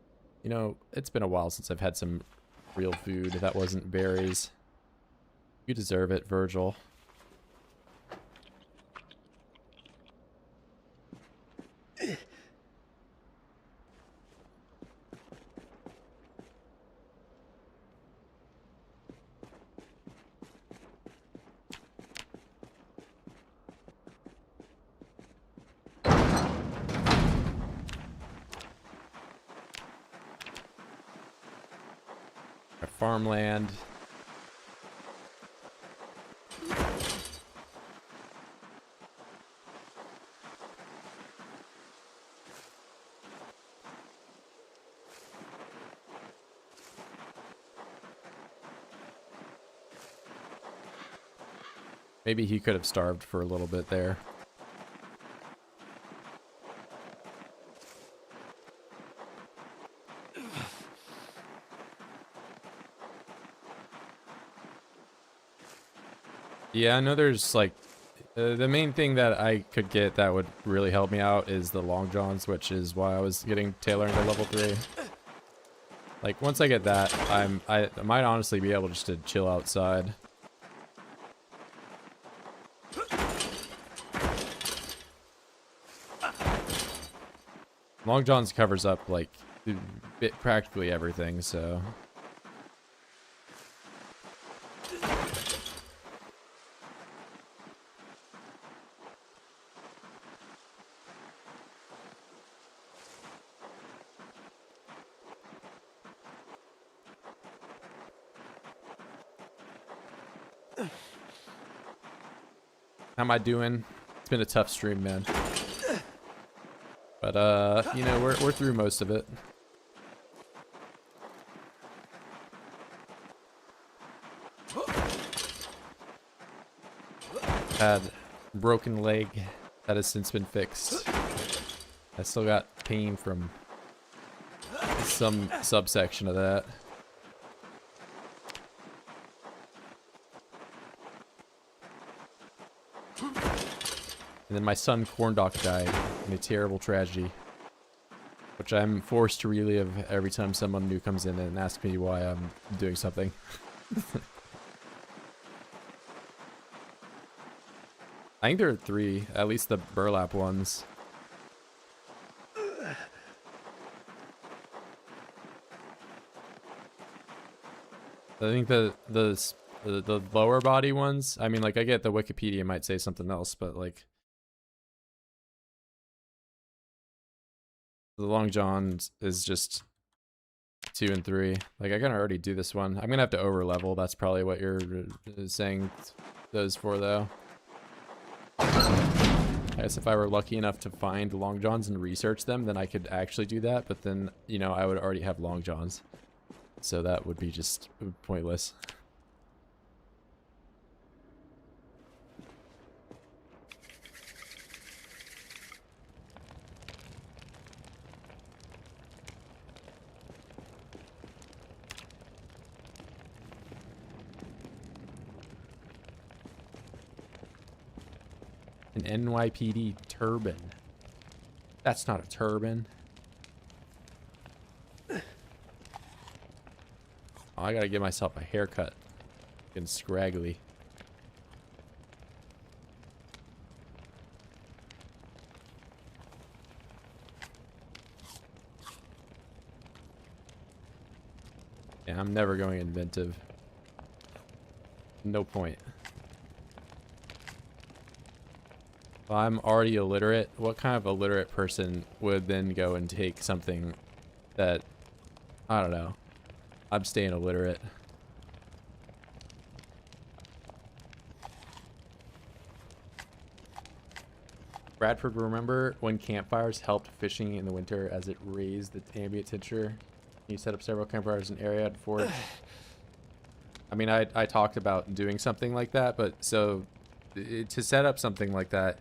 You know, it's been a while since I've had some real food that wasn't berries. You deserve it, Virgil. Our farmland. Maybe he could have starved for a little bit there. Yeah, I know there's like the main thing that I could get that would really help me out is the long johns, which is why I was getting tailoring to level 3. Like once I get that, I might honestly be able just to chill outside. Long johns covers up like practically everything, so. How am I doing? It's been a tough stream, man. But you know, we're through most of it. Had a broken leg that has since been fixed. I still got pain from some subsection of that. And then my son Cornoc died in a terrible tragedy, which I'm forced to relive every time someone new comes in and asks me why I'm doing something. I think there are 3, at least the burlap ones. I think the lower body ones, I mean, like, I get the Wikipedia might say something else, but like the long john is just 2 and 3. Like I can already do this one. I'm gonna have to over level. That's probably what you're saying those for though. I guess if I were lucky enough to find long johns and research them, then I could actually do that. But then, you know, I would already have long johns, so that would be just pointless. an NYPD turban. That's not a turban. Oh, I gotta give myself a haircut. Getting scraggly. Yeah, I'm never going inventive. No point. Well, I'm already illiterate. What kind of illiterate person would then go and take something that, I don't know. I'm staying illiterate. Bradford, remember when campfires helped fishing in the winter as it raised the ambient temperature? You set up several campfires in an area to forage. I mean, I talked about doing something like that, but so to set up something like that,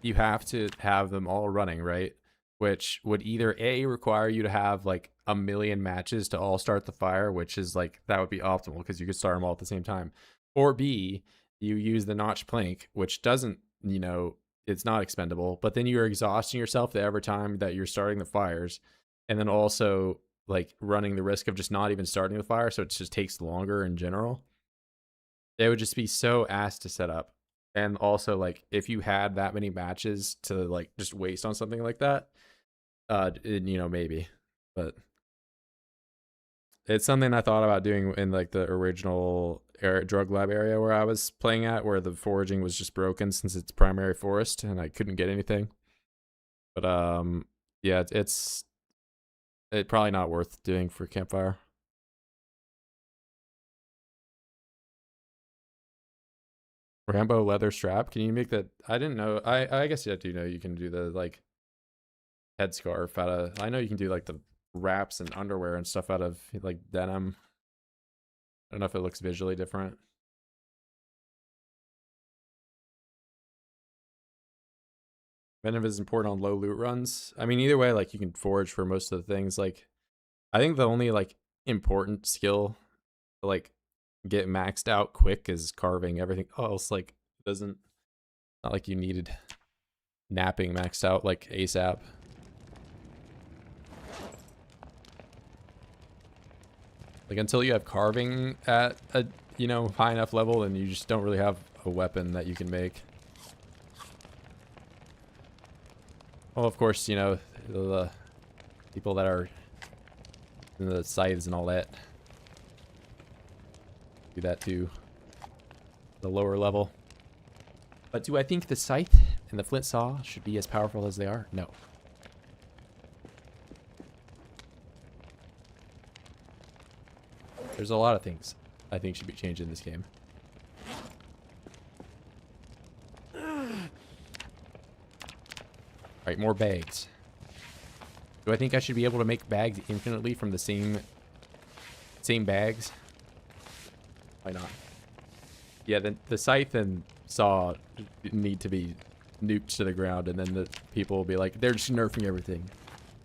you have to have them all running, right? Which would either A, require you to have like a million matches to all start the fire, which is like, that would be optimal because you could start them all at the same time. Or B, you use the notch plank, which doesn't, you know, it's not expendable, but then you're exhausting yourself every time that you're starting the fires. And then also like running the risk of just not even starting the fire, so it just takes longer in general. It would just be so ass to set up. And also, like, if you had that many matches to like just waste on something like that, you know, maybe. But it's something I thought about doing in like the original drug lab area where I was playing at, where the foraging was just broken since it's primary forest and I couldn't get anything. But yeah, it's probably not worth doing for campfire. Rambo leather strap. Can you make that? I didn't know. I guess you do know you can do the like headscarf out of. I know you can do like the wraps and underwear and stuff out of like denim. I don't know if it looks visually different. Venom is important on low loot runs. I mean, either way, like you can forage for most of the things. Like, I think the only like important skill to like get maxed out quick is carving. Everything else like doesn't. Not like you needed napping maxed out like ASAP. Like until you have carving at a, you know, high enough level, then you just don't really have a weapon that you can make. Well, of course, you know, the people that are in the scythes and all that do that too. The lower level. But do I think the scythe and the flint saw should be as powerful as they are? No. There's a lot of things I think should be changed in this game. Alright, more bags. Do I think I should be able to make bags infinitely from the same bags? Why not? Yeah, then the scythe and saw need to be nuked to the ground, and then the people will be like, they're just nerfing everything.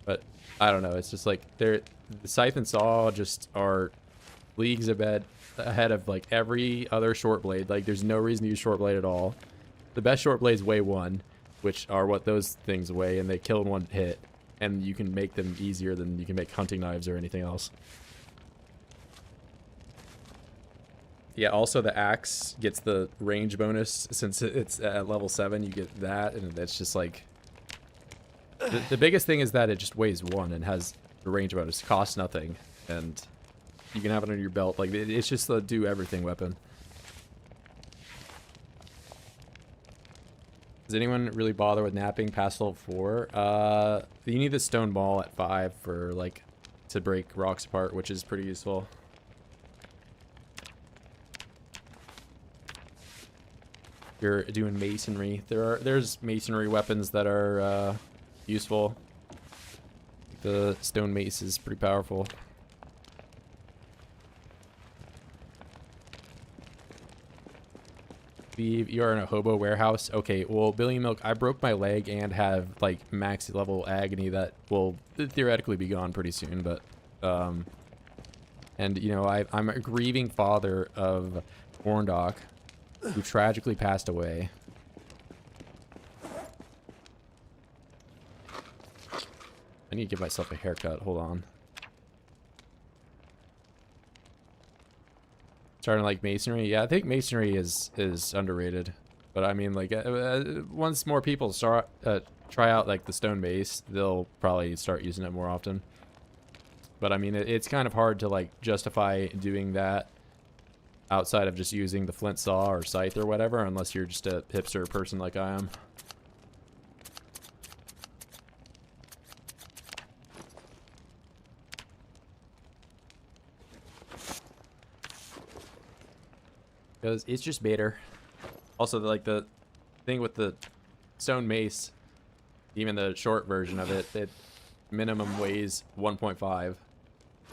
But I don't know. It's just like the scythe and saw just are leagues ahead of like every other short blade. Like there's no reason to use short blade at all. The best short blades weigh 1, which are what those things weigh, and they kill in 1 hit. And you can make them easier than you can make hunting knives or anything else. Yeah, also the axe gets the range bonus since it's at level 7. You get that, and it's just like the biggest thing is that it just weighs 1 and has the range bonus. Costs nothing, and you can have it under your belt. Like it's just the do everything weapon. Does anyone really bother with napping past level 4? You need the stone ball at 5 for like to break rocks apart, which is pretty useful. You're doing masonry. There's masonry weapons that are useful. The stone mace is pretty powerful. You're in a hobo warehouse. Okay, well, Billy Milk, I broke my leg and have like max level agony that will theoretically be gone pretty soon, but and you know, I'm a grieving father of Cornoc, who tragically passed away. I need to give myself a haircut. Hold on. Starting like masonry. Yeah, I think masonry is underrated. But I mean, like, once more people start try out like the stone mace, they'll probably start using it more often. But I mean, it's kind of hard to like justify doing that outside of just using the flint saw or scythe or whatever, unless you're just a hipster person like I am. Because it's just better. Also, like the thing with the stone mace, even the short version of it, it minimum weighs 1.5.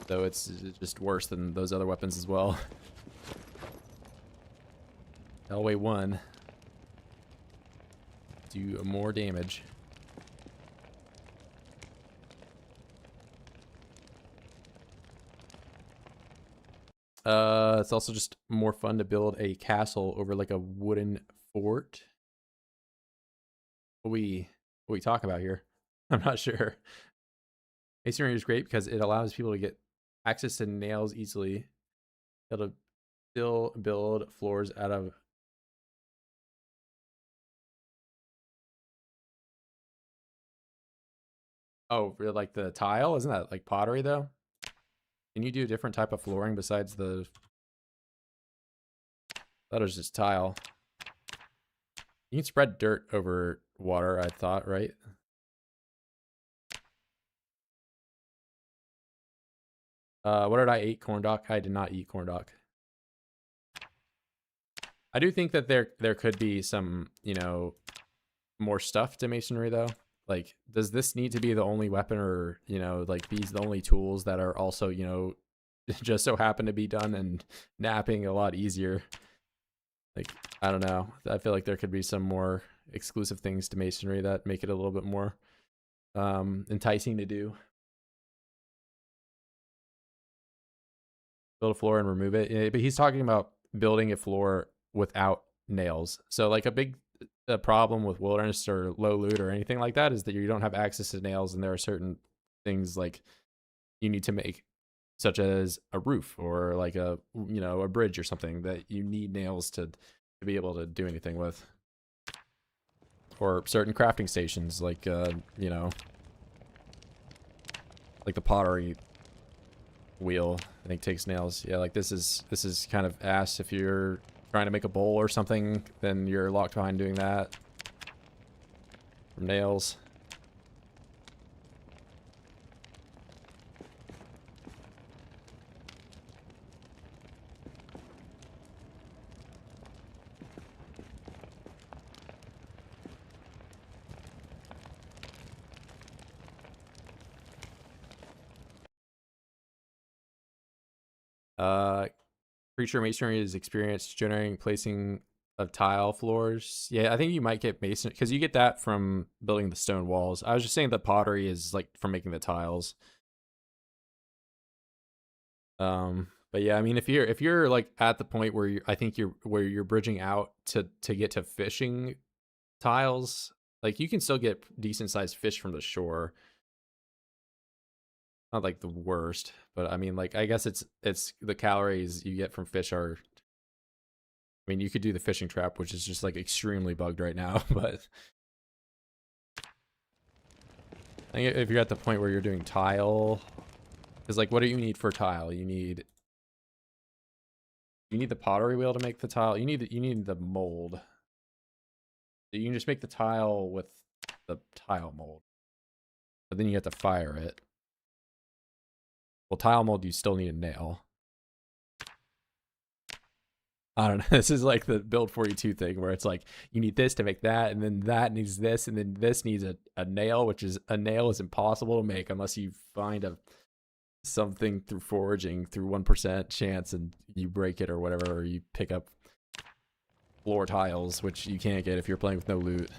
So it's just worse than those other weapons as well. They'll weigh 1. Do more damage. It's also just more fun to build a castle over like a wooden fort. What we talk about here? I'm not sure. Masonry is great because it allows people to get access to nails easily. Able to still build floors out of. Oh, for like the tile? Isn't that like pottery though? Can you do a different type of flooring besides the... That was just tile. You can spread dirt over water, I thought, right? What did I eat? Cornoc? I did not eat cornoc. I do think that there could be some, you know, more stuff to masonry though. Like, does this need to be the only weapon, or, you know, like these the only tools that are also, you know, just so happen to be done and napping a lot easier? Like, I don't know. I feel like there could be some more exclusive things to masonry that make it a little bit more enticing to do. Build a floor and remove it. Yeah, but he's talking about building a floor without nails. So like a big problem with wilderness or low loot or anything like that is that you don't have access to nails, and there are certain things like you need to make, such as a roof or like a, you know, a bridge or something that you need nails to be able to do anything with. Or certain crafting stations like you know, like the pottery wheel, I think takes nails. Yeah, like this is kind of ass. If you're trying to make a bowl or something, then you're locked behind doing that from nails. Creature masonry is experienced generating placing of tile floors. Yeah, I think you might get mason because you get that from building the stone walls. I was just saying the pottery is like from making the tiles. But yeah, I mean, if you're like at the point where I think you're bridging out to get to fishing tiles, like you can still get decent sized fish from the shore. Not like the worst, but I mean, like, I guess it's the calories you get from fish are, I mean, you could do the fishing trap, which is just like extremely bugged right now, but I think if you're at the point where you're doing tile, because like, what do you need for tile? You need the pottery wheel to make the tile. You need the mold. You can just make the tile with the tile mold, but then you have to fire it. Well, tile mold, you still need a nail. I don't know. This is like the build 42 thing where it's like you need this to make that, and then that needs this, and then this needs a nail, which is a nail is impossible to make unless you find something through foraging through 1% chance and you break it or whatever, or you pick up floor tiles, which you can't get if you're playing with no loot.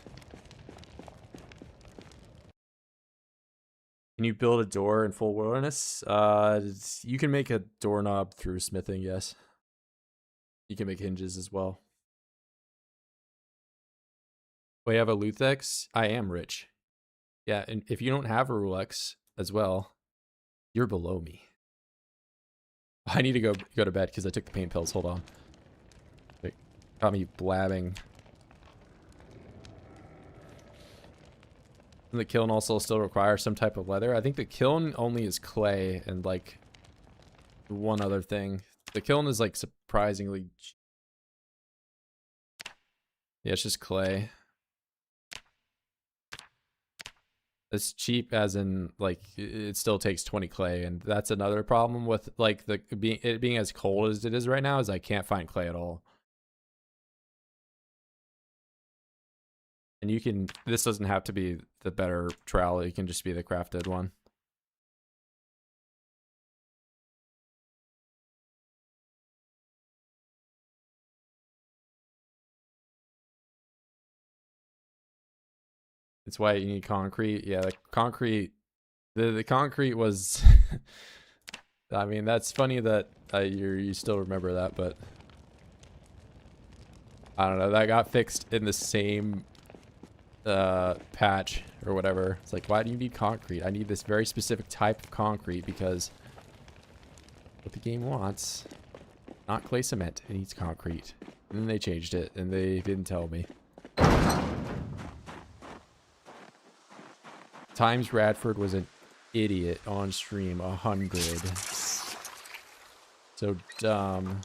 Can you build a door in full wilderness? You can make a doorknob through smithing, yes. You can make hinges as well. Wait, I have a Luthex? I am rich. Yeah, and if you don't have a Rolex, as well. You're below me. I need to go to bed because I took the pain pills. Hold on. Wait, got me blabbing. And the kiln also still requires some type of leather. I think the kiln only is clay and like one other thing. The kiln is like surprisingly... Yeah, it's just clay. It's cheap as in like it still takes 20 clay, and that's another problem with like it being as cold as it is right now is I can't find clay at all. And you can, this doesn't have to be the better trowel, it can just be the crafted one. It's why you need concrete. Yeah, the concrete, the concrete was, I mean, that's funny that you still remember that, but I don't know, that got fixed in the same patch or whatever. It's like, why do you need concrete? I need this very specific type of concrete because what the game wants, not clay cement, it needs concrete. And then they changed it and they didn't tell me. Times Radford was an idiot on stream 100. So dumb.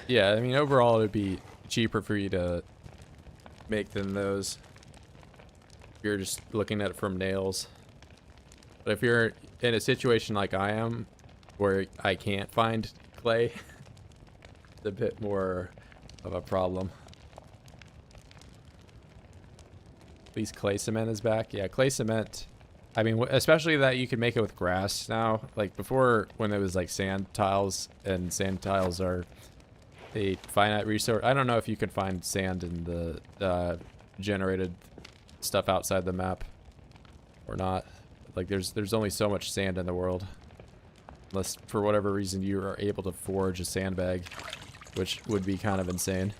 Yeah, I mean, overall it'd be cheaper for you to make than those. If you're just looking at it from nails. But if you're in a situation like I am, where I can't find clay, it's a bit more of a problem. At least clay cement is back. Yeah, clay cement. I mean, especially that you can make it with grass now. Like before, when it was like sand tiles, and sand tiles are a finite resource. I don't know if you can find sand in the generated stuff outside the map or not. Like there's only so much sand in the world, unless for whatever reason you are able to forge a sandbag, which would be kind of insane.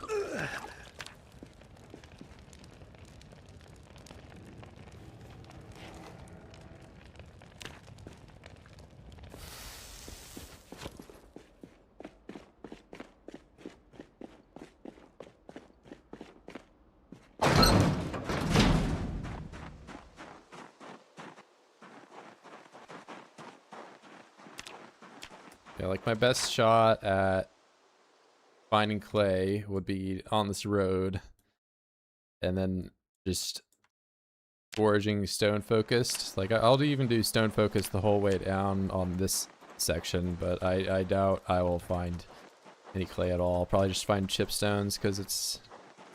Yeah, like my best shot at finding clay would be on this road, and then just foraging stone focused. Like I'll even do stone focused the whole way down on this section, but I doubt I will find any clay at all. I'll probably just find chipstones because it's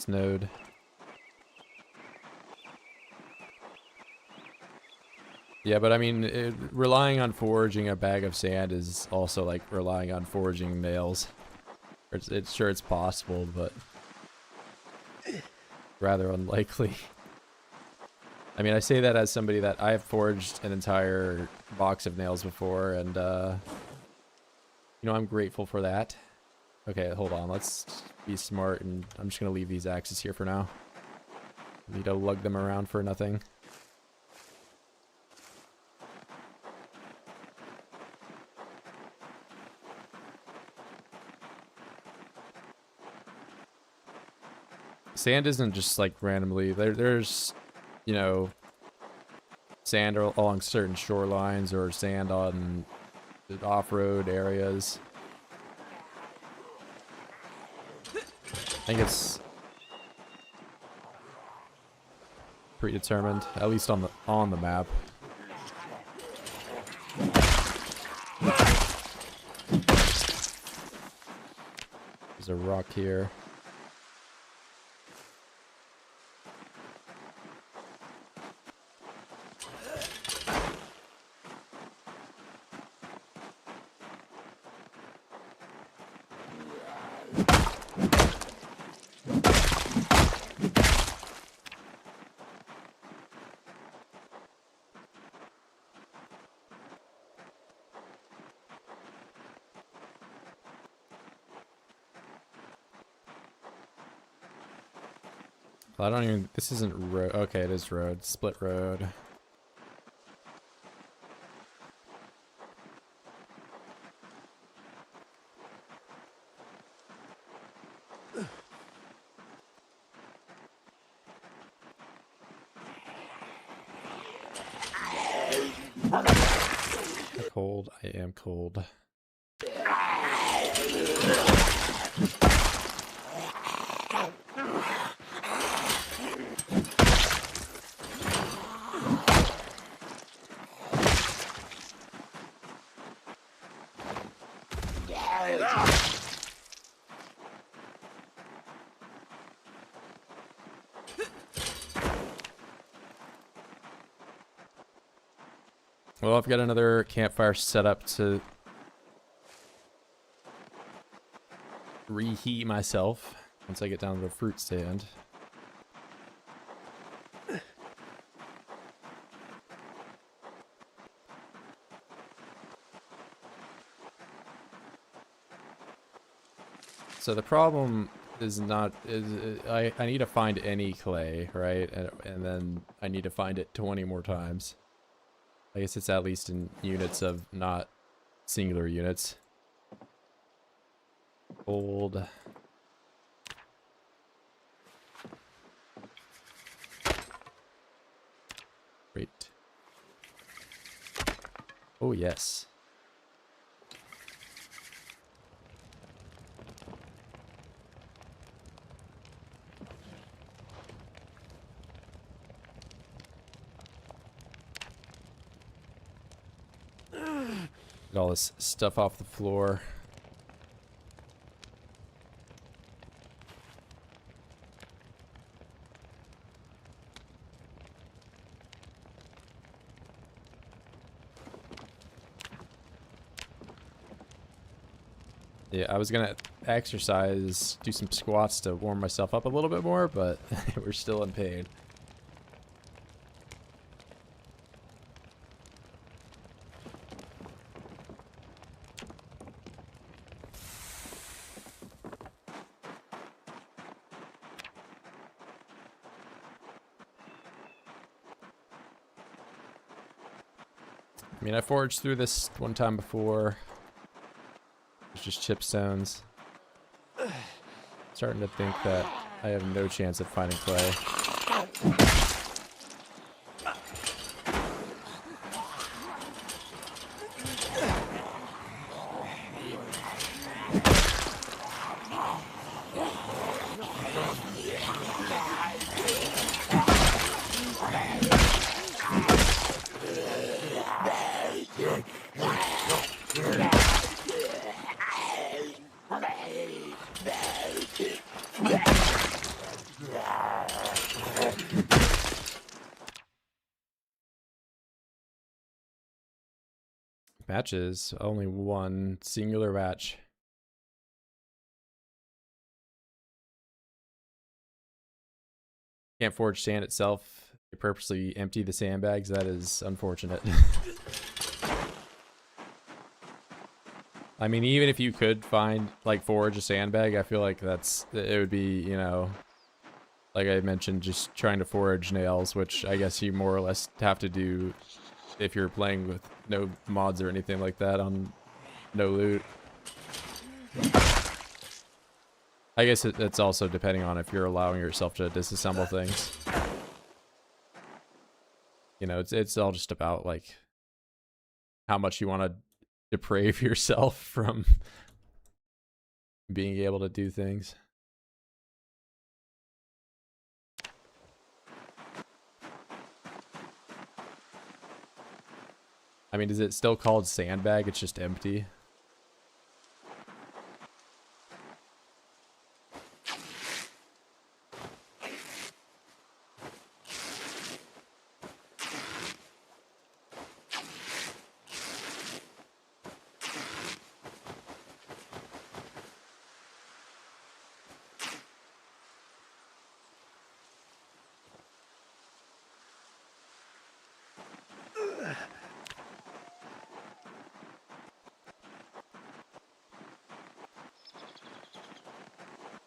node. Yeah, but I mean, relying on foraging a bag of sand is also like relying on foraging nails. It's sure it's possible, but rather unlikely. I mean, I say that as somebody that I've forged an entire box of nails before, and you know, I'm grateful for that. Okay, hold on, let's be smart, and I'm just gonna leave these axes here for now. I need to lug them around for nothing. Sand isn't just like randomly. There's, you know, sand along certain shorelines or sand on off-road areas. I think it's predetermined, at least on the map. There's a rock here. I don't even, this isn't road. Okay, it is road. Split road. Cold. I am cold. Well, I've got another campfire set up to reheat myself once I get down to the fruit stand. So the problem is not I need to find any clay, right? And then I need to find it 20 more times. I guess it's at least in units of not singular units. Gold. Great. Oh yes. Get all this stuff off the floor. Yeah, I was gonna exercise, do some squats to warm myself up a little bit more, but we're still in pain. I mean, I foraged through this one time before. It's just chipstones. Starting to think that I have no chance of finding clay. Matches, only one singular match. Can't forge sand itself. You purposely empty the sandbags. That is unfortunate. I mean, even if you could find, like, forage a sandbag, I feel like it would be, you know, like I mentioned, just trying to forage nails, which I guess you more or less have to do if you're playing with no mods or anything like that on no loot. I guess it's also depending on if you're allowing yourself to disassemble things. You know, it's all just about, like, how much you want to deprave yourself from being able to do things. I mean, is it still called sandbag? It's just empty.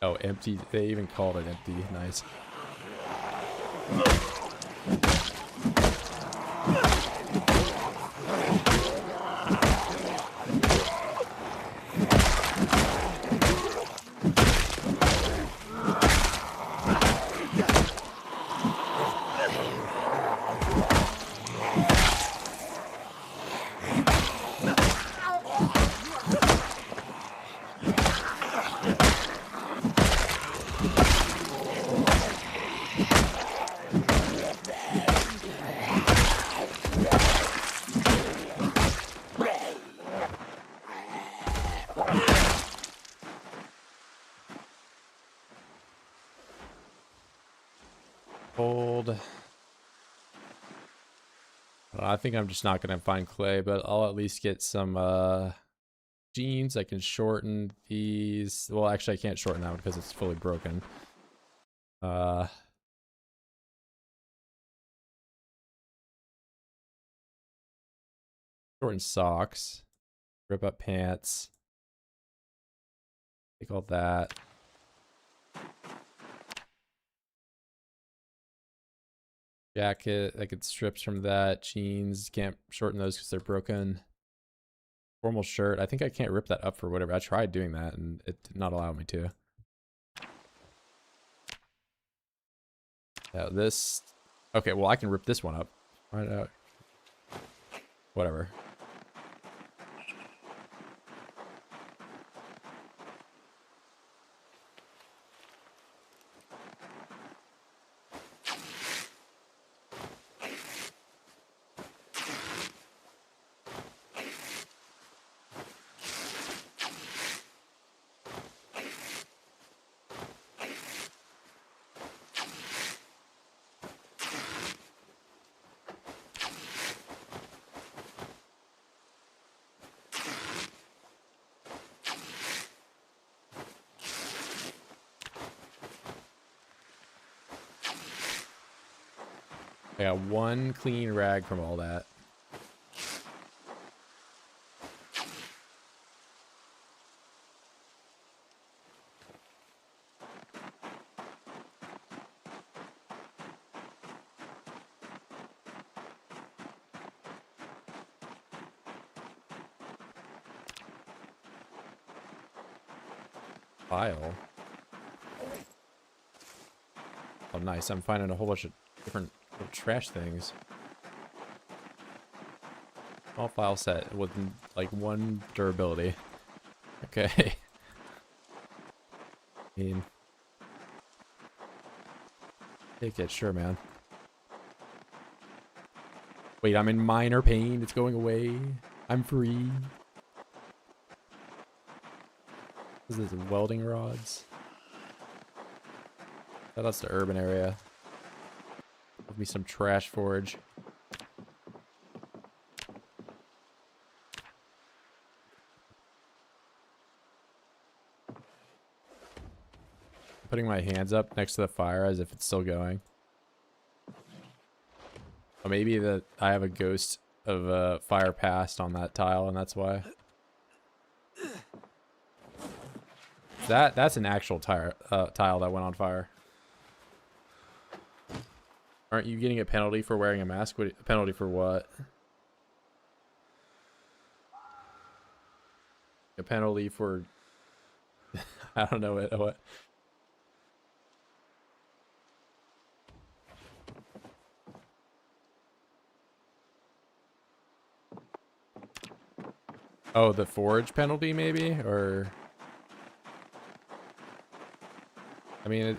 Oh, empty. They even called it empty. Nice. Hold. I think I'm just not gonna find clay, but I'll at least get some jeans. I can shorten these. Well, actually, I can't shorten that one because it's fully broken. Shorten socks. Rip up pants. Take all that. Jacket, I could strips from that. Jeans, can't shorten those because they're broken. Formal shirt, I think I can't rip that up for whatever. I tried doing that and it did not allow me to. Yeah, this. Okay, well I can rip this one up. Right out. Whatever. I got one clean rag from all that. Pile. Oh, nice. I'm finding a whole bunch of different little trash things. All file set with like one durability. Okay. I mean, take it, sure, man. Wait, I'm in minor pain. It's going away. I'm free. This is welding rods. Oh, that's the urban area. Give me some trash forage. Putting my hands up next to the fire as if it's still going. Or maybe that I have a ghost of fire past on that tile and that's why. That's an actual tile that went on fire. Aren't you getting a penalty for wearing a mask? What, a penalty for what? A penalty for I don't know what. Oh, the forage penalty maybe, or I mean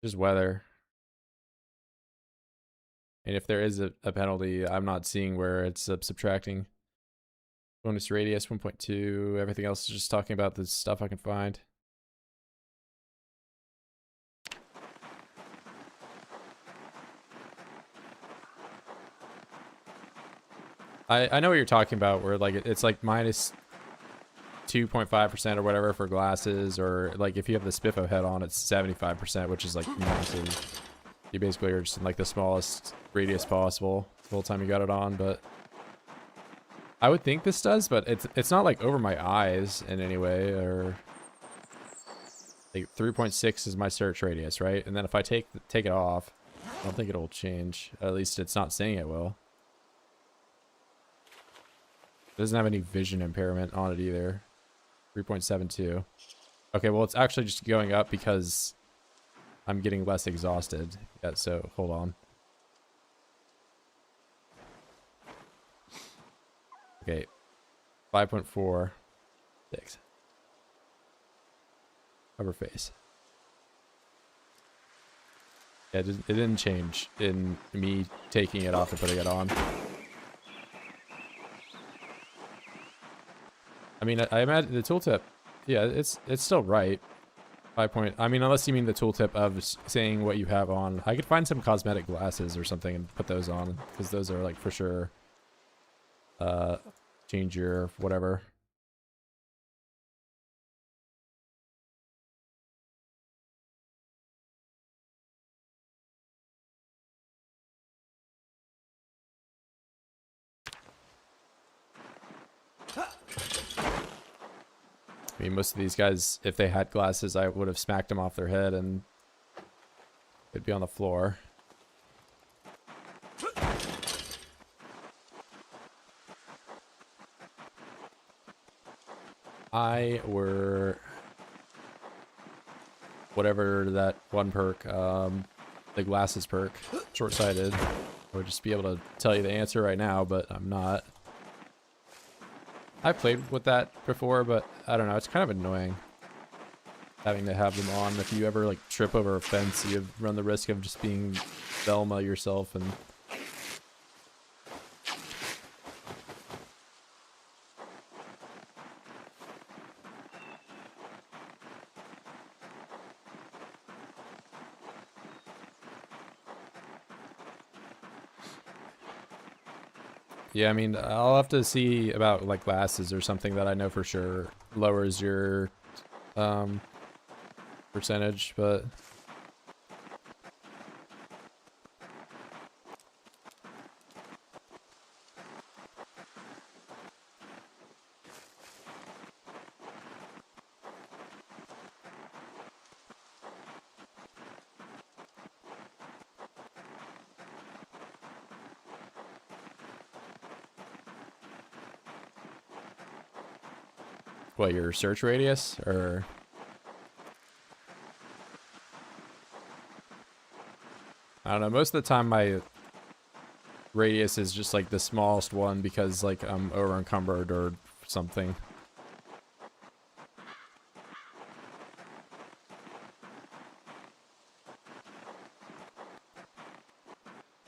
just weather. And if there is a penalty, I'm not seeing where it's subtracting. Bonus radius 1.2. Everything else is just talking about the stuff I can find. I know what you're talking about, where like it's like minus 2.5% or whatever for glasses, or like if you have the spiffo head on, it's 75%, which is like massive. You basically are just in like the smallest radius possible the whole time you got it on, but I would think this does, but it's not like over my eyes in any way, or Like 3.6 is my search radius, right? And then if I take it off, I don't think it'll change. At least it's not saying it will. It doesn't have any vision impairment on it either. 3.72. Okay, well, it's actually just going up because I'm getting less exhausted. Yeah, so hold on. Okay, 5.4. 6. Cover face. Yeah, it didn't change in me taking it off and putting it on. I mean, I imagine the tooltip, yeah, it's still right. 5 point. I mean, unless you mean the tooltip of saying what you have on. I could find some cosmetic glasses or something and put those on because those are like for sure. Change your whatever. I mean, most of these guys, if they had glasses, I would have smacked them off their head and they'd be on the floor. I were whatever that one perk, the glasses perk, short-sighted. I would just be able to tell you the answer right now, but I'm not. I played with that before, but I don't know. It's kind of annoying having to have them on. If you ever like trip over a fence, you run the risk of just being Velma yourself and. Yeah, I mean, I'll have to see about like glasses or something that I know for sure lowers your percentage, but what, your search radius or I don't know, most of the time my radius is just like the smallest one because like I'm over encumbered or something.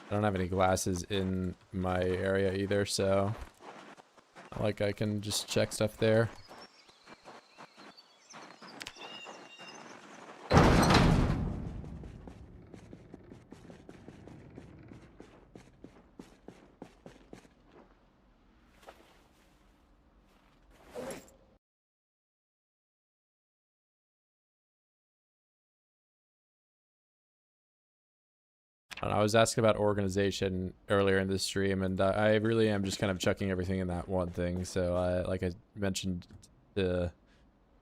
I don't have any glasses in my area either, so like I can just check stuff there. I was asking about organization earlier in this stream, and I really am just kind of chucking everything in that one thing. So, like I mentioned, the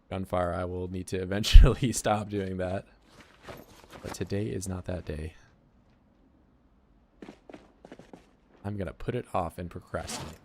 gunfire, I will need to eventually stop doing that. But today is not that day. I'm gonna put it off and procrastinate.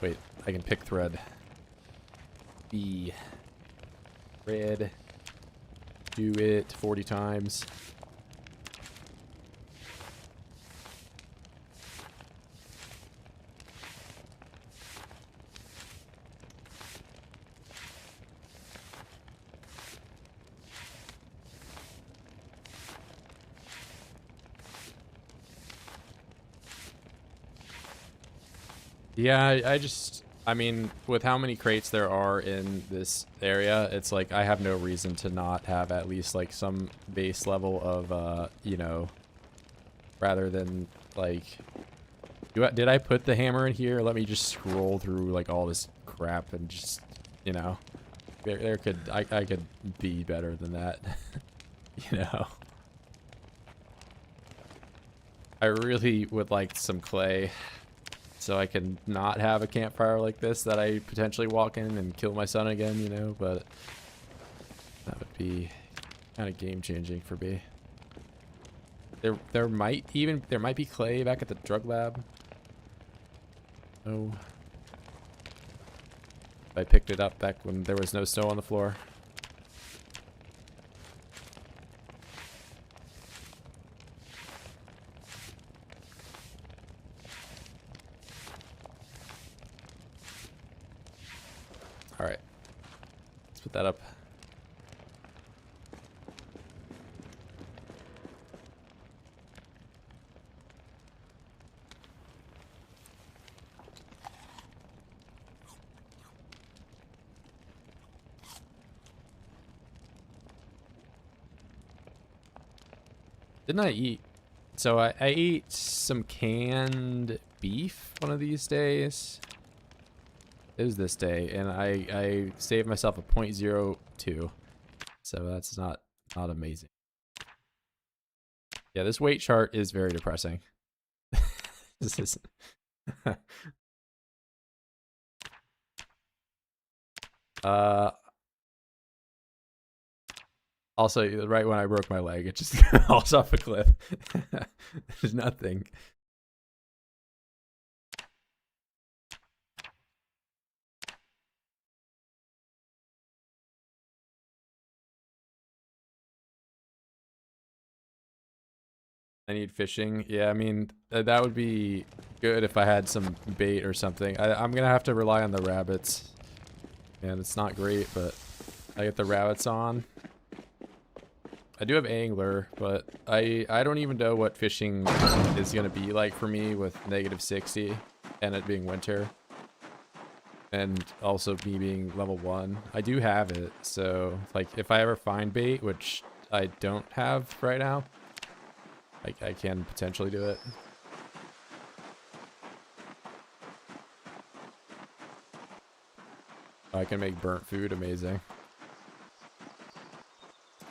Wait, I can pick thread. B. Thread. Do it 40 times. Yeah, I mean, with how many crates there are in this area, it's like I have no reason to not have at least like some base level of, you know, rather than Like, did I put the hammer in here? Let me just scroll through like all this crap and just, you know, I could be better than that. You know, I really would like some clay so I can not have a campfire like this that I potentially walk in and kill my son again, you know, but that would be kind of game changing for me. There might be clay back at the drug lab. Oh. I picked it up back when there was no snow on the floor. All right. Let's put that up. Didn't I eat? So I ate some canned beef one of these days. It was this day, and I saved myself a 0.02. So that's not amazing. Yeah, this weight chart is very depressing. This is also, right when I broke my leg, it just falls off a cliff. There's nothing. I need fishing. Yeah, I mean, that would be good if I had some bait or something. I'm gonna have to rely on the rabbits. And it's not great, but I get the rabbits on. I do have angler, but I don't even know what fishing is gonna be like for me with -60 and it being winter. And also me being level 1. I do have it, so like if I ever find bait, which I don't have right now, I can potentially do it. I can make burnt food amazing.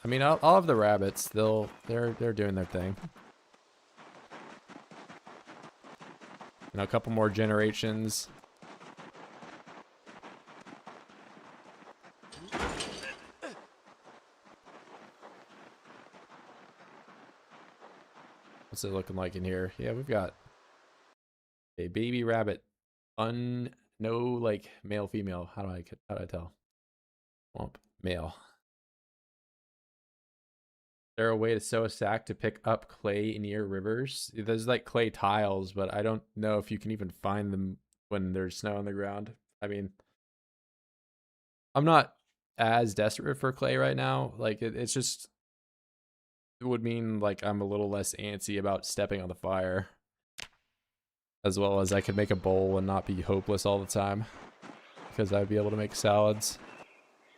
I mean, I'll have the rabbits. They're doing their thing. You know, a couple more generations. What's it looking like in here? Yeah, we've got a baby rabbit. No, like male, female. How do I tell? Womp. Male. Is there a way to sew a sack to pick up clay near rivers? There's like clay tiles, but I don't know if you can even find them when there's snow on the ground. I mean, I'm not as desperate for clay right now. Like it's just, it would mean like I'm a little less antsy about stepping on the fire. As well as I could make a bowl and not be hopeless all the time. Because I'd be able to make salads.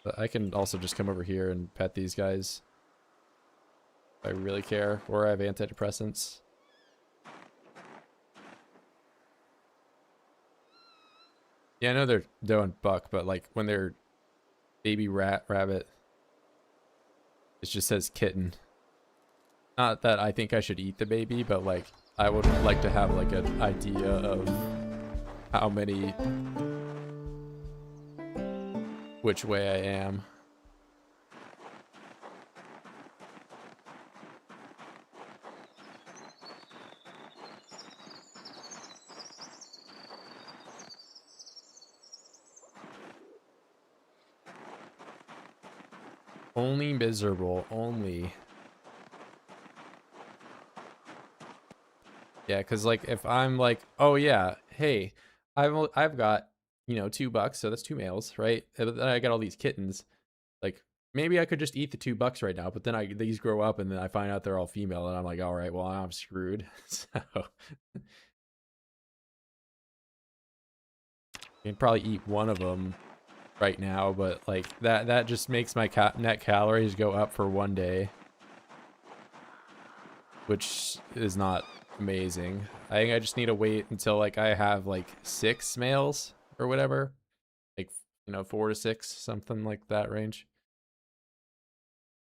But I can also just come over here and pet these guys. If I really care. Or I have antidepressants. Yeah, I know they're doing buck, but like when they're baby rabbit, it just says kitten. Not that I think I should eat the baby, but like I would like to have like an idea of how many, which way I am. Only miserable, only. Yeah, because like if I'm like, oh yeah, hey, I've got, you know, $2, so that's 2 males, right? And then I got all these kittens. Like maybe I could just eat the $2 right now, but then these grow up and then I find out they're all female and I'm like, all right, well I'm screwed. So you can probably eat one of them right now, but like that just makes my net calories go up for one day, which is not amazing. I think I just need to wait until like I have like 6 males or whatever. Like, you know, 4 to 6, something like that range.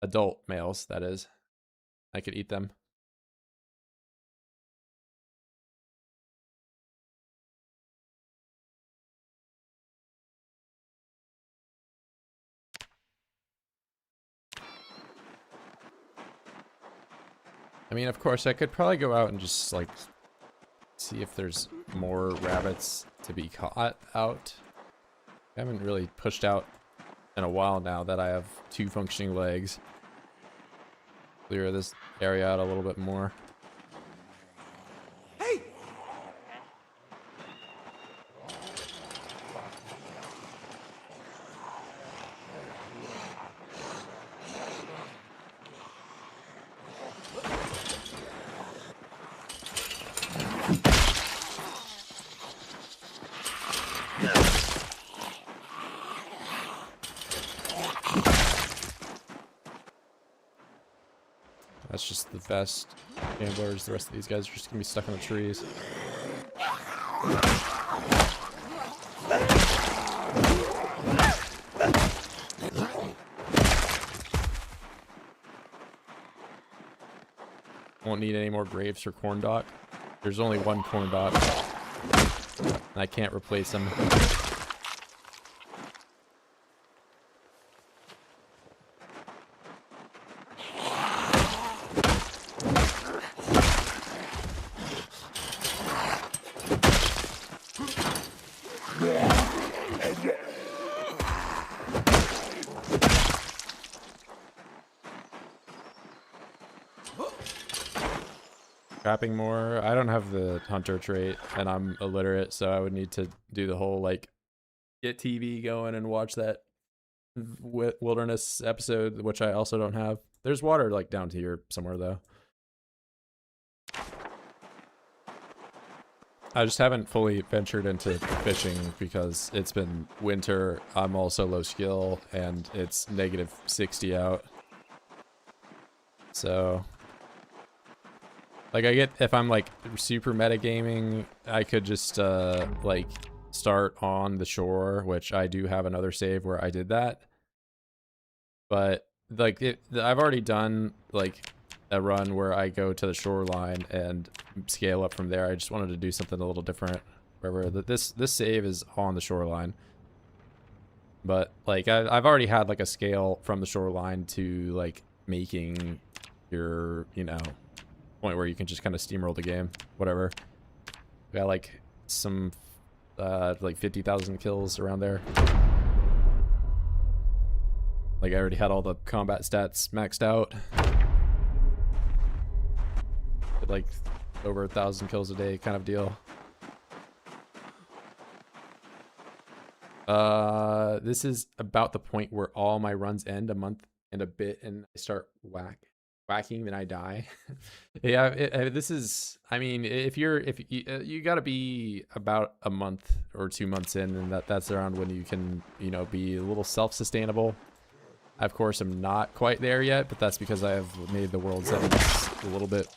Adult males, that is. I could eat them. I mean, of course, I could probably go out and just like see if there's more rabbits to be caught out. I haven't really pushed out in a while now that I have 2 functioning legs. Clear this area out a little bit more. Hey! That's just the best gamblers. The rest of these guys are just gonna be stuck in the trees. Won't need any more graves for Cornoc. There's only one Cornoc, and I can't replace him. Trapping more. I don't have the hunter trait, and I'm illiterate, so I would need to do the whole like get TV going and watch that wilderness episode, which I also don't have. There's water like down to here somewhere though. I just haven't fully ventured into fishing because it's been winter. I'm also low skill, and it's -60 out. So like I get, if I'm like super metagaming, I could just like start on the shore, which I do have another save where I did that. But like I've already done like a run where I go to the shoreline and scale up from there. I just wanted to do something a little different. Remember that this save is on the shoreline. But like I've already had like a scale from the shoreline to like making your, you know, point where you can just kind of steamroll the game, whatever. We got like some like 50,000 kills around there. Like I already had all the combat stats maxed out. Like over 1,000 kills a day kind of deal. This is about the point where all my runs end, a month and a bit, and I start whacking, then I die. Yeah, this is, I mean, if you got to be about a month or 2 months in, and that's around when you can, you know, be a little self-sustainable. I, of course, am not quite there yet, but that's because I have made the world settings a little bit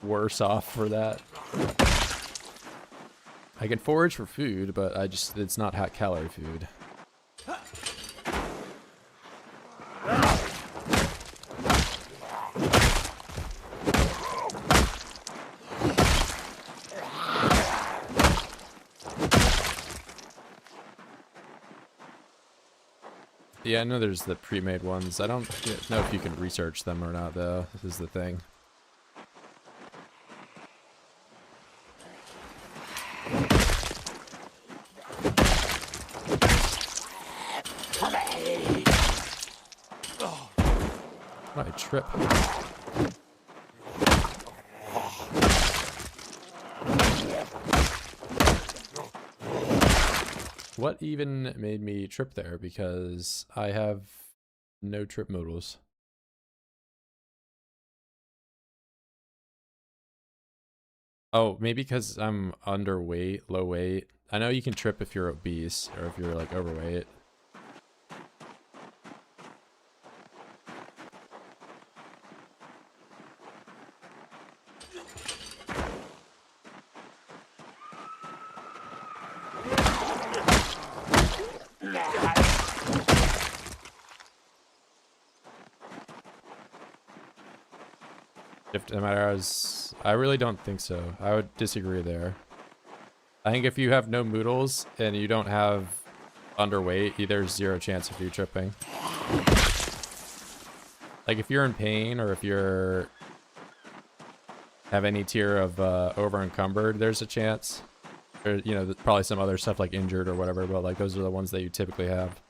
worse off for that. I can forage for food, but it's not high calorie food. Yeah, I know there's the pre-made ones. I don't know if you can research them or not, though. This is the thing. I trip. What even made me trip there? Because I have no trip modals. Oh, maybe because I'm underweight, low weight. I know you can trip if you're obese or if you're like overweight. shift no matter as I really don't think so. I would disagree there. I think if you have no moodles and you don't have underweight, there's zero chance of you tripping. Like if you're in pain or if you're have any tier of over encumbered, there's a chance. Or, you know, probably some other stuff like injured or whatever, but like those are the ones that you typically have.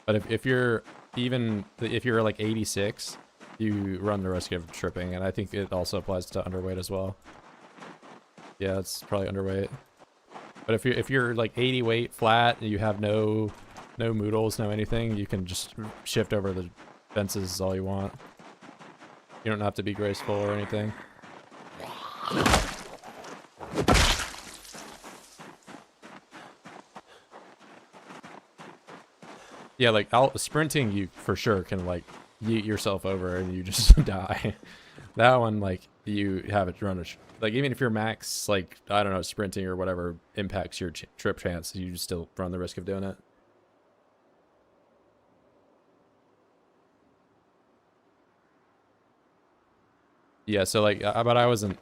But if you're like 86, you run the risk of tripping, and I think it also applies to underweight as well. Yeah, it's probably underweight. But if you're like 80 weight flat and you have no moodles, no anything, you can just shift over the fences all you want. You don't have to be graceful or anything. Yeah, like sprinting, you for sure can like yeet yourself over and you just die. That one, like you have it run like even if your max, like I don't know, sprinting or whatever impacts your trip chance, you still run the risk of doing it. Yeah, so like, but I wasn't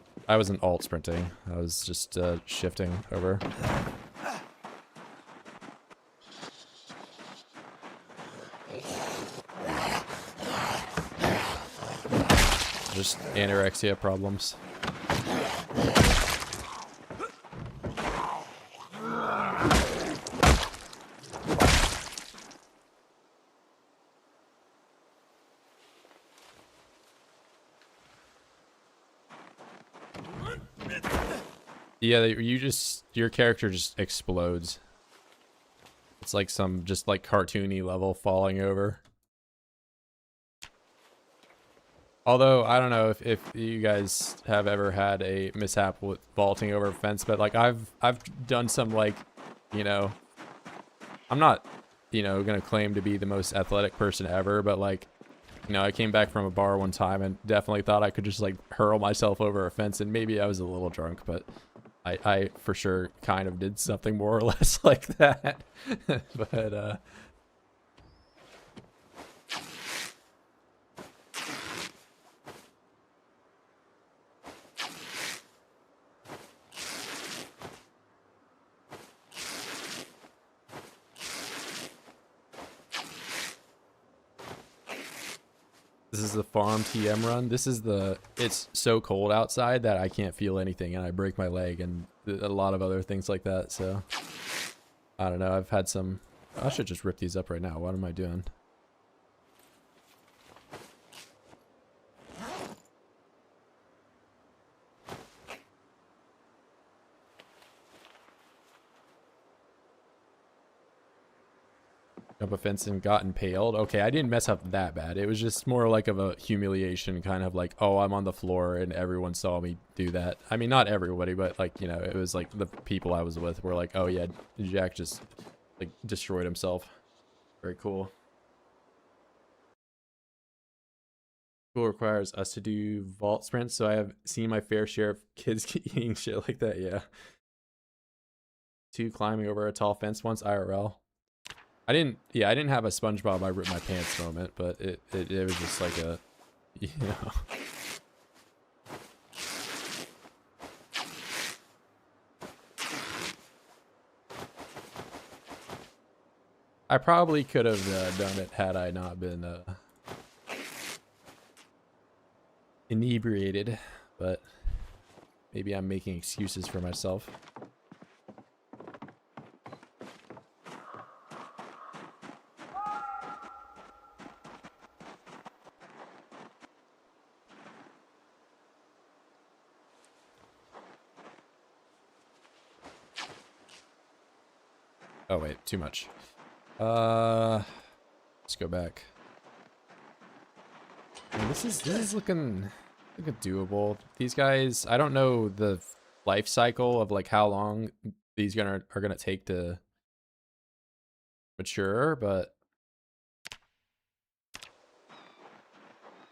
alt sprinting. I was just shifting over. Just anorexia problems. Yeah, your character just explodes. It's like some just like cartoony level falling over. Although, I don't know if you guys have ever had a mishap with vaulting over a fence, but like I've done some like, you know, I'm not, you know, gonna claim to be the most athletic person ever, but like, you know, I came back from a bar one time and definitely thought I could just like hurl myself over a fence, and maybe I was a little drunk, but I for sure kind of did something more or less like that. But this is the farm TM run. This is it's so cold outside that I can't feel anything and I break my leg and a lot of other things like that. So I don't know. I've had some, I should just rip these up right now. What am I doing? Up a fence and got impaled. Okay, I didn't mess up that bad. It was just more like of a humiliation, kind of like, oh, I'm on the floor and everyone saw me do that. I mean, not everybody, but like, you know, it was like the people I was with were like, oh yeah, Jack just like destroyed himself. Very cool. School requires us to do vault sprints, so I have seen my fair share of kids eating shit like that. Yeah. 2 climbing over a tall fence once IRL. I didn't have a SpongeBob I ripped my pants moment, but it was just like a, you know. I probably could have done it had I not been inebriated, but maybe I'm making excuses for myself. Oh wait, too much. Let's go back. I mean, this is looking doable. These guys, I don't know the life cycle of like how long these are gonna take to mature, but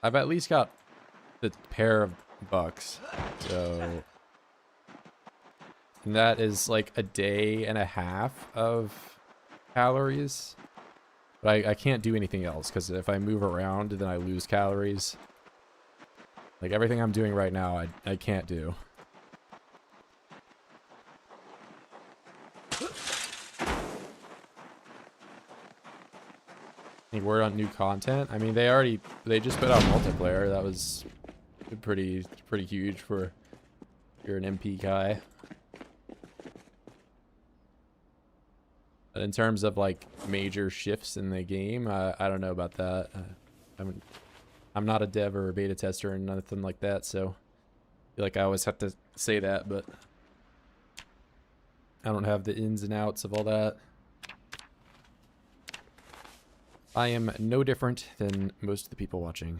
I've at least got the pair of bucks, so. And that is like a day and a half of calories. But I can't do anything else because if I move around, then I lose calories. Like everything I'm doing right now, I can't do. Any word on new content? I mean, they just put out multiplayer. That was pretty huge for if you're an MP guy. But in terms of like major shifts in the game, I don't know about that. I'm not a dev or a beta tester or nothing like that, so I feel like I always have to say that, but I don't have the ins and outs of all that. I am no different than most of the people watching.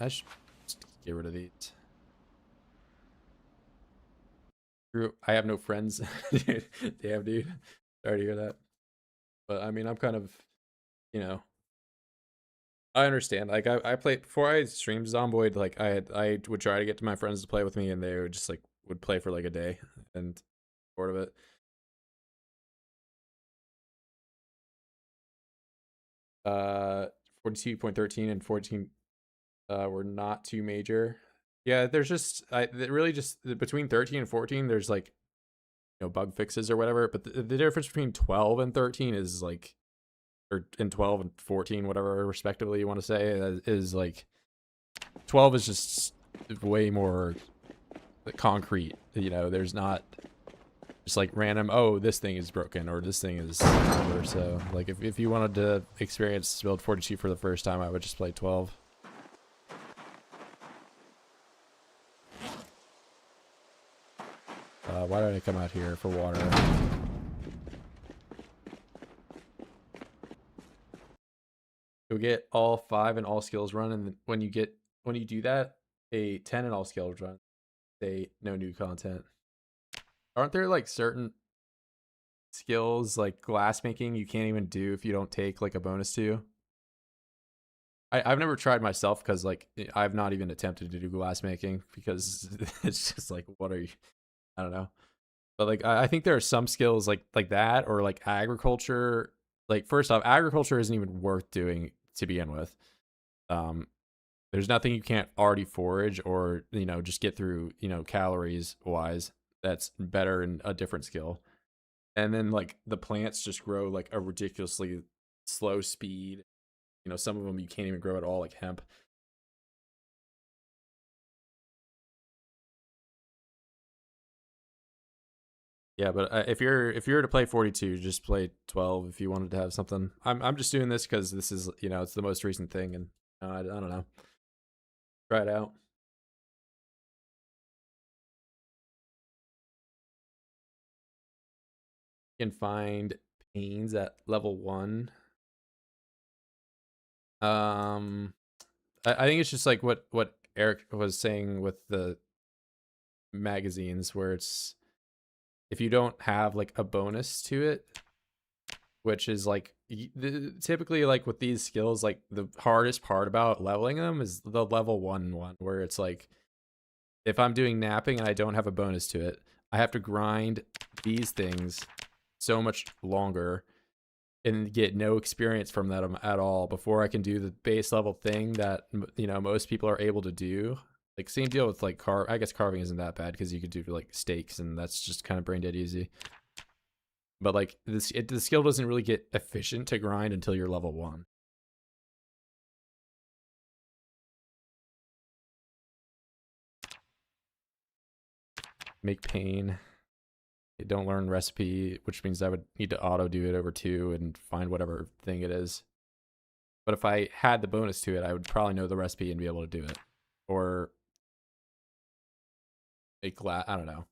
I should just get rid of these. I have no friends. Damn, dude. Sorry to hear that. But I mean, I'm kind of, you know, I understand. Like I played before I streamed Zomboid. Like I would try to get to my friends to play with me, and they would just like would play for like a day and bored of it. 42.13 and 14 were not too major. Yeah, there's just really just between 13 and 14 there's like bug fixes or whatever, but the difference between 12 and 13 is like or in 12 and 14 whatever respectively you want to say is like 12 is just way more concrete. There's not just like random, oh, this thing is broken or this thing is whatever. So like if you wanted to experience build 42 for the first time, I would just play 12. Why did I come out here for water? You'll get all 5 in all skills run, and when you do that, a 10 in all skills run, say no new content. Aren't there like certain skills like glass making you can't even do if you don't take like a bonus to? I've never tried myself because like I've not even attempted to do glass making because it's just like what are you? I don't know. But like I think there are some skills like that or like agriculture. Like first off, agriculture isn't even worth doing to begin with. Um, there's nothing you can't already forage or just get through calories wise. That's better in a different skill. And then like the plants just grow like a ridiculously slow speed. Some of them you can't even grow at all, like hemp. Yeah, but if you're to play 42, just play 12 if you wanted to have something. I'm just doing this because this is it's the most recent thing, and I don't know, try it out. You can find pains at level 1. Um, I think it's just like what Eric was saying with the magazines, where it's if you don't have like a bonus to it, which is like typically like with these skills, like the hardest part about leveling them is the level 1 one, where it's like if I'm doing napping and I don't have a bonus to it, I have to grind these things so much longer and get no experience from them at all before I can do the base level thing that most people are able to do. Like same deal with like I guess carving isn't that bad because you could do like steaks and that's just kind of brain dead easy. But like the skill doesn't really get efficient to grind until you're level 1. Make pain. Don't learn recipe, which means I would need to auto do it over 2 and find whatever thing it is. But if I had the bonus to it, I would probably know the recipe and be able to do it. Or make glass. I don't know.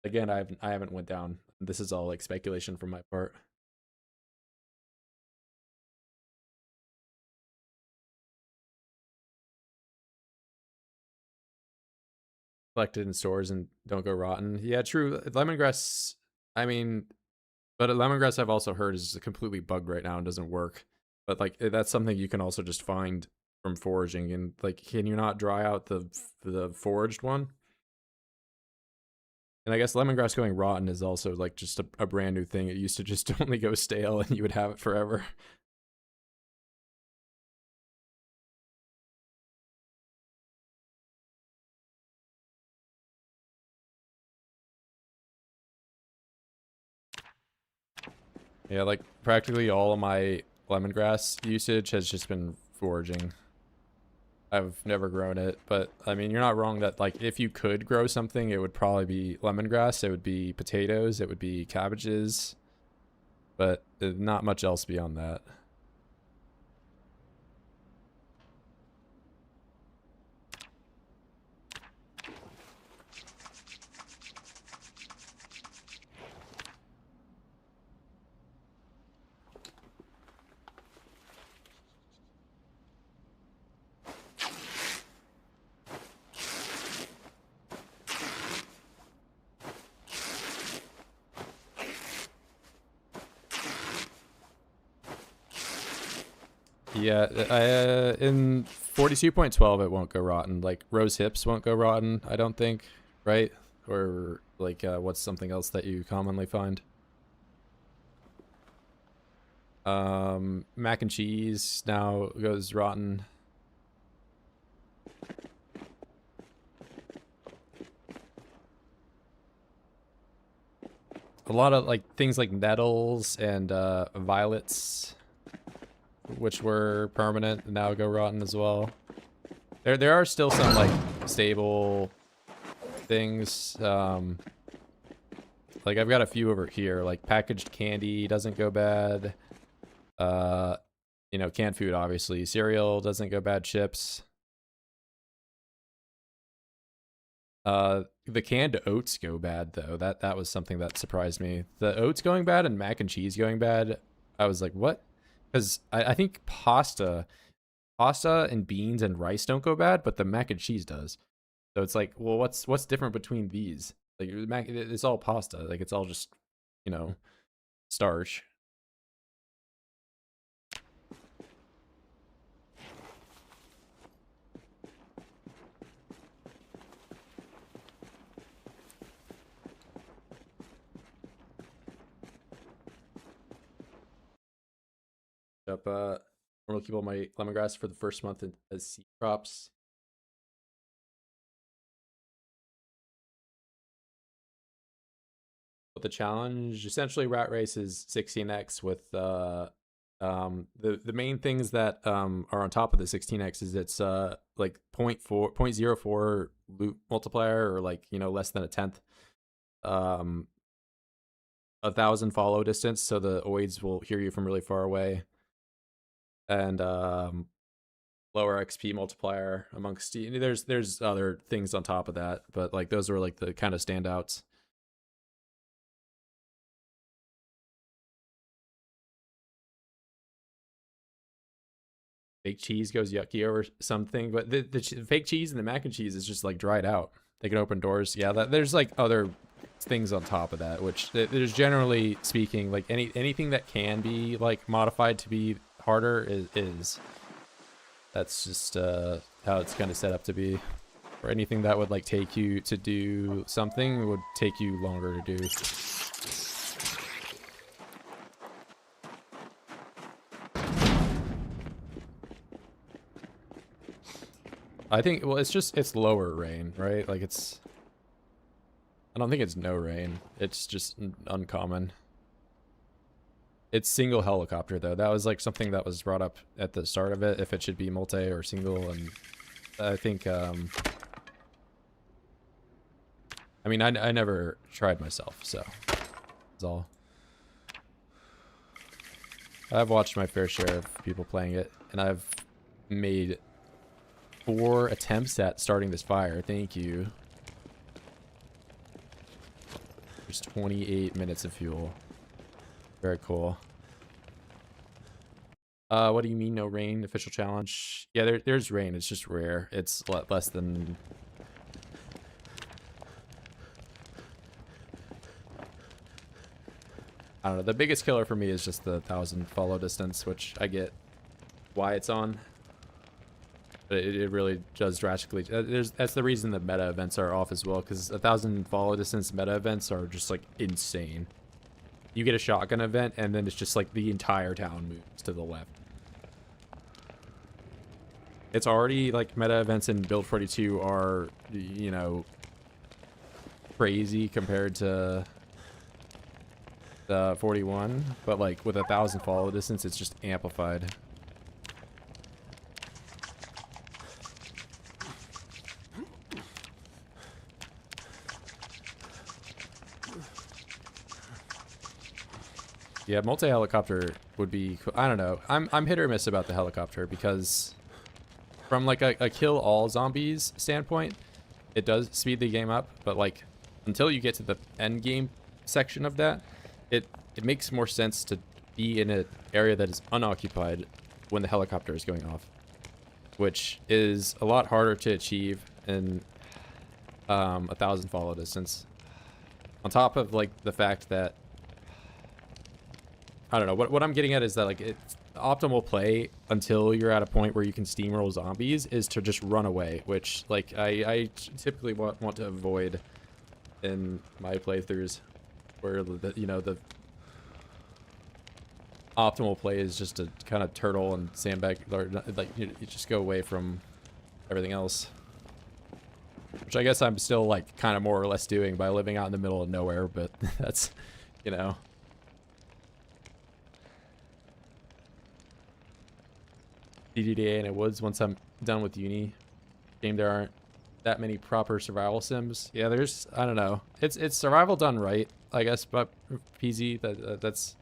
Again, I haven't went down. This is all like speculation from my part. Collected in stores and don't go rotten. Yeah, true. Lemongrass I mean, but lemongrass I've also heard is completely bugged right now and doesn't work. But like that's something you can also just find from foraging. And like, can you not dry out the foraged one? And I guess lemongrass going rotten is also like just a brand new thing. It used to just only go stale and you would have it forever. Yeah, like practically all of my lemongrass usage has just been foraging. I've never grown it, but I mean, you're not wrong that like if you could grow something, it would probably be lemongrass, it would be potatoes, it would be cabbages, but not much else beyond that. Yeah, in 42.12 it won't go rotten. Like rose hips won't go rotten, I don't think, right? Or like what's something else that you commonly find? Mac and cheese now goes rotten. A lot of like things like nettles and violets, which were permanent, now go rotten as well. There are still some like stable things. Like I've got a few over here. Like packaged candy doesn't go bad. You know, canned food obviously. Cereal doesn't go bad. Chips. The canned oats go bad though. That was something that surprised me. The oats going bad and mac and cheese going bad. I was like, what? Because I think pasta and beans and rice don't go bad, but the mac and cheese does. So it's like, well, what's different between these? Like it's all pasta. Like it's all just, you know, starch. Up I'm gonna keep all my lemongrass for the first month as seed crops. But the challenge essentially rat race is 16x with the main things that are on top of the 16x is it's like 0.04 loot multiplier, or like, you know, less than a tenth, 1,000 follow distance, so the oids will hear you from really far away, and lower XP multiplier amongst there's other things on top of that, but like those are like the kind of standouts. Fake cheese goes yucky over something, but the fake cheese and the mac and cheese is just like dried out. They can open doors. Yeah, there's like other things on top of that, which there's generally speaking, like anything that can be like modified to be harder is that's just how it's kind of set up to be. Or anything that would like take you to do something would take you longer to do. I think, well, it's lower rain, right? Like I don't think it's no rain. It's just uncommon. It's single helicopter though. That was like something that was brought up at the start of it, if it should be multi or single, and I think I mean I never tried myself, so that's all. I've watched my fair share of people playing it, and I've made 4 attempts at starting this fire. Thank you. There's 28 minutes of fuel. Very cool. What do you mean no rain? Official challenge? Yeah, there's rain. It's just rare. It's less than... I don't know. The biggest killer for me is just the 1,000 follow distance, which I get why it's on. But it really does drastically. That's the reason the meta events are off as well, because 1,000 follow distance meta events are just like insane. You get a shotgun event, and then it's just like the entire town moves to the left. It's already like meta events in Build 42 are, you know, crazy compared to the 41, but like with 1,000 follow distance, it's just amplified. Yeah, multi-helicopter would be cool. I don't know. I'm hit or miss about the helicopter because from like a kill all zombies standpoint, it does speed the game up, but like until you get to the end game section of that, it makes more sense to be in an area that is unoccupied when the helicopter is going off, which is a lot harder to achieve in 1,000 follow distance. On top of like the fact that I don't know, what I'm getting at is that like it's optimal play until you're at a point where you can steamroll zombies is to just run away, which like I typically want to avoid in my playthroughs, where the, you know, the optimal play is just to kind of turtle and sandbag, or like you just go away from everything else, which I guess I'm still like kind of more or less doing by living out in the middle of nowhere, but that's, you know. DDDA in the woods once I'm done with uni. Game, there aren't that many proper survival sims. Yeah, there's, I don't know. It's survival done right, I guess, but PZ, that's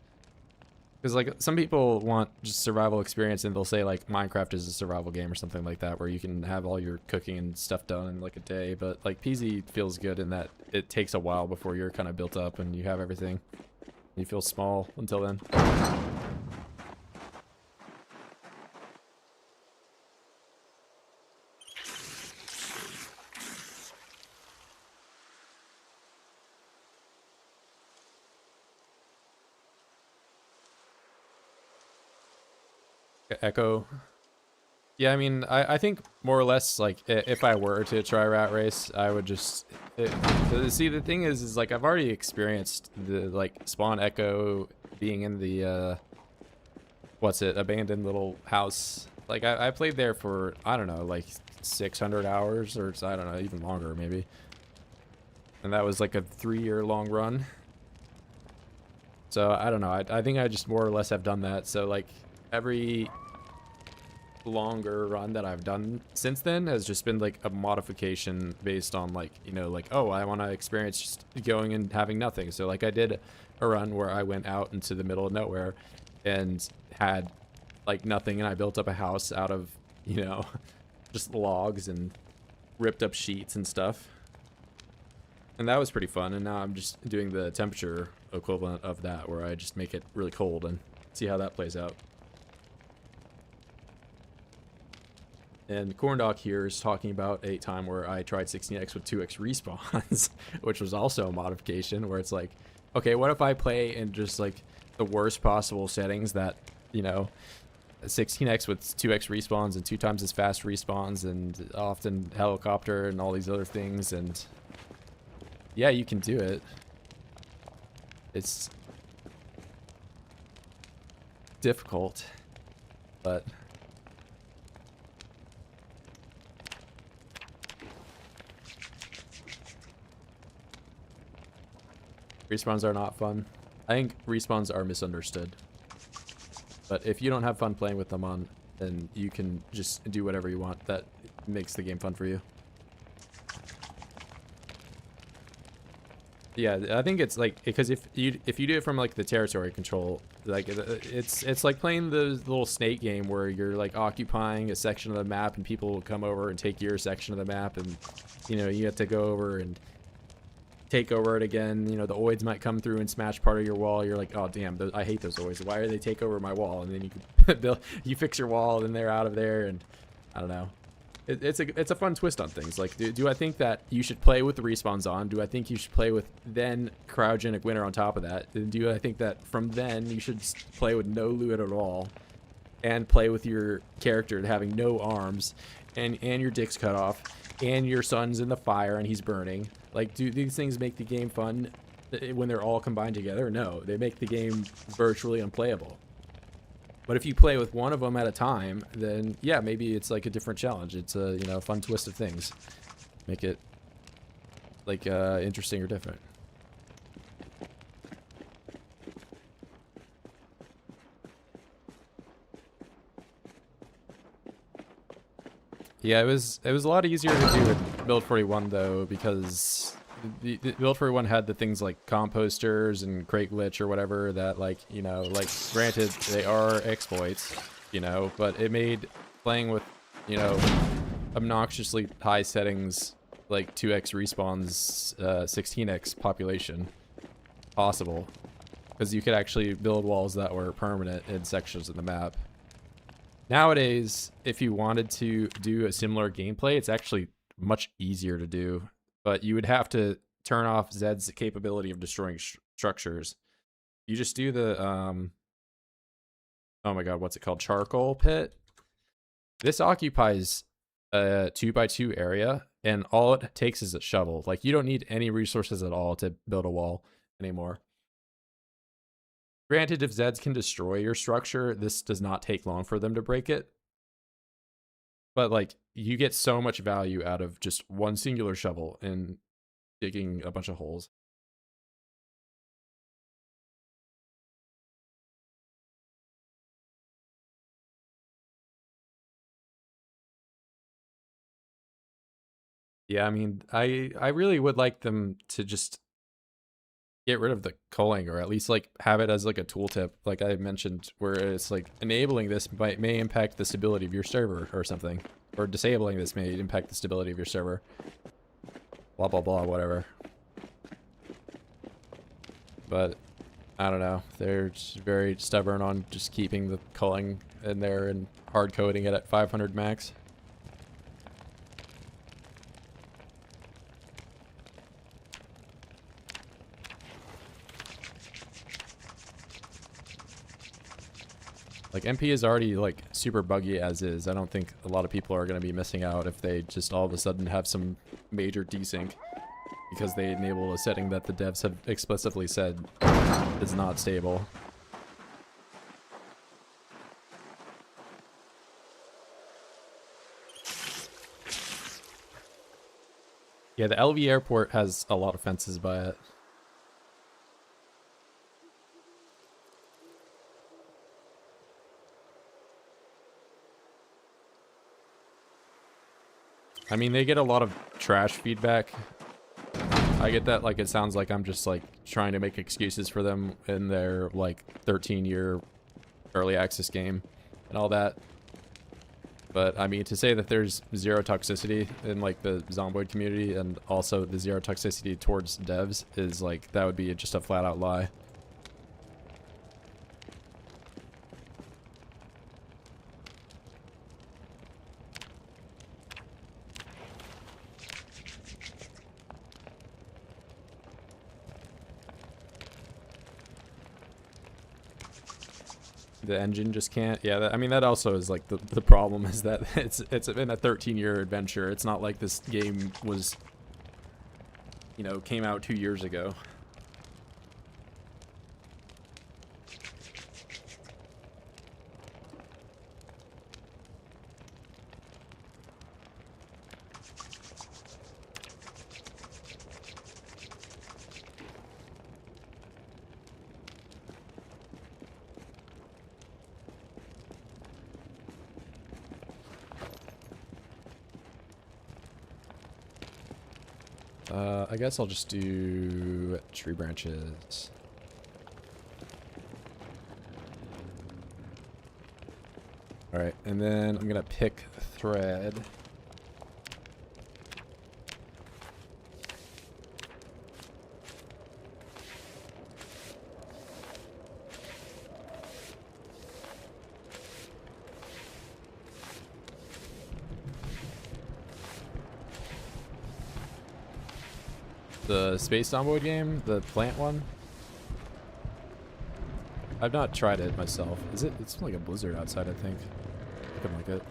because like some people want just survival experience and they'll say like Minecraft is a survival game or something like that, where you can have all your cooking and stuff done in like a day. But like PZ feels good in that it takes a while before you're kind of built up and you have everything. You feel small until then. Echo. Yeah, I mean, I think more or less, like, if I were to try Rat Race, I would just... see, the thing is like, I've already experienced the, like, spawn Echo being in the, what's it, abandoned little house. Like, I played there for, I don't know, like, 600 hours, or, I don't know, even longer, maybe. And that was, like, a 3-year-long run. So, I don't know, I think I just more or less have done that, so, like... Every longer run that I've done since then has just been like a modification based on like, you know, like, oh, I want to experience just going and having nothing. So like I did a run where I went out into the middle of nowhere and had like nothing, and I built up a house out of, you know, just logs and ripped up sheets and stuff. And that was pretty fun. And now I'm just doing the temperature equivalent of that, where I just make it really cold and see how that plays out. And Cornoc here is talking about a time where I tried 16x with 2x respawns, which was also a modification, where it's like, okay, what if I play in just like the worst possible settings that, you know, 16x with 2x respawns and 2 times as fast respawns and often helicopter and all these other things, and yeah, you can do it. It's difficult, but respawns are not fun. I think respawns are misunderstood. But if you don't have fun playing with them on, then you can just do whatever you want. That makes the game fun for you. Yeah, I think it's like, because if you do it from like the territory control, like it's like playing the little snake game where you're like occupying a section of the map and people will come over and take your section of the map, and you know, you have to go over and take over it again. You know, the oids might come through and smash part of your wall. You're like, oh damn, I hate those oids. Why are they take over my wall? And then you can build, you fix your wall, and they're out of there, and I don't know. it's a fun twist on things. Like, do I think that you should play with the respawns on? Do I think you should play with then cryogenic winter on top of that? And do I think that from then you should play with no loot at all, and play with your character having no arms, and your dick's cut off, and your son's in the fire and he's burning? Like, do these things make the game fun when they're all combined together? No, they make the game virtually unplayable. But if you play with one of them at a time, then yeah, maybe it's like a different challenge. It's a, you know, fun twist of things. Make it like interesting or different. Yeah, it was a lot easier to do with Build 41 though, because the Build 41 had the things like composters and crate glitch or whatever that, like, you know, like, granted they are exploits, you know, but it made playing with, you know, obnoxiously high settings like 2x respawns, 16x population possible, because you could actually build walls that were permanent in sections of the map. Nowadays, if you wanted to do a similar gameplay, it's actually much easier to do, but you would have to turn off Zed's capability of destroying structures. You just do the, oh my god, what's it called? Charcoal pit. This occupies a 2x2 area, and all it takes is a shovel. Like, you don't need any resources at all to build a wall anymore. Granted, if Zeds can destroy your structure, this does not take long for them to break it. But, like, you get so much value out of just one singular shovel and digging a bunch of holes. Yeah, I mean, I really would like them to just get rid of the culling, or at least like have it as like a tooltip, like I mentioned, where it's like enabling this may impact the stability of your server or something, or disabling this may impact the stability of your server. Blah blah blah, whatever. But I don't know. They're just very stubborn on just keeping the culling in there and hard coding it at 500 max. Like, MP is already like super buggy as is. I don't think a lot of people are going to be missing out if they just all of a sudden have some major desync because they enable a setting that the devs have explicitly said is not stable. Yeah, the LV airport has a lot of fences by it. I mean, they get a lot of trash feedback. I get that, like, it sounds like I'm just, like, trying to make excuses for them in their, like, 13-year early access game and all that. But, I mean, to say that there's zero toxicity in, like, the Zomboid community and also the zero toxicity towards devs is, like, that would be just a flat-out lie. The engine just can't. Yeah, that, I mean, that also is like the problem is that it's been a 13-year adventure. It's not like this game was, you know, came out 2 years ago. I guess I'll just do tree branches. Alright, and then I'm gonna pick thread. The Space Zomboid game, the plant one. I've not tried it myself. Is it? It's like a blizzard outside, I think. Looking like it.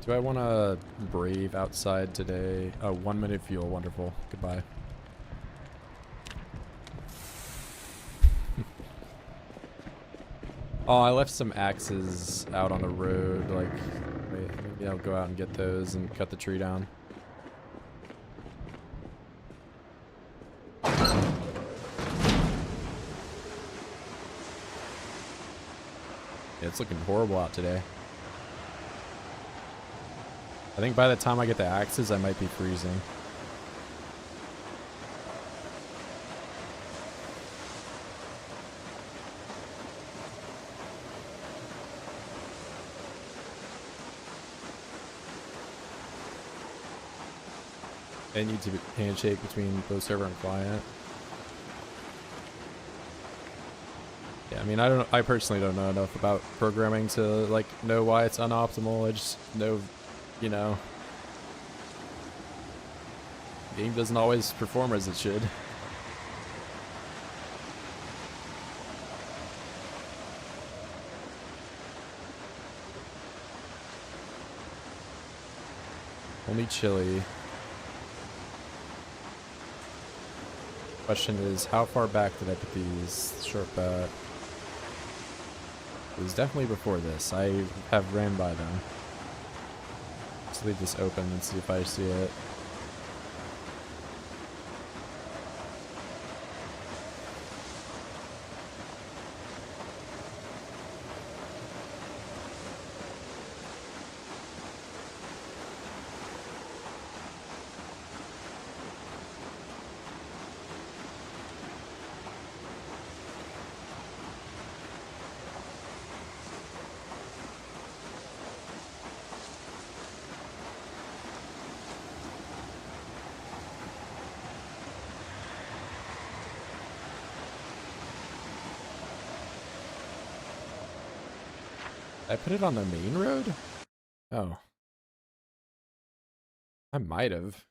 Do I want to brave outside today? Oh, 1 minute fuel. Wonderful. Goodbye. Oh, I left some axes out on the road. Like, wait, maybe I'll go out and get those and cut the tree down. Yeah, it's looking horrible out today. I think by the time I get the axes, I might be freezing. It needs to be handshake between both server and client. Yeah, I mean, I personally don't know enough about programming to like know why it's unoptimal. I just know, you know, the game doesn't always perform as it should. Only chili. Question is, how far back did I put these? Short bet. It was definitely before this. I have ran by them. Let's leave this open and see if I see it. I put it on the main road? Oh. I might have.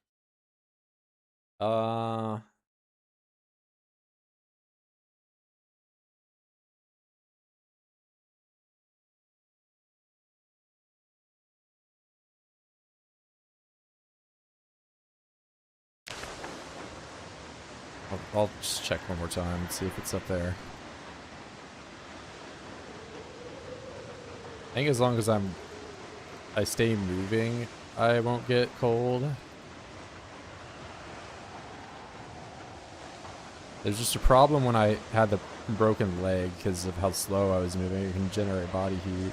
I'll just check one more time and see if it's up there. I think as long as I stay moving, I won't get cold. There's just a problem when I had the broken leg because of how slow I was moving. It can generate body heat.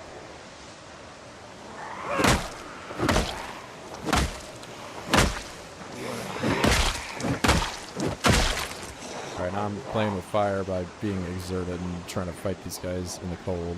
Alright, now I'm playing with fire by being exerted and trying to fight these guys in the cold.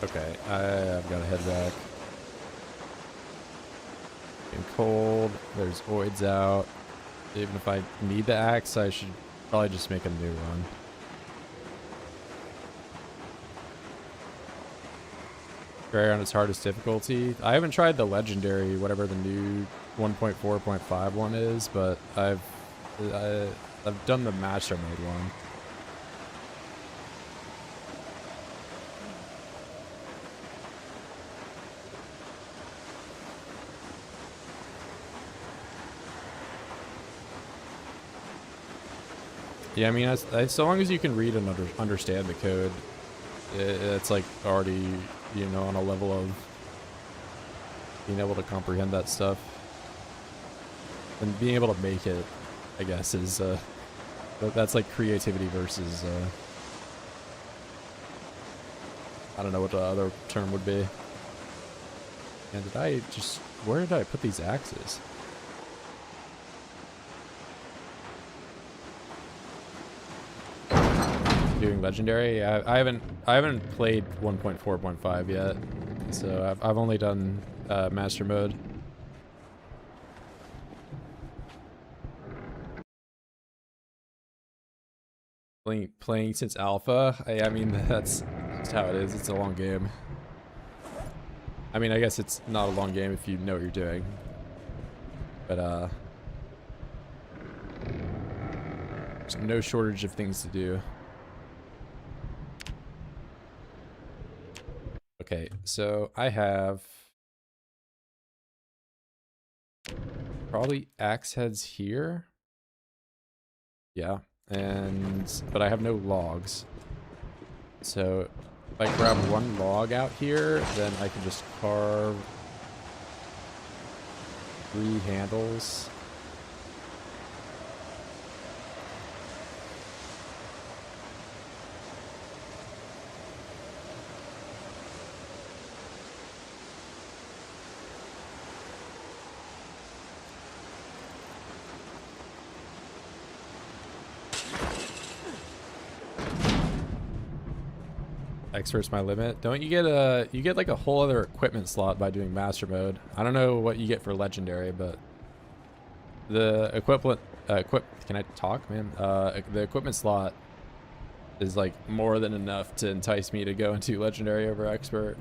Okay, I've got to head back. Getting cold. There's voids out. Even if I need the axe, I should probably just make a new one. Very on its hardest difficulty. I haven't tried the legendary, whatever the new 1.4.5 one is, but I've done the master mode one. Yeah, I mean, so long as you can read and understand the code, it's like already, you know, on a level of being able to comprehend that stuff. And being able to make it, I guess, is, that's like creativity versus, I don't know what the other term would be. And where did I put these axes? Doing legendary? I haven't played 1.4.5 yet, so I've only done master mode. Playing since alpha. I mean that's just how it is. It's a long game. I mean, I guess it's not a long game if you know what you're doing, but there's no shortage of things to do. Okay, so I have probably axe heads here. Yeah, but I have no logs. So if I grab one log out here, then I can just carve 3 handles. Expert's my limit. Don't you get like a whole other equipment slot by doing master mode? I don't know what you get for legendary, but the can I talk, man? The equipment slot is like more than enough to entice me to go into legendary over expert.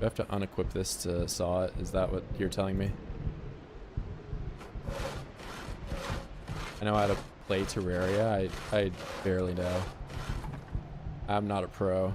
Do I have to unequip this to saw it? Is that what you're telling me? I know how to play Terraria. I barely know. I'm not a pro.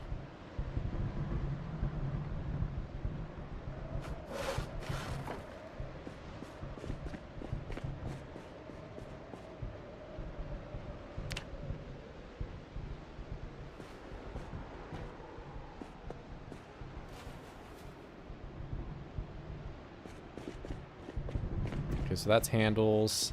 Okay, so that's handles.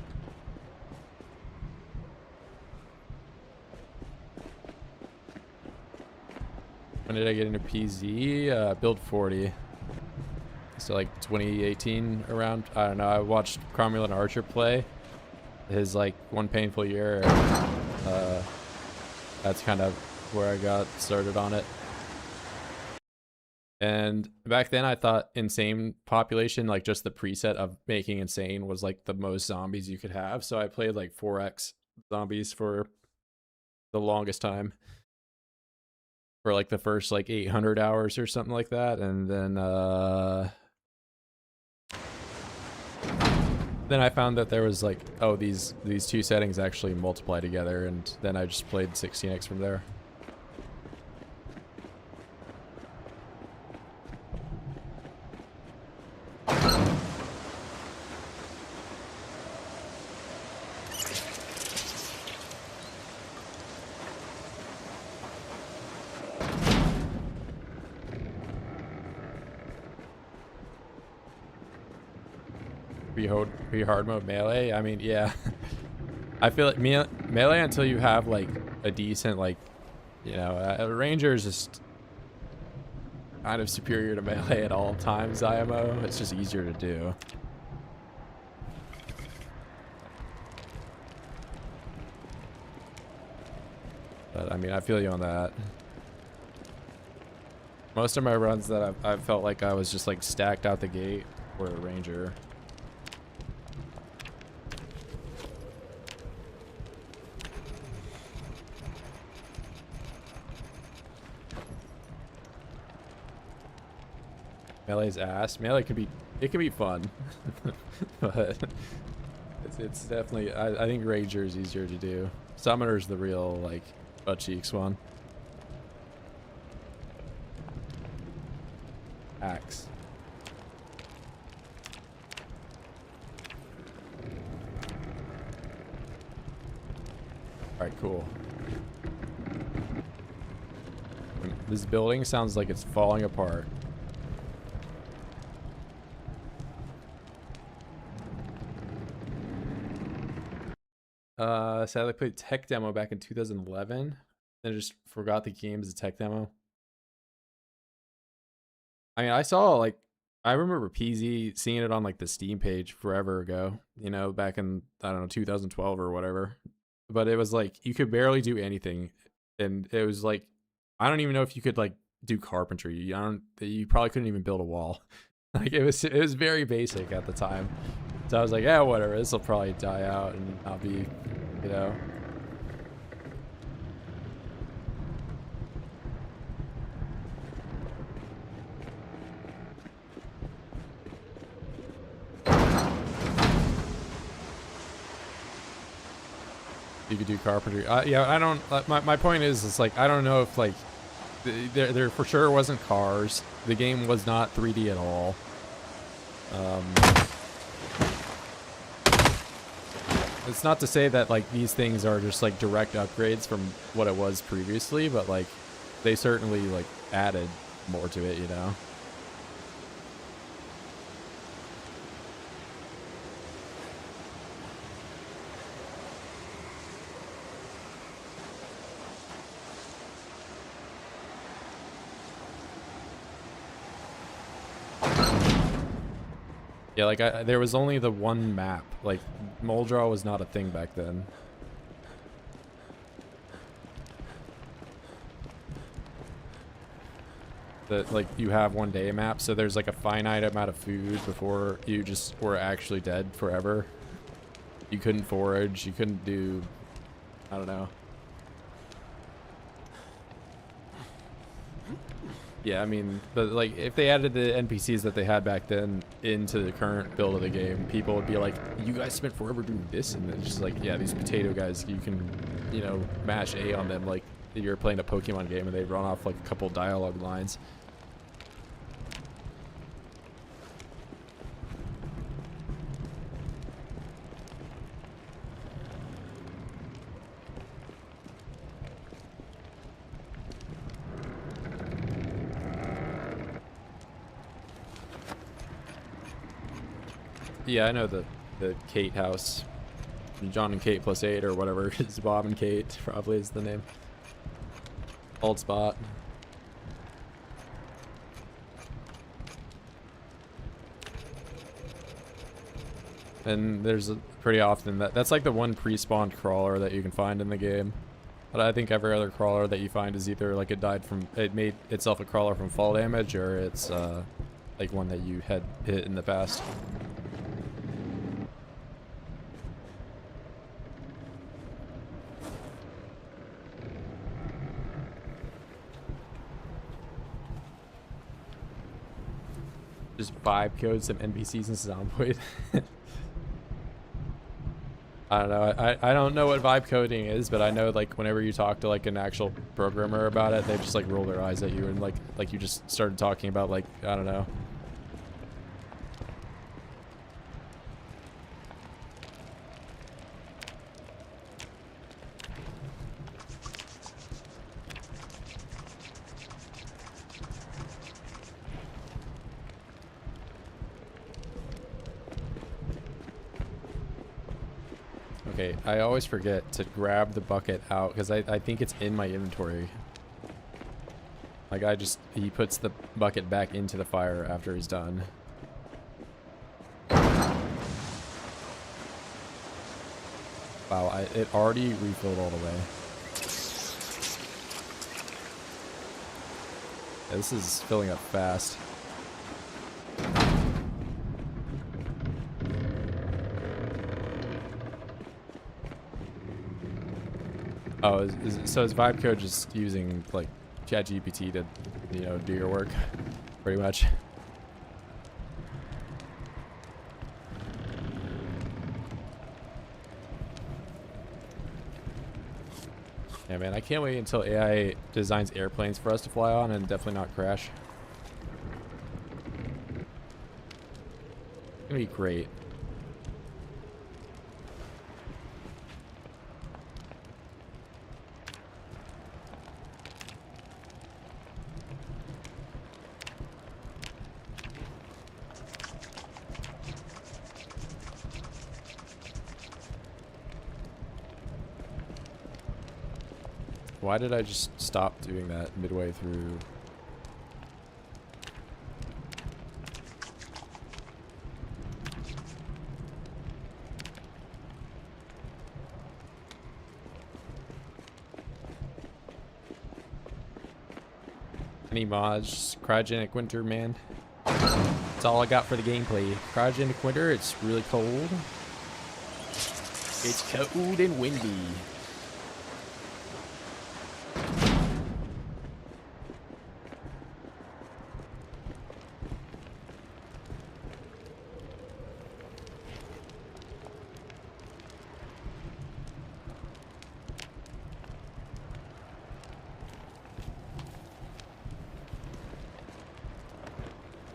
When did I get into PZ? Build 40. So like 2018 around. I don't know. I watched Cromwell and Archer play his like one painful year. That's kind of where I got started on it. And back then I thought insane population, like just the preset of making insane was like the most zombies you could have. So I played like 4x zombies for the longest time. For like the first like 800 hours or something like that, and then I found that there was like, oh, these 2 settings actually multiply together, and then I just played 16x from there. Pretty hard mode melee. I mean, yeah. I feel like melee until you have like a decent, like, you know, a ranger is just kind of superior to melee at all times. IMO, it's just easier to do. But I mean, I feel you on that. Most of my runs that I've felt like I was just like stacked out the gate were a ranger. Melee's ass. Melee can be fun, but it's definitely I think Ranger is easier to do. Summoner's the real like butt cheeks one. Axe. Alright, cool. This building sounds like it's falling apart. Sadly I played tech demo back in 2011. And I just forgot the game as a tech demo. I mean, I saw, like, I remember PZ seeing it on, like, the Steam page forever ago. You know, back in, I don't know, 2012 or whatever. But it was, like, you could barely do anything. And it was, like, I don't even know if you could, like, do carpentry. You probably couldn't even build a wall. Like, it was very basic at the time. So I was like, yeah, whatever. This will probably die out and not be, you know. You could do carpentry. Yeah, I don't. My point is, it's like I don't know if like there for sure wasn't cars. The game was not 3D at all. It's not to say that like these things are just like direct upgrades from what it was previously, but like they certainly like added more to it, you know. Yeah, like there was only the one map. Like Moldraw was not a thing back then. That like you have 1 day map, so there's like a finite amount of food before you just were actually dead forever. You couldn't forage, you couldn't do, I don't know. Yeah, I mean, but like if they added the NPCs that they had back then into the current build of the game, people would be like, you guys spent forever doing this, and it's just like, yeah, these potato guys, you can, you know, mash A on them like you're playing a Pokemon game and they run off like a couple dialogue lines. Yeah, I know the Kate house. John and Kate plus 8 or whatever. It's Bob and Kate probably is the name. Old spot. And there's pretty often that's like the one pre-spawned crawler that you can find in the game. But I think every other crawler that you find is either like it made itself a crawler from fall damage, or it's like one that you had hit in the past. Just vibe code some NPCs and Zomboid. I don't know. I don't know what vibe coding is, but I know like whenever you talk to like an actual programmer about it, they just like roll their eyes at you and like you just started talking about like, I don't know. Okay, I always forget to grab the bucket out because I think it's in my inventory. Like he puts the bucket back into the fire after he's done. Wow, it already refilled all the way. Yeah, this is filling up fast. Oh, so is vibe code just using like ChatGPT to, you know, do your work, pretty much? Yeah, man, I can't wait until AI designs airplanes for us to fly on and definitely not crash. It's gonna be great. Why did I just stop doing that midway through? Any mods? Cryogenic winter, man. That's all I got for the gameplay. Cryogenic winter, it's really cold. It's cold and windy.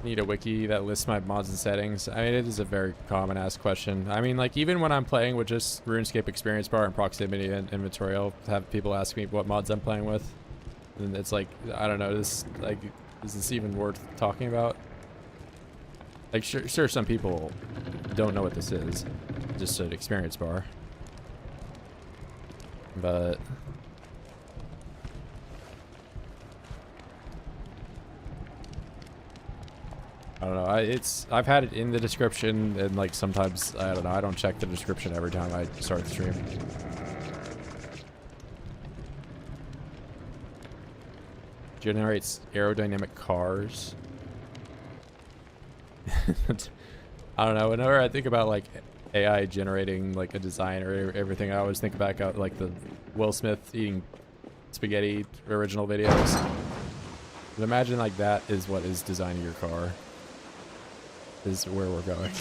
Need a wiki that lists my mods and settings. I mean, it is a very common asked question. I mean, like, even when I'm playing with just RuneScape Experience Bar and Proximity and Inventory, I'll have people ask me what mods I'm playing with. And it's like, I don't know, this, like, is this even worth talking about? Like, sure, some people don't know what this is. Just an Experience Bar. But... I don't know. I've had it in the description, and like sometimes I don't know. I don't check the description every time I start the stream. Generates aerodynamic cars. I don't know. Whenever I think about like AI generating like a design or everything, I always think back out like the Will Smith eating spaghetti original videos. But imagine like that is what is designing your car. Is where we're going.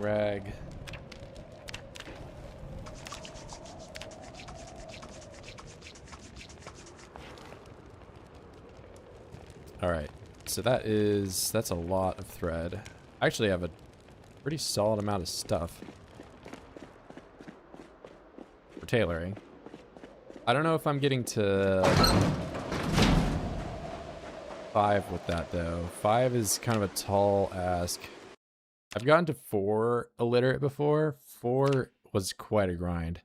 Rag. Alright, so that's a lot of thread. I actually have a pretty solid amount of stuff for tailoring. I don't know if I'm getting to 5 with that though. 5 is kind of a tall ask. I've gotten to 4 illiterate before. 4 was quite a grind.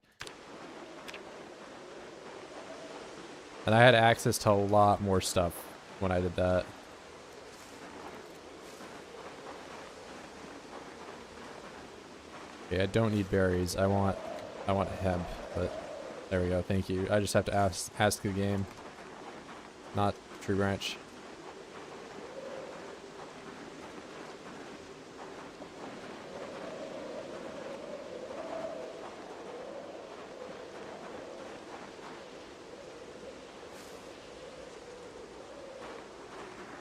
And I had access to a lot more stuff when I did that. Okay, I don't need berries. I want hemp, but there we go. Thank you. I just have to ask the game, not tree branch.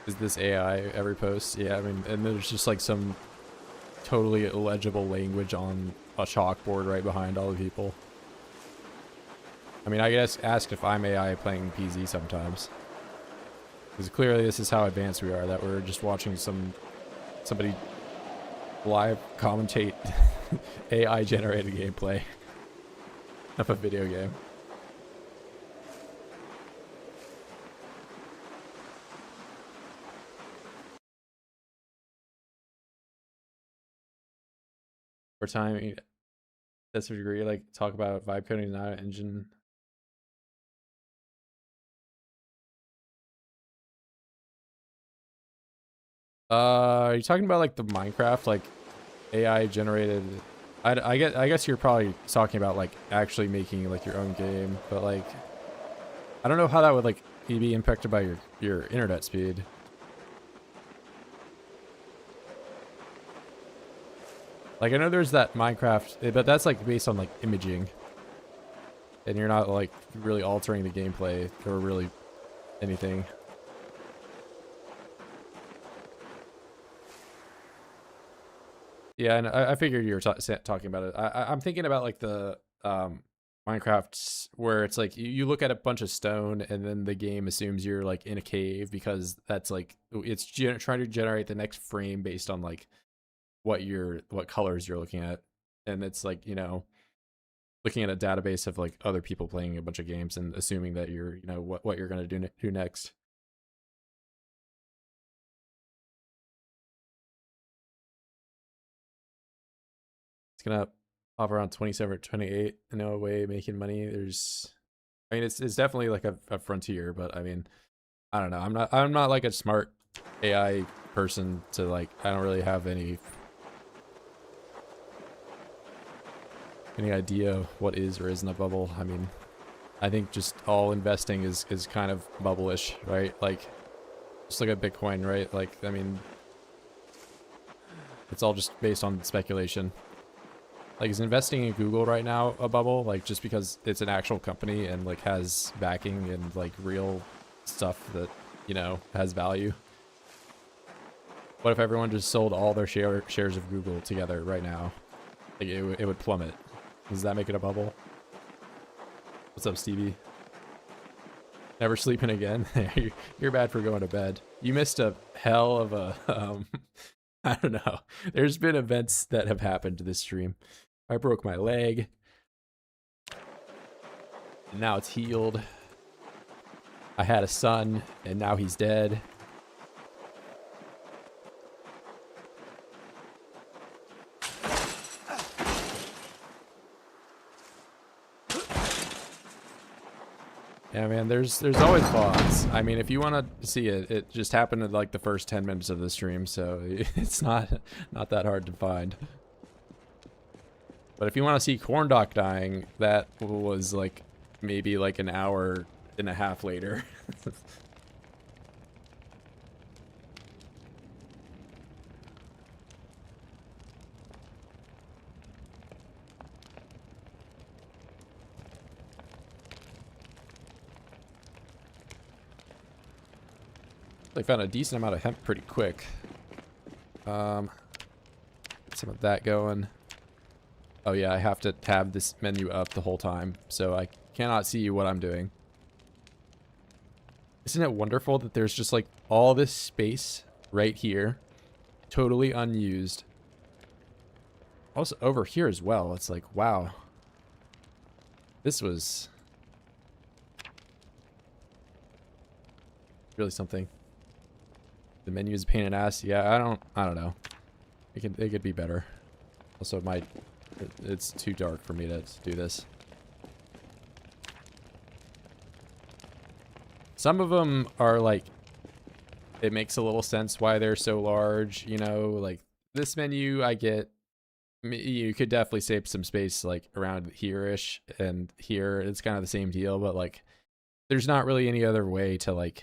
Is this AI every post? Yeah, I mean, and there's just like some totally illegible language on a chalkboard right behind all the people. I mean, I guess asked if I'm AI playing PZ sometimes. Because clearly this is how advanced we are, that we're just watching somebody live commentate AI generated gameplay of a video game. For time, that's a degree, like talk about vibe coding and not engine. Are you talking about like the Minecraft, like AI generated? I guess you're probably talking about like actually making like your own game, but like I don't know how that would like be impacted by your internet speed. Like I know there's that Minecraft, but that's like based on like imaging, and you're not like really altering the gameplay or really anything. Yeah, and I figured you were talking about it. I'm thinking about like the Minecraft where it's like you look at a bunch of stone and then the game assumes you're like in a cave because that's like it's trying to generate the next frame based on like what colors you're looking at, and it's like, you know, looking at a database of like other people playing a bunch of games and assuming that you're, you know, what you're gonna do next. It's gonna pop around 27 or 28. No way making money. There's, I mean, it's definitely like a frontier, but I mean, I don't know. I'm not like a smart AI person to like. I don't really have any idea what is or isn't a bubble. I mean, I think just all investing is kind of bubble-ish, right? Like, just look at Bitcoin, right? Like, I mean, it's all just based on speculation. Like, is investing in Google right now a bubble? Like, just because it's an actual company and like has backing and like real stuff that, you know, has value? What if everyone just sold all their shares of Google together right now? Like, it would plummet. Does that make it a bubble? What's up, Stevie? Never sleeping again? You're bad for going to bed. You missed a hell of a, I don't know. There's been events that have happened to this stream. I broke my leg. And now it's healed. I had a son, and now he's dead. Yeah, man, there's always bots. I mean, if you want to see it, it just happened in like the first 10 minutes of the stream, so it's not that hard to find. But if you want to see Cornoc dying, that was like maybe like an hour and a half later. I found a decent amount of hemp pretty quick. Get some of that going. Oh yeah, I have to tab this menu up the whole time, so I cannot see what I'm doing. Isn't it wonderful that there's just like all this space right here, totally unused. Also over here as well, it's like, wow. This was really something. The menu is a pain in the ass. Yeah, I don't know. It could be better. Also, it's too dark for me to do this. Some of them are like, it makes a little sense why they're so large, you know, like this menu I get, you could definitely save some space like around here-ish, and here it's kind of the same deal, but like there's not really any other way to like,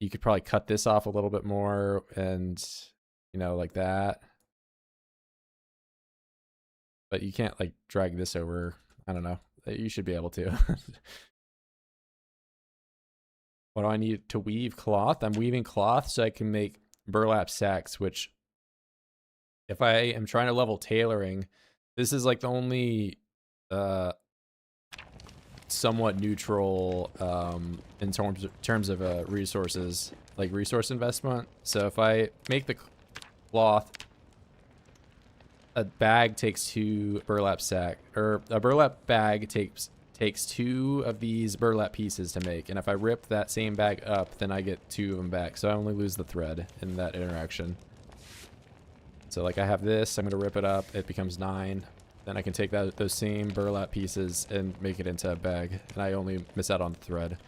you could probably cut this off a little bit more and, you know, like that. But you can't like drag this over. I don't know. You should be able to. What do I need to weave? Cloth? I'm weaving cloth so I can make burlap sacks, which if I am trying to level tailoring, this is like the only somewhat neutral in terms of resources, like resource investment. So if I make the cloth, a bag takes 2 burlap sack, or a burlap bag takes 2 of these burlap pieces to make, and if I rip that same bag up, then I get 2 of them back, so I only lose the thread in that interaction. So like I have this, I'm gonna rip it up, it becomes 9. Then I can take those same burlap pieces and make it into a bag, and I only miss out on the thread.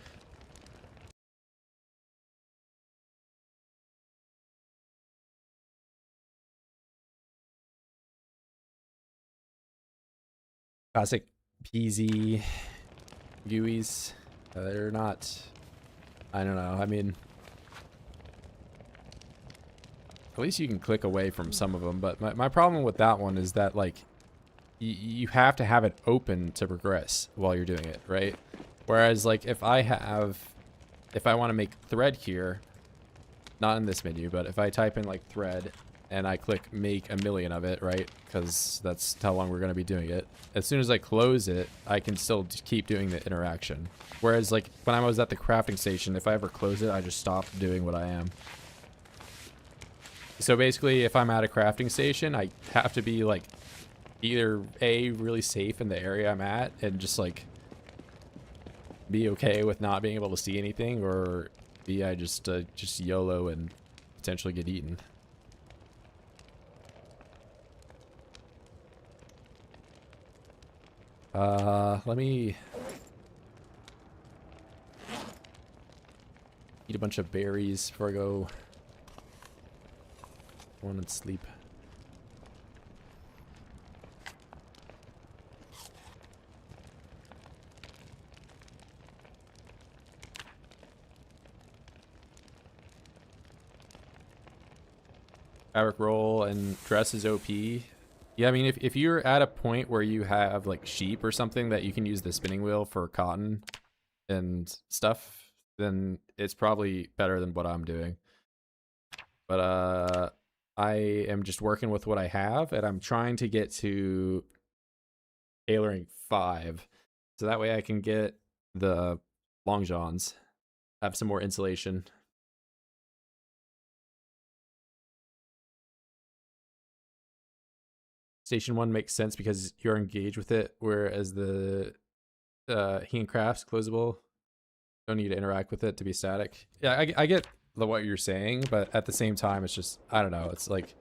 Classic PZ GUIs. They're not, I don't know, I mean, at least you can click away from some of them, but my problem with that one is that like, you have to have it open to progress while you're doing it, right? Whereas like if I want to make thread here, not in this menu, but if I type in like thread and I click make 1,000,000 of it, right? Because that's how long we're going to be doing it. As soon as I close it, I can still keep doing the interaction. Whereas like when I was at the crafting station, if I ever close it, I just stop doing what I am. So basically, if I'm at a crafting station, I have to be like either A, really safe in the area I'm at and just like be okay with not being able to see anything, or B, I just YOLO and potentially get eaten. Let me eat a bunch of berries before I go on and sleep. Fabric roll and dress is OP. Yeah, I mean, if you're at a point where you have like sheep or something that you can use the spinning wheel for cotton and stuff, then it's probably better than what I'm doing. But I am just working with what I have, and I'm trying to get to tailoring 5, so that way I can get the long johns, have some more insulation. Station 1 makes sense because you're engaged with it, whereas the hand crafts closable, don't need to interact with it to be static. Yeah, I get what you're saying, but at the same time, it's just, I don't know. It's like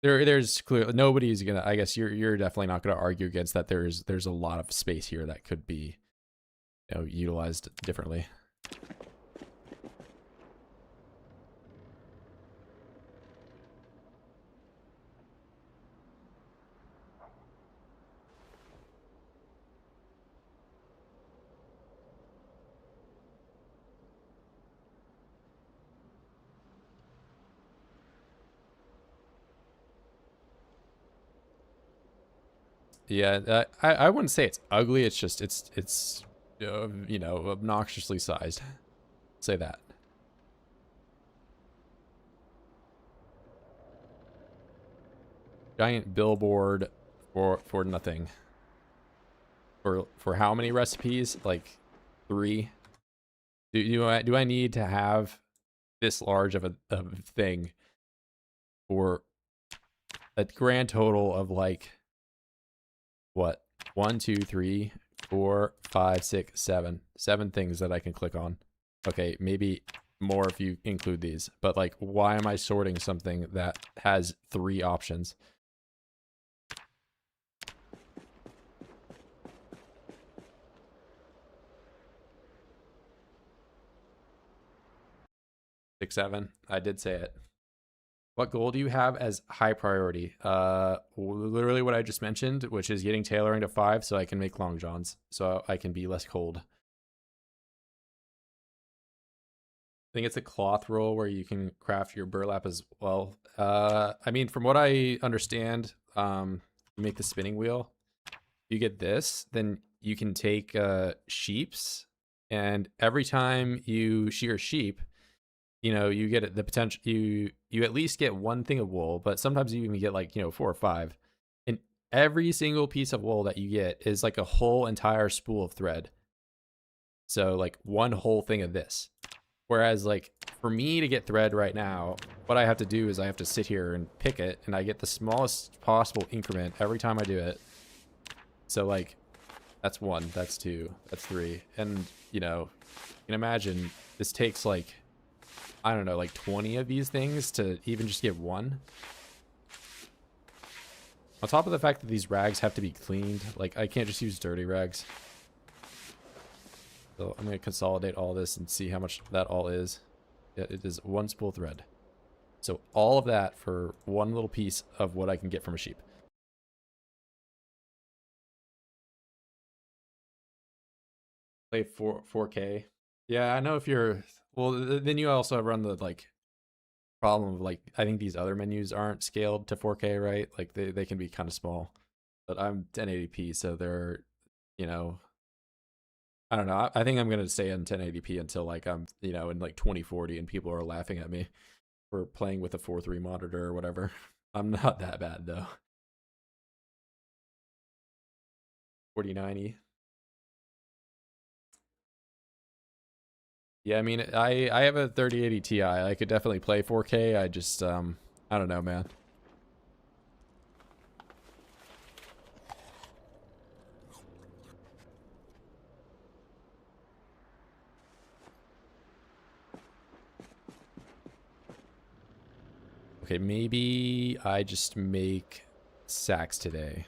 there's clearly nobody's gonna. I guess you're definitely not gonna argue against that. There's a lot of space here that could be, utilized differently. Yeah, I wouldn't say it's ugly. It's just it's obnoxiously sized. Say that. Giant billboard for nothing. For how many recipes? Like 3. Do I need to have this large of a thing for a grand total of like what? 1, 2, 3, 4, 5, 6, 7. 7 things that I can click on. Okay, maybe more if you include these. But like, why am I sorting something that has 3 options? Six, 7. I did say it. What goal do you have as high priority? Literally what I just mentioned, which is getting tailoring to 5 so I can make long johns, so I can be less cold. I think it's a cloth roll where you can craft your burlap as well. I mean, from what I understand, you make the spinning wheel. You get this, then you can take sheeps, and every time you shear sheep, you get the potential, you at least get 1 thing of wool, but sometimes you even get like 4 or 5, and every single piece of wool that you get is like a whole entire spool of thread. So like 1 whole thing of this. Whereas like for me to get thread right now, what I have to do is I have to sit here and pick it, and I get the smallest possible increment every time I do it. So like that's 1, that's 2, that's 3, and you can imagine this takes like, I don't know, like 20 of these things to even just get 1. On top of the fact that these rags have to be cleaned, like I can't just use dirty rags. So I'm going to consolidate all this and see how much that all is. Yeah, it is 1 spool thread. So all of that for 1 little piece of what I can get from a sheep. Play 4K. Yeah, I know if you're, well, then you also run the like problem of like, I think these other menus aren't scaled to 4K, right? Like they can be kind of small, but I'm 1080p, so they're, I don't know. I think I'm going to stay on 1080p until like I'm, in like 2040 and people are laughing at me. for playing with a 4:3 monitor or whatever. I'm not that bad though. 4090. Yeah, I mean, I have a 3080 Ti. I could definitely play 4K. I just I don't know, man. Okay, maybe I just make sacks today.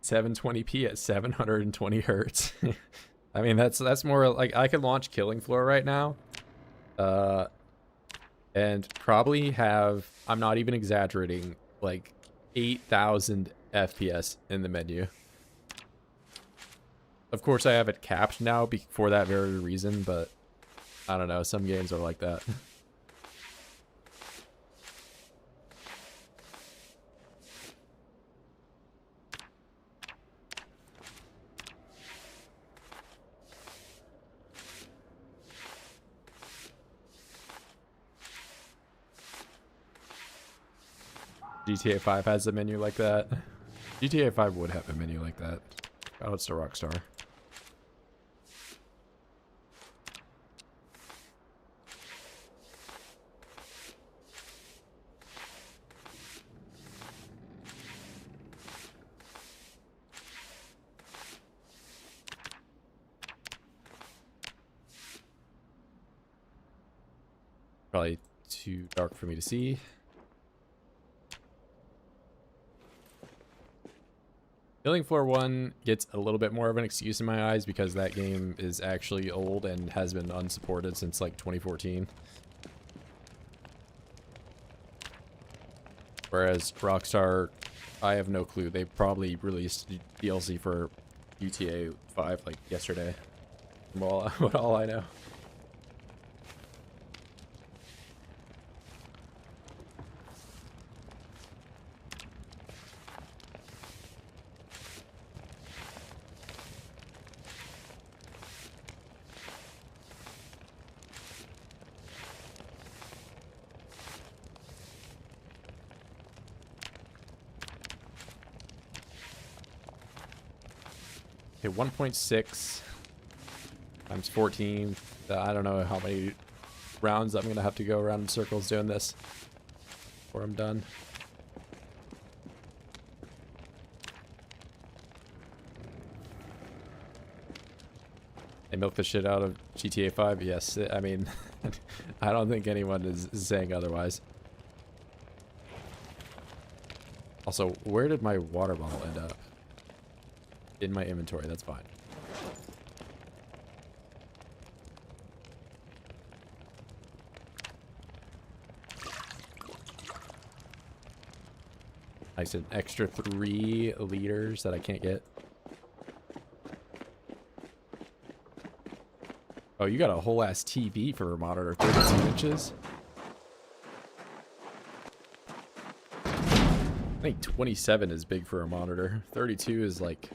$720p at 720 hertz. I mean, that's more like I could launch Killing Floor right now. And probably have, I'm not even exaggerating, like 8,000 FPS in the menu. Of course, I have it capped now for that very reason, but I don't know. Some games are like that. GTA 5 has a menu like that. GTA 5 would have a menu like that. Oh, it's to Rockstar. Probably too dark for me to see. Killing Floor 1 gets a little bit more of an excuse in my eyes because that game is actually old and has been unsupported since like 2014. Whereas Rockstar, I have no clue. They probably released DLC for GTA 5 like yesterday. From all I know. Okay, 1.6 times 14. I don't know how many rounds I'm gonna have to go around in circles doing this before I'm done. They milk the shit out of GTA 5. Yes, I mean, I don't think anyone is saying otherwise. Also, where did my water bottle end up? In my inventory, that's fine. I said extra 3 liters that I can't get. Oh, you got a whole ass TV for a monitor, 32 inches? I think 27 is big for a monitor. 32 is like...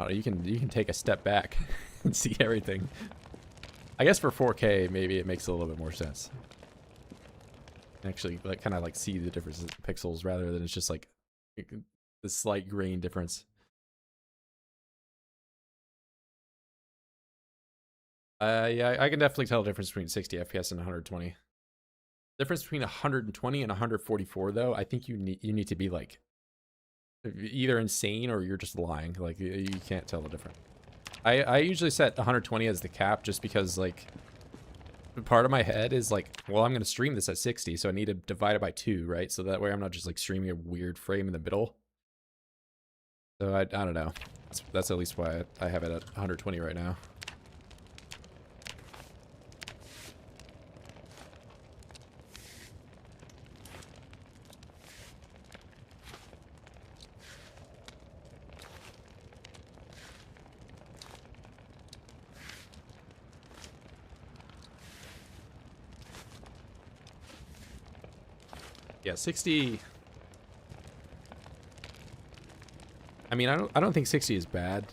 Oh, you can take a step back and see everything. I guess for 4K, maybe it makes a little bit more sense. Actually, like kind of like see the difference in pixels rather than it's just like the slight grain difference. Yeah, I can definitely tell the difference between 60 FPS and 120. Difference between 120 and 144, though, I think you need to be like either insane or you're just lying. Like you can't tell the difference. I usually set 120 as the cap just because like part of my head is like, well, I'm gonna stream this at 60, so I need to divide it by 2, right? So that way I'm not just like streaming a weird frame in the middle. So I don't know. That's at least why I have it at 120 right now. Yeah, 60. I mean, I don't think 60 is bad.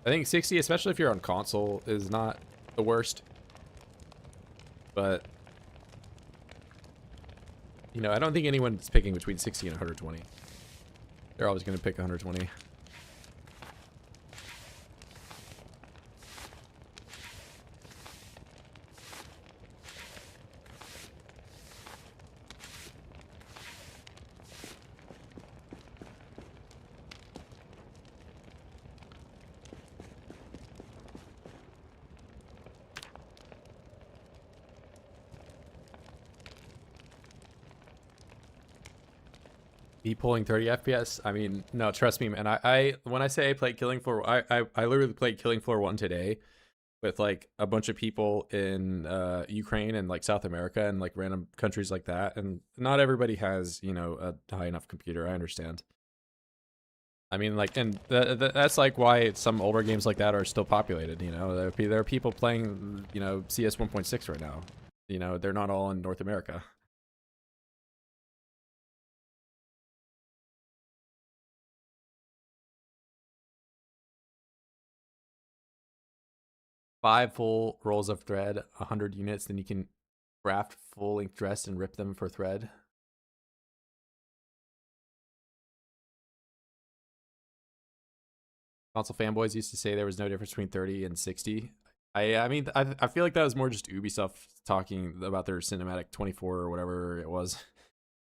I think 60, especially if you're on console, is not the worst. But you know, I don't think anyone's picking between 60 and 120. They're always going to pick 120. Be pulling 30 FPS? I mean, no, trust me, man. I when I say I played Killing Floor, I literally played Killing Floor 1 today with like a bunch of people in Ukraine and like South America and like random countries like that. And not everybody has, you know, a high enough computer. I understand. I mean, like, and that's like why some older games like that are still populated. You know, there are people playing, you know, CS 1.6 right now. You know, they're not all in North America. Five full rolls of thread, 100 units, then you can craft full length dress and rip them for thread. Console fanboys used to say there was no difference between 30 and 60. I mean, I feel like that was more just Ubisoft talking about their cinematic 24 or whatever it was.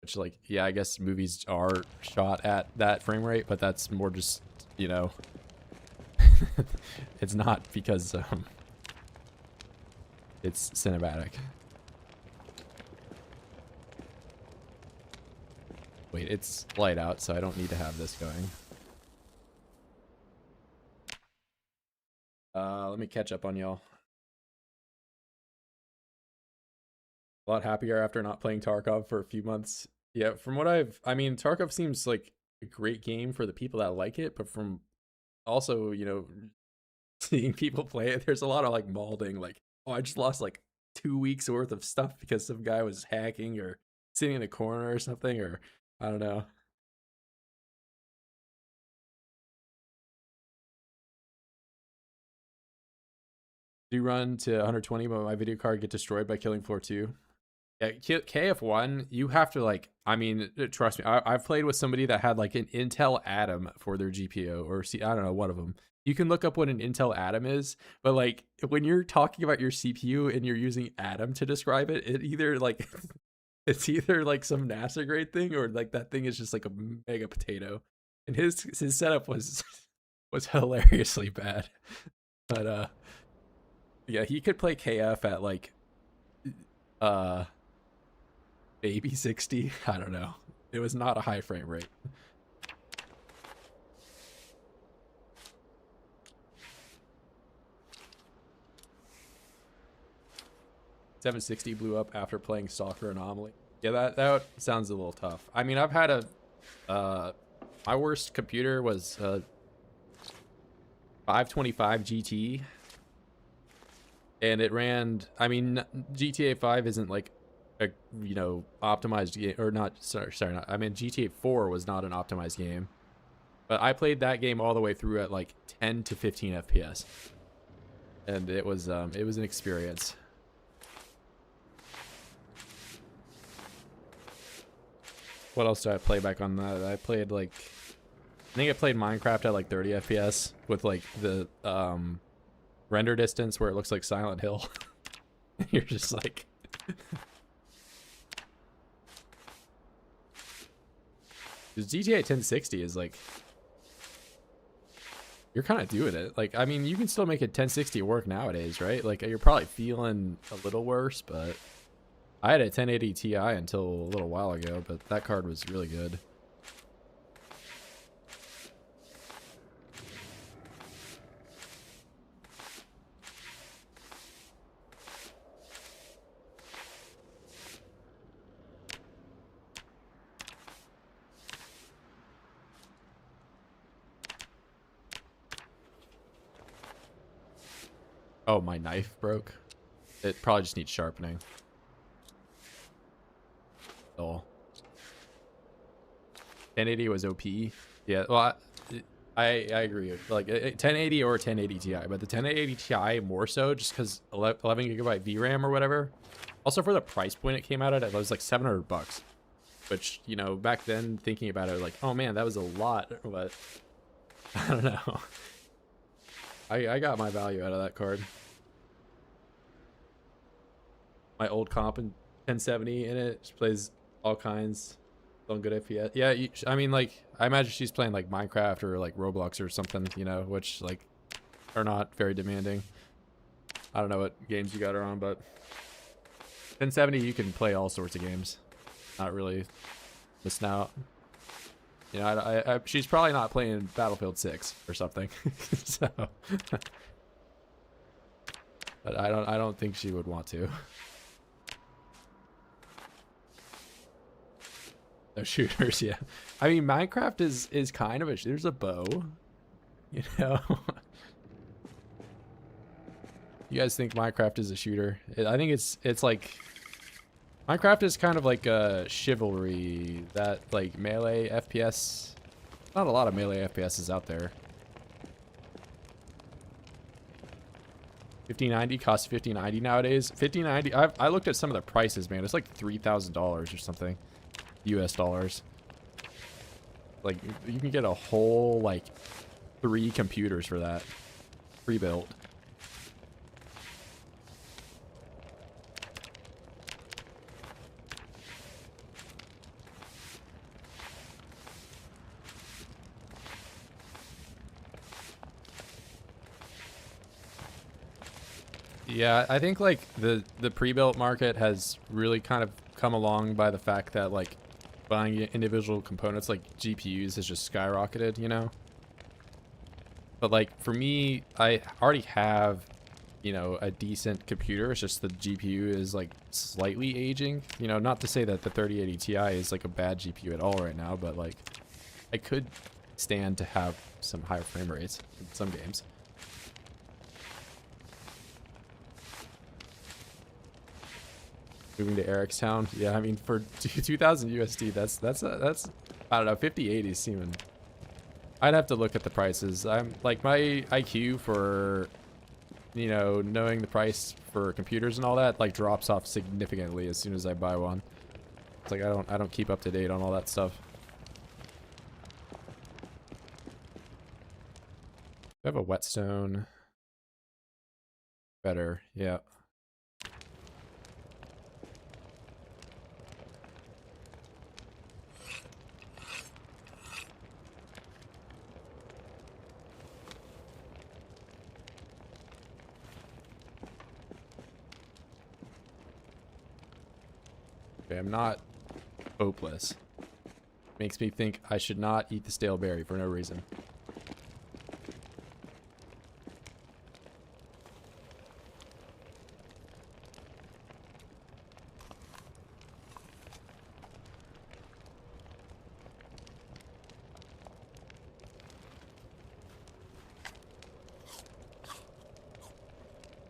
Which, like, yeah, I guess movies are shot at that frame rate, but that's more just, you know, it's not because it's cinematic. Wait, it's light out, so I don't need to have this going. Let me catch up on y'all. A lot happier after not playing Tarkov for a few months. Yeah, from what I mean, Tarkov seems like a great game for the people that like it, but from also, you know, seeing people play it, there's a lot of like malding, like, oh, I just lost like 2 weeks worth of stuff because some guy was hacking or sitting in a corner or something, or I don't know. Do run to 120, but my video card get destroyed by killing floor 2. Yeah, KF1, you have to like, I mean, trust me, I've played with somebody that had like an Intel Atom for their GPU, or I don't know, one of them. You can look up what an Intel Atom is, but like when you're talking about your CPU and you're using Atom to describe it, it either like it's either like some NASA grade thing or like that thing is just like a mega potato. And his setup was was hilariously bad. But yeah, he could play KF at like maybe 60. I don't know. It was not a high frame rate. .760 blew up after playing Stalker Anomaly. Yeah, that sounds a little tough. I mean, I've had a my worst computer was 525 GT, and it ran. I mean, GTA 5 isn't like a, you know, optimized game, or not. Sorry, not. I mean, GTA 4 was not an optimized game, but I played that game all the way through at like 10 to 15 FPS, and it was an experience. What else did I play back on that? I played like, I think I played Minecraft at like 30 FPS with like the render distance where it looks like Silent Hill. You're just like GTA 1060 is like, you're kind of doing it. Like, I mean, you can still make a 1060 work nowadays, right? Like, you're probably feeling a little worse, but I had a 1080 Ti until a little while ago, but that card was really good. Oh, my knife broke. It probably just needs sharpening. Oh. 1080 was OP. Yeah, well, I agree. Like 1080 or 1080 Ti, but the 1080 Ti more so just because 11 gigabyte VRAM or whatever. Also for the price point it came out at, it was like $700, which, you know, back then thinking about it, like, oh man, that was a lot, but I don't know. I got my value out of that card. My old comp in 1070 in it, she plays all kinds on good FPS. Yeah, I mean, like, I imagine she's playing like Minecraft or like Roblox or something, you know, which like are not very demanding. I don't know what games you got her on, but 1070 you can play all sorts of games. Not really missing out. You know, she's probably not playing Battlefield 6 or something. So, but I don't think she would want to. No shooters, yeah. I mean, Minecraft is kind of there's a bow, you know. You guys think Minecraft is a shooter? I think it's like Minecraft is kind of like a chivalry, that like melee FPS. Not a lot of melee FPSs out there. 5090 costs 5090 nowadays. 5090. I looked at some of the prices, man. It's like $3,000 or something, US dollars. Like you can get a whole like 3 computers for that, pre-built. Yeah, I think like the pre-built market has really kind of come along by the fact that like buying individual components like GPUs has just skyrocketed, you know? But like for me, I already have, you know, a decent computer. It's just the GPU is like slightly aging. You know, not to say that the 3080 Ti is like a bad GPU at all right now, but like I could stand to have some higher frame rates in some games. Moving to Ericstown, yeah. I mean, for 2,000 USD, that's I don't know, 5080 is seeming. I'd have to look at the prices. I'm like my IQ for, you know, knowing the price for computers and all that like drops off significantly as soon as I buy one. It's like I don't keep up to date on all that stuff. I have a whetstone. Better, yeah. Okay, I'm not hopeless. Makes me think I should not eat the stale berry for no reason.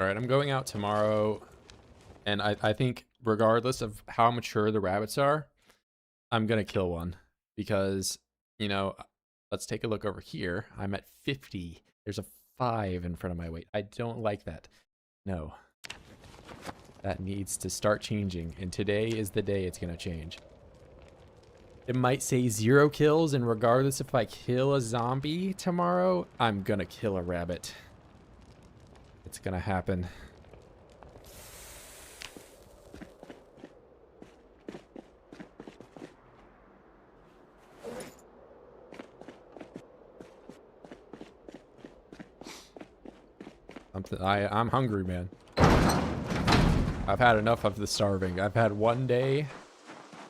All right, I'm going out tomorrow, and I think regardless of how mature the rabbits are, I'm gonna kill one because, you know, let's take a look over here. I'm at 50. There's a 5 in front of my weight. I don't like that. No. That needs to start changing, and today is the day it's gonna change. It might say 0 kills, and regardless if I kill a zombie tomorrow, I'm gonna kill a rabbit. It's gonna happen. I'm hungry, man. I've had enough of the starving. I've had one day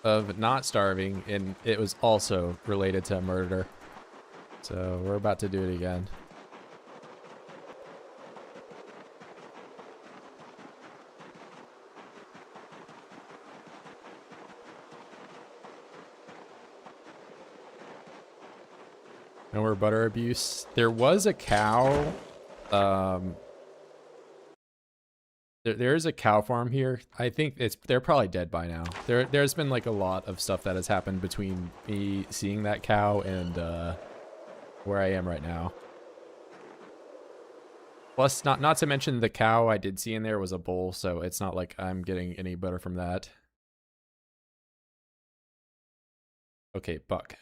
of not starving, and it was also related to murder. So we're about to do it again. No more butter abuse. There was a cow. There is a cow farm here. I think they're probably dead by now. There's been like a lot of stuff that has happened between me seeing that cow and where I am right now. Plus, not to mention the cow I did see in there was a bull, so it's not like I'm getting any better from that. Okay, buck.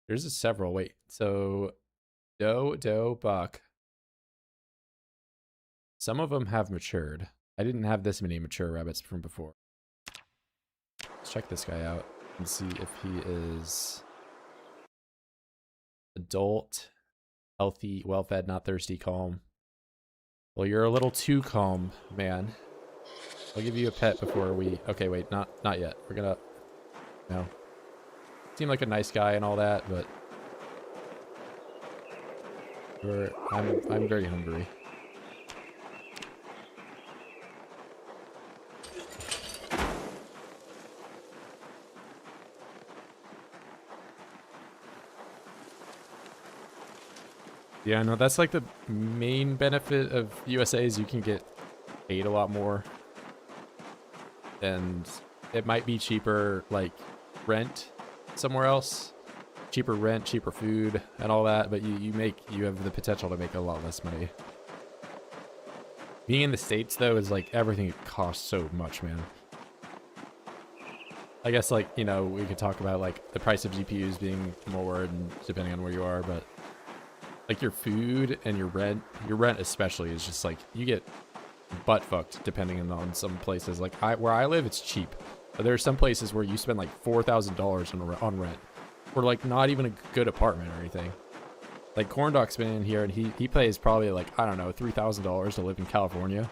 There's several. Wait, so doe, buck. Some of them have matured. I didn't have this many mature rabbits from before. Let's check this guy out and see if he is adult, healthy, well-fed, not thirsty, calm. Well, you're a little too calm, man. I'll give you a pet before we... Okay, wait, not yet. We're gonna... No. Seem like a nice guy and all that, but... I'm very hungry. Yeah, no, that's like the main benefit of USA is you can get paid a lot more. And it might be cheaper, like, rent somewhere else. Cheaper rent, cheaper food, and all that, but you have the potential to make a lot less money. Being in the States, though, is like everything costs so much, man. I guess, like, you know, we could talk about, like, the price of GPUs being more and depending on where you are, but like your food and your rent especially is just like you get butt fucked depending on some places. Like where I live, it's cheap, but there are some places where you spend like $4,000 on rent for like not even a good apartment or anything. Like Cornoc's been in here and he pays probably like, I don't know, $3,000 to live in California.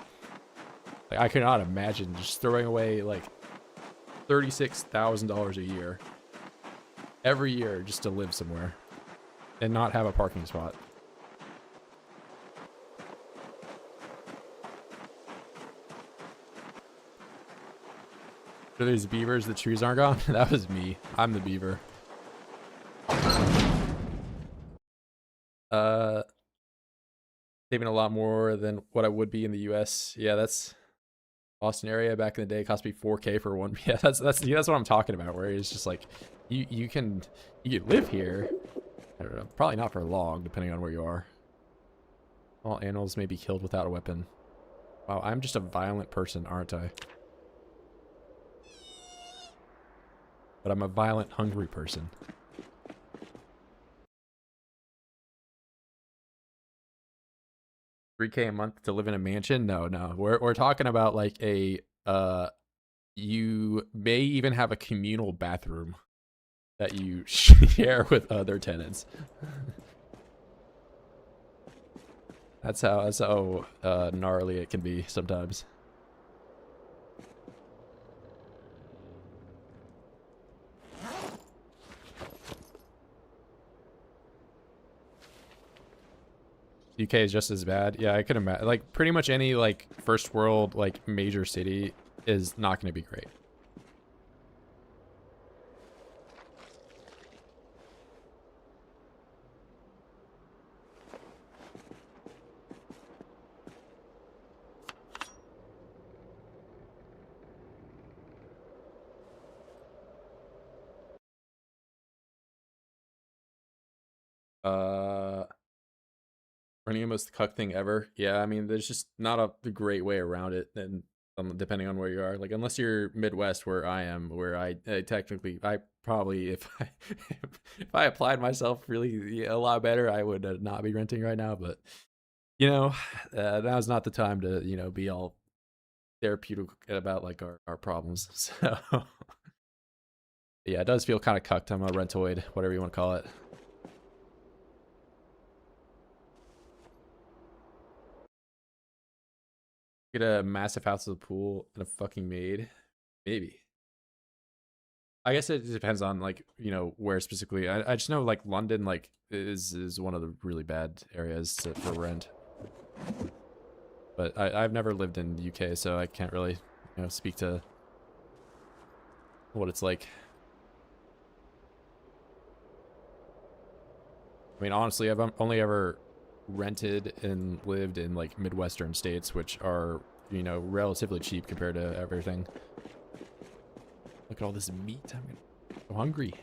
Like I could not imagine just throwing away like $36,000 a year every year just to live somewhere and not have a parking spot. Are these beavers? The trees aren't gone? That was me. I'm the beaver. Saving a lot more than what I would be in the US. Yeah, that's Boston area back in the day. It cost me $4K for one. Yeah, that's what I'm talking about. Where it's just like you can live here. I don't know. Probably not for long, depending on where you are. All animals may be killed without a weapon. Wow, I'm just a violent person, aren't I? But I'm a violent, hungry person. $3K a month to live in a mansion? No. We're talking about like a you may even have a communal bathroom that you share with other tenants. That's how gnarly it can be sometimes. UK is just as bad. Yeah, I could imagine. Like pretty much any like first world like major city is not going to be great. Running the most cuck thing ever. Yeah, I mean, there's just not a great way around it. And depending on where you are, like unless you're Midwest, where I am, where I technically, I probably if I applied myself really a lot better, I would not be renting right now. But you know, now's not the time to be all therapeutic about like our problems. So yeah, it does feel kind of cucked. I'm a rentoid, whatever you want to call it. Get a massive house with a pool and a fucking maid. Maybe. I guess it depends on like, where specifically. I just know like London like is one of the really bad areas for rent. But I've never lived in the UK, so I can't really, speak to what it's like. I mean, honestly, I've only ever rented and lived in like Midwestern states, which are you know, relatively cheap compared to everything. Look at all this meat. I'm so hungry.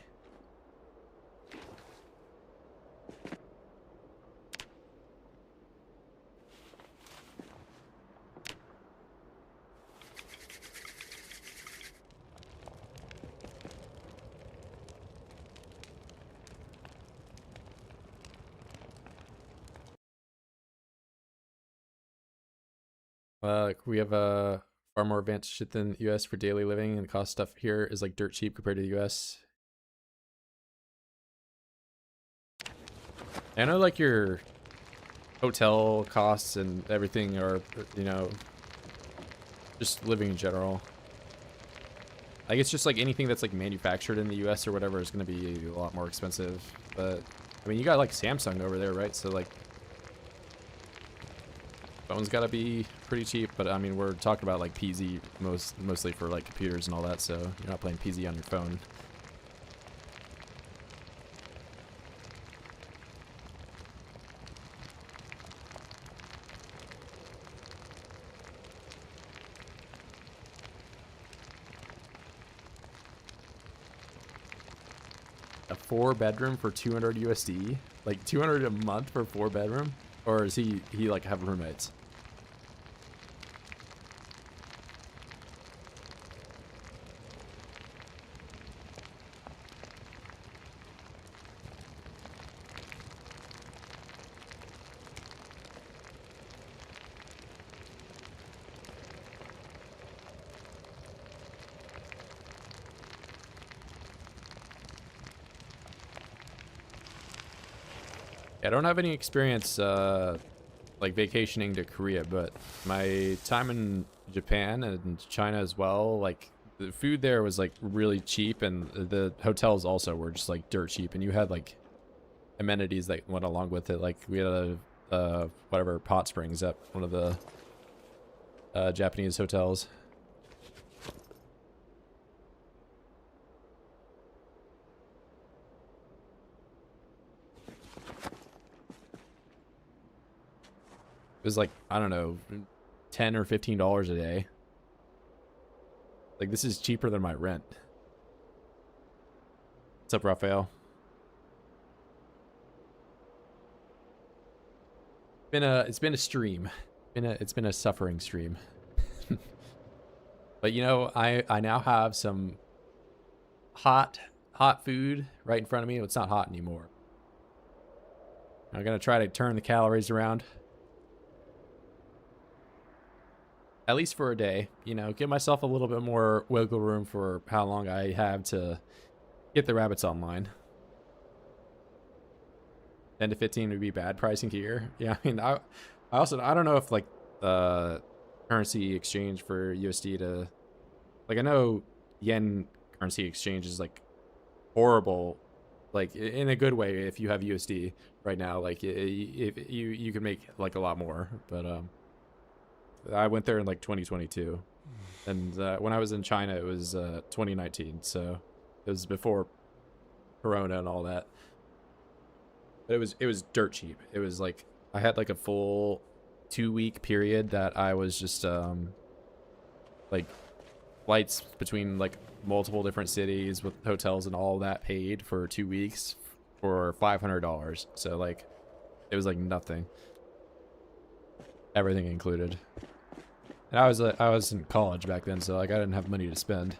We have far more advanced shit than US for daily living, and the cost stuff here is like dirt cheap compared to the US. I know like your hotel costs and everything are, you know, just living in general. Like it's just like anything that's like manufactured in the US or whatever is going to be a lot more expensive. But I mean, you got like Samsung over there, right? So like phone's got to be pretty cheap, but I mean, we're talking about like PZ mostly for like computers and all that, so you're not playing PZ on your phone. A 4-bedroom for 200 USD? Like 200 a month for 4-bedroom? Or is he like have roommates? I don't have any experience like vacationing to Korea, but my time in Japan and China as well, like the food there was like really cheap, and the hotels also were just like dirt cheap, and you had like amenities that went along with it. Like we had a whatever hot springs at one of the Japanese hotels. It was like, I don't know, $10 or $15 a day. Like this is cheaper than my rent. What's up, Raphael? It's been a stream. It's been a suffering stream. But you know, I now have some hot food right in front of me. It's not hot anymore. I'm gonna try to turn the calories around. At least for a day, you know, give myself a little bit more wiggle room for how long I have to get the rabbits online. 10 to 15 would be bad pricing here. Yeah, I mean, I don't know if like currency exchange for USD to, like, I know yen currency exchange is like horrible, like in a good way if you have USD right now. Like if you can make like a lot more, but I went there in like 2022, and when I was in China, it was 2019, so it was before Corona and all that. But it was dirt cheap. It was like I had like a full 2-week period that I was just like flights between like multiple different cities with hotels and all that paid for 2 weeks for $500. So like it was like nothing, everything included. And I was in college back then, so like I didn't have money to spend.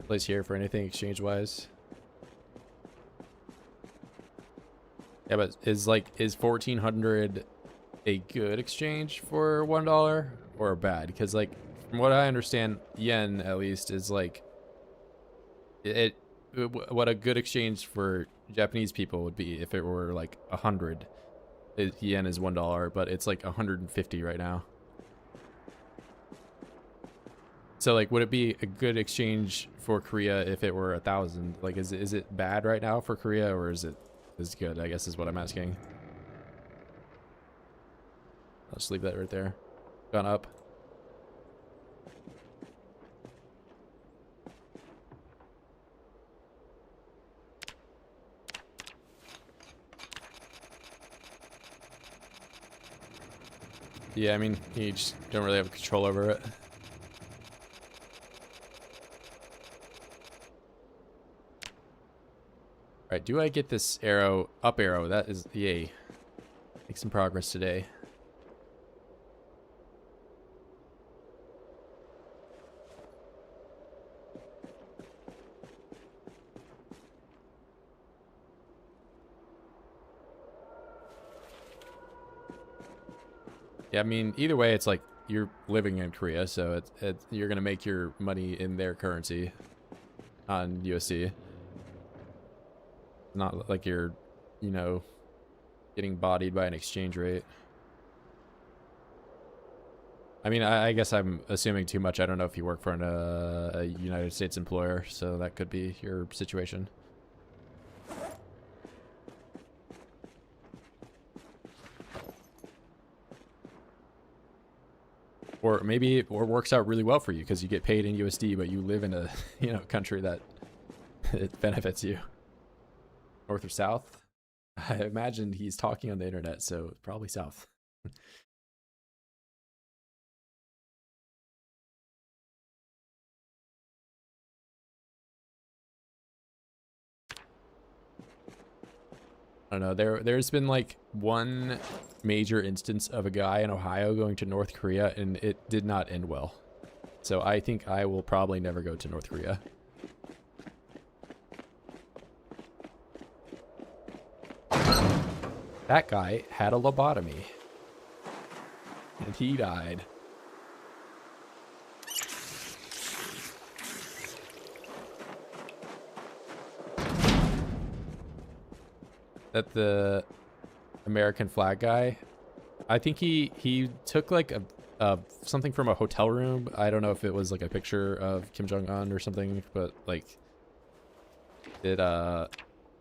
Place here for anything exchange wise. Yeah, but is 1400 a good exchange for $1 or bad? Because like from what I understand, yen at least is like what a good exchange for Japanese people would be if it were like 100. Yen is $1, but it's like 150 right now. So like, would it be a good exchange for Korea if it were 1,000? Like, is it bad right now for Korea, or is it good? I guess is what I'm asking. I'll just leave that right there. Gone up. Yeah, I mean, you just don't really have control over it. Alright, do I get this arrow, up arrow? That is, yay. Make some progress today. Yeah, I mean, either way, it's like you're living in Korea, so you're gonna make your money in their currency on USD. Not like you're, you know, getting bodied by an exchange rate. I mean, I guess I'm assuming too much. I don't know if you work for a United States employer, so that could be your situation. Or maybe it works out really well for you because you get paid in USD, but you live in a country that it benefits you. North or south? I imagine he's talking on the internet, so probably south. I don't know. There's been like one major instance of a guy in Ohio going to North Korea, and it did not end well. So I think I will probably never go to North Korea. That guy had a lobotomy. And he died. That the American flag guy, I think he took like a something from a hotel room. I don't know if it was like a picture of Kim Jong-un or something, but like it I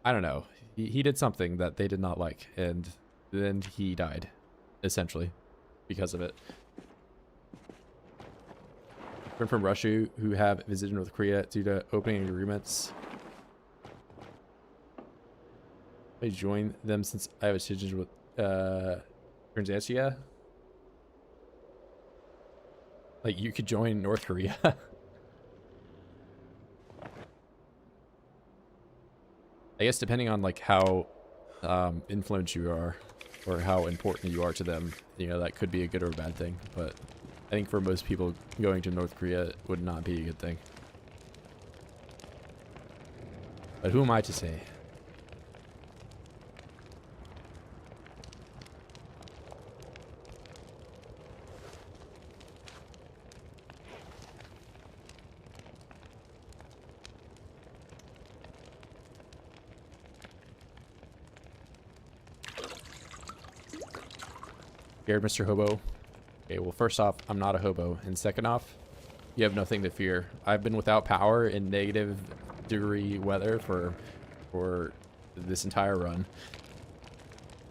don't know. He did something that they did not like, and then he died, essentially, because of it. Friend from Russia who have visited North Korea due to opening agreements. I joined them since I have a citizenship with Transnistria. Like, you could join North Korea. I guess depending on like how influential you are or how important you are to them, that could be a good or a bad thing. But I think for most people, going to North Korea would not be a good thing. But who am I to say? Scared, Mr. Hobo? Okay, well, first off, I'm not a hobo. And second off, you have nothing to fear. I've been without power in -degree weather for this entire run.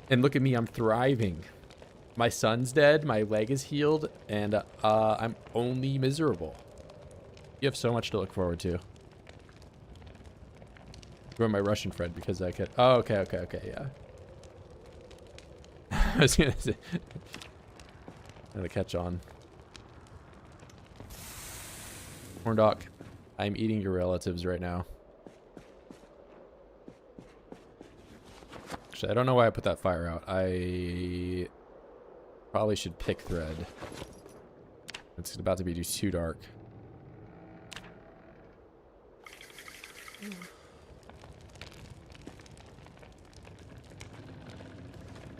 And look at me, I'm thriving. My son's dead, my leg is healed, and I'm only miserable. You have so much to look forward to. You're my Russian friend because I could... Oh, okay, yeah. I was gonna say... I'm gonna catch on. Cornoc, I'm eating your relatives right now. Actually, I don't know why I put that fire out. I probably should pick thread. It's about to be too dark.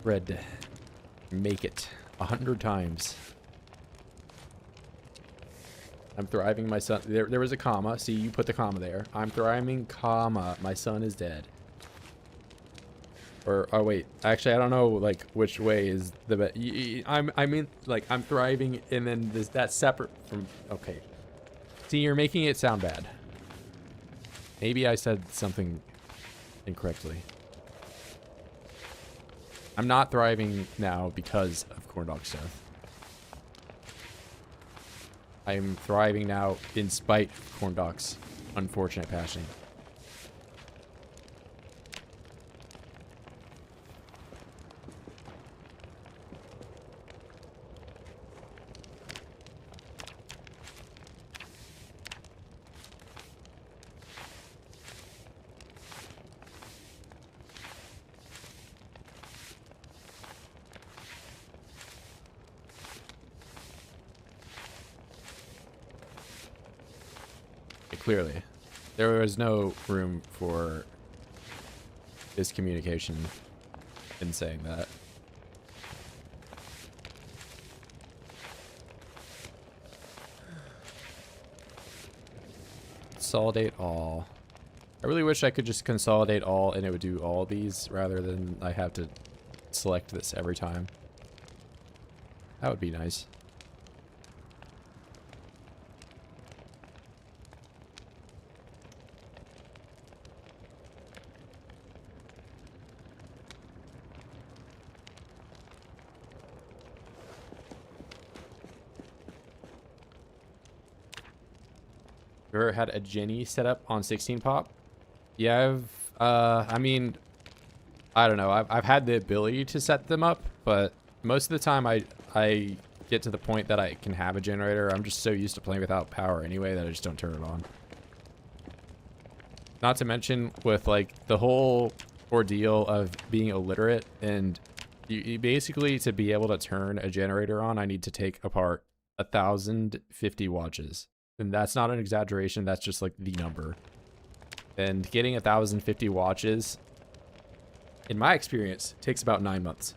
Thread. Make it 100 times. I'm thriving, my son. There was a comma. See, you put the comma there. I'm thriving, comma. My son is dead. Or, oh wait, actually I don't know like which way is the best. I mean like I'm thriving, and then that's separate from. Okay. See, you're making it sound bad. Maybe I said something incorrectly. I'm not thriving now because of Cornoc's death. I am thriving now in spite of Cornoc's unfortunate passing. Clearly, there was no room for miscommunication in saying that. Consolidate all. I really wish I could just consolidate all and it would do all these rather than I have to select this every time. That would be nice. Ever had a Jenny set up on 16 pop? Yeah, I mean, I don't know. I've had the ability to set them up, but most of the time I get to the point that I can have a generator. I'm just so used to playing without power anyway that I just don't turn it on. Not to mention with like the whole ordeal of being illiterate, and you basically, to be able to turn a generator on, I need to take apart 1,050 watches. And that's not an exaggeration, that's just like the number. And getting 1,050 watches, in my experience, takes about 9 months.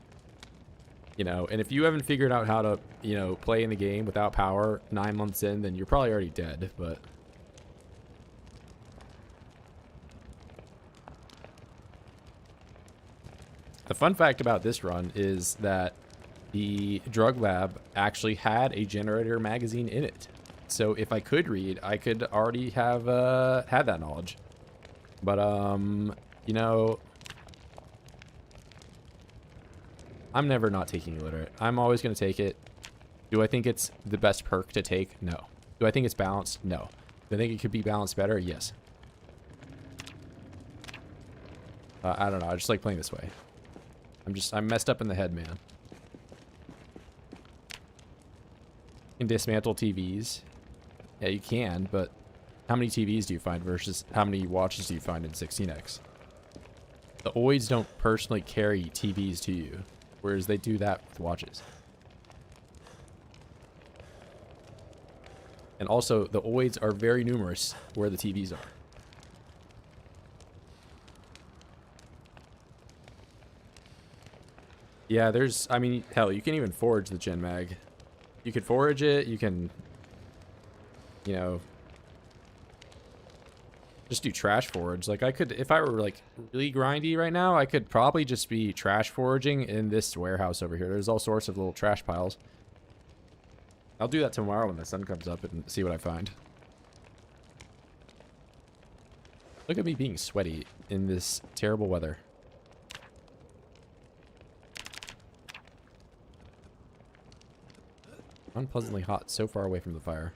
You know, and if you haven't figured out how to, you know, play in the game without power 9 months in, then you're probably already dead, but... The fun fact about this run is that the drug lab actually had a generator magazine in it. So if I could read, I could already have had that knowledge. But, you know, I'm never not taking illiterate. I'm always going to take it. Do I think it's the best perk to take? No. Do I think it's balanced? No. Do I think it could be balanced better? Yes. I don't know. I just like playing this way. I'm messed up in the head, man. You can dismantle TVs. Yeah, you can, but how many TVs do you find versus how many watches do you find in 16x? The oids don't personally carry TVs to you, whereas they do that with watches. And also, the oids are very numerous where the TVs are. Yeah, there's, I mean, hell, you can even forage the gen mag. You could forage it, you can, you know, just do trash forage. Like, I could, if I were, like, really grindy right now, I could probably just be trash foraging in this warehouse over here. There's all sorts of little trash piles. I'll do that tomorrow when the sun comes up and see what I find. Look at me being sweaty in this terrible weather. Unpleasantly hot, so far away from the fire.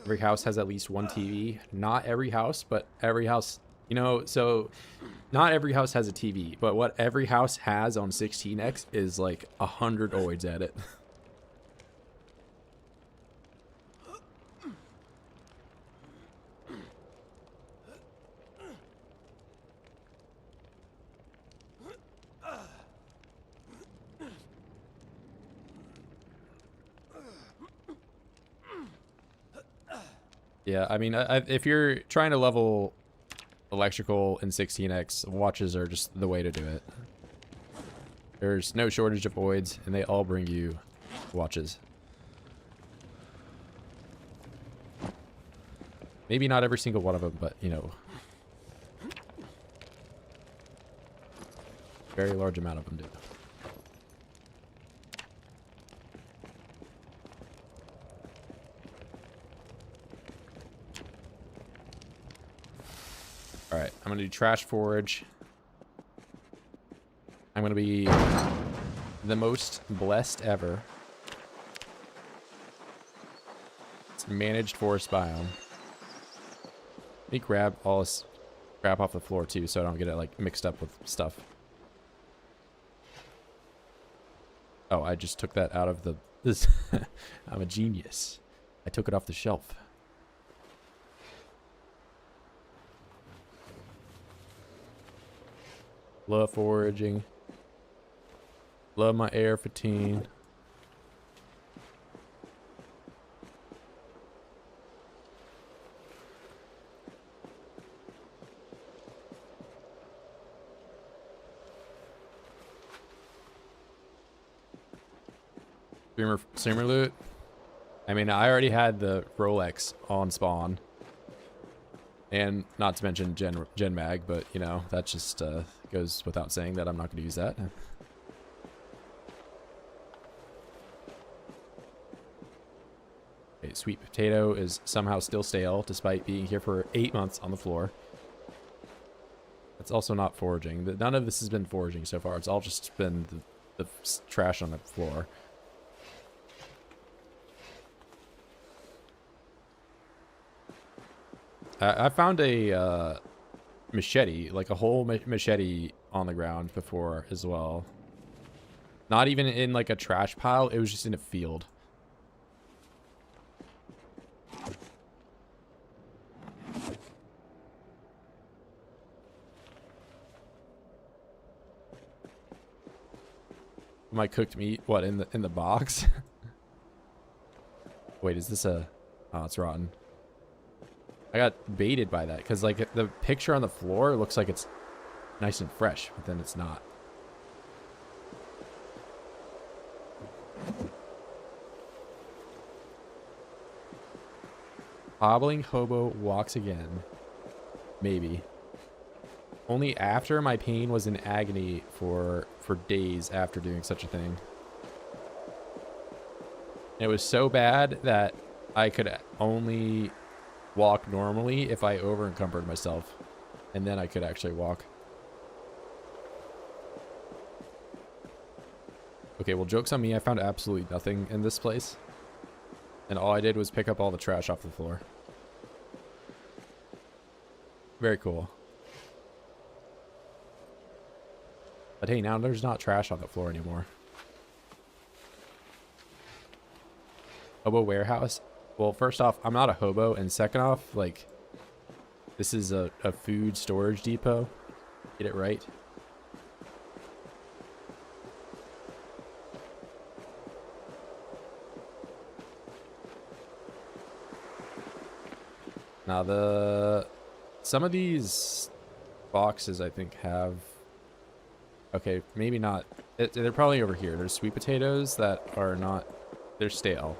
Every house has at least one TV. Not every house, but every house, you know, so not every house has a TV, but what every house has on 16x is like 100 oids at it. Yeah, I mean, if you're trying to level electrical in 16x, watches are just the way to do it. There's no shortage of oids, and they all bring you watches. Maybe not every single one of them, but, you know, very large amount of them do. All right, I'm gonna do trash forage. I'm gonna be the most blessed ever. It's managed forest biome. Let me grab all this crap off the floor too, so I don't get it like mixed up with stuff. Oh, I just took that out of the this. I'm a genius. I took it off the shelf. Love foraging. Love my air 15. Streamer loot. I mean, I already had the Rolex on spawn. And not to mention Gen Mag, but, you know, that just goes without saying that I'm not going to use that. Okay, sweet potato is somehow still stale, despite being here for 8 months on the floor. That's also not foraging. None of this has been foraging so far. It's all just been the trash on the floor. I found a machete, like a whole machete on the ground before as well. Not even in like a trash pile, it was just in a field. My cooked meat, what, in the box? Wait, is this a... Oh, it's rotten. I got baited by that because like the picture on the floor looks like it's nice and fresh, but then it's not. Hobbling hobo walks again. Maybe. Only after my pain was in agony for days after doing such a thing. It was so bad that I could only walk normally if I over encumbered myself, and then I could actually walk. Okay, well, joke's on me. I found absolutely nothing in this place, and all I did was pick up all the trash off the floor. Very cool. But hey, now there's not trash on the floor anymore. Hobo warehouse. Well, first off, I'm not a hobo, and second off, like, this is a food storage depot. Get it right. Now some of these boxes I think have, okay, maybe not. They're probably over here. There's sweet potatoes that are not, they're stale.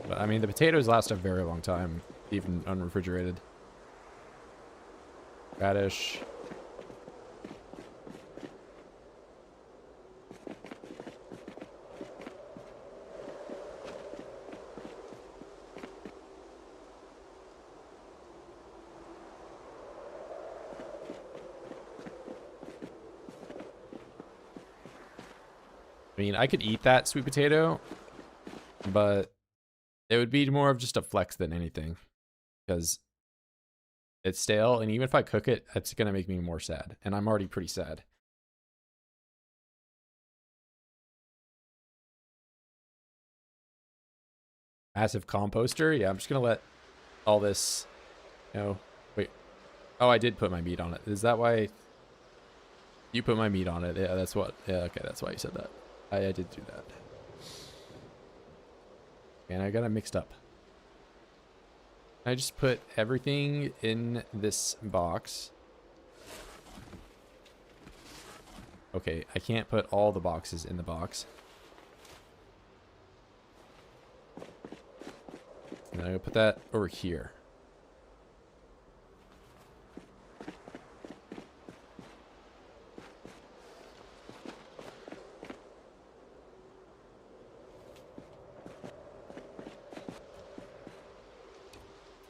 But I mean, the potatoes last a very long time, even unrefrigerated. Radish. I mean, I could eat that sweet potato, but it would be more of just a flex than anything, because it's stale, and even if I cook it, it's going to make me more sad, and I'm already pretty sad. Massive composter? Yeah, I'm just going to let all this, you know, wait. Oh, I did put my meat on it. Is that why you put my meat on it? Yeah, that's what, yeah, okay, that's why you said that. I did do that. And I got it mixed up. I just put everything in this box. Okay, I can't put all the boxes in the box. And I'm gonna put that over here.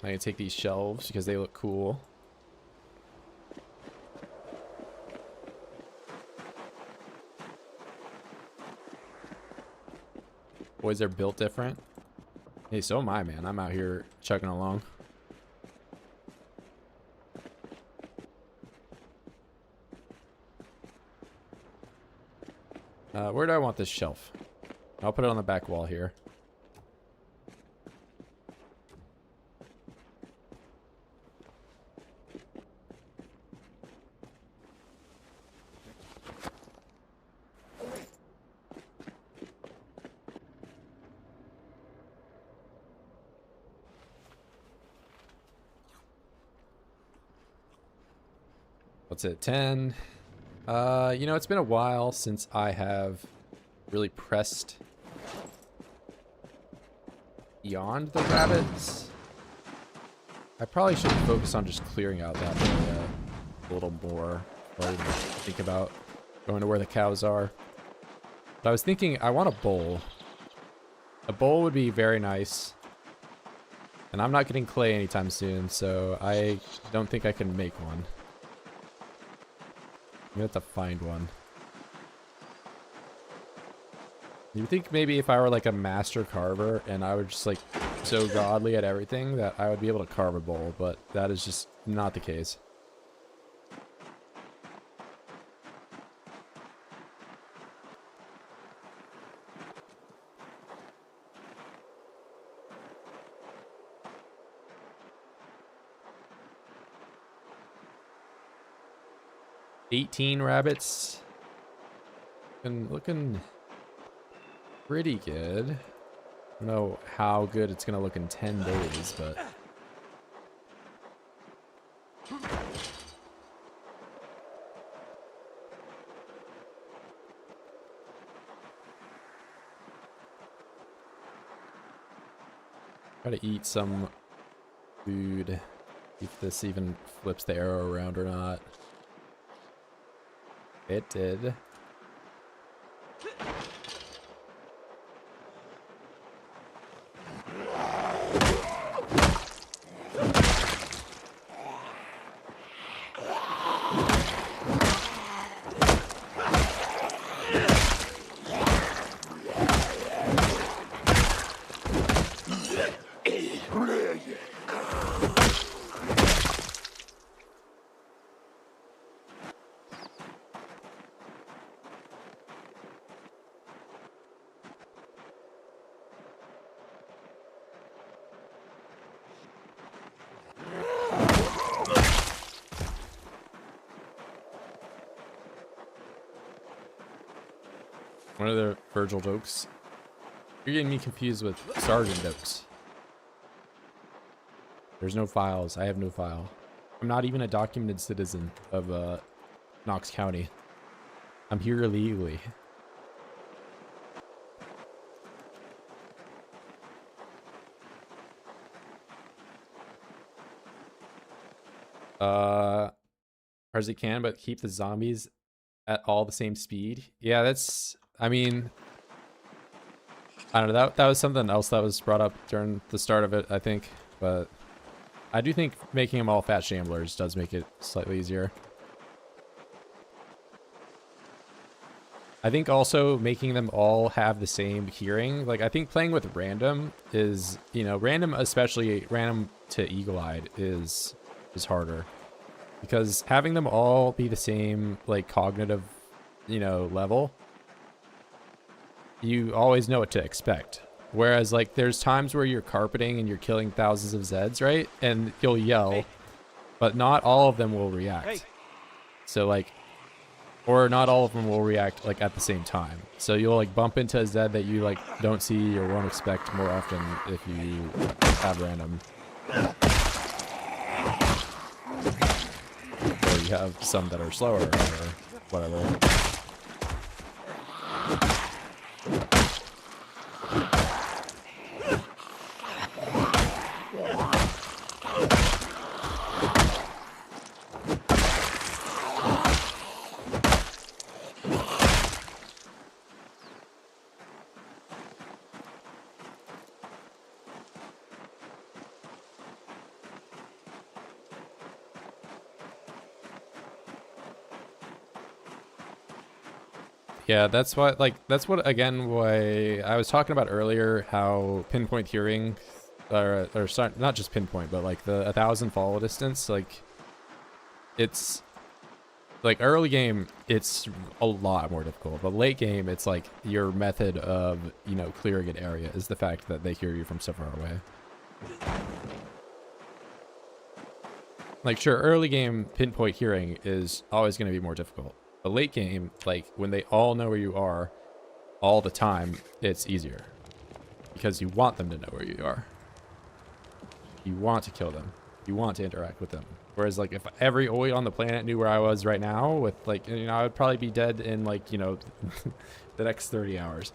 I'm gonna take these shelves because they look cool. Boys are built different. Hey, so am I, man. I'm out here chugging along. Where do I want this shelf? I'll put it on the back wall here. What's it, 10? You know, it's been a while since I have really pressed beyond the rabbits. I probably should focus on just clearing out that area a little more before I even think about going to where the cows are. But I was thinking I want a bowl. A bowl would be very nice. And I'm not getting clay anytime soon, so I don't think I can make one. I'm gonna have to find one. You think maybe if I were like a master carver and I were just like so godly at everything that I would be able to carve a bowl, but that is just not the case. $18 rabbits. Looking pretty good. I don't know how good it's gonna look in 10 days, but try to eat some food. See if this even flips the arrow around or not. It did. One of the Virgil jokes. You're getting me confused with Sergeant jokes. There's no files. I have no file. I'm not even a documented citizen of Knox County. I'm here illegally. Hard as you can, but keep the zombies at all the same speed. Yeah, that's... I mean, I don't know, that was something else that was brought up during the start of it, I think. But I do think making them all fat shamblers does make it slightly easier. I think also making them all have the same hearing. Like, I think playing with random is, you know, random, especially random to eagle-eyed is harder. Because having them all be the same, like, cognitive, you know, level, you always know what to expect. Whereas, like, there's times where you're carpeting and you're killing thousands of Zeds, right? And you'll yell, but not all of them will react. So, like, or not all of them will react, like, at the same time. So you'll, like, bump into a Zed that you, like, don't see or won't expect more often if you have random. Or you have some that are slower or whatever. Yeah, that's what, like, that's what, again, why I was talking about earlier, how pinpoint hearing, or sorry, not just pinpoint, but like the 1,000 follow distance, like, it's, like, early game, it's a lot more difficult, but late game, it's like your method of, you know, clearing an area is the fact that they hear you from so far away. Like, sure, early game pinpoint hearing is always going to be more difficult. The late game, like, when they all know where you are all the time, it's easier. Because you want them to know where you are. You want to kill them. You want to interact with them. Whereas, like, if every Oi on the planet knew where I was right now, with, like, you know, I would probably be dead in, like, you know, the next 30 hours.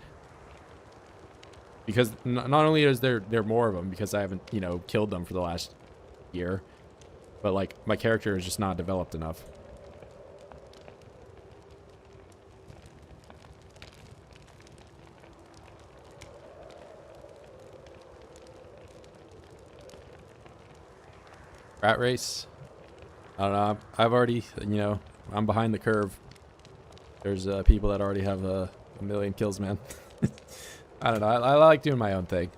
Because not only is there more of them, because I haven't, you know, killed them for the last year, but, like, my character is just not developed enough. Rat race. I don't know. I've already, you know, I'm behind the curve. There's people that already have a million kills, man. I don't know. I like doing my own thing.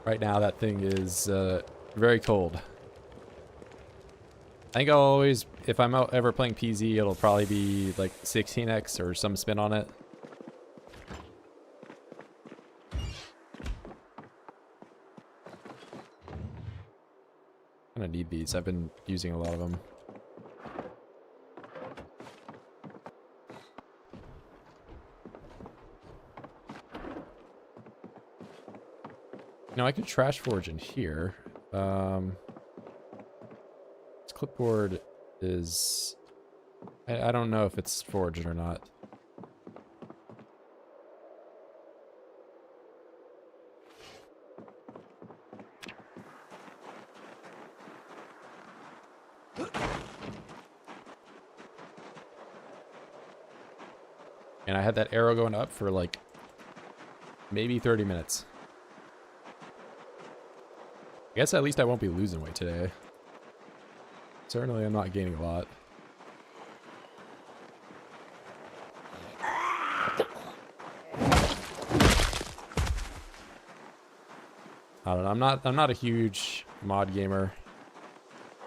Right now, that thing is very cold. I think I'll always, if I'm ever playing PZ, it'll probably be like 16x or some spin on it. I'm gonna need these. I've been using a lot of them. Now I can trash forge in here. This clipboard is... I don't know if it's forged or not. And I had that arrow going up for like maybe 30 minutes. I guess at least I won't be losing weight today. Certainly I'm not gaining a lot. I don't know, I'm not a huge mod gamer.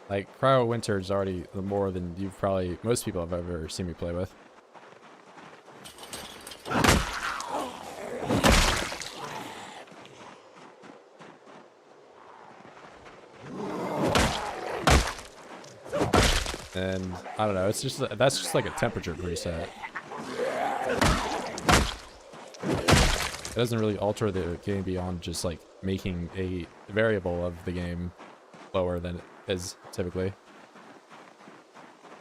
Like, Cryo Winter is already more than you've probably, most people have ever seen me play with. And I don't know, it's just, that's just like a temperature preset. It doesn't really alter the game beyond just like making a variable of the game lower than it is typically.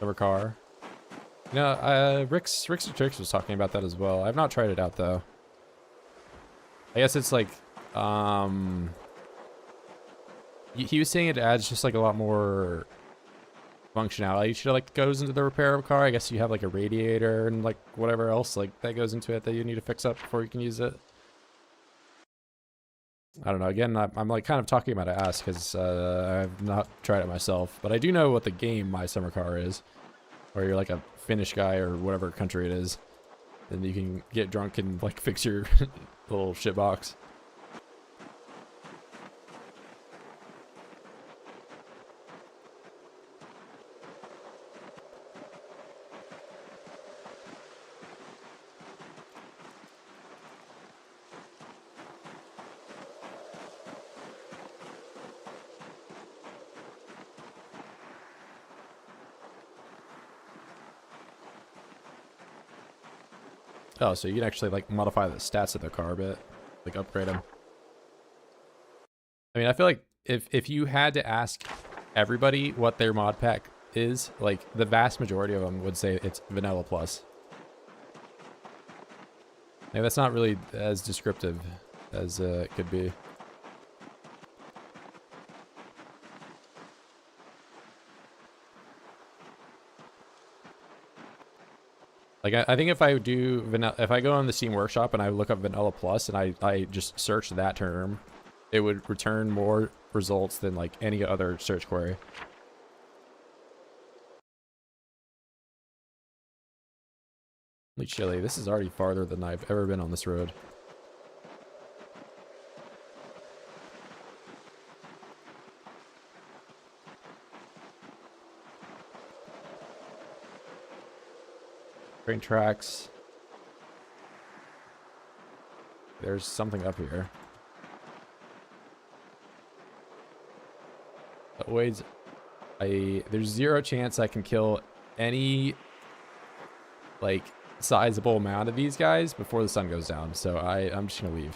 Over car. You know, Rick's Tricks was talking about that as well. I've not tried it out though. I guess it's like, he was saying it adds just like a lot more functionality to like goes into the repair of a car. I guess you have like a radiator and like whatever else like that goes into it that you need to fix up before you can use it. I don't know. Again, I'm like kind of talking about an ass because I've not tried it myself, but I do know what the game My Summer Car is, where you're like a Finnish guy or whatever country it is, and you can get drunk and like fix your little shitbox. Oh, so you can actually like modify the stats of the car a bit, like upgrade them. I mean, I feel like if you had to ask everybody what their mod pack is, like the vast majority of them would say it's Vanilla Plus. Yeah, that's not really as descriptive as it could be. Like I think if I do vanilla, if I go on the Steam Workshop and I look up Vanilla Plus and I just search that term, it would return more results than like any other search query. Holy chili, this is already farther than I've ever been on this road. Train tracks. There's something up here. But wait, there's zero chance I can kill any like sizable amount of these guys before the sun goes down. So I'm just gonna leave.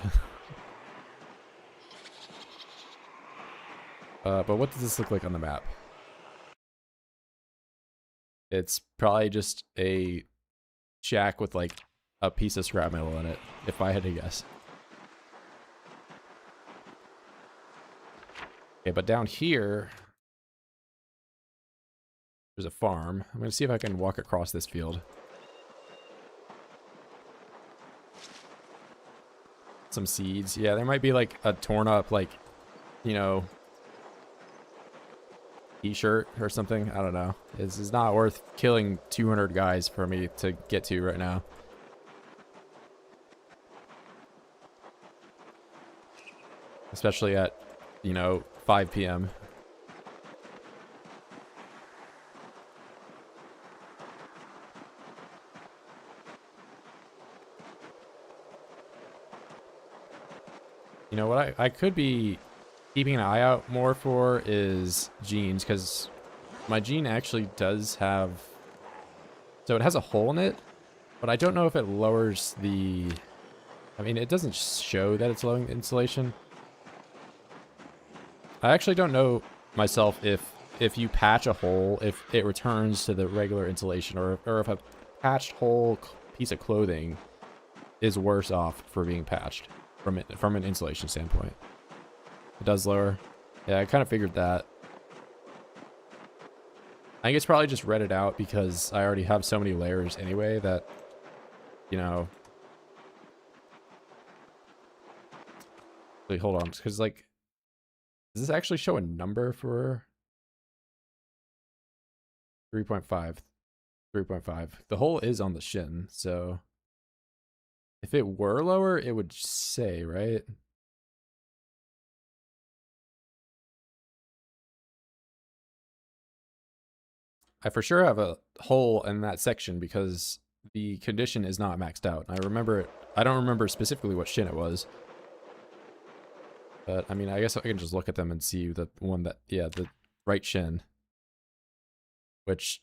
But what does this look like on the map? It's probably just a shack with like a piece of scrap metal in it, if I had to guess. Okay, but down here, there's a farm. I'm gonna see if I can walk across this field. Some seeds. Yeah, there might be like a torn up, like, you know, t-shirt or something. I don't know. This is not worth killing 200 guys for me to get to right now. Especially at, you know, 5 p.m. You know what I could be keeping an eye out more for is genes, because my gene actually does have, so it has a hole in it, but I don't know if it lowers the, I mean, it doesn't show that it's lowering insulation. I actually don't know myself if you patch a hole, if it returns to the regular insulation, or if a patched hole piece of clothing is worse off for being patched from an insulation standpoint. It does lower. Yeah, I kind of figured that. I think it's probably just redded out because I already have so many layers anyway that, you know. Wait, hold on, because like, does this actually show a number for 3.5? 3.5. The hole is on the shin, so if it were lower, it would say, right? I for sure have a hole in that section because the condition is not maxed out. I remember it. I don't remember specifically what shin it was. But, I mean, I guess I can just look at them and see the one that, yeah, the right shin. Which,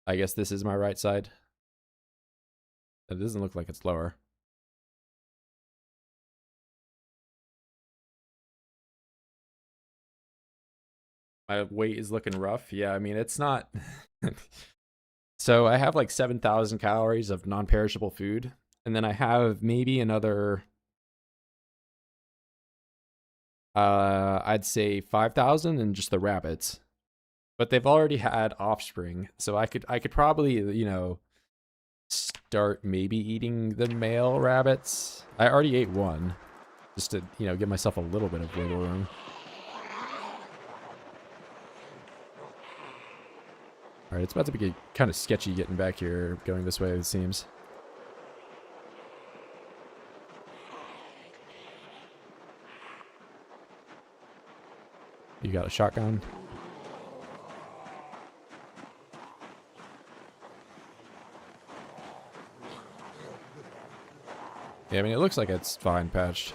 I guess this is my right side. It doesn't look like it's lower. My weight is looking rough. Yeah, I mean, it's not... So I have like 7,000 calories of non-perishable food. And then I have maybe another... I'd say 5,000 in just the rabbits. But they've already had offspring. So I could probably, you know, start maybe eating the male rabbits. I already ate one. Just to, you know, give myself a little bit of wiggle room. Alright, it's about to be kind of sketchy getting back here, going this way, it seems. You got a shotgun? Yeah, I mean, it looks like it's fine patched.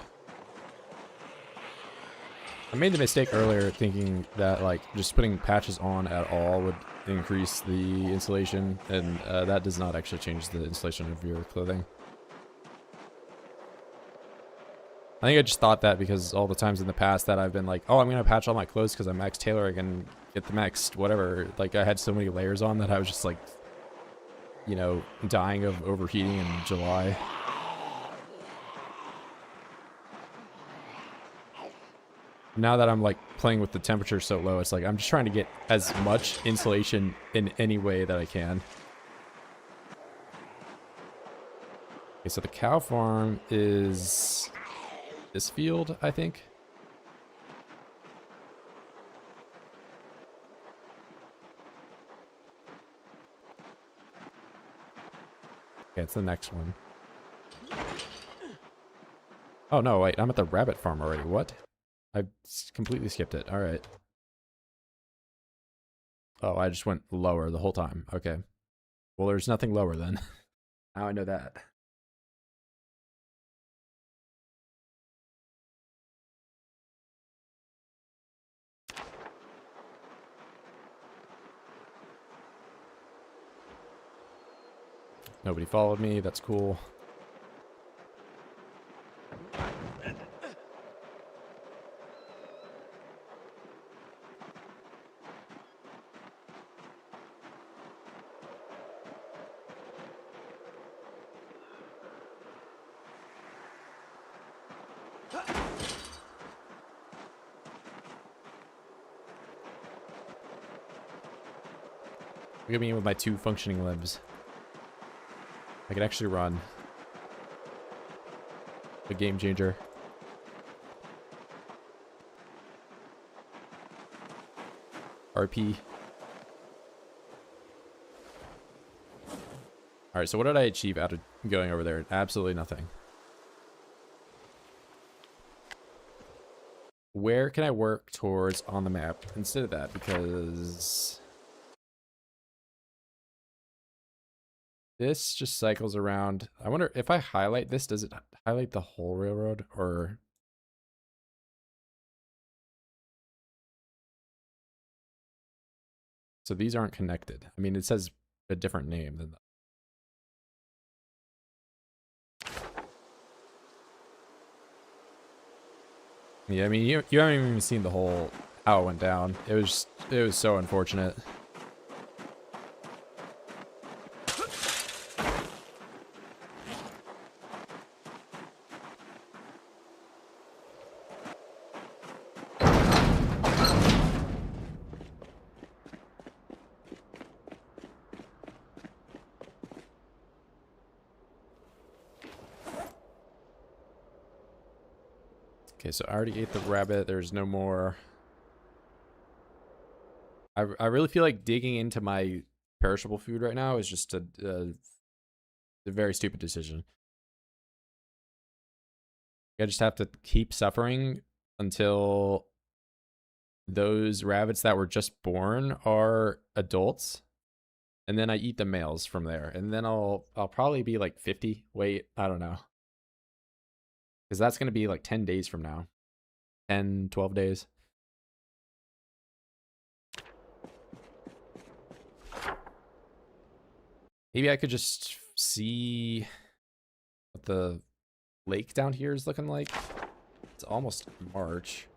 I made the mistake earlier thinking that, like, just putting patches on at all would increase the insulation, and that does not actually change the insulation of your clothing. I think I just thought that because all the times in the past that I've been like, oh, I'm going to patch all my clothes because I'm max tailoring and get the max whatever. Like, I had so many layers on that I was just like, you know, dying of overheating in July. Now that I'm like playing with the temperature so low, it's like I'm just trying to get as much insulation in any way that I can. Okay, so the cow farm is this field, I think. Okay, it's the next one. Oh no, wait, I'm at the rabbit farm already. What? I completely skipped it. All right. Oh, I just went lower the whole time. Okay. Well, there's nothing lower then. Now I know that. Nobody followed me. That's cool. Look at me with my 2 functioning limbs. I can actually run. A game changer. RP. Alright, so what did I achieve out of going over there? Absolutely nothing. Where can I work towards on the map instead of that? Because this just cycles around. I wonder if I highlight this, does it highlight the whole railroad or... So these aren't connected. I mean, it says a different name than that. Yeah, I mean, you haven't even seen the whole how it went down. It was so unfortunate. Okay, so I already ate the rabbit. There's no more. I really feel like digging into my perishable food right now is just a very stupid decision. I just have to keep suffering until those rabbits that were just born are adults, and then I eat the males from there, and then I'll probably be like 50. Wait, I don't know. Because that's going to be like 10 days from now. 10, 12 days. Maybe I could just see what the lake down here is looking like. It's almost March.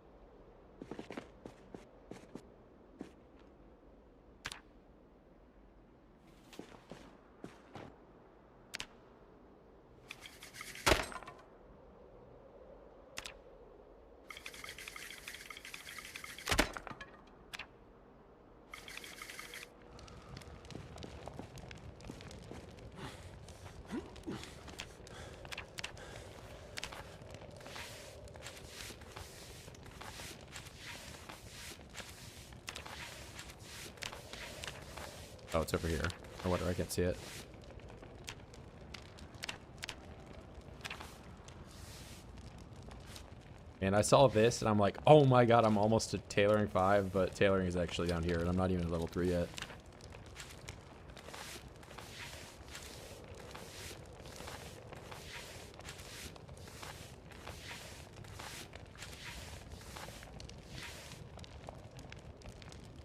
Oh, it's over here. I wonder, I can't see it. And I saw this, and I'm like, oh my god, I'm almost to Tailoring 5, but Tailoring is actually down here, and I'm not even at level 3 yet.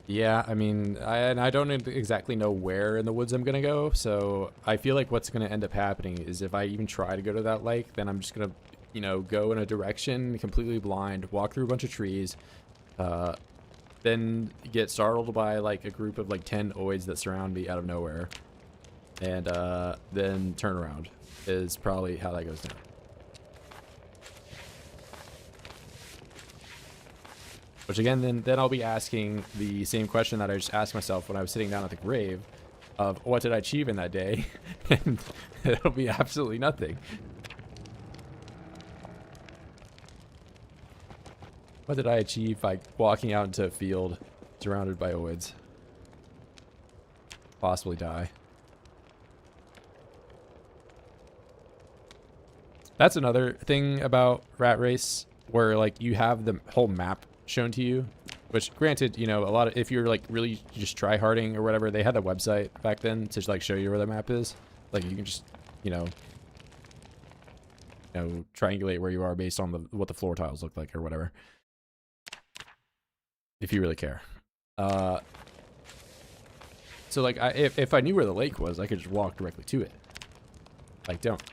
Yeah, I mean, I don't exactly know where in the woods I'm gonna go, so I feel like what's gonna end up happening is if I even try to go to that lake, then I'm just gonna, you know, go in a direction completely blind, walk through a bunch of trees, then get startled by like a group of like 10 oids that surround me out of nowhere, and then turn around is probably how that goes down. Which again, then I'll be asking the same question that I just asked myself when I was sitting down at the grave of what did I achieve in that day? And it'll be absolutely nothing. What did I achieve by walking out into a field surrounded by oids? Possibly die. That's another thing about Rat Race, where like you have the whole map shown to you, which granted, you know, a lot of, if you're like really just try harding or whatever, they had a website back then to like show you where the map is. Like you can just, you know, triangulate where you are based on what the floor tiles look like or whatever. If you really care. So like if I knew where the lake was, I could just walk directly to it. I don't.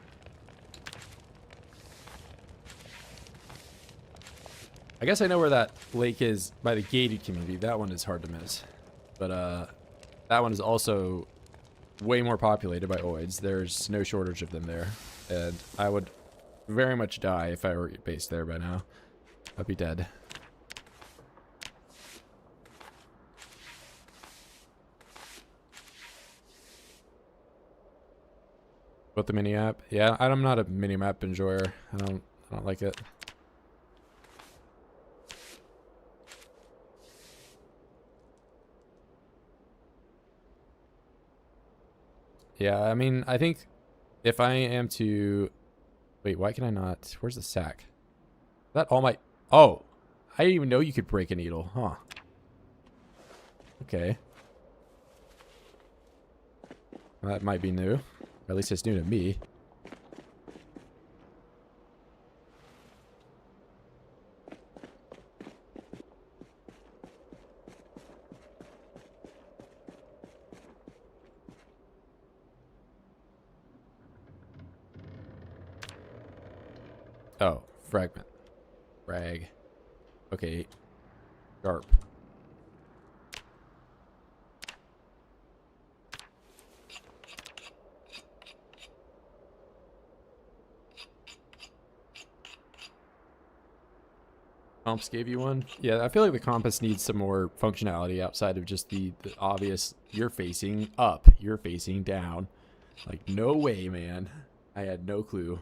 I guess I know where that lake is by the gated community. That one is hard to miss. But that one is also way more populated by oids. There's no shortage of them there. And I would very much die if I were based there by now. I'd be dead. What, the mini map? Yeah, I'm not a mini map enjoyer. I don't like it. Yeah, I mean, I think if I am to... Wait, why can I not... Where's the sack? Is that all my... Oh! I didn't even know you could break a needle, huh? Okay. Well, that might be new. Or at least it's new to me. Oh, fragment. Frag. Okay. Sharp. Comps gave you one? Yeah, I feel like the compass needs some more functionality outside of just the obvious, you're facing up, you're facing down. Like, no way, man. I had no clue.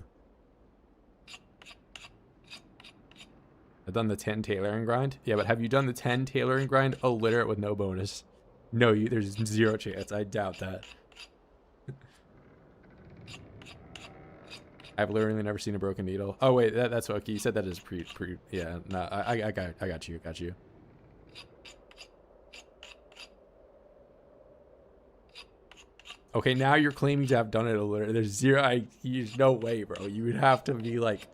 I've done the 10 tailoring grind. Yeah, but have you done the 10 tailoring grind illiterate with no bonus? No, there's zero chance. I doubt that. I've literally never seen a broken needle. Oh wait, that's okay. You said that is pre. Yeah, no, I got you. Okay, now you're claiming to have done it illiterate. There's zero. There's no way, bro. You would have to be like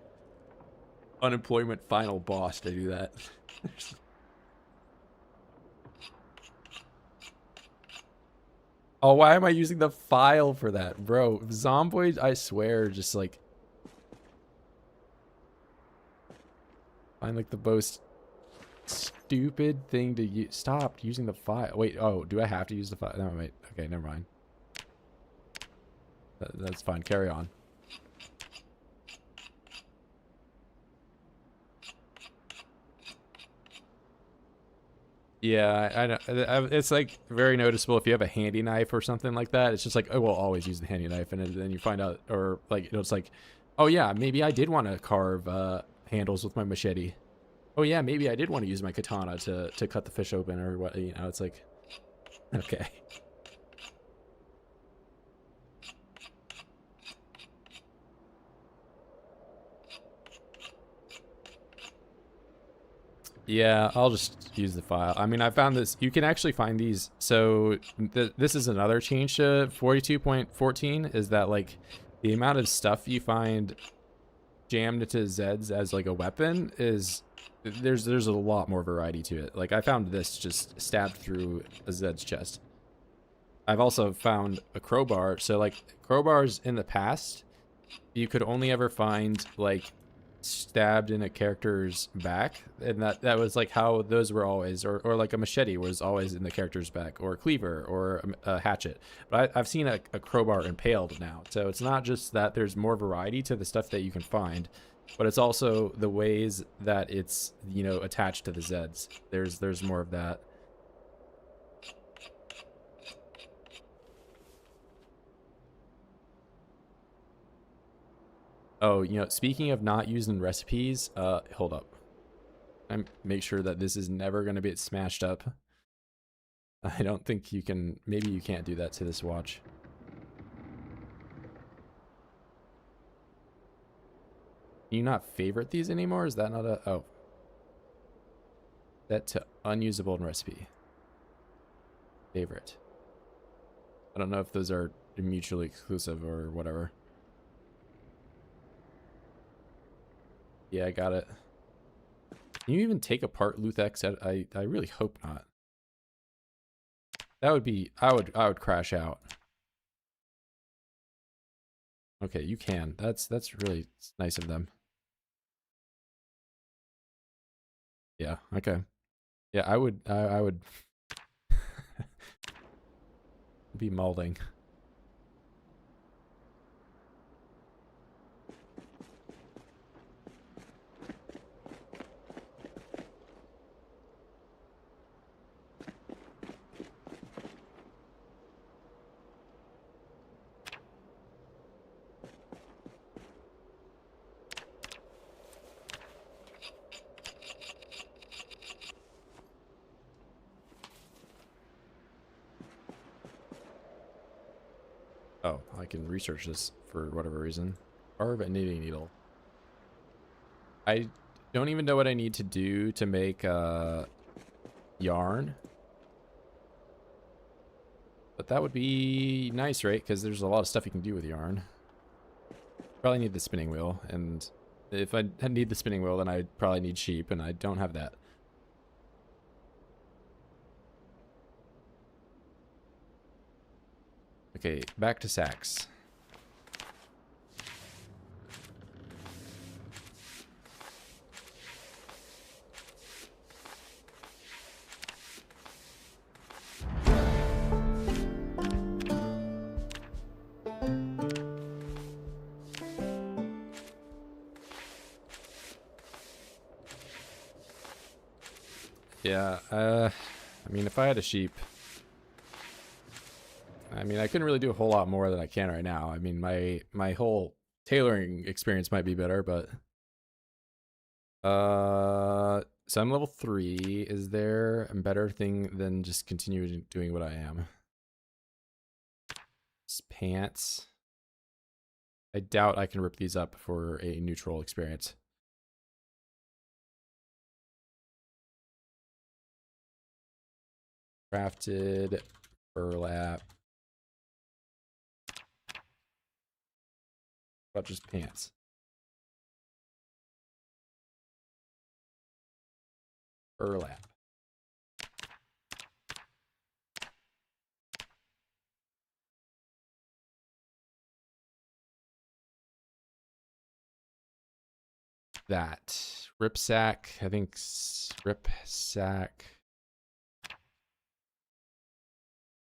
unemployment final boss to do that. Oh, why am I using the file for that, bro? Zomboid, I swear, just like find like the most stupid thing to use. Stop using the file. Wait, oh, do I have to use the file? No, wait. Okay, never mind. That's fine. Carry on. Yeah, I know. It's like very noticeable if you have a handy knife or something like that. It's just like, oh, we'll always use the handy knife, and then you find out, or like, it's like, oh yeah, maybe I did want to carve handles with my machete. Oh yeah, maybe I did want to use my katana to cut the fish open, or what, you know. It's like, okay. Yeah, I'll just use the file. I mean, I found this. You can actually find these. So this is another change to 42.14 is that like the amount of stuff you find jammed into Zeds as like a weapon is there's a lot more variety to it. Like I found this just stabbed through a Zed's chest. I've also found a crowbar. So like crowbars in the past, you could only ever find like stabbed in a character's back, and that was like how those were always, or like a machete was always in the character's back, or a cleaver, or a hatchet. But I've seen a crowbar impaled now, so it's not just that there's more variety to the stuff that you can find, but it's also the ways that it's, you know, attached to the Zeds. There's more of that. Oh, you know, speaking of not using recipes, hold up. I make sure that this is never going to get smashed up. I don't think you can, maybe you can't do that to this watch. Can you not favorite these anymore? Is that not a, oh. Set to unusable in recipe. Favorite. I don't know if those are mutually exclusive or whatever. Yeah, I got it. Can you even take apart Luthex? I really hope not. That would be, I would crash out. Okay, you can. That's really nice of them. Yeah, okay. Yeah, I would be molding. Oh, I can research this for whatever reason. Carve a knitting needle. I don't even know what I need to do to make yarn. But that would be nice, right? Because there's a lot of stuff you can do with yarn. Probably need the spinning wheel, and if I need the spinning wheel, then I'd probably need sheep, and I don't have that. Okay, back to sacks. Yeah, I mean, if I had a sheep, I mean, I couldn't really do a whole lot more than I can right now. I mean, my whole tailoring experience might be better, but so I'm level 3. Is there a better thing than just continuing doing what I am? Pants. I doubt I can rip these up for a neutral experience. Crafted burlap. What about just pants? Burlap. That. Rip sack. I think rip sack.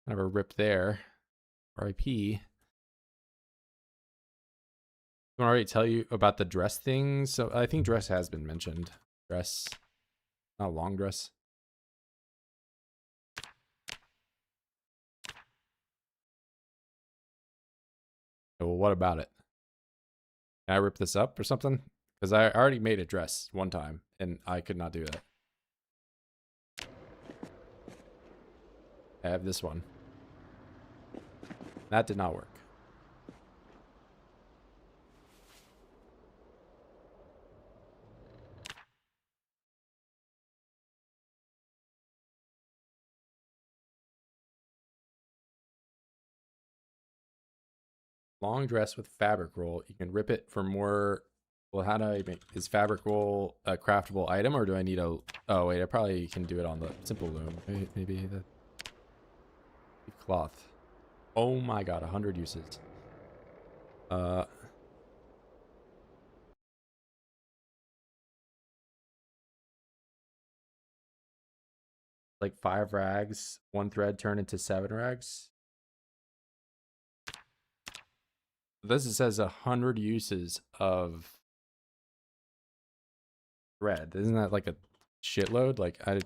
Kind of a rip there. RIP. I already tell you about the dress thing. So I think dress has been mentioned. Dress. Not long dress. Well, what about it? Can I rip this up or something? Because I already made a dress one time, and I could not do that. I have this one. That did not work. Long dress with fabric roll. You can rip it for more. Well, how do I make, is fabric roll a craftable item, or do I need a, oh wait, I probably can do it on the simple loom. Maybe the cloth. Oh my god, 100 uses. like 5 rags, 1 thread turned into 7 rags. This says 100 uses of thread. Isn't that like a shitload? Like I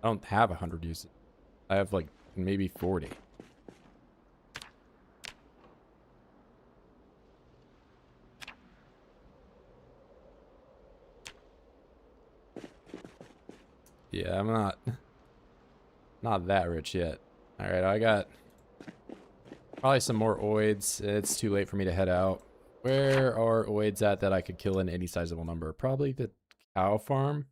don't have 100 uses. I have like maybe 40. Yeah, I'm not that rich yet. All right, I got probably some more oids. It's too late for me to head out. Where are oids at that I could kill in any sizable number? Probably the cow farm.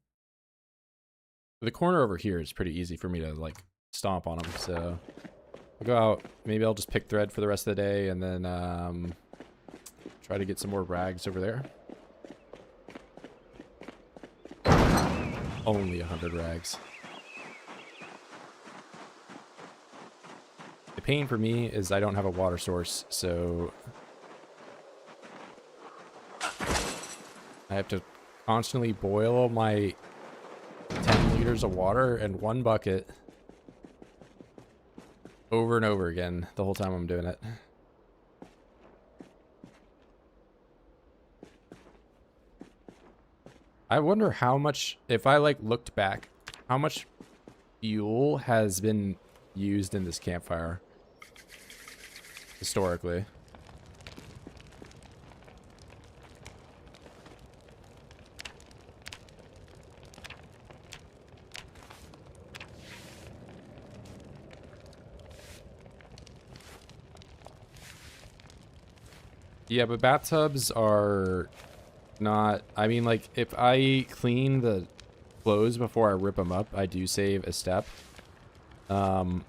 The corner over here is pretty easy for me to like stomp on them. So I'll go out. Maybe I'll just pick thread for the rest of the day and then try to get some more rags over there. Only 100 rags. The pain for me is I don't have a water source, so I have to constantly boil my 10 liters of water in 1 bucket over and over again the whole time I'm doing it. I wonder how much, if I like looked back, how much fuel has been used in this campfire historically. Yeah, but bathtubs are not, I mean, like, if I clean the clothes before I rip them up, I do save a step. But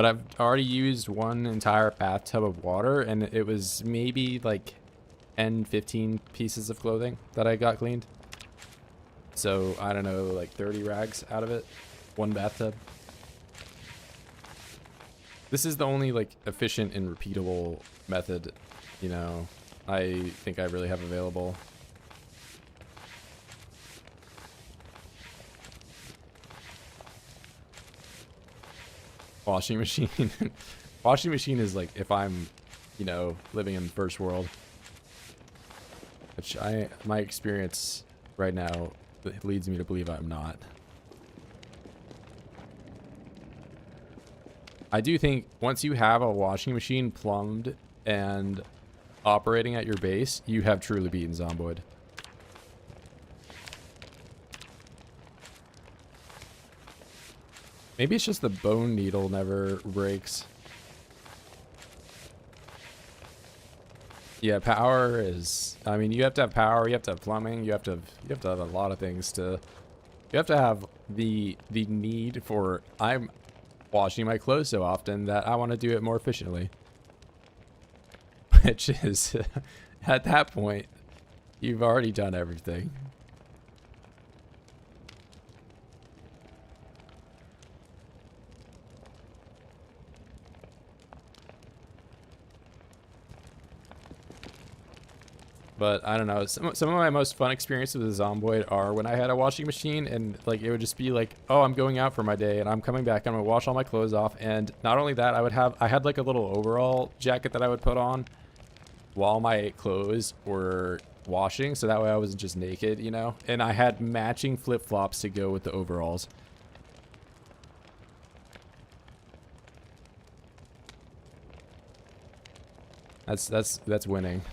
I've already used 1 entire bathtub of water, and it was maybe like 10, 15 pieces of clothing that I got cleaned. So, I don't know, like 30 rags out of it. 1 bathtub. This is the only, like, efficient and repeatable method, you know, I think I really have available. Washing machine. Washing machine is like if I'm, you know, living in the first world. Which my experience right now leads me to believe I'm not. I do think once you have a washing machine plumbed and operating at your base, you have truly beaten Zomboid. Maybe it's just the bone needle never breaks. Yeah, power is, I mean, you have to have power, you have to have plumbing, you have to have a lot of things to, you have to have the need for, I'm washing my clothes so often that I want to do it more efficiently. Which is, at that point, you've already done everything. But I don't know, some of my most fun experiences with Zomboid are when I had a washing machine and like it would just be like, oh, I'm going out for my day and I'm coming back, I'm gonna wash all my clothes off. And not only that, I had like a little overall jacket that I would put on while my clothes were washing, so that way I wasn't just naked, you know. And I had matching flip-flops to go with the overalls. That's winning.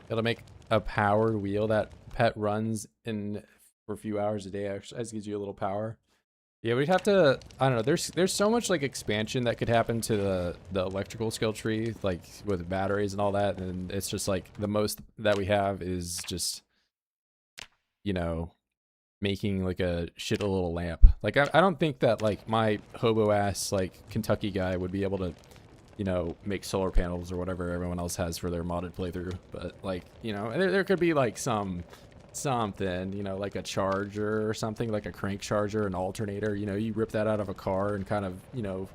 It'll make a powered wheel that pet runs in for a few hours a day. Actually, gives you a little power. Yeah, we'd have to. I don't know. There's so much like expansion that could happen to the electrical skill tree, like with batteries and all that. And it's just like the most that we have is just, you know, making like a shit a little lamp. Like I don't think that like my hobo ass like Kentucky guy would be able to you know, make solar panels or whatever everyone else has for their modded playthrough. But like, you know, there could be like something, you know, like a charger or something, like a crank charger, an alternator. You know, you rip that out of a car and kind of, you know,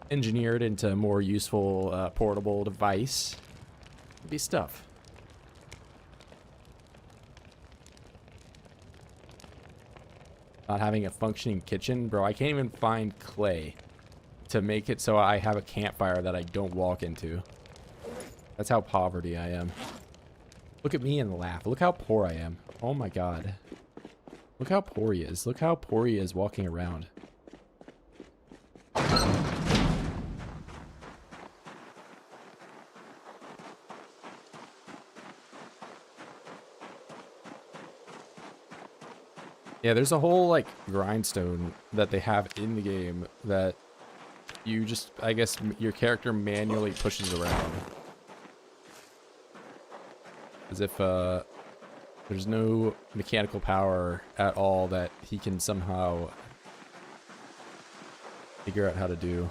engineer it into a more useful portable device. It'd be stuff. Not having a functioning kitchen, bro. I can't even find clay to make it so I have a campfire that I don't walk into. That's how poverty I am. Look at me and laugh. Look how poor I am. Oh my god. Look how poor he is. Look how poor he is walking around. Yeah, there's a whole, like, grindstone that they have in the game that you just, I guess, your character manually pushes around. As if, there's no mechanical power at all that he can somehow figure out how to do.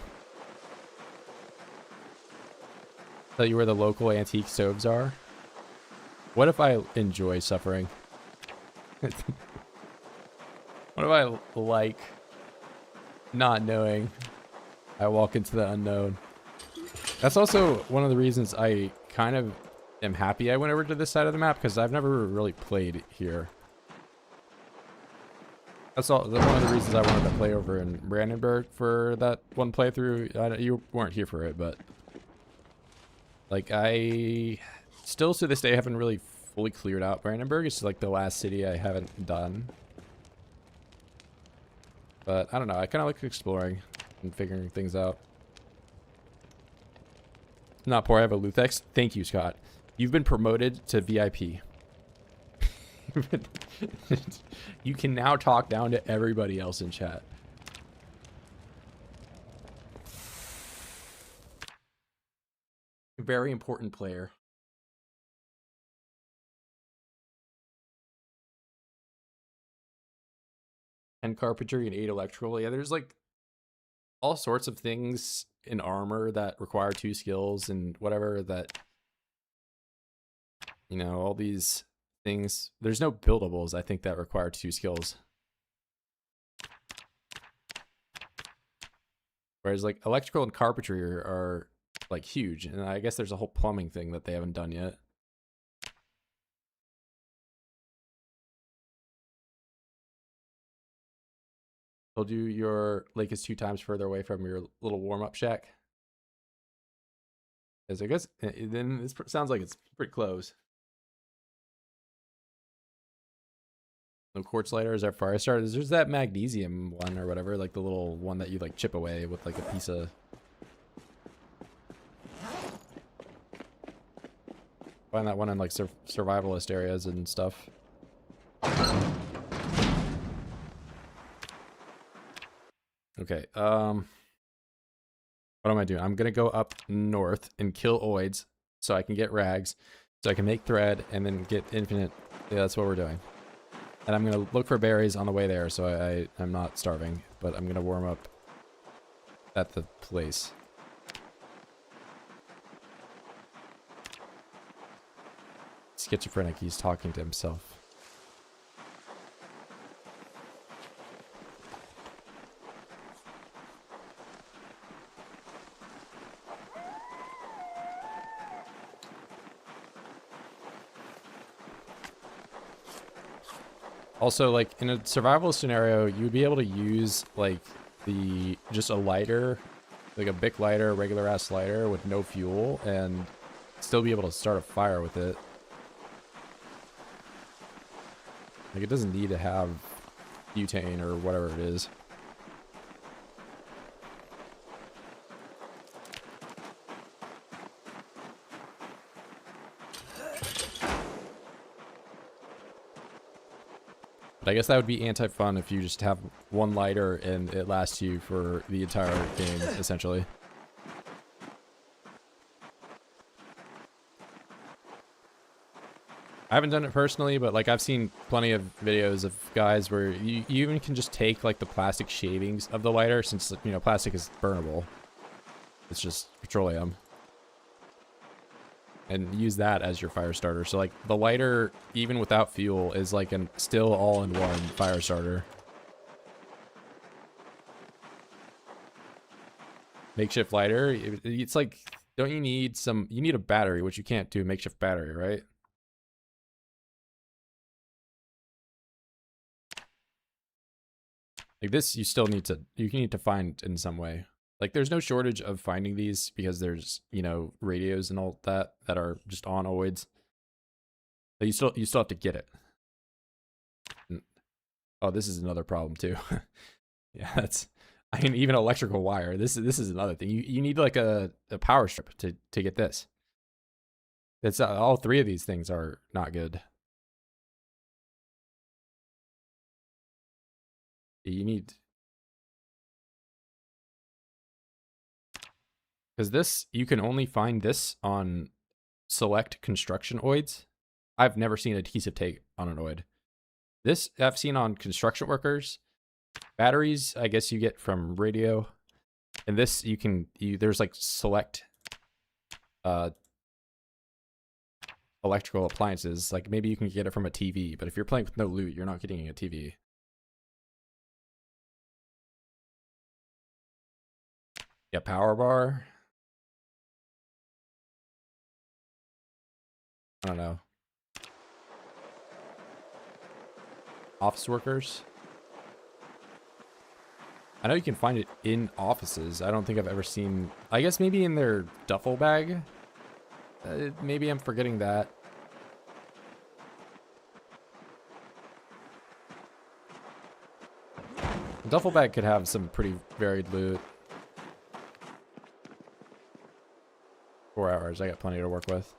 Tell you where the local antique stoves are? What if I enjoy suffering? What if I like not knowing? I walk into the unknown. That's also one of the reasons I kind of am happy I went over to this side of the map, because I've never really played here. That's one of the reasons I wanted to play over in Brandenburg for that one playthrough. You weren't here for it, but like I still to this day haven't really fully cleared out Brandenburg. It's like the last city I haven't done. But I don't know, I kind of like exploring and figuring things out. Not poor, I have a Luthex. Thank you, Scott. You've been promoted to VIP. You can now talk down to everybody else in chat. Very important player. And carpentry and 8 electrical. Yeah, there's like all sorts of things in armor that require 2 skills and whatever that, you know, all these things. There's no buildables, I think, that require 2 skills. Whereas like electrical and carpentry are like huge. And I guess there's a whole plumbing thing that they haven't done yet. Told you your lake is 2 times further away from your little warm-up shack. As I guess, then this sounds like it's pretty close. No quartz lighter is our fire starters. There's that magnesium one or whatever, like the little one that you like chip away with like a piece of. Find that one in like survivalist areas and stuff. Okay, what am I doing? I'm gonna go up north and kill oids so I can get rags, so I can make thread and then get infinite. Yeah, that's what we're doing. And I'm gonna look for berries on the way there, so I'm not starving, but I'm gonna warm up at the place. Schizophrenic, he's talking to himself. Also, like, in a survival scenario, you would be able to use, like, just a lighter, like a Bic lighter, regular ass lighter with no fuel, and still be able to start a fire with it. Like, it doesn't need to have butane or whatever it is. But I guess that would be anti-fun if you just have one lighter and it lasts you for the entire game, essentially. I haven't done it personally, but like I've seen plenty of videos of guys where you even can just take like the plastic shavings of the lighter, since, you know, plastic is burnable. It's just petroleum. And use that as your fire starter. So like the lighter, even without fuel, is like an still all-in-one fire starter. Makeshift lighter, it's like, don't you need some, you need a battery, which you can't do makeshift battery, right? Like this, you still need to, you need to find in some way. Like there's no shortage of finding these because there's, you know, radios and all that that are just on always. But you still have to get it. And, oh, this is another problem too. Yeah, that's, I mean, even electrical wire. This is another thing. You need like a power strip to get this. It's all three of these things are not good. You need, because this, you can only find this on select construction oids. I've never seen adhesive tape on an oid. This I've seen on construction workers. Batteries, I guess you get from radio. And this you can, there's like select electrical appliances. Like maybe you can get it from a TV, but if you're playing with no loot, you're not getting a TV. Yeah, power bar. I don't know. Office workers. I know you can find it in offices. I don't think I've ever seen, I guess maybe in their duffel bag. Maybe I'm forgetting that. The duffel bag could have some pretty varied loot. 4 hours, I got plenty to work with.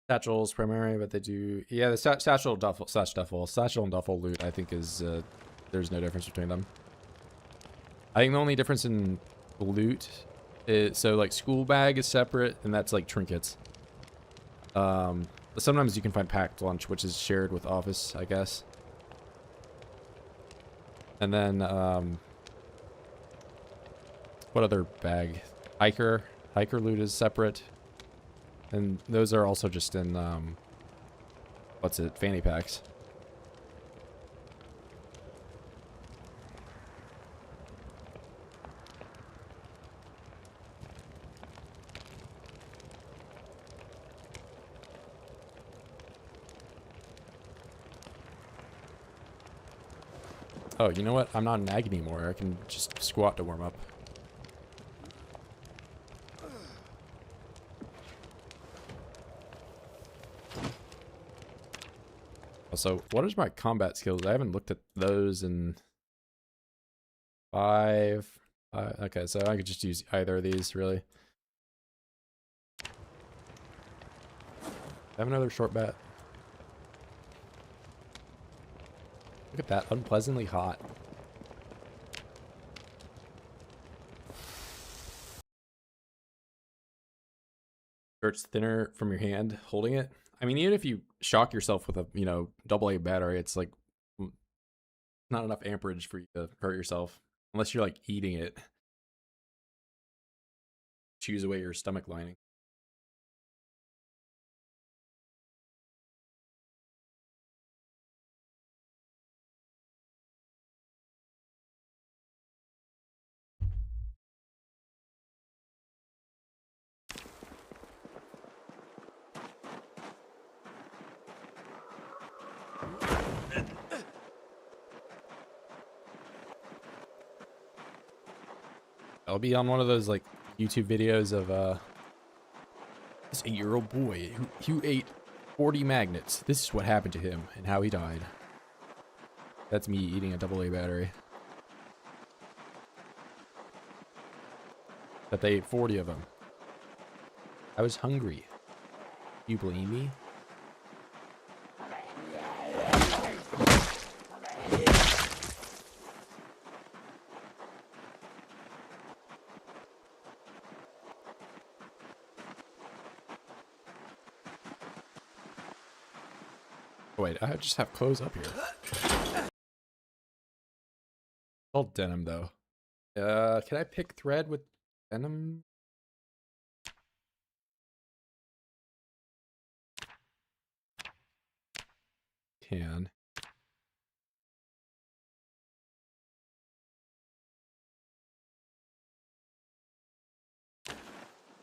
Satchels primary, but they do, yeah, the satchel duffel satchel and duffel loot I think is there's no difference between them. I think the only difference in loot is, so like school bag is separate and that's like trinkets. Sometimes you can find packed lunch, which is shared with office, I guess. And then what other bag? Hiker loot is separate. And those are also just in, what's it, fanny packs. Oh, you know what? I'm not an ag anymore. I can just squat to warm up. Also, what is my combat skills? I haven't looked at those in 5. Okay, so I could just use either of these, really. Have another short bat. Look at that, unpleasantly hot. It's thinner from your hand holding it. I mean, even if you shock yourself with a, you know, AA battery, it's like not enough amperage for you to hurt yourself. Unless you're like eating it. Chews away your stomach lining. I'll be on one of those like YouTube videos of this 8-year-old boy who ate 40 magnets. This is what happened to him and how he died. That's me eating a AA battery. But they ate 40 of them. I was hungry. You blame me? wait, I just have clothes up here. All denim though. Can I pick thread with denim? Can.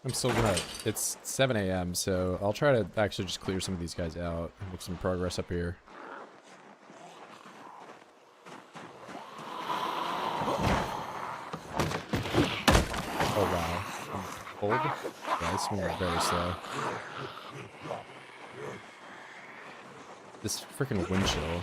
I'm still gonna, it's 7 a.m. so I'll try to actually just clear some of these guys out and make some progress up here. Oh wow. I'm cold? Yeah, it's moving very slow. This freaking wind chill.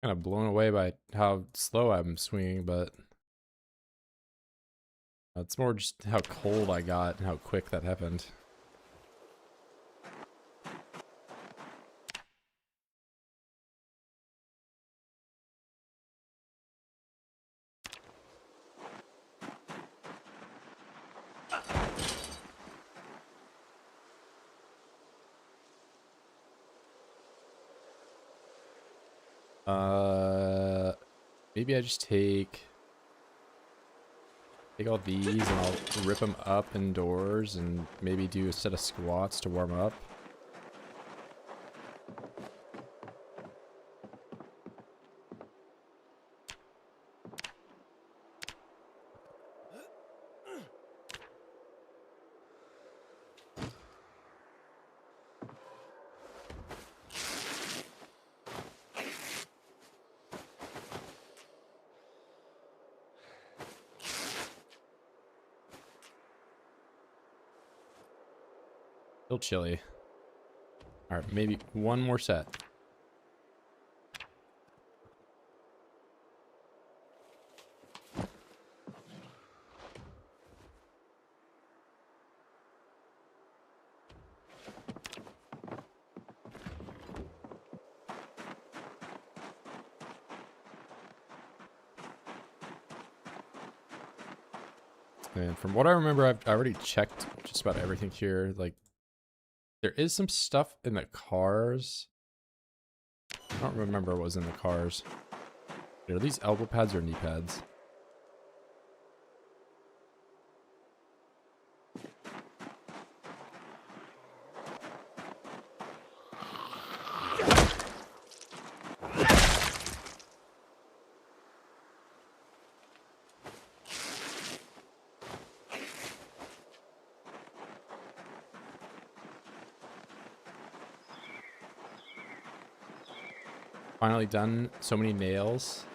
Kind of blown away by how slow I'm swinging, but it's more just how cold I got and how quick that happened. Maybe I just take all these and I'll rip them up indoors and maybe do a set of squats to warm up. Still chilly. Alright, maybe one more set. And from what I remember, I've already checked just about everything here. Like, there is some stuff in the cars. I don't remember what was in the cars. Are these elbow pads or knee pads? Finally done. So many nails.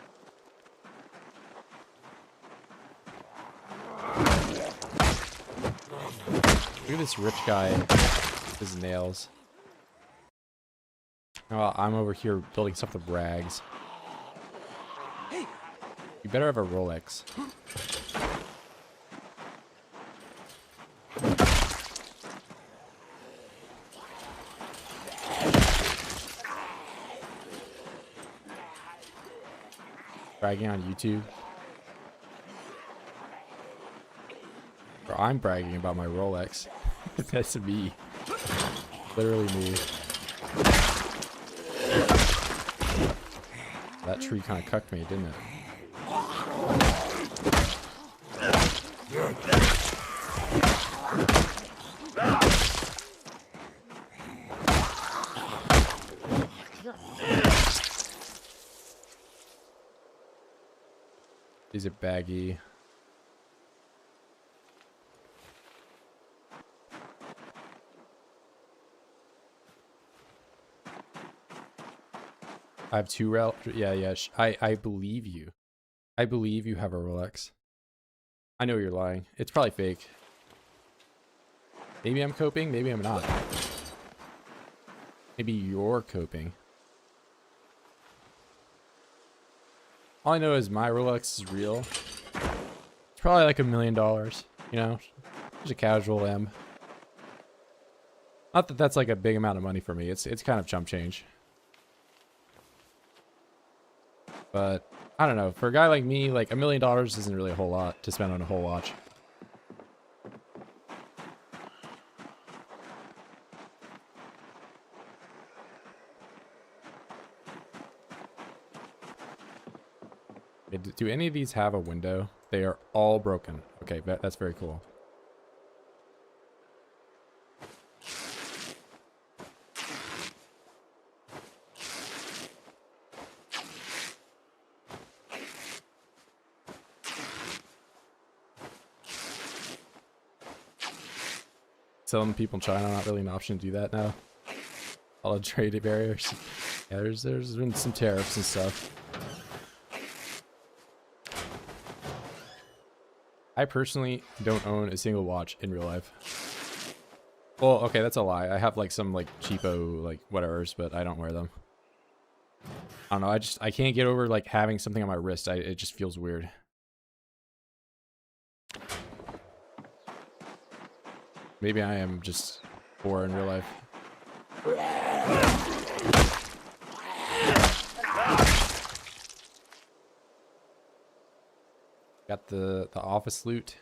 Look at this rich guy with his nails. Well, I'm over here building stuff with rags. You better have a Rolex. Bragging on YouTube. Or I'm bragging about my Rolex. That's me. Literally me. That tree kind of cucked me, didn't it? These are baggy. I have two yeah. I believe you. I believe you have a Rolex. I know you're lying. It's probably fake. Maybe I'm coping, maybe I'm not. Maybe you're coping. All I know is my Rolex is real. It's probably like $1 million, you know, just a casual M. Not that that's like a big amount of money for me. It's kind of chump change. But I don't know. For a guy like me, like $1 million isn't really a whole lot to spend on a whole watch. Do any of these have a window? They are all broken. Okay, that's very cool. Some people in China, not really an option to do that now. All the trade barriers. Yeah, there's been some tariffs and stuff. I personally don't own a single watch in real life. Well, okay, that's a lie. I have like some like cheapo like whatevers, but I don't wear them. I don't know. I can't get over like having something on my wrist. It just feels weird. Maybe I am just poor in real life. Got the office loot.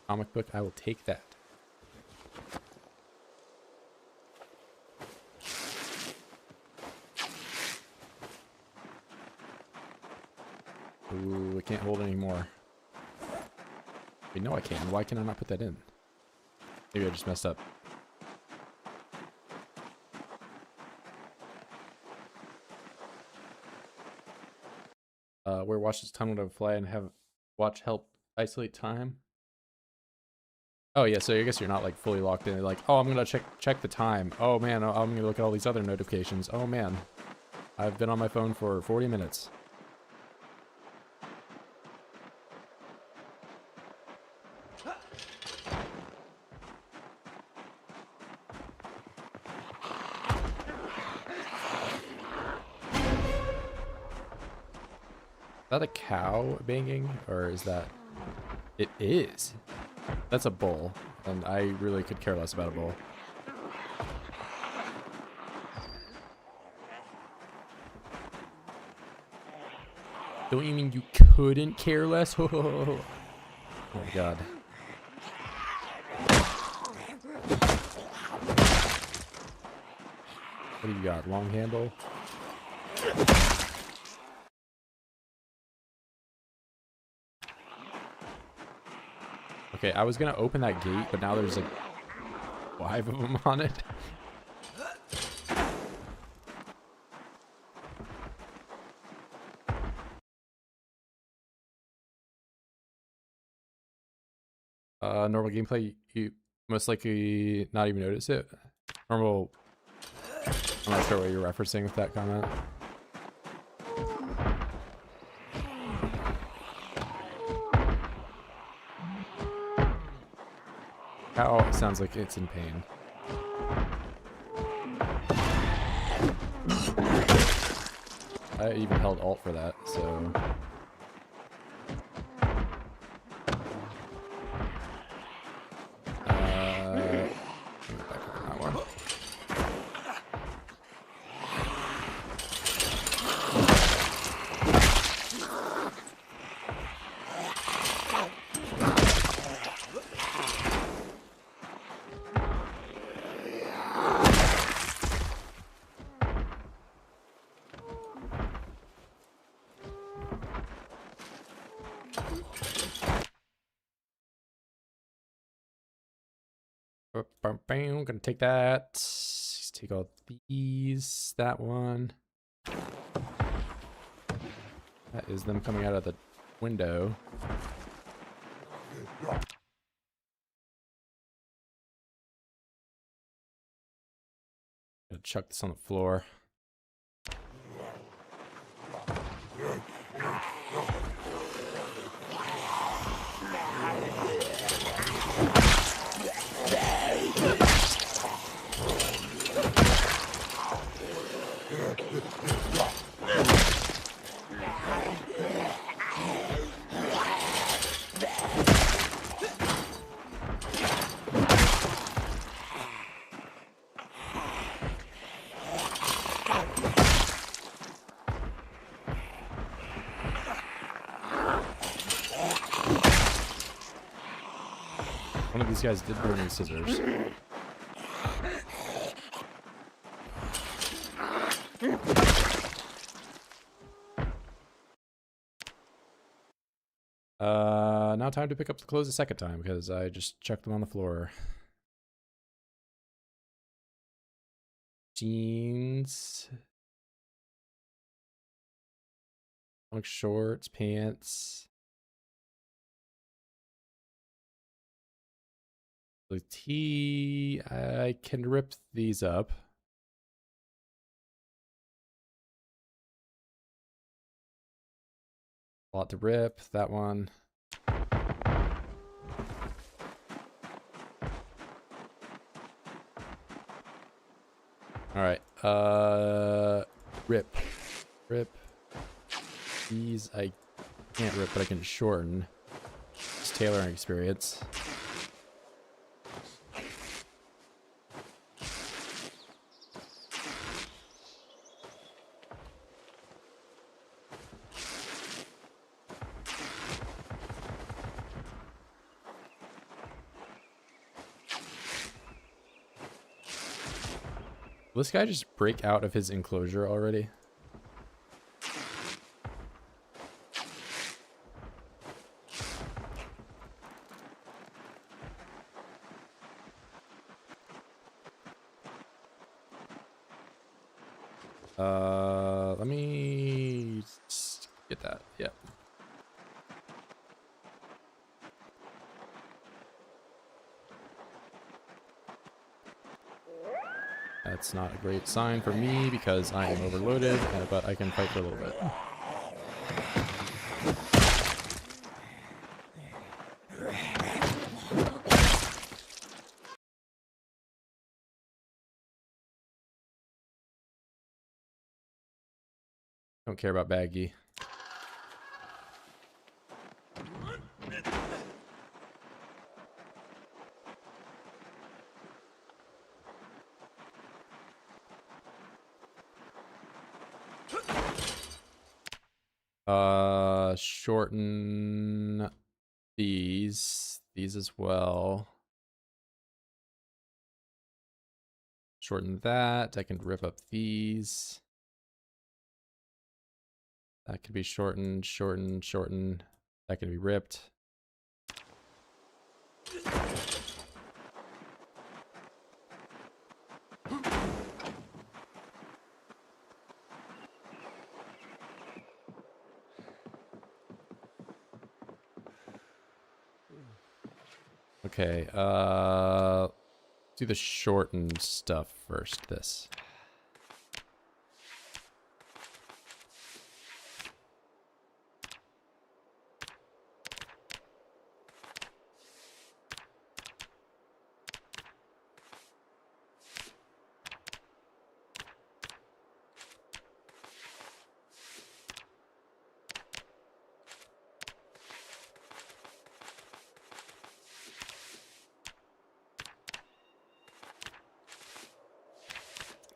Comic book. I will take that. Ooh, I can't hold any more. Wait, no, I can. Why can I not put that in? Maybe I just messed up. Where watch this tunnel to fly and have watch help isolate time. Oh yeah, so I guess you're not like fully locked in. You're like, oh, I'm gonna check the time. Oh man, I'm gonna look at all these other notifications. Oh man, I've been on my phone for 40 minutes. Is that a cow banging, or is that... It is. That's a bull, and I really could care less about a bull. Don't you mean you couldn't care less? Oh my god. What do you got? Long handle? Okay, I was gonna open that gate, but now there's like 5 of them on it. Normal gameplay, you most likely not even notice it. Normal, I'm not sure what you're referencing with that comment. Cow sounds like it's in pain. I even held Alt for that, so... I'm gonna take that. Take all these. That one. That is them coming out of the window. Gonna chuck this on the floor. One of these guys did bring me scissors. Now time to pick up the clothes a second time because I just chucked them on the floor. Jeans. Like shorts, pants. The tee, I can rip these up. A lot to rip, that one. All right, rip. These I can't rip, but I can shorten. It's tailoring experience. Will this guy just break out of his enclosure already? Let me get that. Yep. That's not a great sign for me because I am overloaded, but I can fight for a little bit. Don't care about Baggy. Shorten these as well. Shorten that. I can rip up these. That could be shortened. That can be ripped. Okay, do the shortened stuff first, this.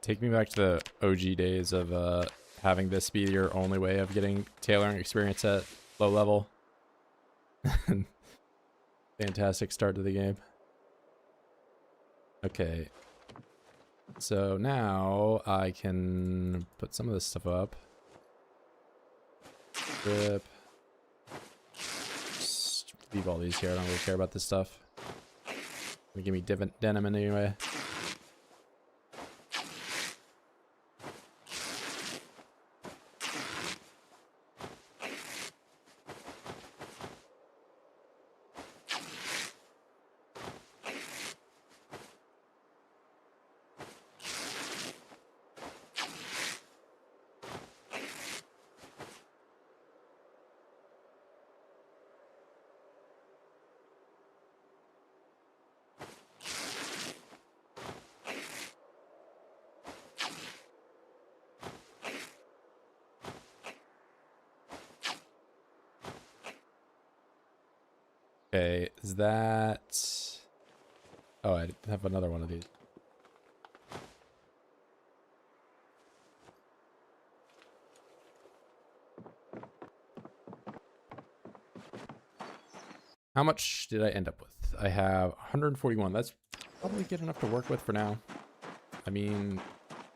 Take me back to the OG days of having this be your only way of getting tailoring experience at low level. Fantastic start to the game. Okay. So now I can put some of this stuff up. Rip. Just leave all these here. I don't really care about this stuff. Gonna give me denim anyway. Okay, is that... Oh, I have another one of these. How much did I end up with? length, I have 141. That's probably good enough to work with for now. I mean,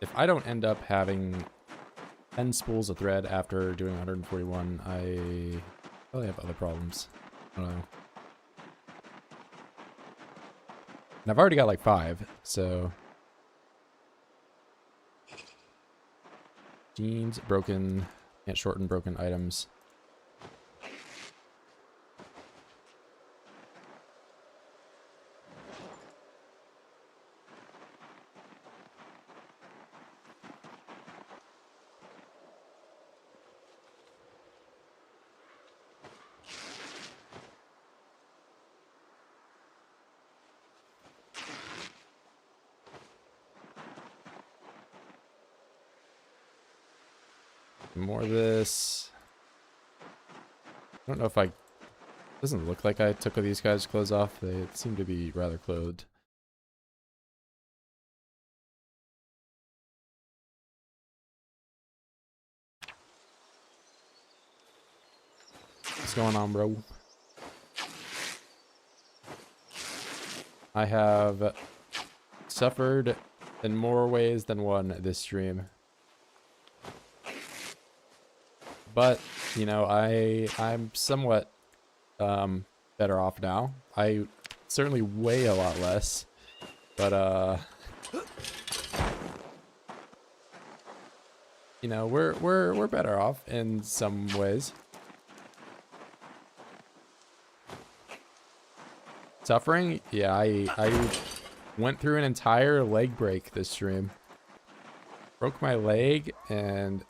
if I don't end up having 10 spools of thread after doing 141, I probably have other problems. I don't know. And I've already got like 5, so... Jeans, broken, can't shorten broken items. More of this. I don't know if I... Doesn't look like I took these guys' clothes off. They seem to be rather clothed. What's going on, bro? I have suffered in more ways than one this stream. But, you know, I'm somewhat better off now. I certainly weigh a lot less, but you know, we're better off in some ways. Suffering? Yeah, I went through an entire leg break this stream. Broke my leg and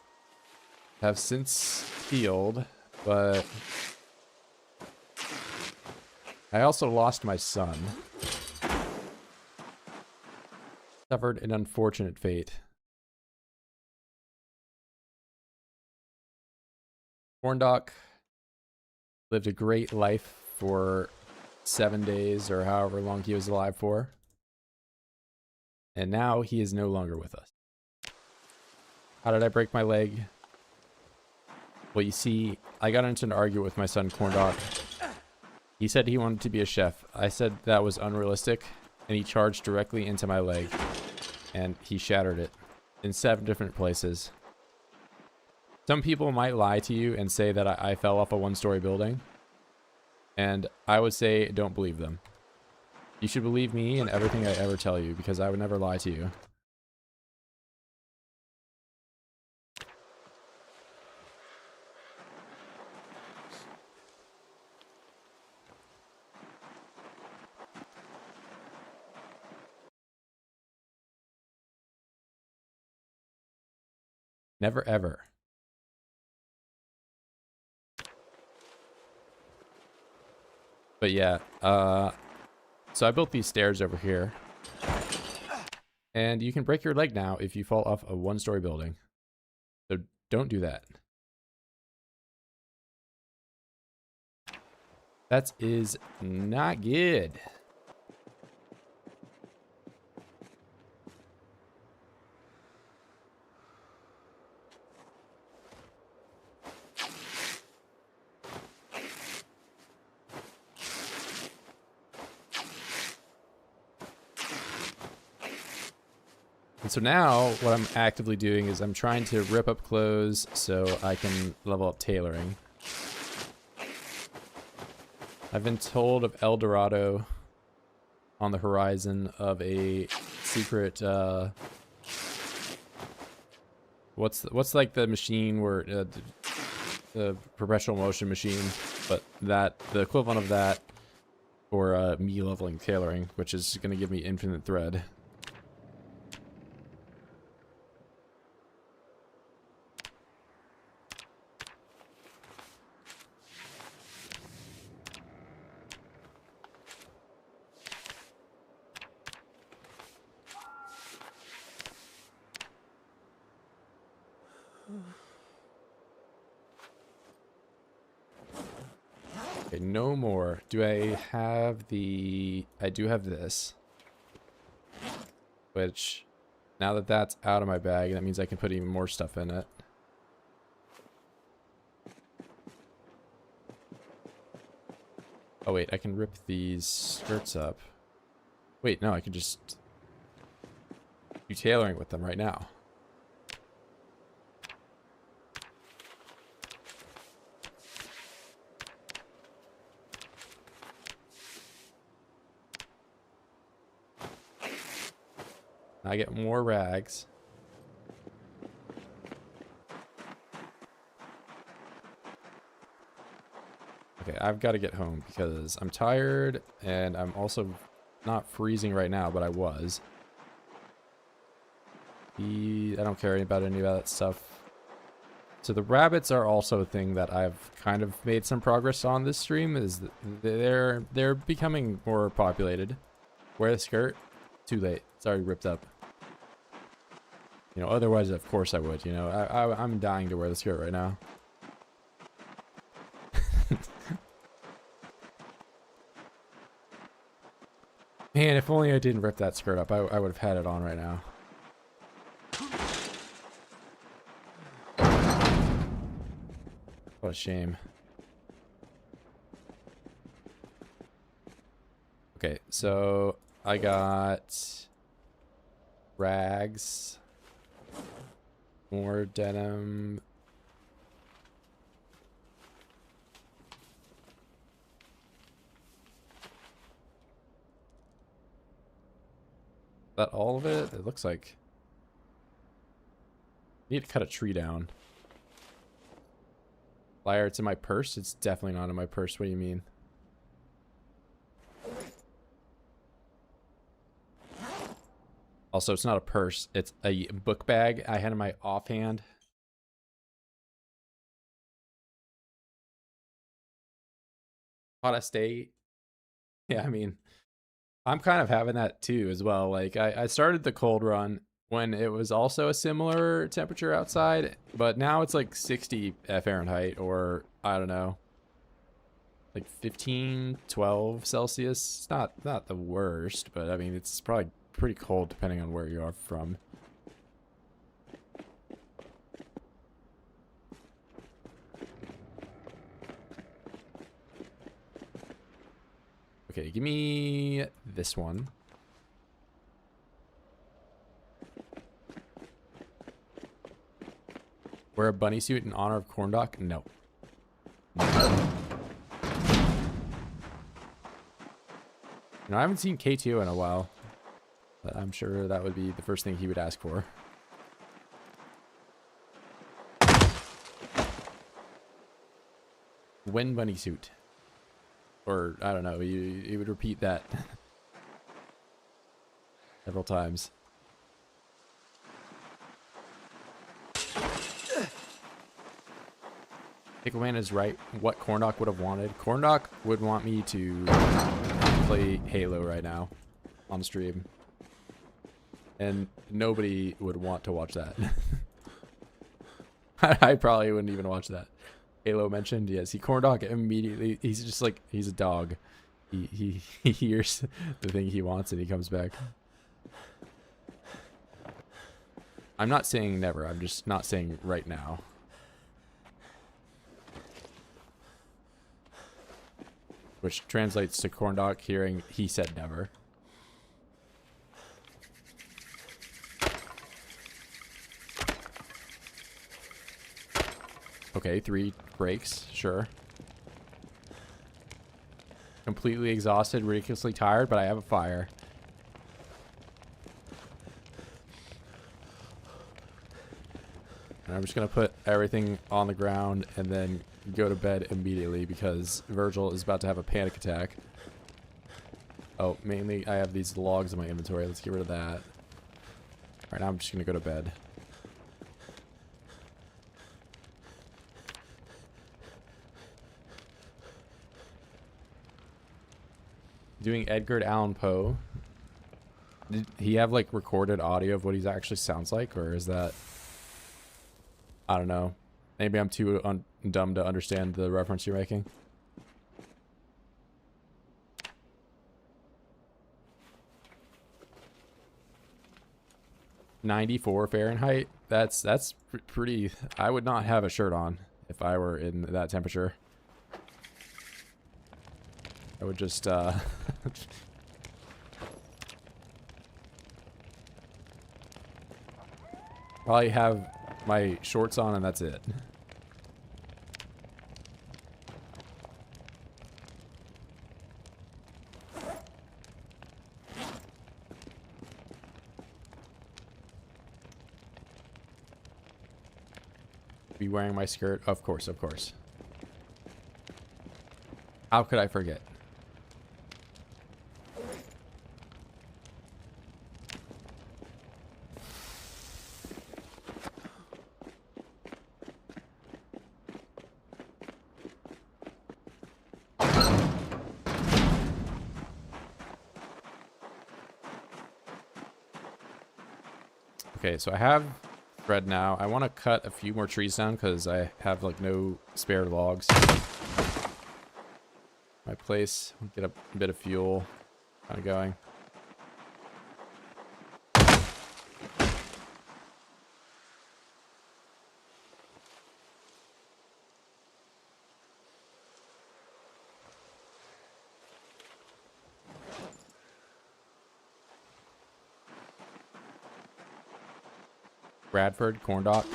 have since healed, but I also lost my son. Suffered an unfortunate fate. Cornoc lived a great life for 7 days or however long he was alive for. And now he is no longer with us. How did I break my leg? Well, you see, I got into an argument with my son Cornoc. He said he wanted to be a chef. I said that was unrealistic, and he charged directly into my leg, and he shattered it in 7 different places. Some people might lie to you and say that I fell off a 1-story building, and I would say don't believe them. You should believe me and everything I ever tell you, because I would never lie to you. Never ever. But yeah, so I built these stairs over here. And you can break your leg now if you fall off a 1-story building. So don't do that. That is not good. And so now what I'm actively doing is I'm trying to rip up clothes so I can level up tailoring. I've been told of El Dorado on the horizon, of a secret what's like the machine where the perpetual motion machine, but that the equivalent of that for me leveling tailoring, which is going to give me infinite thread. Okay, no more. Do I have the... I do have this. Which, now that that's out of my bag, that means I can put even more stuff in it. Oh wait, I can rip these skirts up. Wait, no, I can just do tailoring with them right now. I get more rags. Okay, I've got to get home because I'm tired and I'm also not freezing right now, but I was. I don't care about any of that stuff. So the rabbits are also a thing that I've kind of made some progress on this stream. Is that they're becoming more populated. Wear the skirt. Too late. It's already ripped up. You know, otherwise, of course I would. You know, I'm dying to wear the skirt right now. Man, if only I didn't rip that skirt up, I would have had it on right now. What a shame. Okay, so I got rags, more denim. Is that all of it? It looks like. I need to cut a tree down. Liar, it's in my purse? It's definitely not in my purse. What do you mean? Also, it's not a purse. It's a book bag I had in my offhand. Hot estate. Yeah, I mean, I'm kind of having that too as well. Like, I started the cold run when it was also a similar temperature outside, but now it's like 60 Fahrenheit or, I don't know, like 15, 12 Celsius. It's not the worst, but I mean, it's probably pretty cold depending on where you are from. Okay, give me this one. Wear a bunny suit in honor of Cornoc? No. No, I haven't seen K2 in a while. But I'm sure that would be the first thing he would ask for. When bunny suit. Or, I don't know, you would repeat that several times. Pickleman is right. What Cornoc would have wanted. Cornoc would want me to play Halo right now on stream. And nobody would want to watch that. I probably wouldn't even watch that. Halo mentioned, yes, Cornoc immediately, he's just like, he's a dog. He hears the thing he wants and he comes back. I'm not saying never, I'm just not saying right now. Which translates to Cornoc hearing he said never. Okay, 3 breaks, sure. Completely exhausted, ridiculously tired, but I have a fire. And I'm just gonna put everything on the ground and then go to bed immediately because Virgil is about to have a panic attack. Oh, mainly I have these logs in my inventory. Let's get rid of that. Alright, now I'm just gonna go to bed. Doing Edgar Allan Poe. Did he have like recorded audio of what he actually sounds like, or is that, I don't know, maybe I'm too dumb to understand the reference you're making? "94 Fahrenheit. That's pretty. I would not have a shirt on if I were in that temperature. I would just probably have my shorts on and that's it. Be wearing my skirt? Of course, of course. How could I forget? Okay, so I have thread now. I want to cut a few more trees down because I have like no spare logs. My place, get a bit of fuel kind of going. Bradford, Cornoc.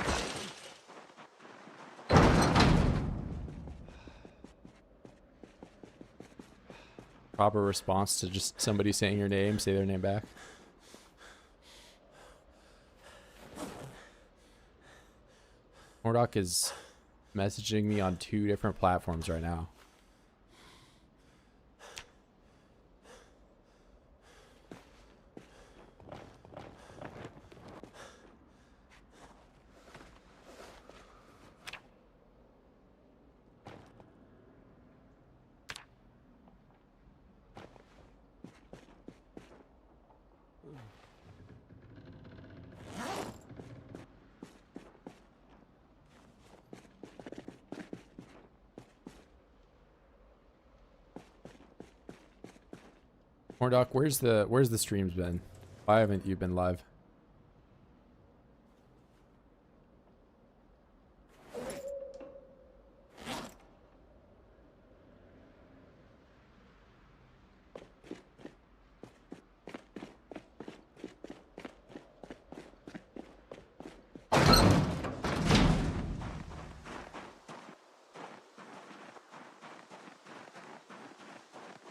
Proper response to just somebody saying your name, say their name back. Cornoc is messaging me on 2 different platforms right now. Cornoc, where's the streams been? Why haven't you been live?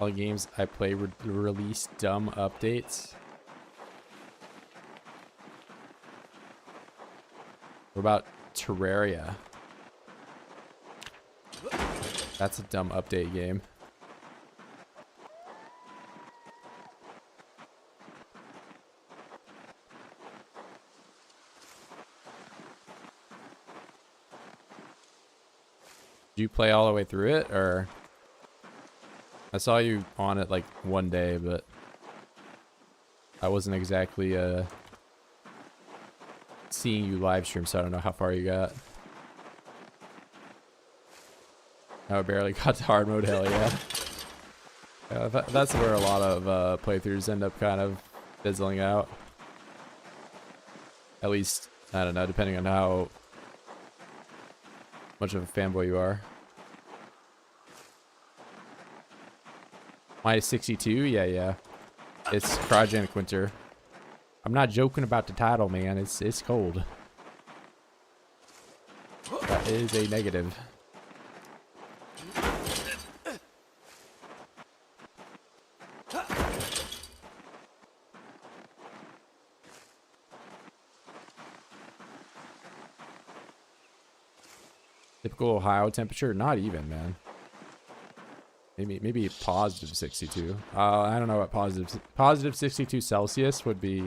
All games I play release dumb updates. What about Terraria? That's a dumb update game. Did you play all the way through it, or? I saw you on it like one day, but I wasn't exactly seeing you live stream, so I don't know how far you got. I barely got to hard mode, hell yeah. Yeah, that's where a lot of playthroughs end up kind of fizzling out. At least, I don't know, depending on how much of a fanboy you are. My 62? Yeah. It's Cryogenic winter. I'm not joking about the title, man. It's cold. That is a negative. Typical Ohio temperature? Not even, man. Maybe positive 62. I don't know what positive 62 Celsius would be.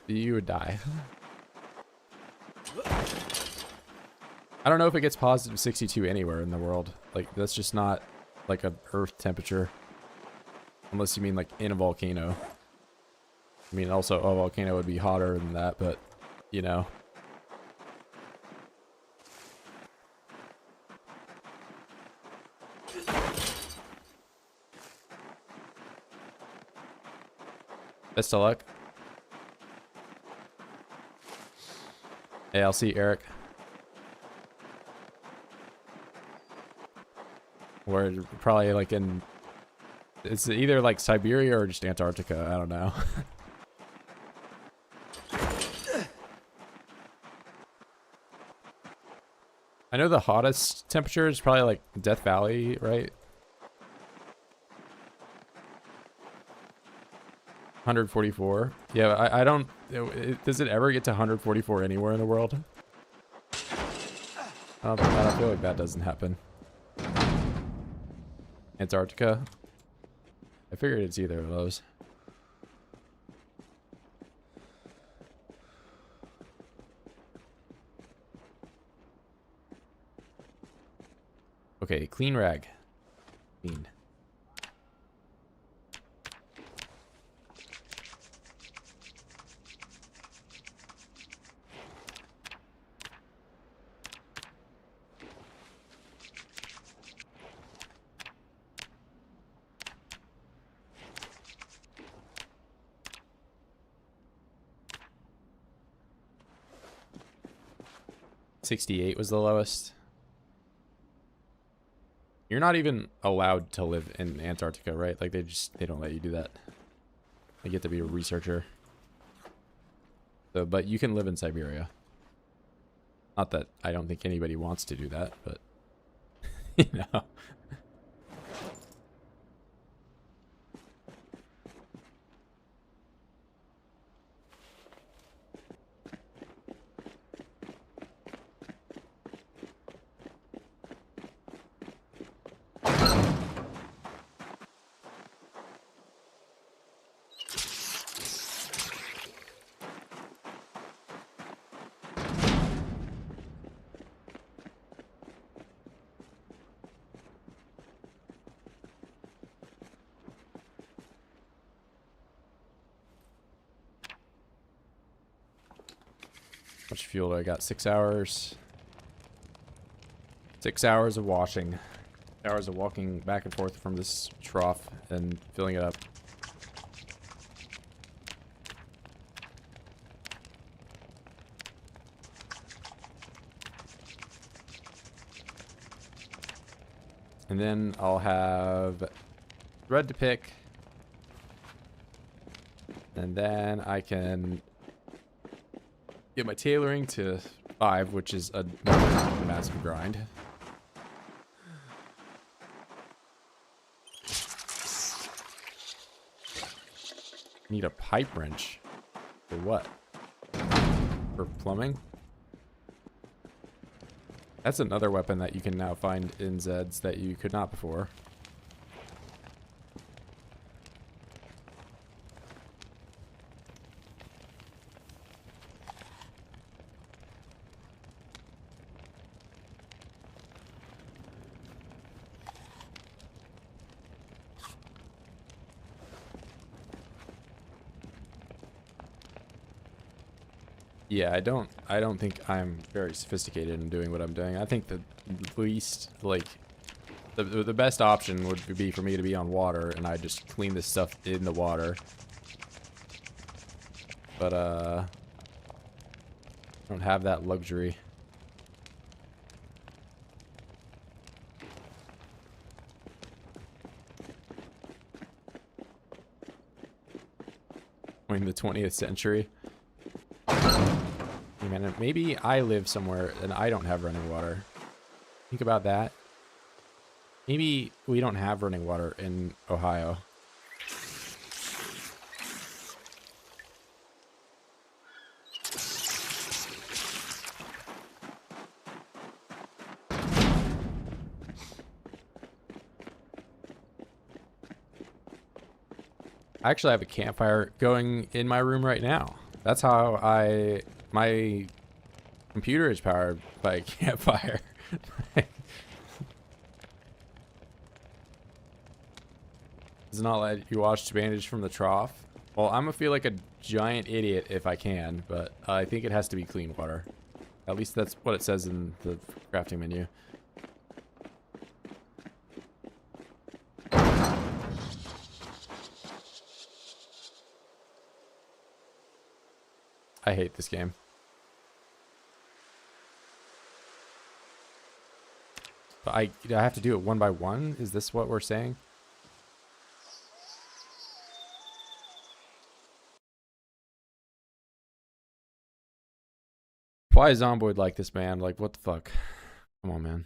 You would die. I don't know if it gets positive 62 anywhere in the world. Like, that's just not like a Earth temperature. Unless you mean like in a volcano. I mean, also a volcano would be hotter than that, but you know. Best of luck. Hey, I'll see Eric. We're probably like in It's either like Siberia or just Antarctica. I don't know. I know the hottest temperature is probably like Death Valley, right? 144. Yeah, I don't. Does it ever get to 144 anywhere in the world? I don't feel like that doesn't happen. Antarctica. I figured it's either of those. Okay, clean rag. Clean. $68 was the lowest. You're not even allowed to live in Antarctica, right? Like they don't let you do that. You get to be a researcher. So, but you can live in Siberia. Not that I don't think anybody wants to do that, but you know. How much fuel do I got? 6 hours. 6 hours of washing. Hours of walking back and forth from this trough and filling it up. And then I'll have thread to pick. And then I can get my tailoring to 5, which is a massive grind. Need a pipe wrench. For what? For plumbing? That's another weapon that you can now find in Zeds that you could not before. Yeah, I don't think I'm very sophisticated in doing what I'm doing. I think the least, like, the best option would be for me to be on water and I just clean this stuff in the water. But, I don't have that luxury. In the 20th century. Man, maybe I live somewhere and I don't have running water. Think about that. Maybe we don't have running water in Ohio. I actually have a campfire going in my room right now. That's how my computer is powered by a campfire. Does not let you watch Bandage from the trough. Well, I'm gonna feel like a giant idiot if I can, but I think it has to be clean water. At least that's what it says in the crafting menu. I hate this game. But I have to do it one by one? Is this what we're saying? Why is Zomboid like this, man? Like, what the fuck? Come on, man.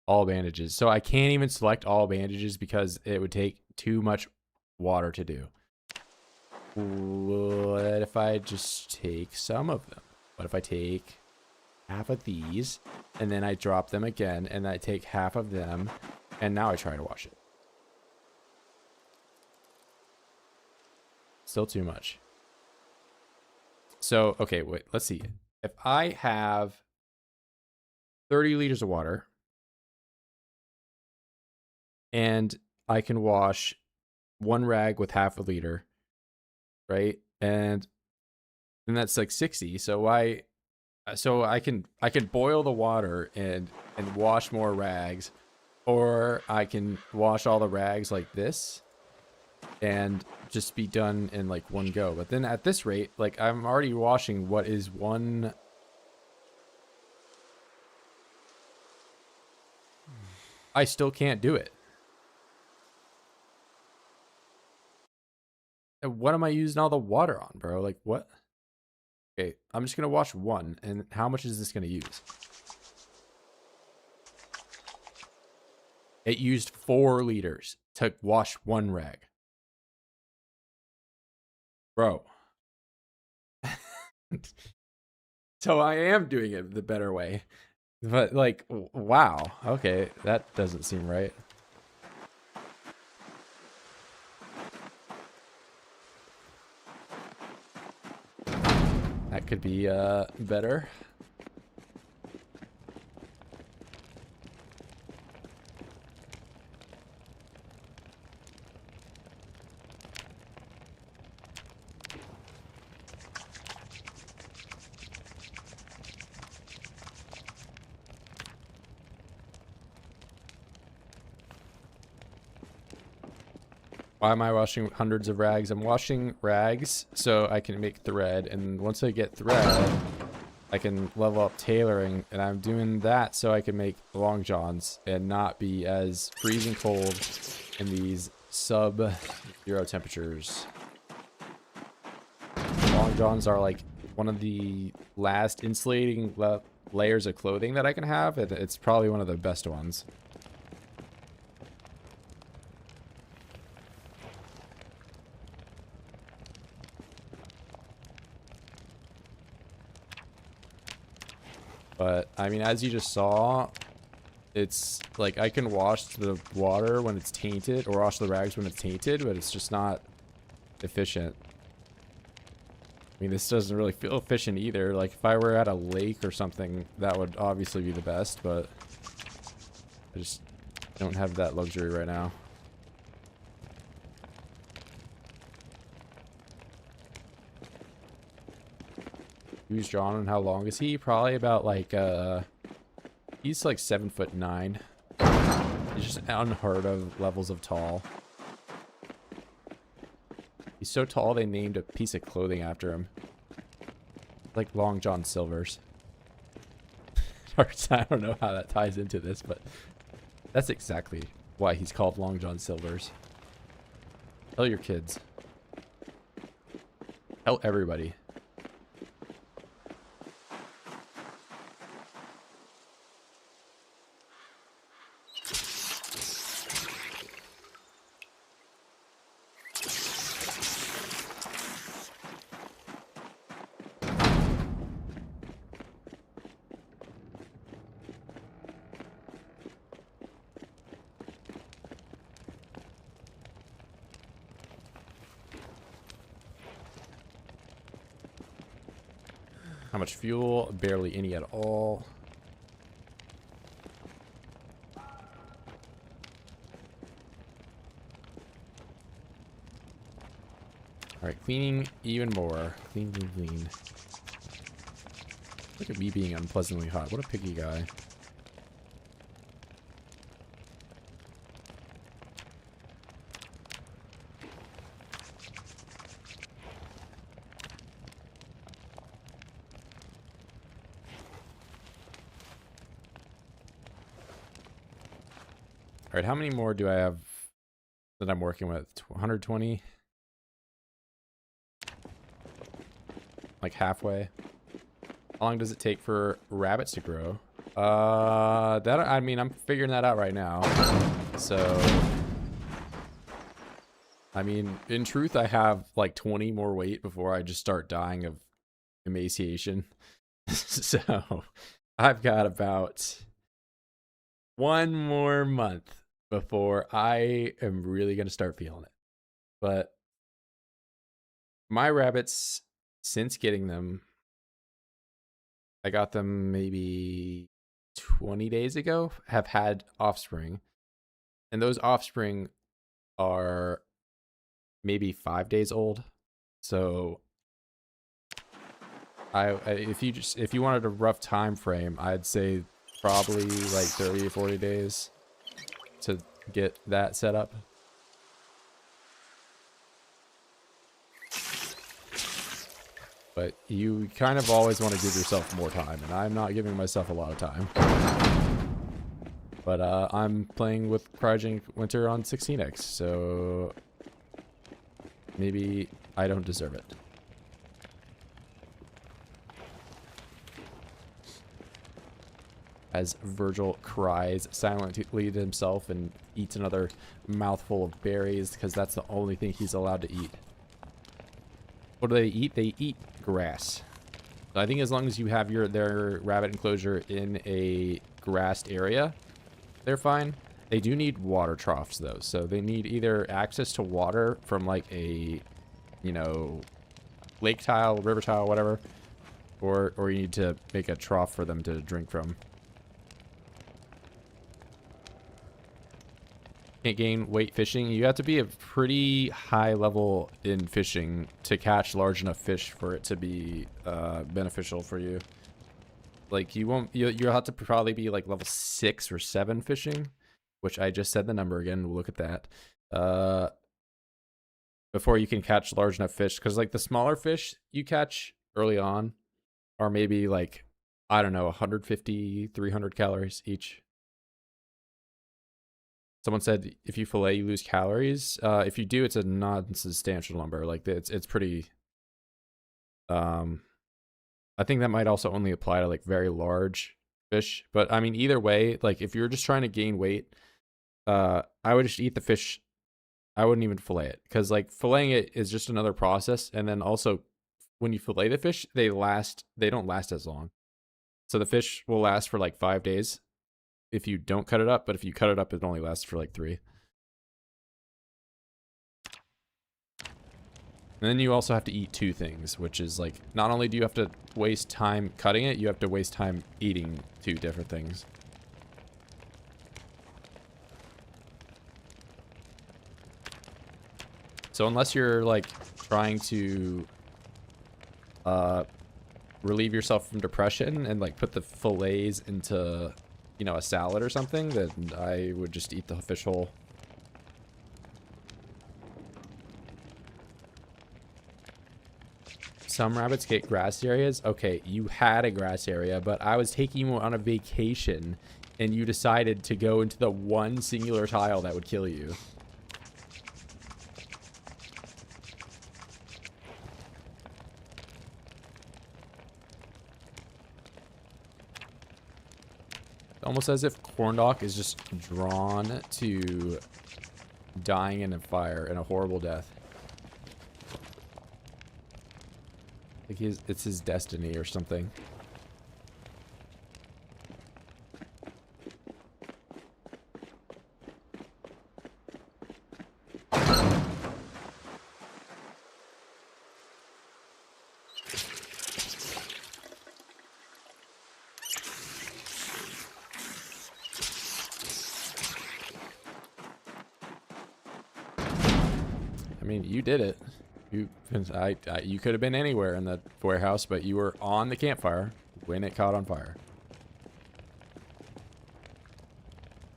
All bandages. So I can't even select all bandages because it would take too much water to do. What if I just take some of them? What if I take half of these and then I drop them again and I take half of them and now I try to wash it? Still too much. So, okay, wait, let's see. If I have 30 liters of water and I can wash one rag with half a liter, right? And then that's like 60. So I can boil the water and wash more rags, or I can wash all the rags like this and just be done in like one go. But then at this rate, like I'm already washing what is one. I still can't do it. And what am I using all the water on, bro? Like what? Okay, I'm just gonna wash one. And how much is this gonna use? It used 4 liters to wash one rag. Bro. So I am doing it the better way. But like, wow. Okay, that doesn't seem right. That could be better. Why am I washing hundreds of rags? I'm washing rags so I can make thread, and once I get thread, I can level up tailoring, and I'm doing that so I can make long johns and not be as freezing cold in these sub-zero temperatures. Long johns are like one of the last insulating layers of clothing that I can have, and it's probably one of the best ones. But, I mean, as you just saw, it's like I can wash the water when it's tainted, or wash the rags when it's tainted, but it's just not efficient. I mean, this doesn't really feel efficient either. Like, if I were at a lake or something, that would obviously be the best, but I just don't have that luxury right now. Who's John and how long is he? Probably about like he's like 7'9". He's just unheard of levels of tall. He's so tall they named a piece of clothing after him. Like Long John Silver's. I don't know how that ties into this, but that's exactly why he's called Long John Silver's. Tell your kids. Tell everybody. How much fuel? Barely any at all. Alright, cleaning even more. Clean, clean, clean. Look at me being unpleasantly hot. What a picky guy. Alright, how many more do I have that I'm working with? 120? Like halfway? How long does it take for rabbits to grow? I mean, I'm figuring that out right now. So, I mean, in truth, I have like 20 more weight before I just start dying of emaciation. So, I've got about 1 more month before I am really going to start feeling it. But my rabbits, since getting them, I got them maybe 20 days ago, have had offspring. And those offspring are maybe 5 days old. So if you wanted a rough time frame, I'd say probably like 30 or 40 days to get that set up. But you kind of always want to give yourself more time, and I'm not giving myself a lot of time. But I'm playing with Cryogenic Winter on 16x, so maybe I don't deserve it. As Virgil cries silently to himself and eats another mouthful of berries, because that's the only thing he's allowed to eat. What do they eat? They eat grass. So I think as long as you have their rabbit enclosure in a grassed area, they're fine. They do need water troughs though, so they need either access to water from like a, you know, lake tile, river tile, whatever, or you need to make a trough for them to drink from. Can't gain weight fishing. You have to be a pretty high level in fishing to catch large enough fish for it to be beneficial for you. Like you'll have to probably be like level 6 or 7 fishing, which I just said the number again. We'll look at that before you can catch large enough fish, because like the smaller fish you catch early on are maybe like, I don't know, 150 300 calories each. Someone said if you fillet, you lose calories. If you do, it's a non-substantial number. Like it's pretty. I think that might also only apply to like very large fish. But I mean, either way, like if you're just trying to gain weight, I would just eat the fish. I wouldn't even fillet it, because like filleting it is just another process. And then also, when you fillet the fish, they don't last as long. So the fish will last for like 5 days if you don't cut it up, but if you cut it up, it only lasts for like 3. And then you also have to eat 2 things, which is like, not only do you have to waste time cutting it, you have to waste time eating 2 different things. So unless you're like trying to relieve yourself from depression and like put the fillets into, you know, a salad or something, then I would just eat the fish whole. Some rabbits get grass areas. Okay, you had a grass area, but I was taking you on a vacation and you decided to go into the one singular tile that would kill you. Almost as if Cornoc is just drawn to dying in a fire, in a horrible death. Like it's his destiny or something. I mean, you did it. You could have been anywhere in the warehouse, but you were on the campfire when it caught on fire.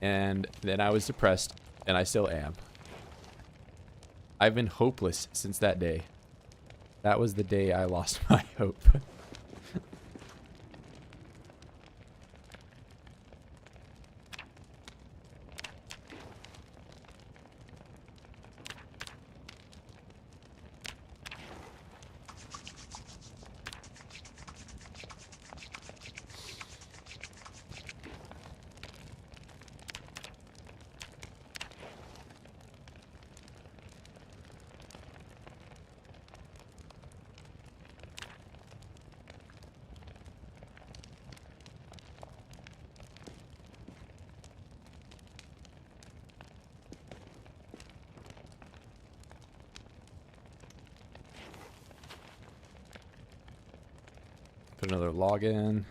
And then I was depressed, and I still am. I've been hopeless since that day. That was the day I lost my hope. Put another log in.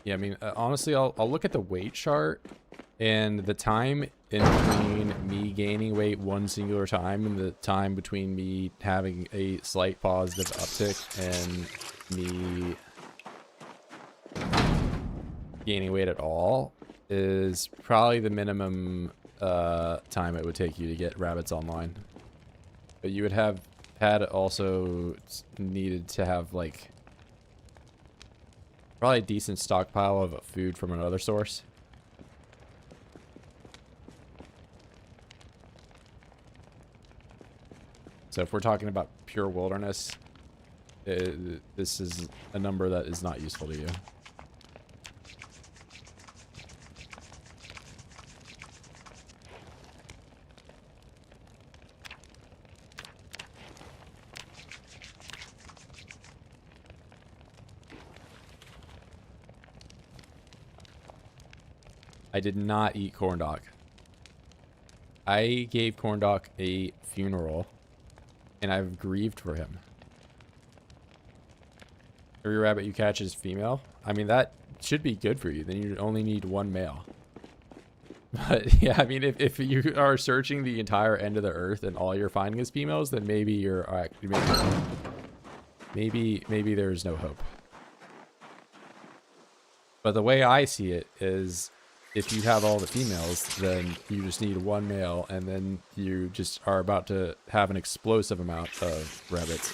Yeah, I mean, honestly, I'll look at the weight chart, and the time in between me gaining weight one singular time and the time between me having a slight positive uptick and me gaining weight at all is probably the minimum time it would take you to get rabbits online. But you would have had also needed to have like probably a decent stockpile of food from another source. So if we're talking about pure wilderness, this is a number that is not useful to you. I did not eat Cornoc. I gave Cornoc a funeral, and I've grieved for him. Every rabbit you catch is female. I mean, that should be good for you. Then you only need one male. But yeah, I mean, if you are searching the entire end of the earth and all you're finding is females, then maybe you're maybe there's no hope. But the way I see it is, if you have all the females, then you just need one male, and then you just are about to have an explosive amount of rabbits.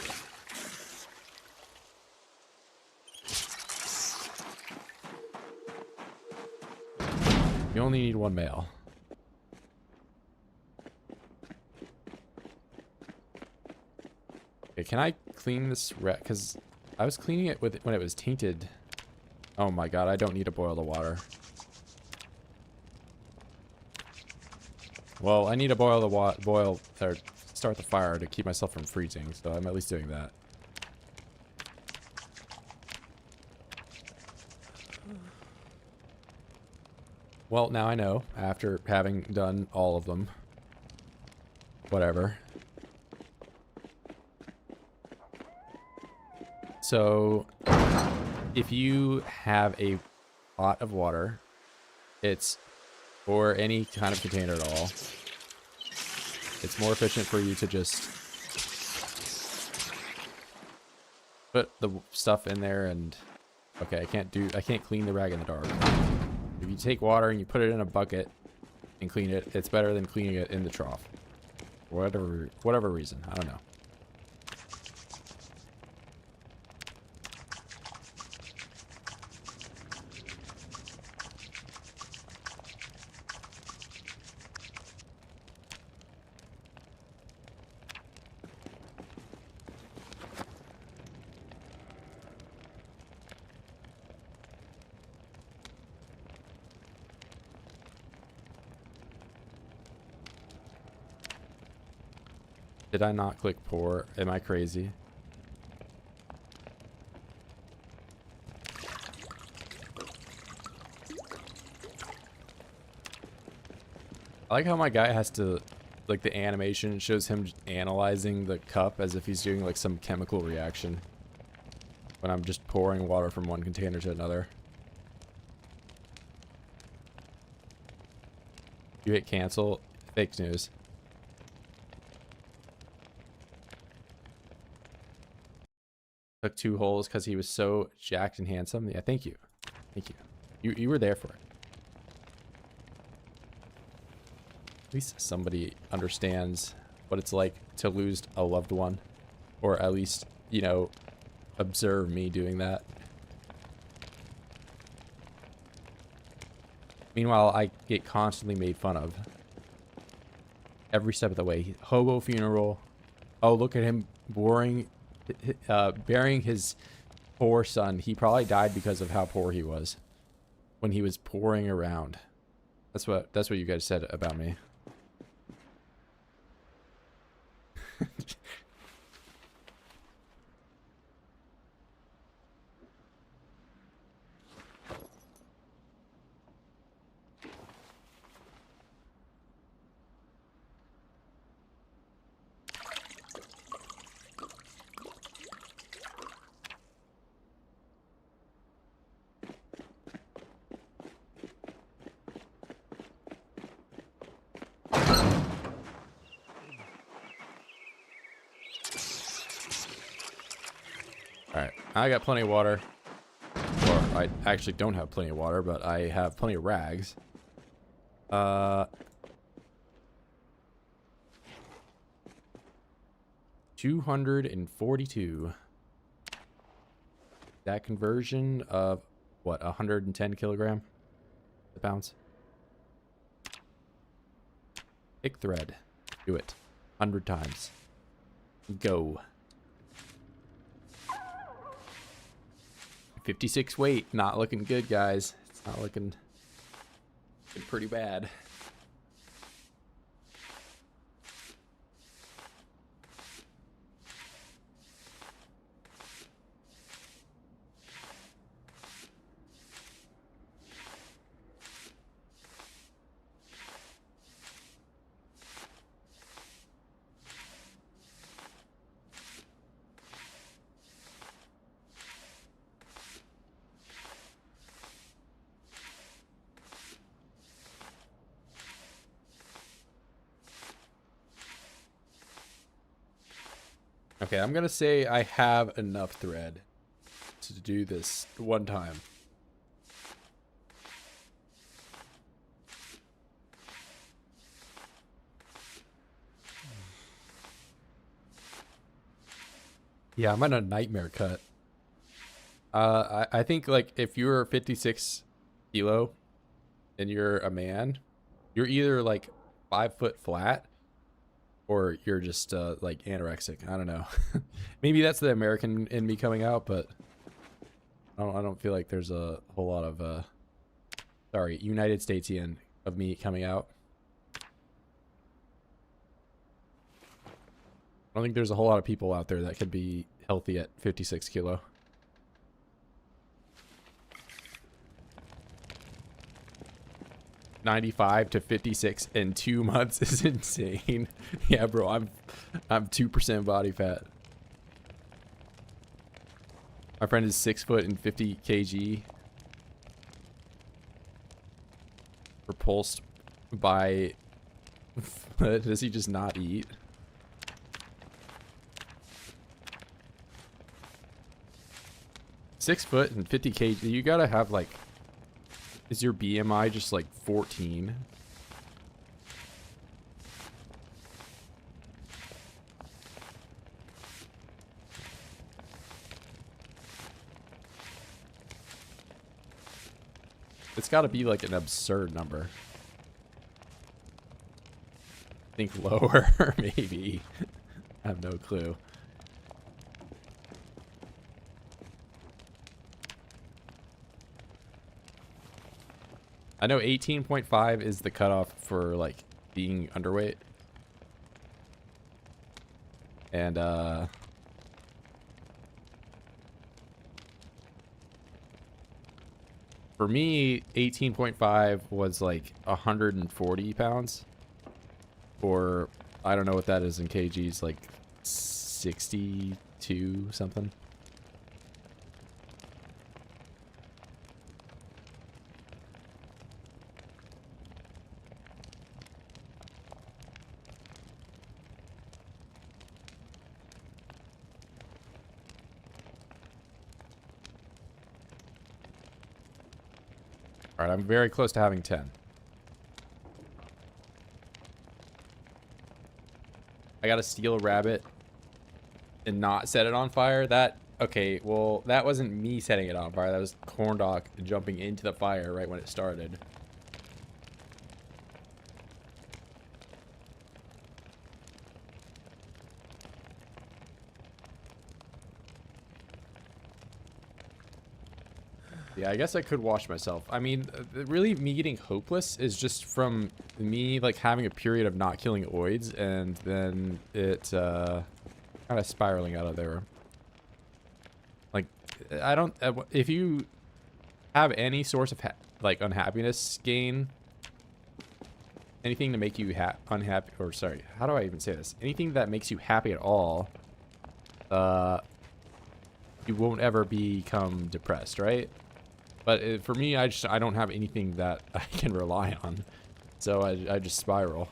You only need one male. Okay, can I clean this rat? Because I was cleaning it with when it was tainted. Oh my god, I don't need to boil the water. Well, I need to boil the or start the fire to keep myself from freezing, so I'm at least doing that. Well, now I know, after having done all of them. Whatever. So, if you have a pot of water, or any kind of container at all, it's more efficient for you to just put the stuff in there and... Okay, I can't clean the rag in the dark. If you take water and you put it in a bucket and clean it, it's better than cleaning it in the trough. Whatever reason, I don't know. Did I not click pour? Am I crazy? I like how my guy has to, like, the animation shows him analyzing the cup as if he's doing like some chemical reaction when I'm just pouring water from one container to another. You hit cancel. Fake news. Took 2 holes because he was so jacked and handsome. Yeah, thank you. Thank you. You were there for it. At least somebody understands what it's like to lose a loved one. Or at least, you know, observe me doing that. Meanwhile, I get constantly made fun of. Every step of the way. Hobo funeral. Oh, look at him burying his poor son. He probably died because of how poor he was when he was pouring around. That's what you guys said about me. I got plenty of water. Or I actually don't have plenty of water, but I have plenty of rags. 242. That conversion of what, 110 kilogram pounds. Pick thread. Do it 100 times. Go. 56 weight. Not looking good, guys. It's not looking pretty bad. Okay, I'm gonna say I have enough thread to do this one time. Yeah, I'm on a nightmare cut. I think like if you're 56 kilo and you're a man, you're either like 5 foot flat or you're just like anorexic. I don't know. Maybe that's the American in me coming out, but I don't feel like there's a whole lot of sorry, United Statesian of me coming out. I don't think there's a whole lot of people out there that could be healthy at 56 kilo. $95 to $56 in 2 months is insane. Yeah, bro, I'm 2% body fat. My friend is 6 foot and 50 kg. Repulsed by does he just not eat? Six foot and 50 kg. You gotta have like, is your BMI just like 14? It's gotta be like an absurd number. I think lower, maybe. I have no clue. I know 18.5 is the cutoff for like being underweight. And for me, 18.5 was like 140 pounds. Or I don't know what that is in kgs, like 62 something. Alright, I'm very close to having 10. I gotta steal a rabbit and not set it on fire. That, okay, well, that wasn't me setting it on fire. That was Cornoc jumping into the fire right when it started. Yeah, I guess I could wash myself. I mean, really, me getting hopeless is just from me, like, having a period of not killing oids, and then it, kind of spiraling out of there. Like, I don't... if you have any source of, like, unhappiness gain, anything to make you unhappy... Or, sorry, how do I even say this? Anything that makes you happy at all, you won't ever become depressed, right? But for me, I don't have anything that I can rely on. So I just spiral.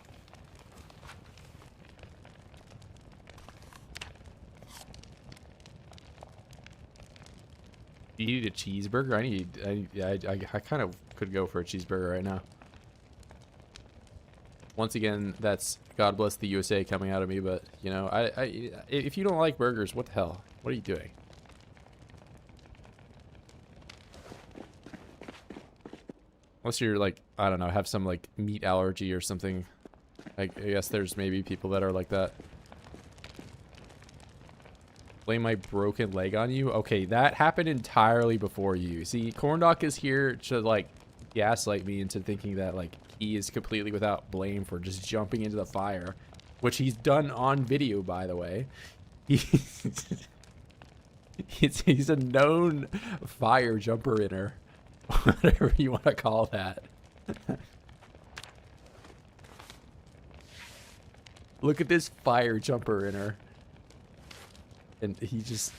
You need a cheeseburger? I kind of could go for a cheeseburger right now. Once again, that's God bless the USA coming out of me, but you know, if you don't like burgers, what the hell? What are you doing? Unless you're like, I don't know, have some like meat allergy or something. I guess there's maybe people that are like that. Blame my broken leg on you? Okay, that happened entirely before you. See, Cornoc is here to like gaslight me into thinking that like he is completely without blame for just jumping into the fire, which he's done on video, by the way. He's a known fire jumper inner, whatever you want to call that. Look at this fire jumper inner. And he just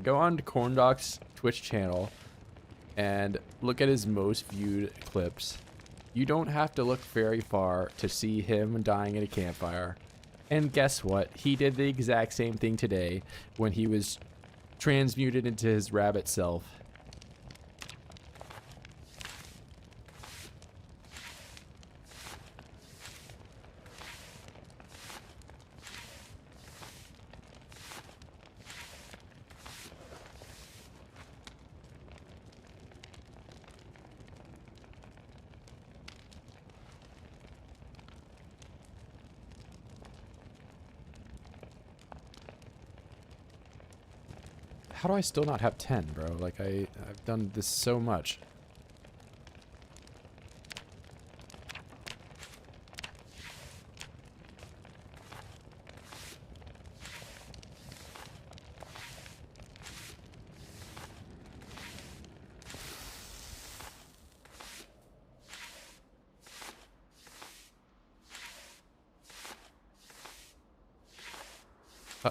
go on to Corndoc's Twitch channel and look at his most viewed clips. You don't have to look very far to see him dying at a campfire. And guess what? He did the exact same thing today when he was transmuted into his rabbit self. How do I still not have 10, bro? Like, I've done this so much.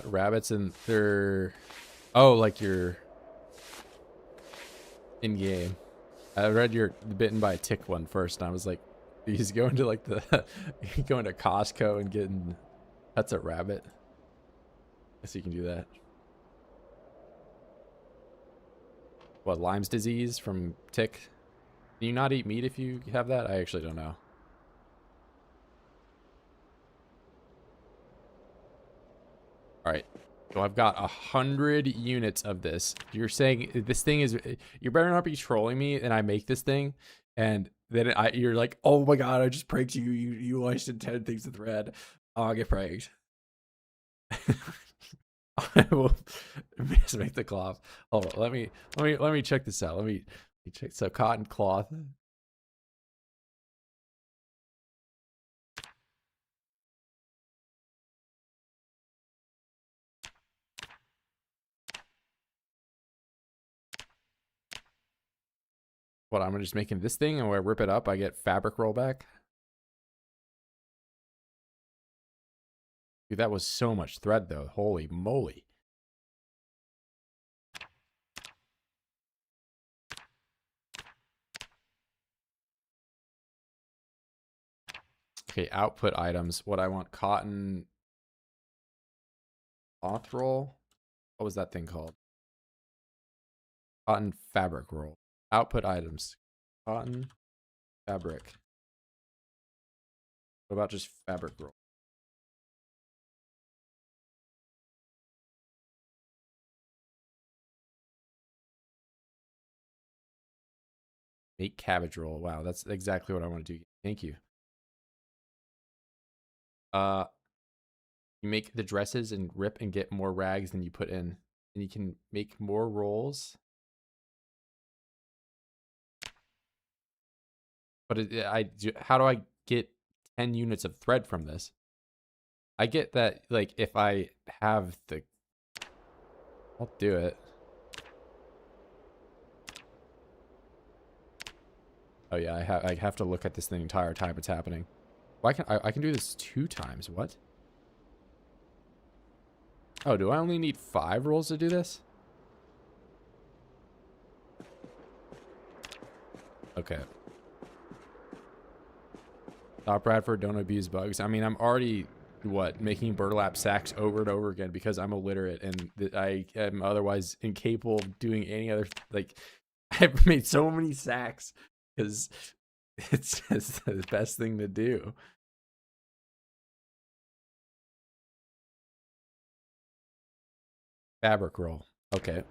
Rabbits and they're... Oh, like you're in game. I read you're bitten by a tick one first, and I was like, he's going to like the going to Costco and getting that's a rabbit. Guess you can do that. What, Lyme's disease from tick? Can you not eat meat if you have that? I actually don't know. All right. So I've got 100 units of this. You're saying this thing is... You better not be trolling me and I make this thing. And then you're like, oh my god, I just pranked you. You wasted 10 things with red. Oh, I'll get pranked. I will just make the cloth. Hold on, let me check this out. Let me check. So cotton cloth. What, I'm just making this thing, and when I rip it up, I get fabric rollback. Dude, that was so much thread, though. Holy moly. Okay, output items. What I want, cotton cloth roll. What was that thing called? Cotton fabric roll. Output items. Cotton fabric. What about just fabric roll? Make cabbage roll. Wow, that's exactly what I want to do. Thank you. You make the dresses and rip and get more rags than you put in. And you can make more rolls. But how do I get 10 units of thread from this? I get that, like, if I have the... I'll do it. Oh yeah, I have to look at this the entire time it's happening. Why can I can do this 2 times? What? Oh, do I only need 5 rolls to do this? Okay. Stop Bradford, don't abuse bugs. I mean, I'm already what, making burlap sacks over and over again because I'm illiterate and I am otherwise incapable of doing any other, like, I've made so many sacks because it's just the best thing to do. Fabric roll. Okay.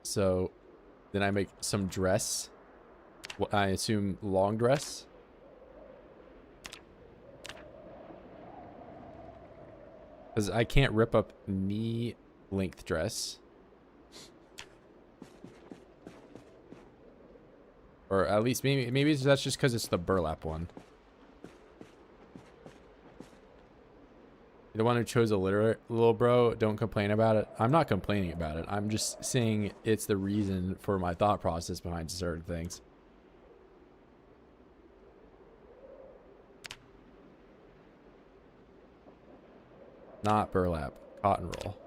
So then I make some dress. I assume long dress. Because I can't rip up knee length dress. Or at least maybe that's just because it's the burlap one. The one who chose illiterate, little bro, don't complain about it. I'm not complaining about it. I'm just saying it's the reason for my thought process behind certain things. Not burlap, cotton roll.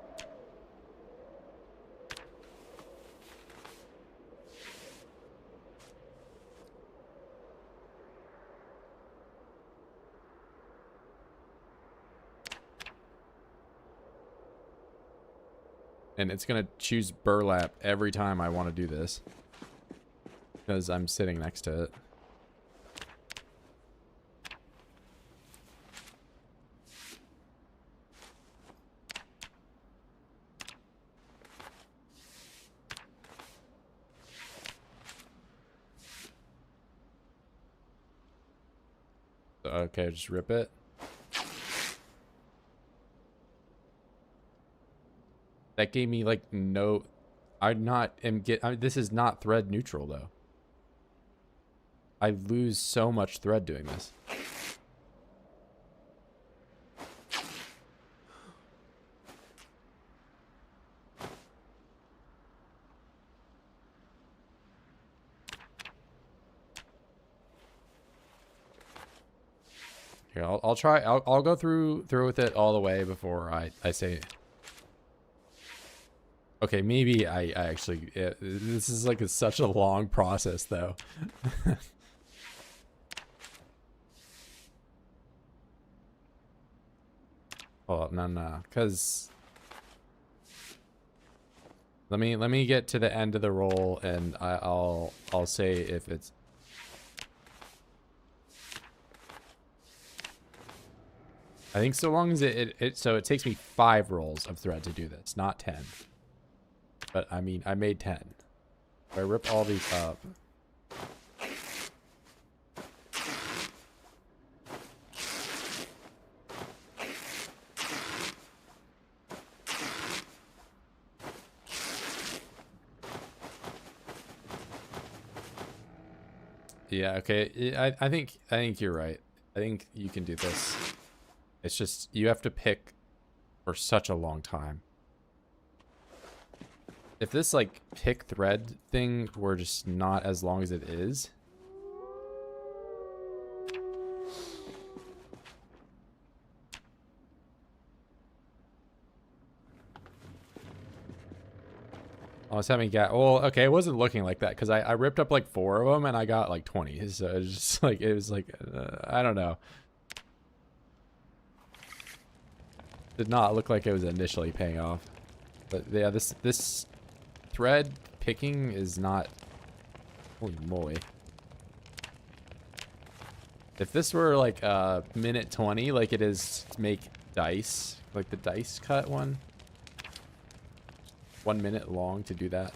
And it's going to choose burlap every time I want to do this. Because I'm sitting next to it. Okay, just rip it. That gave me like no. This is not thread neutral though. I lose so much thread doing this. Here, I'll try. I'll go through with it all the way before I say. Okay, maybe I actually. This is like such a long process though. Oh no, because let me get to the end of the roll and I'll say if it's. I think so long as so it takes me 5 rolls of thread to do this, not 10. But I mean, I made 10. If I rip all these up. Yeah, okay. I think you're right. I think you can do this. It's just you have to pick for such a long time. If this like pick thread thing were just not as long as it is. I was having well, okay, it wasn't looking like that because I ripped up like 4 of them and I got like 20. So it was just like I don't know. Did not look like it was initially paying off. But yeah, this thread picking is not. Holy moly. If this were like minute 20 like it is to make dice, like the dice cut one. 1 minute long to do that.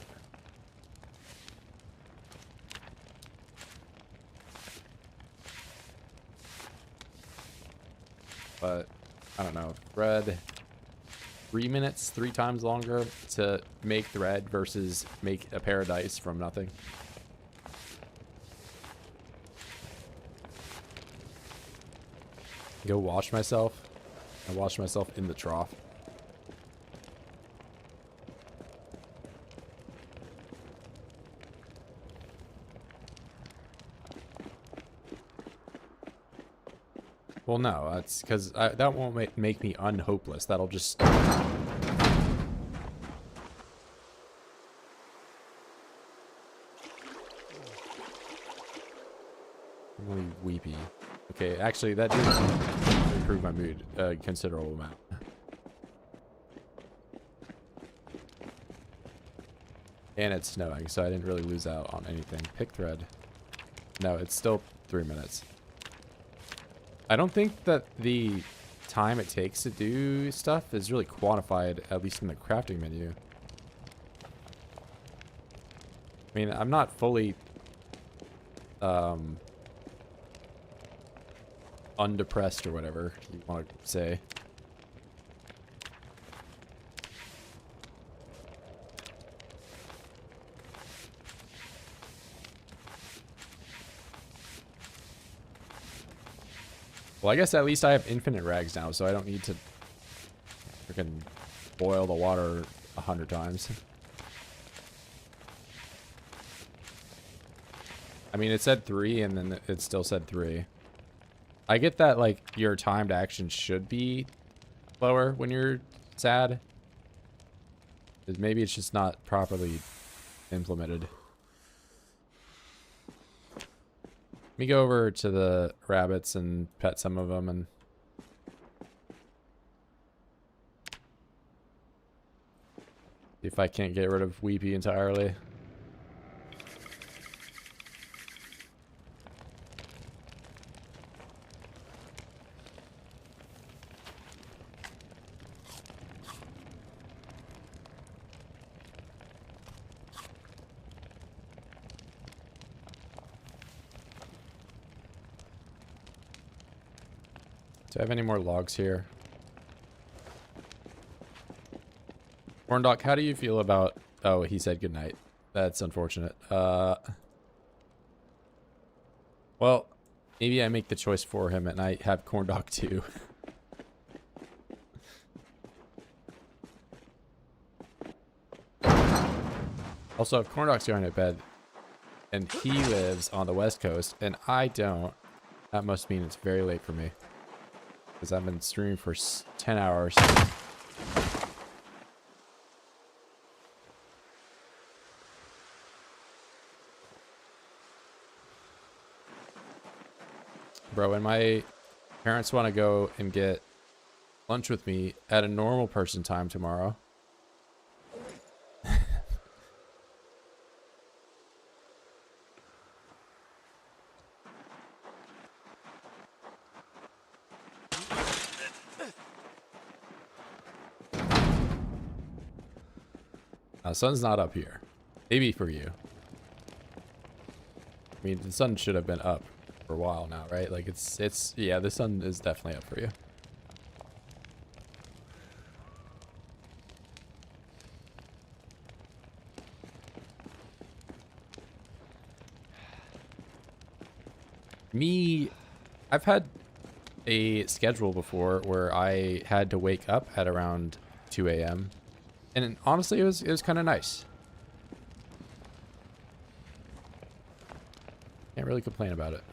But I don't know. Thread 3 minutes, 3 times longer to make thread versus make a pair of dice from nothing. Go wash myself. I wash myself in the trough. Well, no, that's because that won't make me unhopeless. That'll just. I'm really weepy. Okay, actually, that did. improve my mood a considerable amount. And it's snowing, so I didn't really lose out on anything. Pick thread. No, it's still 3 minutes. I don't think that the time it takes to do stuff is really quantified, at least in the crafting menu. I mean, I'm not fully undepressed or whatever you want to say. Well, I guess at least I have infinite rags now, so I don't need to freaking boil the water 100 times. I mean, it said 3, and then it still said 3. I get that, like, your timed action should be lower when you're sad. Maybe it's just not properly implemented. Let me go over to the rabbits and pet some of them and... see if I can't get rid of Weepy entirely. Do I have any more logs here? Cornoc, how do you feel about... oh, he said goodnight. That's unfortunate. Well, maybe I make the choice for him and I have Cornoc too. Also, if Cornoc's going to bed and he lives on the west coast and I don't, that must mean it's very late for me. Because I've been streaming for 10 hours. Bro, when my parents want to go and get lunch with me at a normal person time tomorrow. Sun's not up here. Maybe for you. I mean, the sun should have been up for a while now, right? Like yeah, the sun is definitely up for you. I've had a schedule before where I had to wake up at around 2 a.m. And honestly, it was kind of nice. Can't really complain about it.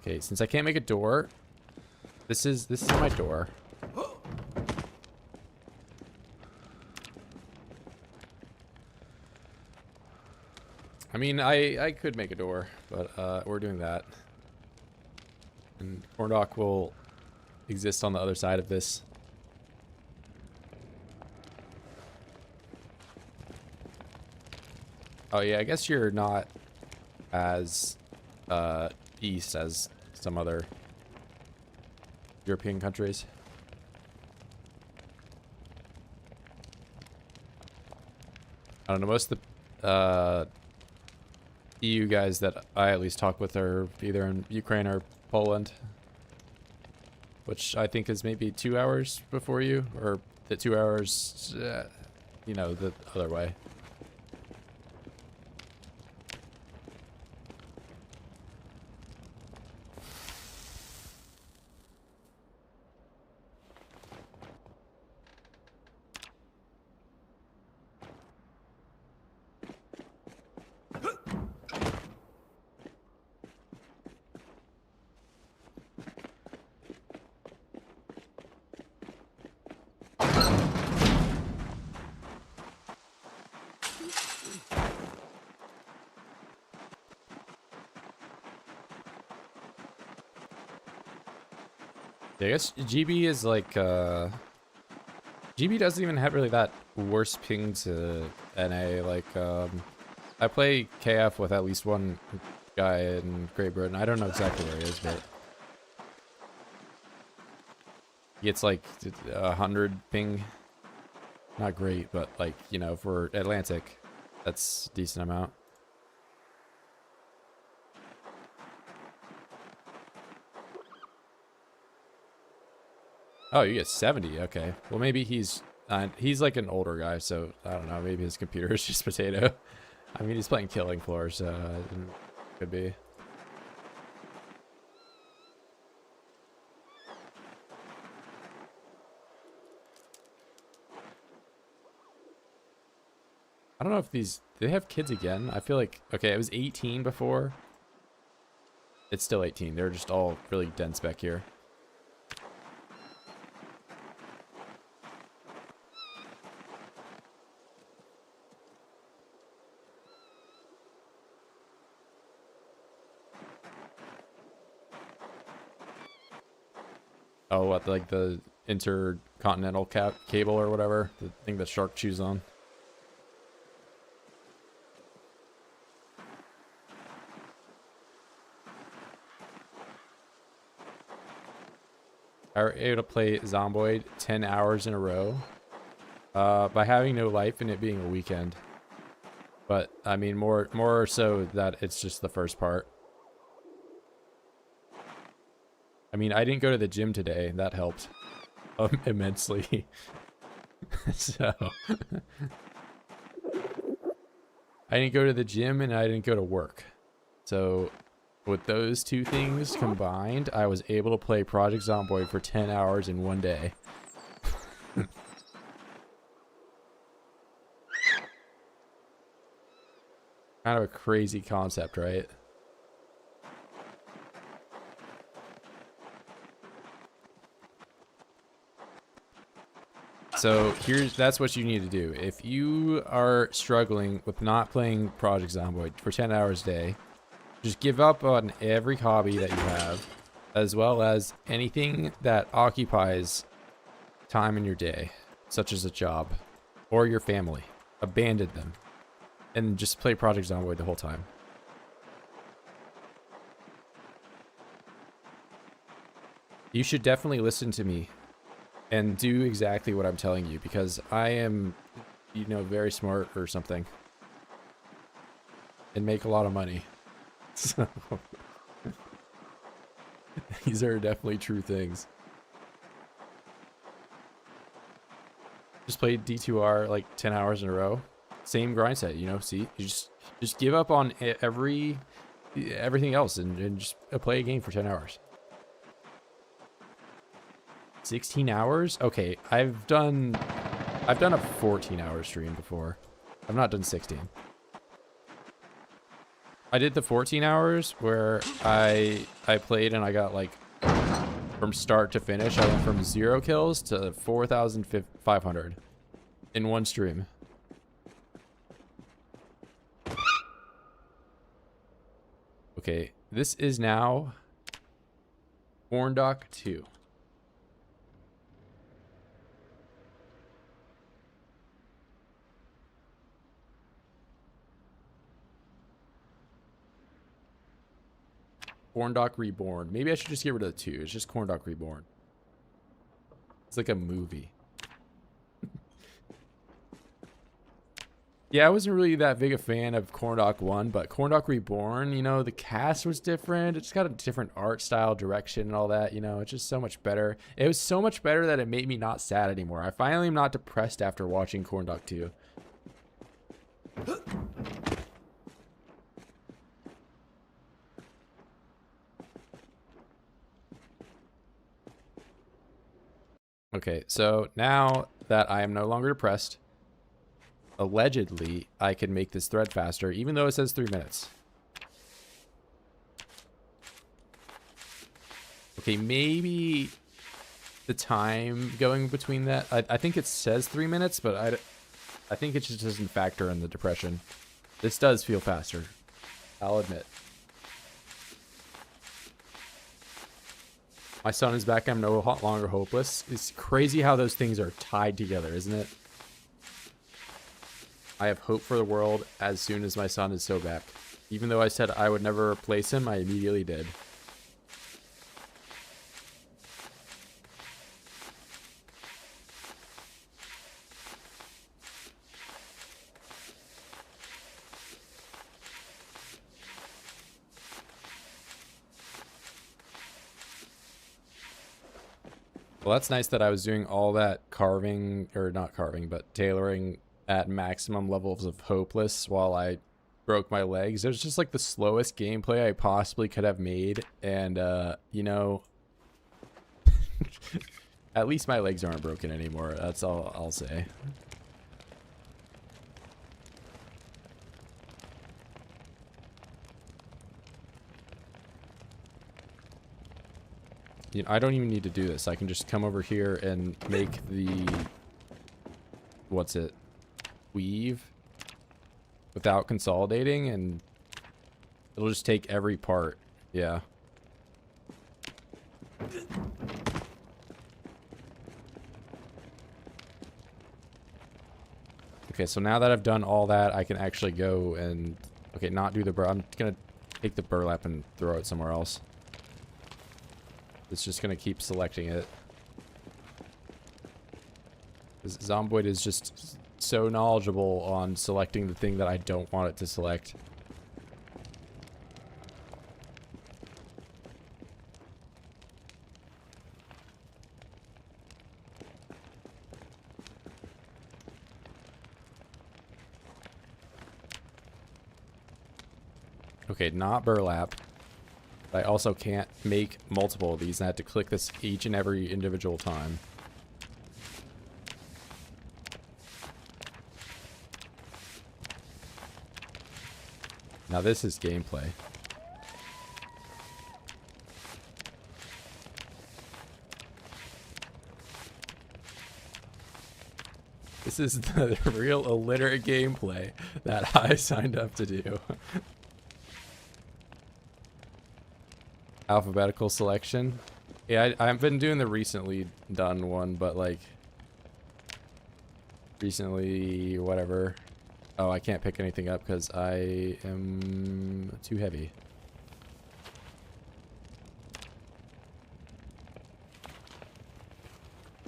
Okay, since I can't make a door, this is my door. I mean, I could make a door, but we're doing that. And Cornoc will exist on the other side of this. Oh yeah, I guess you're not as east as some other European countries. I don't know, most of the EU guys that I at least talk with are either in Ukraine or Poland, which I think is maybe 2 hours before you, or the 2 hours, you know, the other way. Yeah, I guess GB is like GB doesn't even have really that worse ping to NA. Like I play KF with at least one guy in Great Britain. I don't know exactly where he is, but he gets like 100 ping. Not great, but like, you know, for Atlantic, that's a decent amount. Oh, you get 70. Okay. Well, maybe he's like an older guy, so I don't know. Maybe his computer is just potato. I mean, he's playing Killing Floor, so could be. I don't know if do they have kids again? I feel like, okay, it was 18 before. It's still 18. They're just all really dense back here. Oh, what, like the intercontinental cable or whatever? The thing that shark chews on? I were able to play Zomboid 10 hours in a row by having no life and it being a weekend. But, I mean, more so that it's just the first part. I mean, I didn't go to the gym today. That helped immensely. So, I didn't go to the gym and I didn't go to work. So, with those two things combined, I was able to play Project Zomboid for 10 hours in one day. Kind of a crazy concept, right? So that's what you need to do. If you are struggling with not playing Project Zomboid for 10 hours a day, just give up on every hobby that you have, as well as anything that occupies time in your day, such as a job or your family. Abandon them and just play Project Zomboid the whole time. You should definitely listen to me and do exactly what I'm telling you, because I am, you know, very smart or something and make a lot of money. So these are definitely true things. Just played D2R like 10 hours in a row. Same grind set, you know, see? You just give up on everything else and just play a game for 10 hours. 16 hours? Okay, I've done a 14-hour stream before. I've not done 16. I did the 14 hours where I played and I got like from start to finish, I went from 0 kills to 4,500 in one stream. Okay, this is now Cornoc 2. Cornoc Reborn. Maybe I should just get rid of the 2. It's just Cornoc Reborn. It's like a movie. Yeah, I wasn't really that big a fan of Cornoc 1, but Cornoc Reborn, you know, the cast was different. It's got a different art style, direction, and all that, you know. It's just so much better. It was so much better that it made me not sad anymore. I finally am not depressed after watching Cornoc 2. Okay, so now that I am no longer depressed, allegedly, I can make this thread faster, even though it says 3 minutes. Okay, maybe the time going between that. I think it says 3 minutes, but I think it just doesn't factor in the depression. This does feel faster, I'll admit. My son is back. I'm no longer hopeless. It's crazy how those things are tied together, isn't it? I have hope for the world as soon as my son is so back. Even though I said I would never replace him, I immediately did. Well, that's nice that I was doing all that carving, or not carving, but tailoring at maximum levels of hopeless while I broke my legs. It was just like the slowest gameplay I possibly could have made. And, you know, at least my legs aren't broken anymore. That's all I'll say. You know, I don't even need to do this. I can just come over here and make the, what's it, weave without consolidating, and it'll just take every part. Yeah. Okay, so now that I've done all that, I can actually go and, okay, not do the I'm gonna take the burlap and throw it somewhere else. It's just gonna keep selecting it. This Zomboid is just so knowledgeable on selecting the thing that I don't want it to select. Okay, not burlap. But I also can't make multiple of these, and I have to click this each and every individual time. Now this is gameplay. This is the real illiterate gameplay that I signed up to do. Alphabetical selection. Yeah, I've been doing the recently done one, but like recently whatever. Oh, I can't pick anything up because I am too heavy.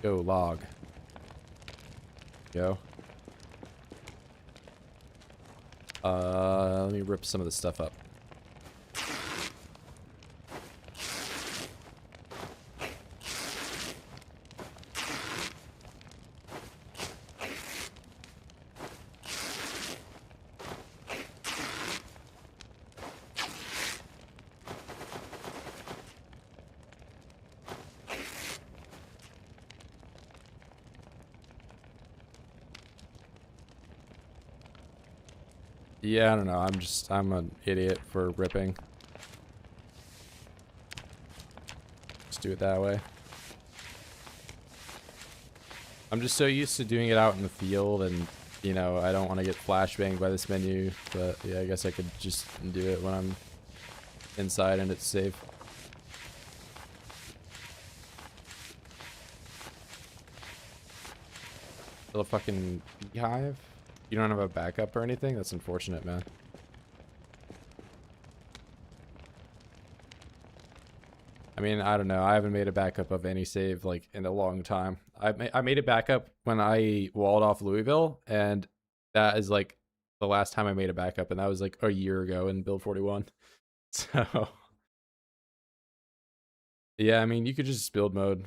Go log. Go. Let me rip some of this stuff up. Yeah, I don't know. I'm an idiot for ripping. Just do it that way. I'm just so used to doing it out in the field, and, you know, I don't want to get flashbanged by this menu, but yeah, I guess I could just do it when I'm inside and it's safe. Still a fucking beehive? You don't have a backup or anything? That's unfortunate, man. I mean, I don't know. I haven't made a backup of any save, like, in a long time. I made a backup when I walled off Louisville, and that is, like, the last time I made a backup, and that was, like, a year ago in Build 41. So, yeah, I mean, you could just build mode,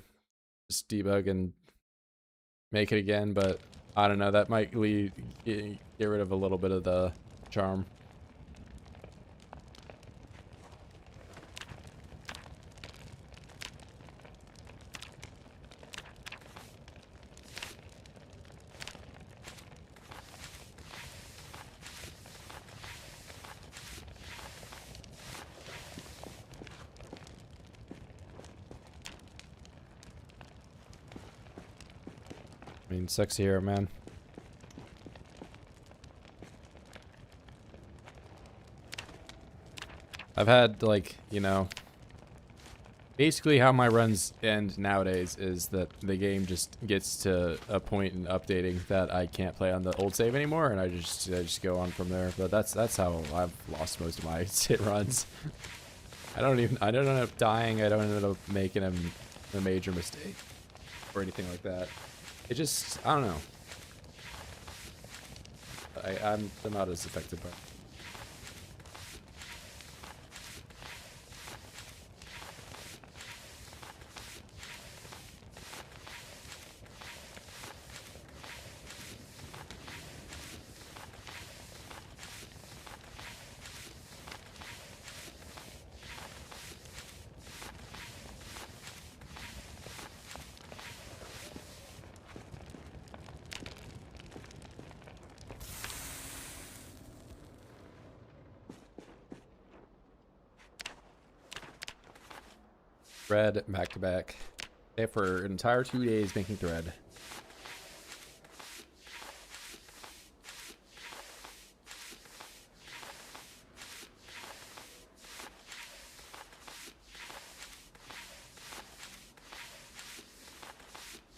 just debug and make it again, but I don't know. That might get rid of a little bit of the charm. I mean, sexy hair, man. I've had, like, you know, Basically, how my runs end nowadays is that the game just gets to a point in updating that I can't play on the old save anymore, and I just go on from there. But that's how I've lost most of my sit runs. I don't end up dying. I don't end up making a major mistake or anything like that. It just, I don't know. I'm not as affected by it. Thread back to back. Okay, for an entire 2 days making thread.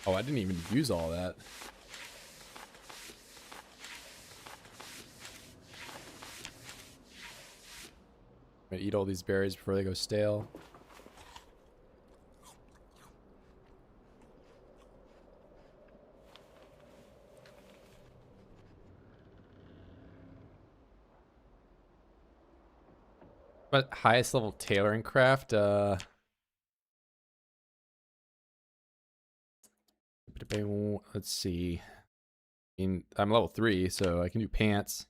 Oh, I didn't even use all that. I'm gonna eat all these berries before they go stale. But highest level tailoring craft, let's see. I mean, I'm level 3, so I can do pants.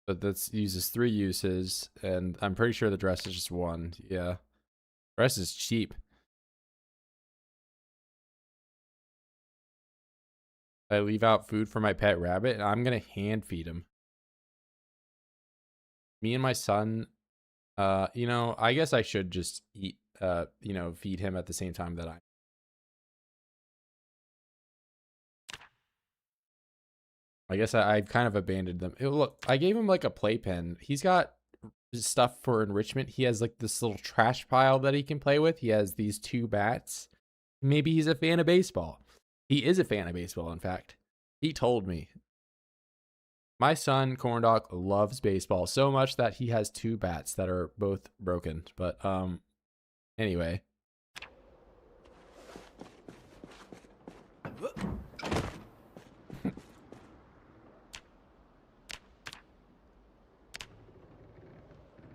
But that uses 3 uses, and I'm pretty sure the dress is just 1. Yeah. Dress is cheap. I leave out food for my pet rabbit, and I'm gonna hand feed him. Me and my son, you know, I guess I should just eat, you know, feed him at the same time that I guess I've kind of abandoned them. Look, I gave him like a playpen. He's got stuff for enrichment. He has like this little trash pile that he can play with. He has these 2 bats. Maybe he's a fan of baseball. He is a fan of baseball, in fact. He told me. My son, Cornoc, loves baseball so much that he has 2 bats that are both broken. But, anyway.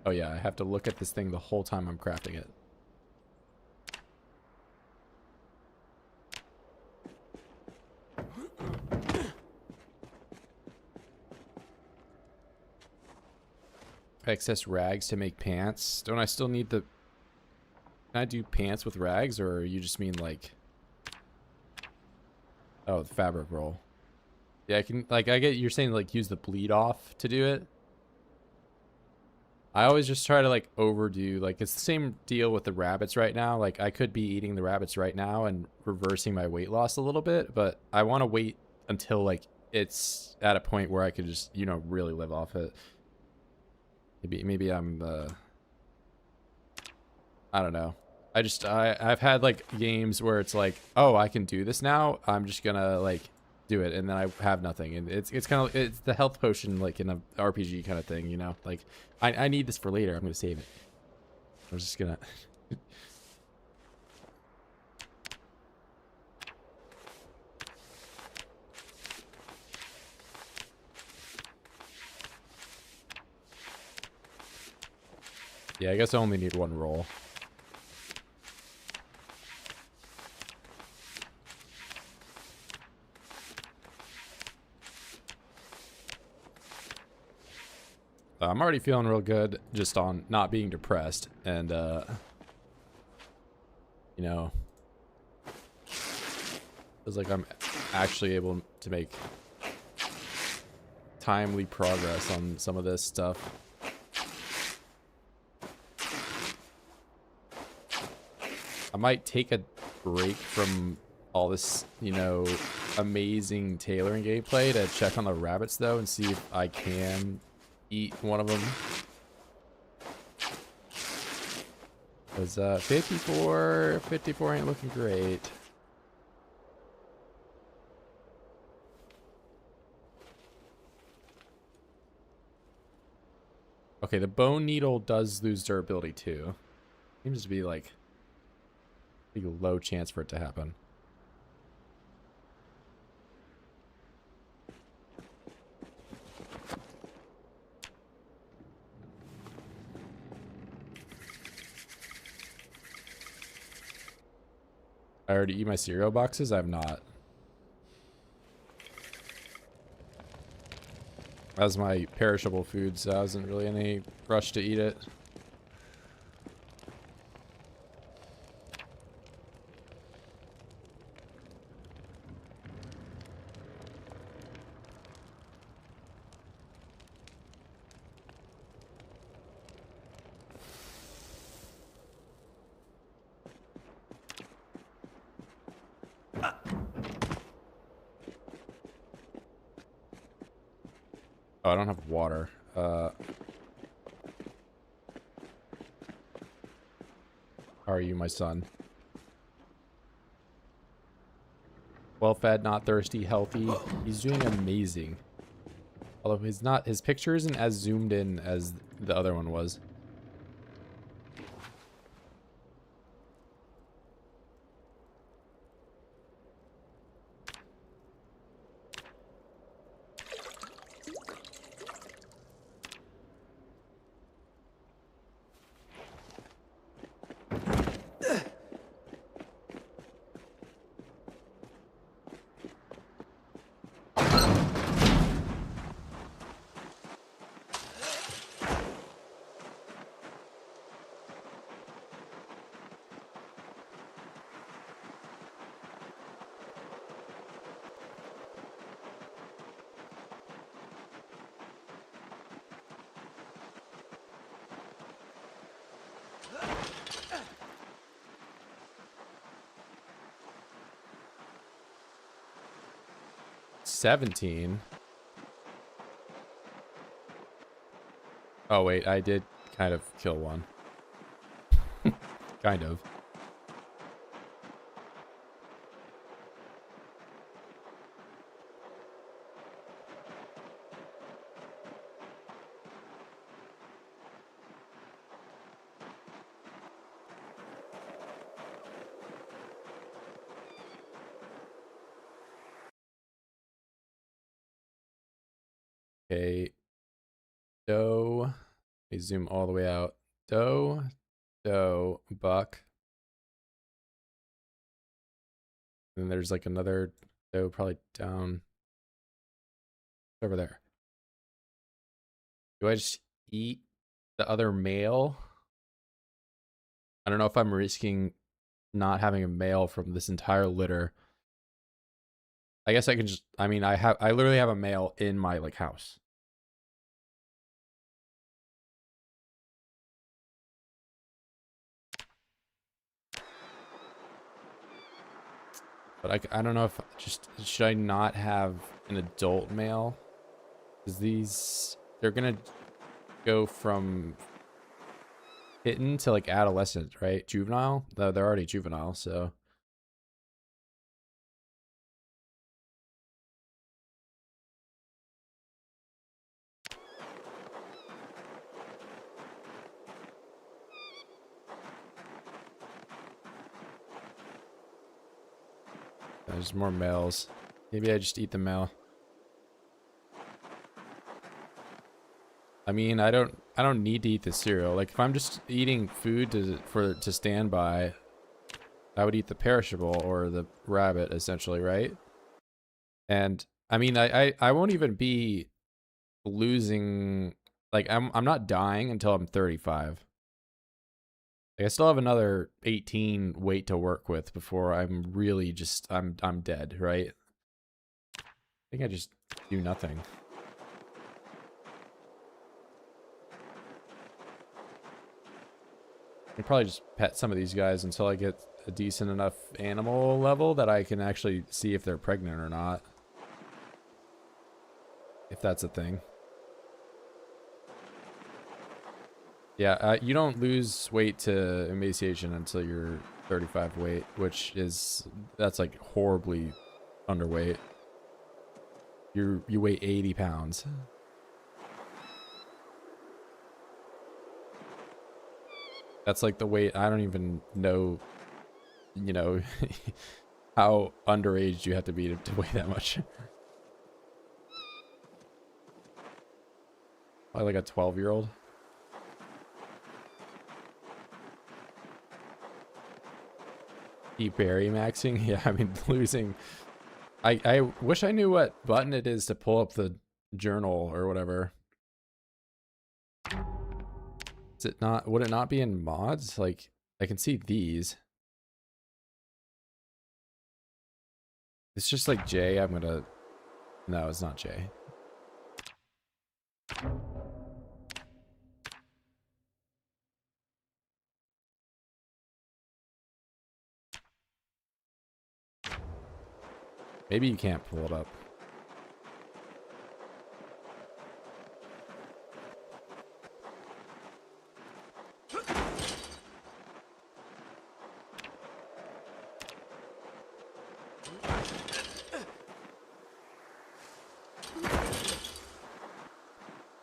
Oh yeah, I have to look at this thing the whole time I'm crafting it. Excess rags to make pants. Don't I still need the... Can I do pants with rags, or you just mean like... Oh, the fabric roll. Yeah, I can, like, I get you're saying like use the bleed off to do it. I always just try to like overdo, like it's the same deal with the rabbits right now. Like I could be eating the rabbits right now and reversing my weight loss a little bit, but I want to wait until like it's at a point where I could just, you know, really live off it. Maybe I'm I don't know. I've had like games where it's like, oh, I can do this now. I'm just gonna like do it, and then I have nothing, and it's kind of, it's the health potion like in a RPG kind of thing, you know. Like I need this for later. I'm gonna save it. I'm just gonna. Yeah, I guess I only need 1 roll. I'm already feeling real good just on not being depressed, and you know, feels like I'm actually able to make timely progress on some of this stuff. I might take a break from all this, you know, amazing tailoring gameplay to check on the rabbits though and see if I can eat one of them. Because 54 ain't looking great. Okay, the bone needle does lose durability too. Seems to be like a low chance for it to happen. I already eat my cereal boxes? I have not. That was my perishable food, so I wasn't really in any rush to eat it. Oh, I don't have water. How are you, my son? Well fed, not thirsty, healthy. He's doing amazing. Although his picture isn't as zoomed in as the other one was. $17. Oh wait, I did kind of kill one. Kind of. Okay. Doe. Let me zoom all the way out. Doe. Doe. Buck. And there's like another doe probably down over there. Do I just eat the other male? I don't know if I'm risking not having a male from this entire litter. I guess I can just, I mean, I literally have a male in my like house. But I don't know if just, should I not have an adult male? Because these, they're gonna go from kitten to like adolescent, right? Juvenile? They're already juvenile, so. There's more males. Maybe I just eat the male. I mean, I don't need to eat the cereal. Like if I'm just eating food to stand by, I would eat the perishable or the rabbit essentially, right? And I mean, I won't even be losing, like I'm not dying until I'm 35. Like I still have another 18 weight to work with before I'm really just I'm dead, right? I think I just do nothing. I probably just pet some of these guys until I get a decent enough animal level that I can actually see if they're pregnant or not. If that's a thing. Yeah, you don't lose weight to emaciation until you're 35 weight, which is, that's like horribly underweight. You weigh 80 pounds. That's like the weight, I don't even know, you know, how underage you have to be to weigh that much. Probably like a 12-year-old. Keep berry maxing? Yeah, I mean, losing. I wish I knew what button it is to pull up the journal or whatever. Is it not, would it not be in mods? Like, I can see these. It's just like J, I'm gonna, no, it's not J. Maybe you can't pull it up.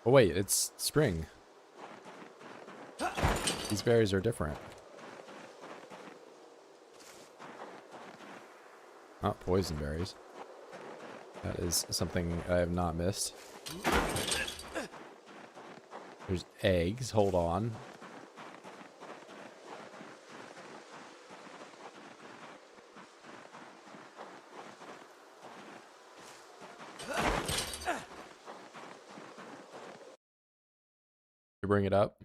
Oh wait, it's spring. These berries are different. Not poison berries. That is something I have not missed. There's eggs, hold on. To bring it up.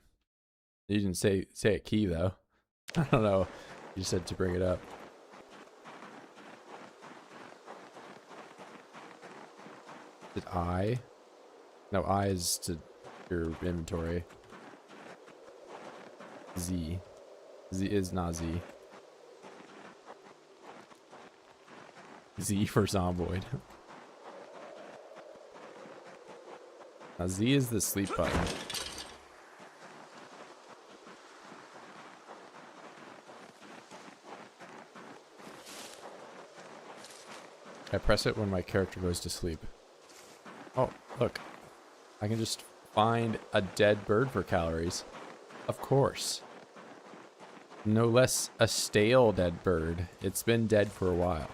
You didn't say a key though. I don't know. You said to bring it up. Did I? No, I is to your inventory. Z. Z is not Z. Z for Zomboid. Now Z is the sleep button. I press it when my character goes to sleep. Oh, look. I can just find a dead bird for calories. Of course. No less a stale dead bird. It's been dead for a while.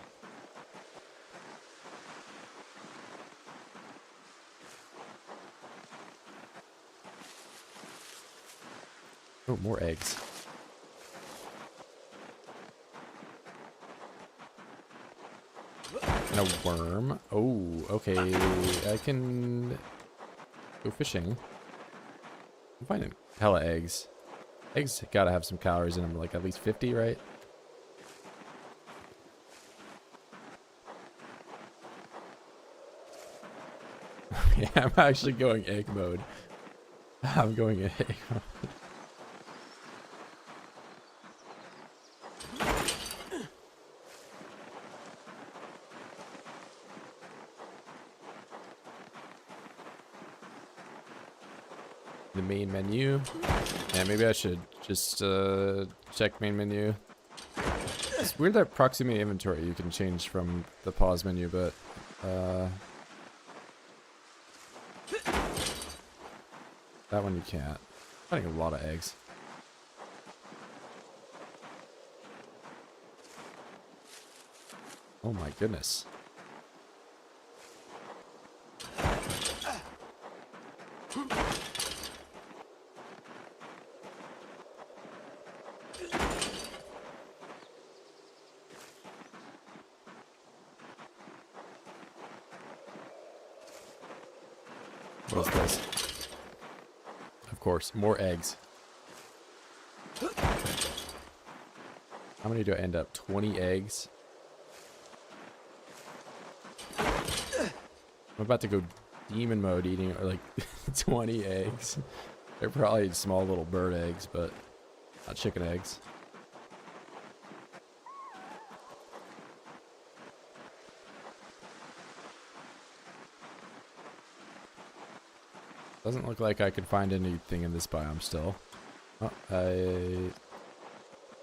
Oh, more eggs. And a worm. Oh, okay. I can go fishing. I'm finding hella eggs. Eggs gotta have some calories in them, like at least 50, right? Yeah, I'm actually going egg mode. I'm going egg mode. The main menu. Yeah, maybe I should just check main menu. It's weird that proximity inventory you can change from the pause menu, but that one you can't. I'm finding a lot of eggs. Oh my goodness. What is this? Of course, more eggs. How many do I end up? 20 eggs? I'm about to go demon mode eating like 20 eggs. They're probably small little bird eggs, but not chicken eggs. Doesn't look like I could find anything in this biome still. Oh, I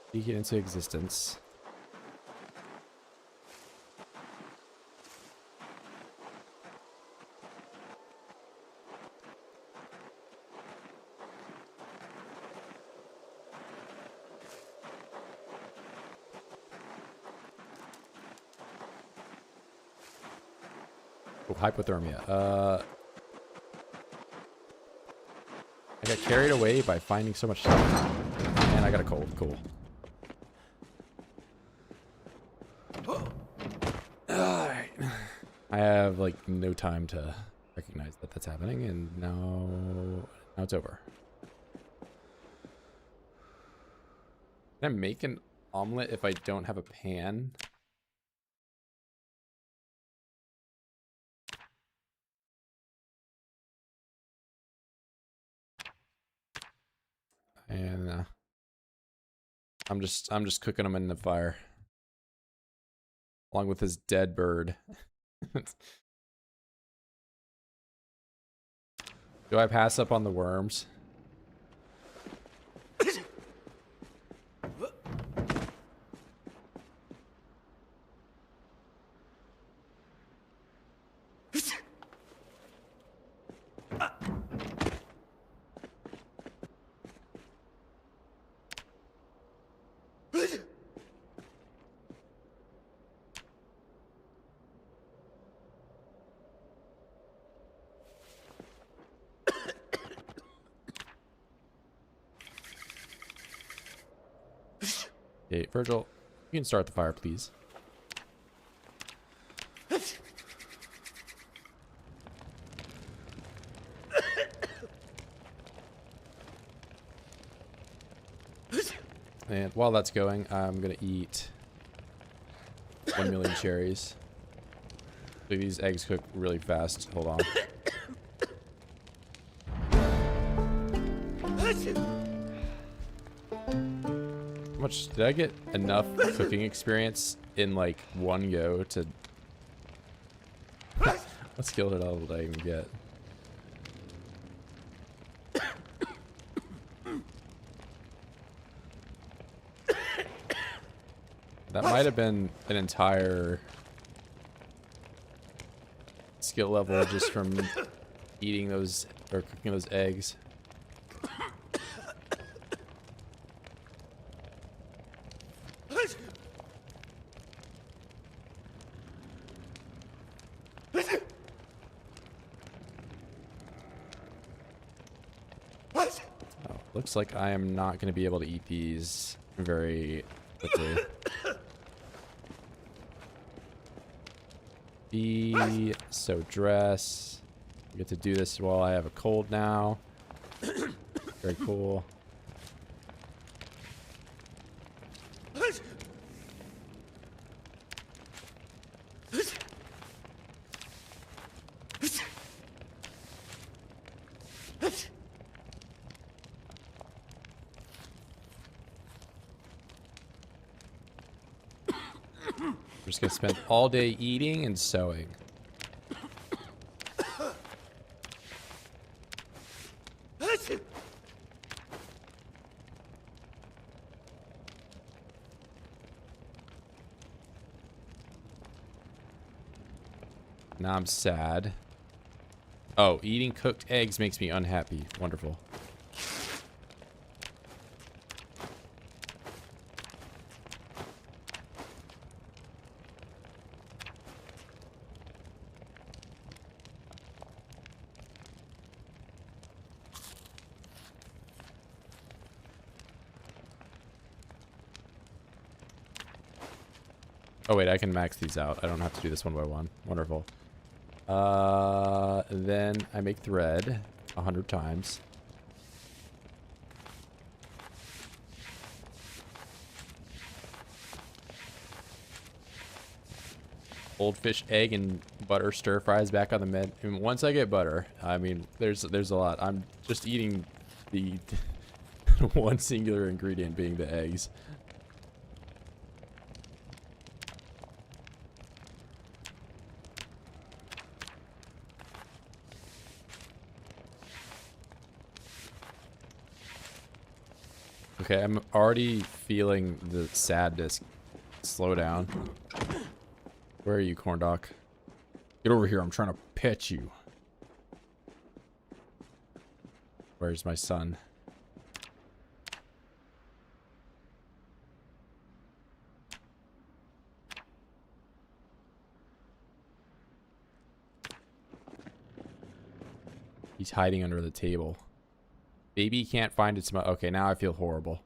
speak it into existence. Oh, hypothermia. I got carried away by finding so much stuff. And I got a cold. Cool. Alright. I have like no time to recognize that that's happening, and now it's over. Can I make an omelet if I don't have a pan? And I'm just cooking them in the fire, along with this dead bird. Do I pass up on the worms? Hey, Virgil, you can start the fire, please. And while that's going, I'm gonna eat 1 million cherries. So these eggs cook really fast. Hold on. How much did I get? Enough cooking experience in like one go to... What skill did I even get? That might have been an entire skill level just from eating those or cooking those eggs. Oh, looks like I am not going to be able to eat these very quickly. So dress. I get to do this while I have a cold now. Very cool. We're just gonna spend all day eating and sewing. Now I'm sad. Oh, eating cooked eggs makes me unhappy. Wonderful. Oh wait, I can max these out. I don't have to do this one by one. Wonderful. Then I make thread 100 times. Old fish, egg, and butter stir fries back on the menu. And once I get butter, I mean, there's a lot. I'm just eating the one singular ingredient being the eggs. Okay, I'm already feeling the sadness slow down. Where are you, Cornoc? Get over here, I'm trying to pet you. Where's my son? He's hiding under the table. Baby can't find its mother. Okay, now I feel horrible.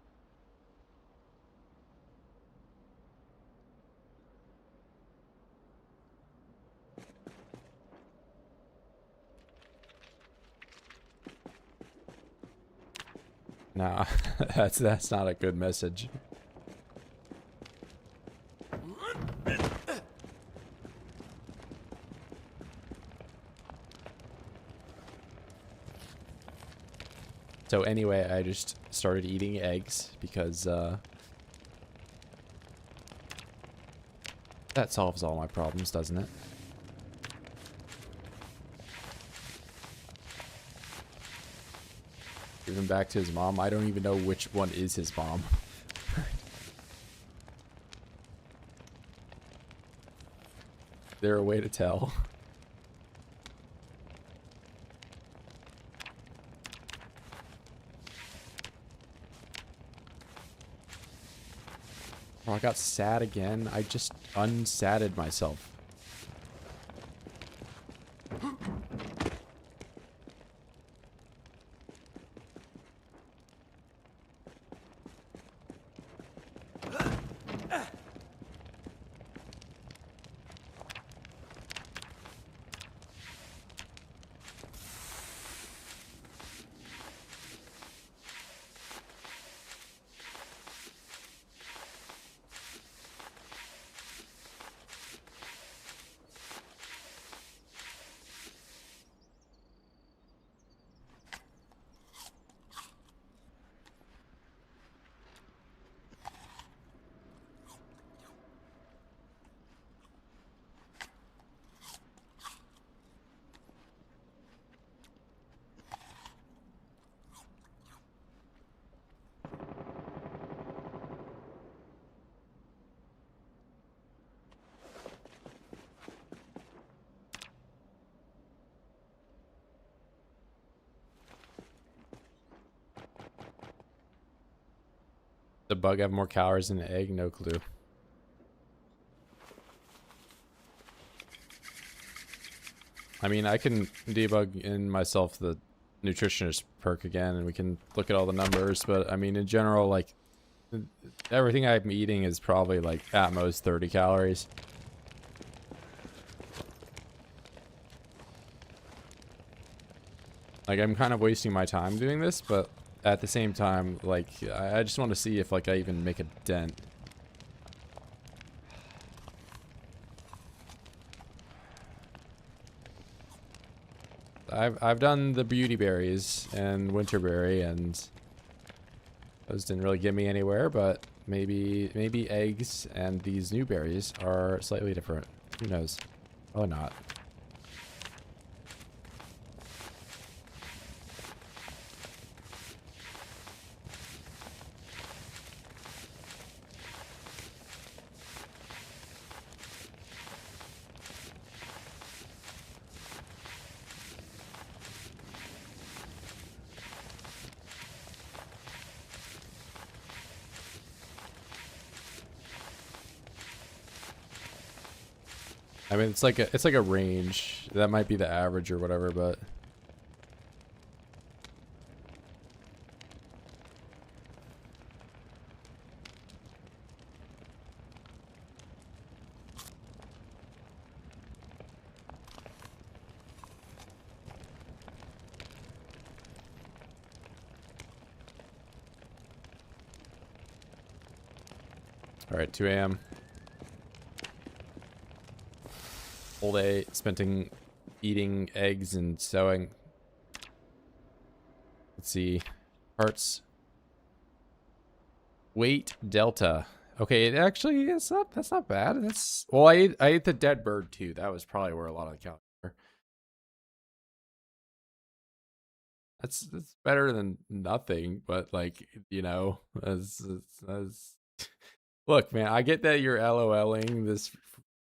Nah, that's not a good message. So anyway, I just started eating eggs because that solves all my problems, doesn't it? Even back to his mom. I don't even know which one is his mom. Is there a way to tell? Oh, I got sad again. I just unsadded myself. The bug have more calories than the egg? No clue. I mean, I can debug in myself the nutritionist perk again, and we can look at all the numbers, but I mean, in general, like, everything I'm eating is probably, like, at most 30 calories. Like, I'm kind of wasting my time doing this, but at the same time, like, I just want to see if, like, I even make a dent. I've done the beauty berries and winterberry, and those didn't really get me anywhere, but maybe eggs and these new berries are slightly different. Who knows? Oh, not. I mean, it's like a range. That might be the average or whatever, but all right, 2 a.m. Whole day spent eating eggs and sewing. Let's see. Parts. Weight delta. Okay, it actually is not. That's not bad. That's well. I ate the dead bird too. That was probably where a lot of the calories were. That's better than nothing, but like, you know, as look, man, I get that you're LOLing this,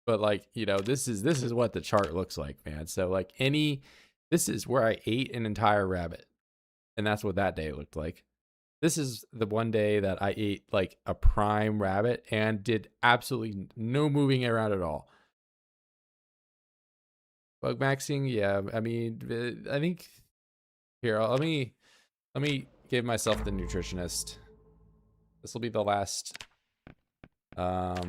but like, you know, this is what the chart looks like, man. So like this is where I ate an entire rabbit, and that's what that day looked like. This is the one day that I ate like a prime rabbit and did absolutely no moving around at all. Bug maxing, yeah. I mean, I think here, let me give myself the nutritionist. This will be the last. Let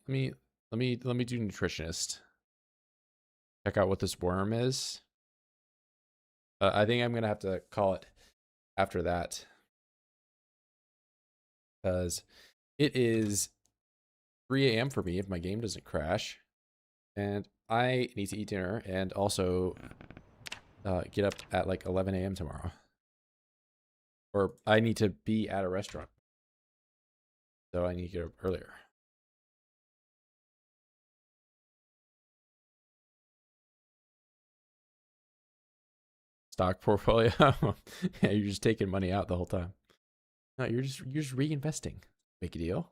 me do nutritionist. Check out what this worm is. I think I'm gonna have to call it after that, because it is 3 a.m. for me if my game doesn't crash, and I need to eat dinner and also get up at like 11 a.m. tomorrow, or I need to be at a restaurant, so I need to get up earlier. Stock portfolio. Yeah, you're just taking money out the whole time. No, you're just reinvesting. Make a deal.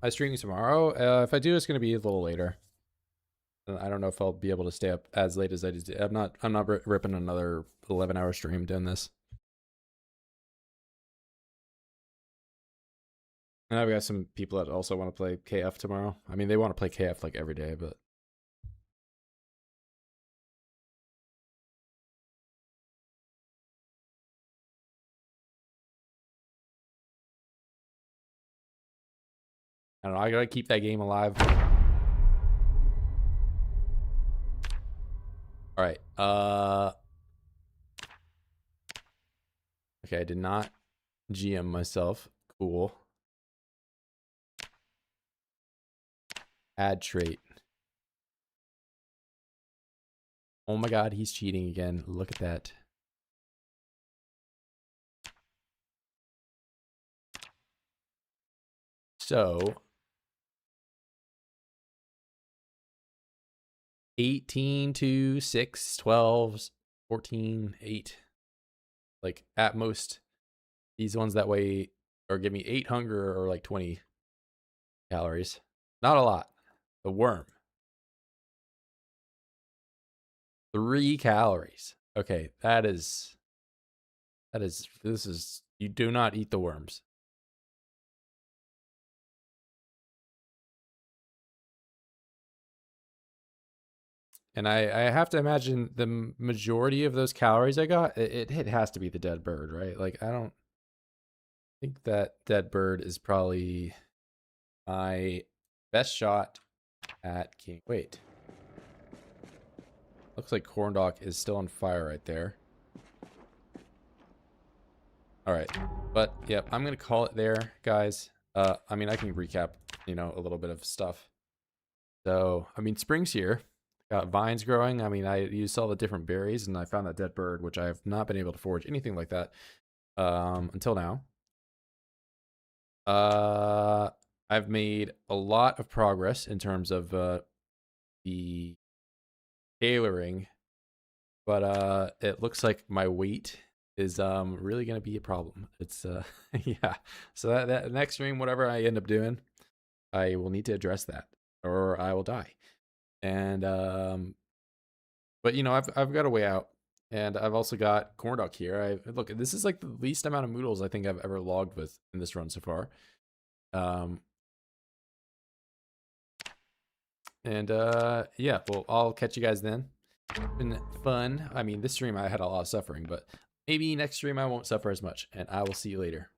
I stream tomorrow. If I do, it's gonna be a little later. I don't know if I'll be able to stay up as late as I did. I'm not ripping another 11-hour stream doing this. And I've got some people that also want to play KF tomorrow. I mean, they want to play KF like every day, but I don't know. I gotta keep that game alive. All right. Okay, I did not GM myself. Cool. Add trait. Oh my god, he's cheating again. Look at that. So 18 to 6, 12, 14, 8. Like at most, these ones that weigh or give me 8 hunger or like 20 calories. Not a lot. The worm. 3 calories. Okay, this is, you do not eat the worms. And I have to imagine the majority of those calories I got, it has to be the dead bird, right? Like, I don't think that dead bird is probably my best shot at king. Wait. Looks like Cornoc is still on fire right there. All right. But, yeah, I'm going to call it there, guys. I mean, I can recap, you know, a little bit of stuff. So, I mean, spring's here. Got vines growing. I mean, I used all the different berries, and I found that dead bird, which I have not been able to forage anything like that until now. I've made a lot of progress in terms of the tailoring, but it looks like my weight is really gonna be a problem. It's yeah. So that next stream, whatever I end up doing, I will need to address that, or I will die. And but you know, I've got a way out, and I've also got Cornoc here. Look, this is like the least amount of moodles I think I've ever logged with in this run so far. And yeah, well, I'll catch you guys then. It's been fun. I mean, this stream I had a lot of suffering, but maybe next stream I won't suffer as much, and I will see you later.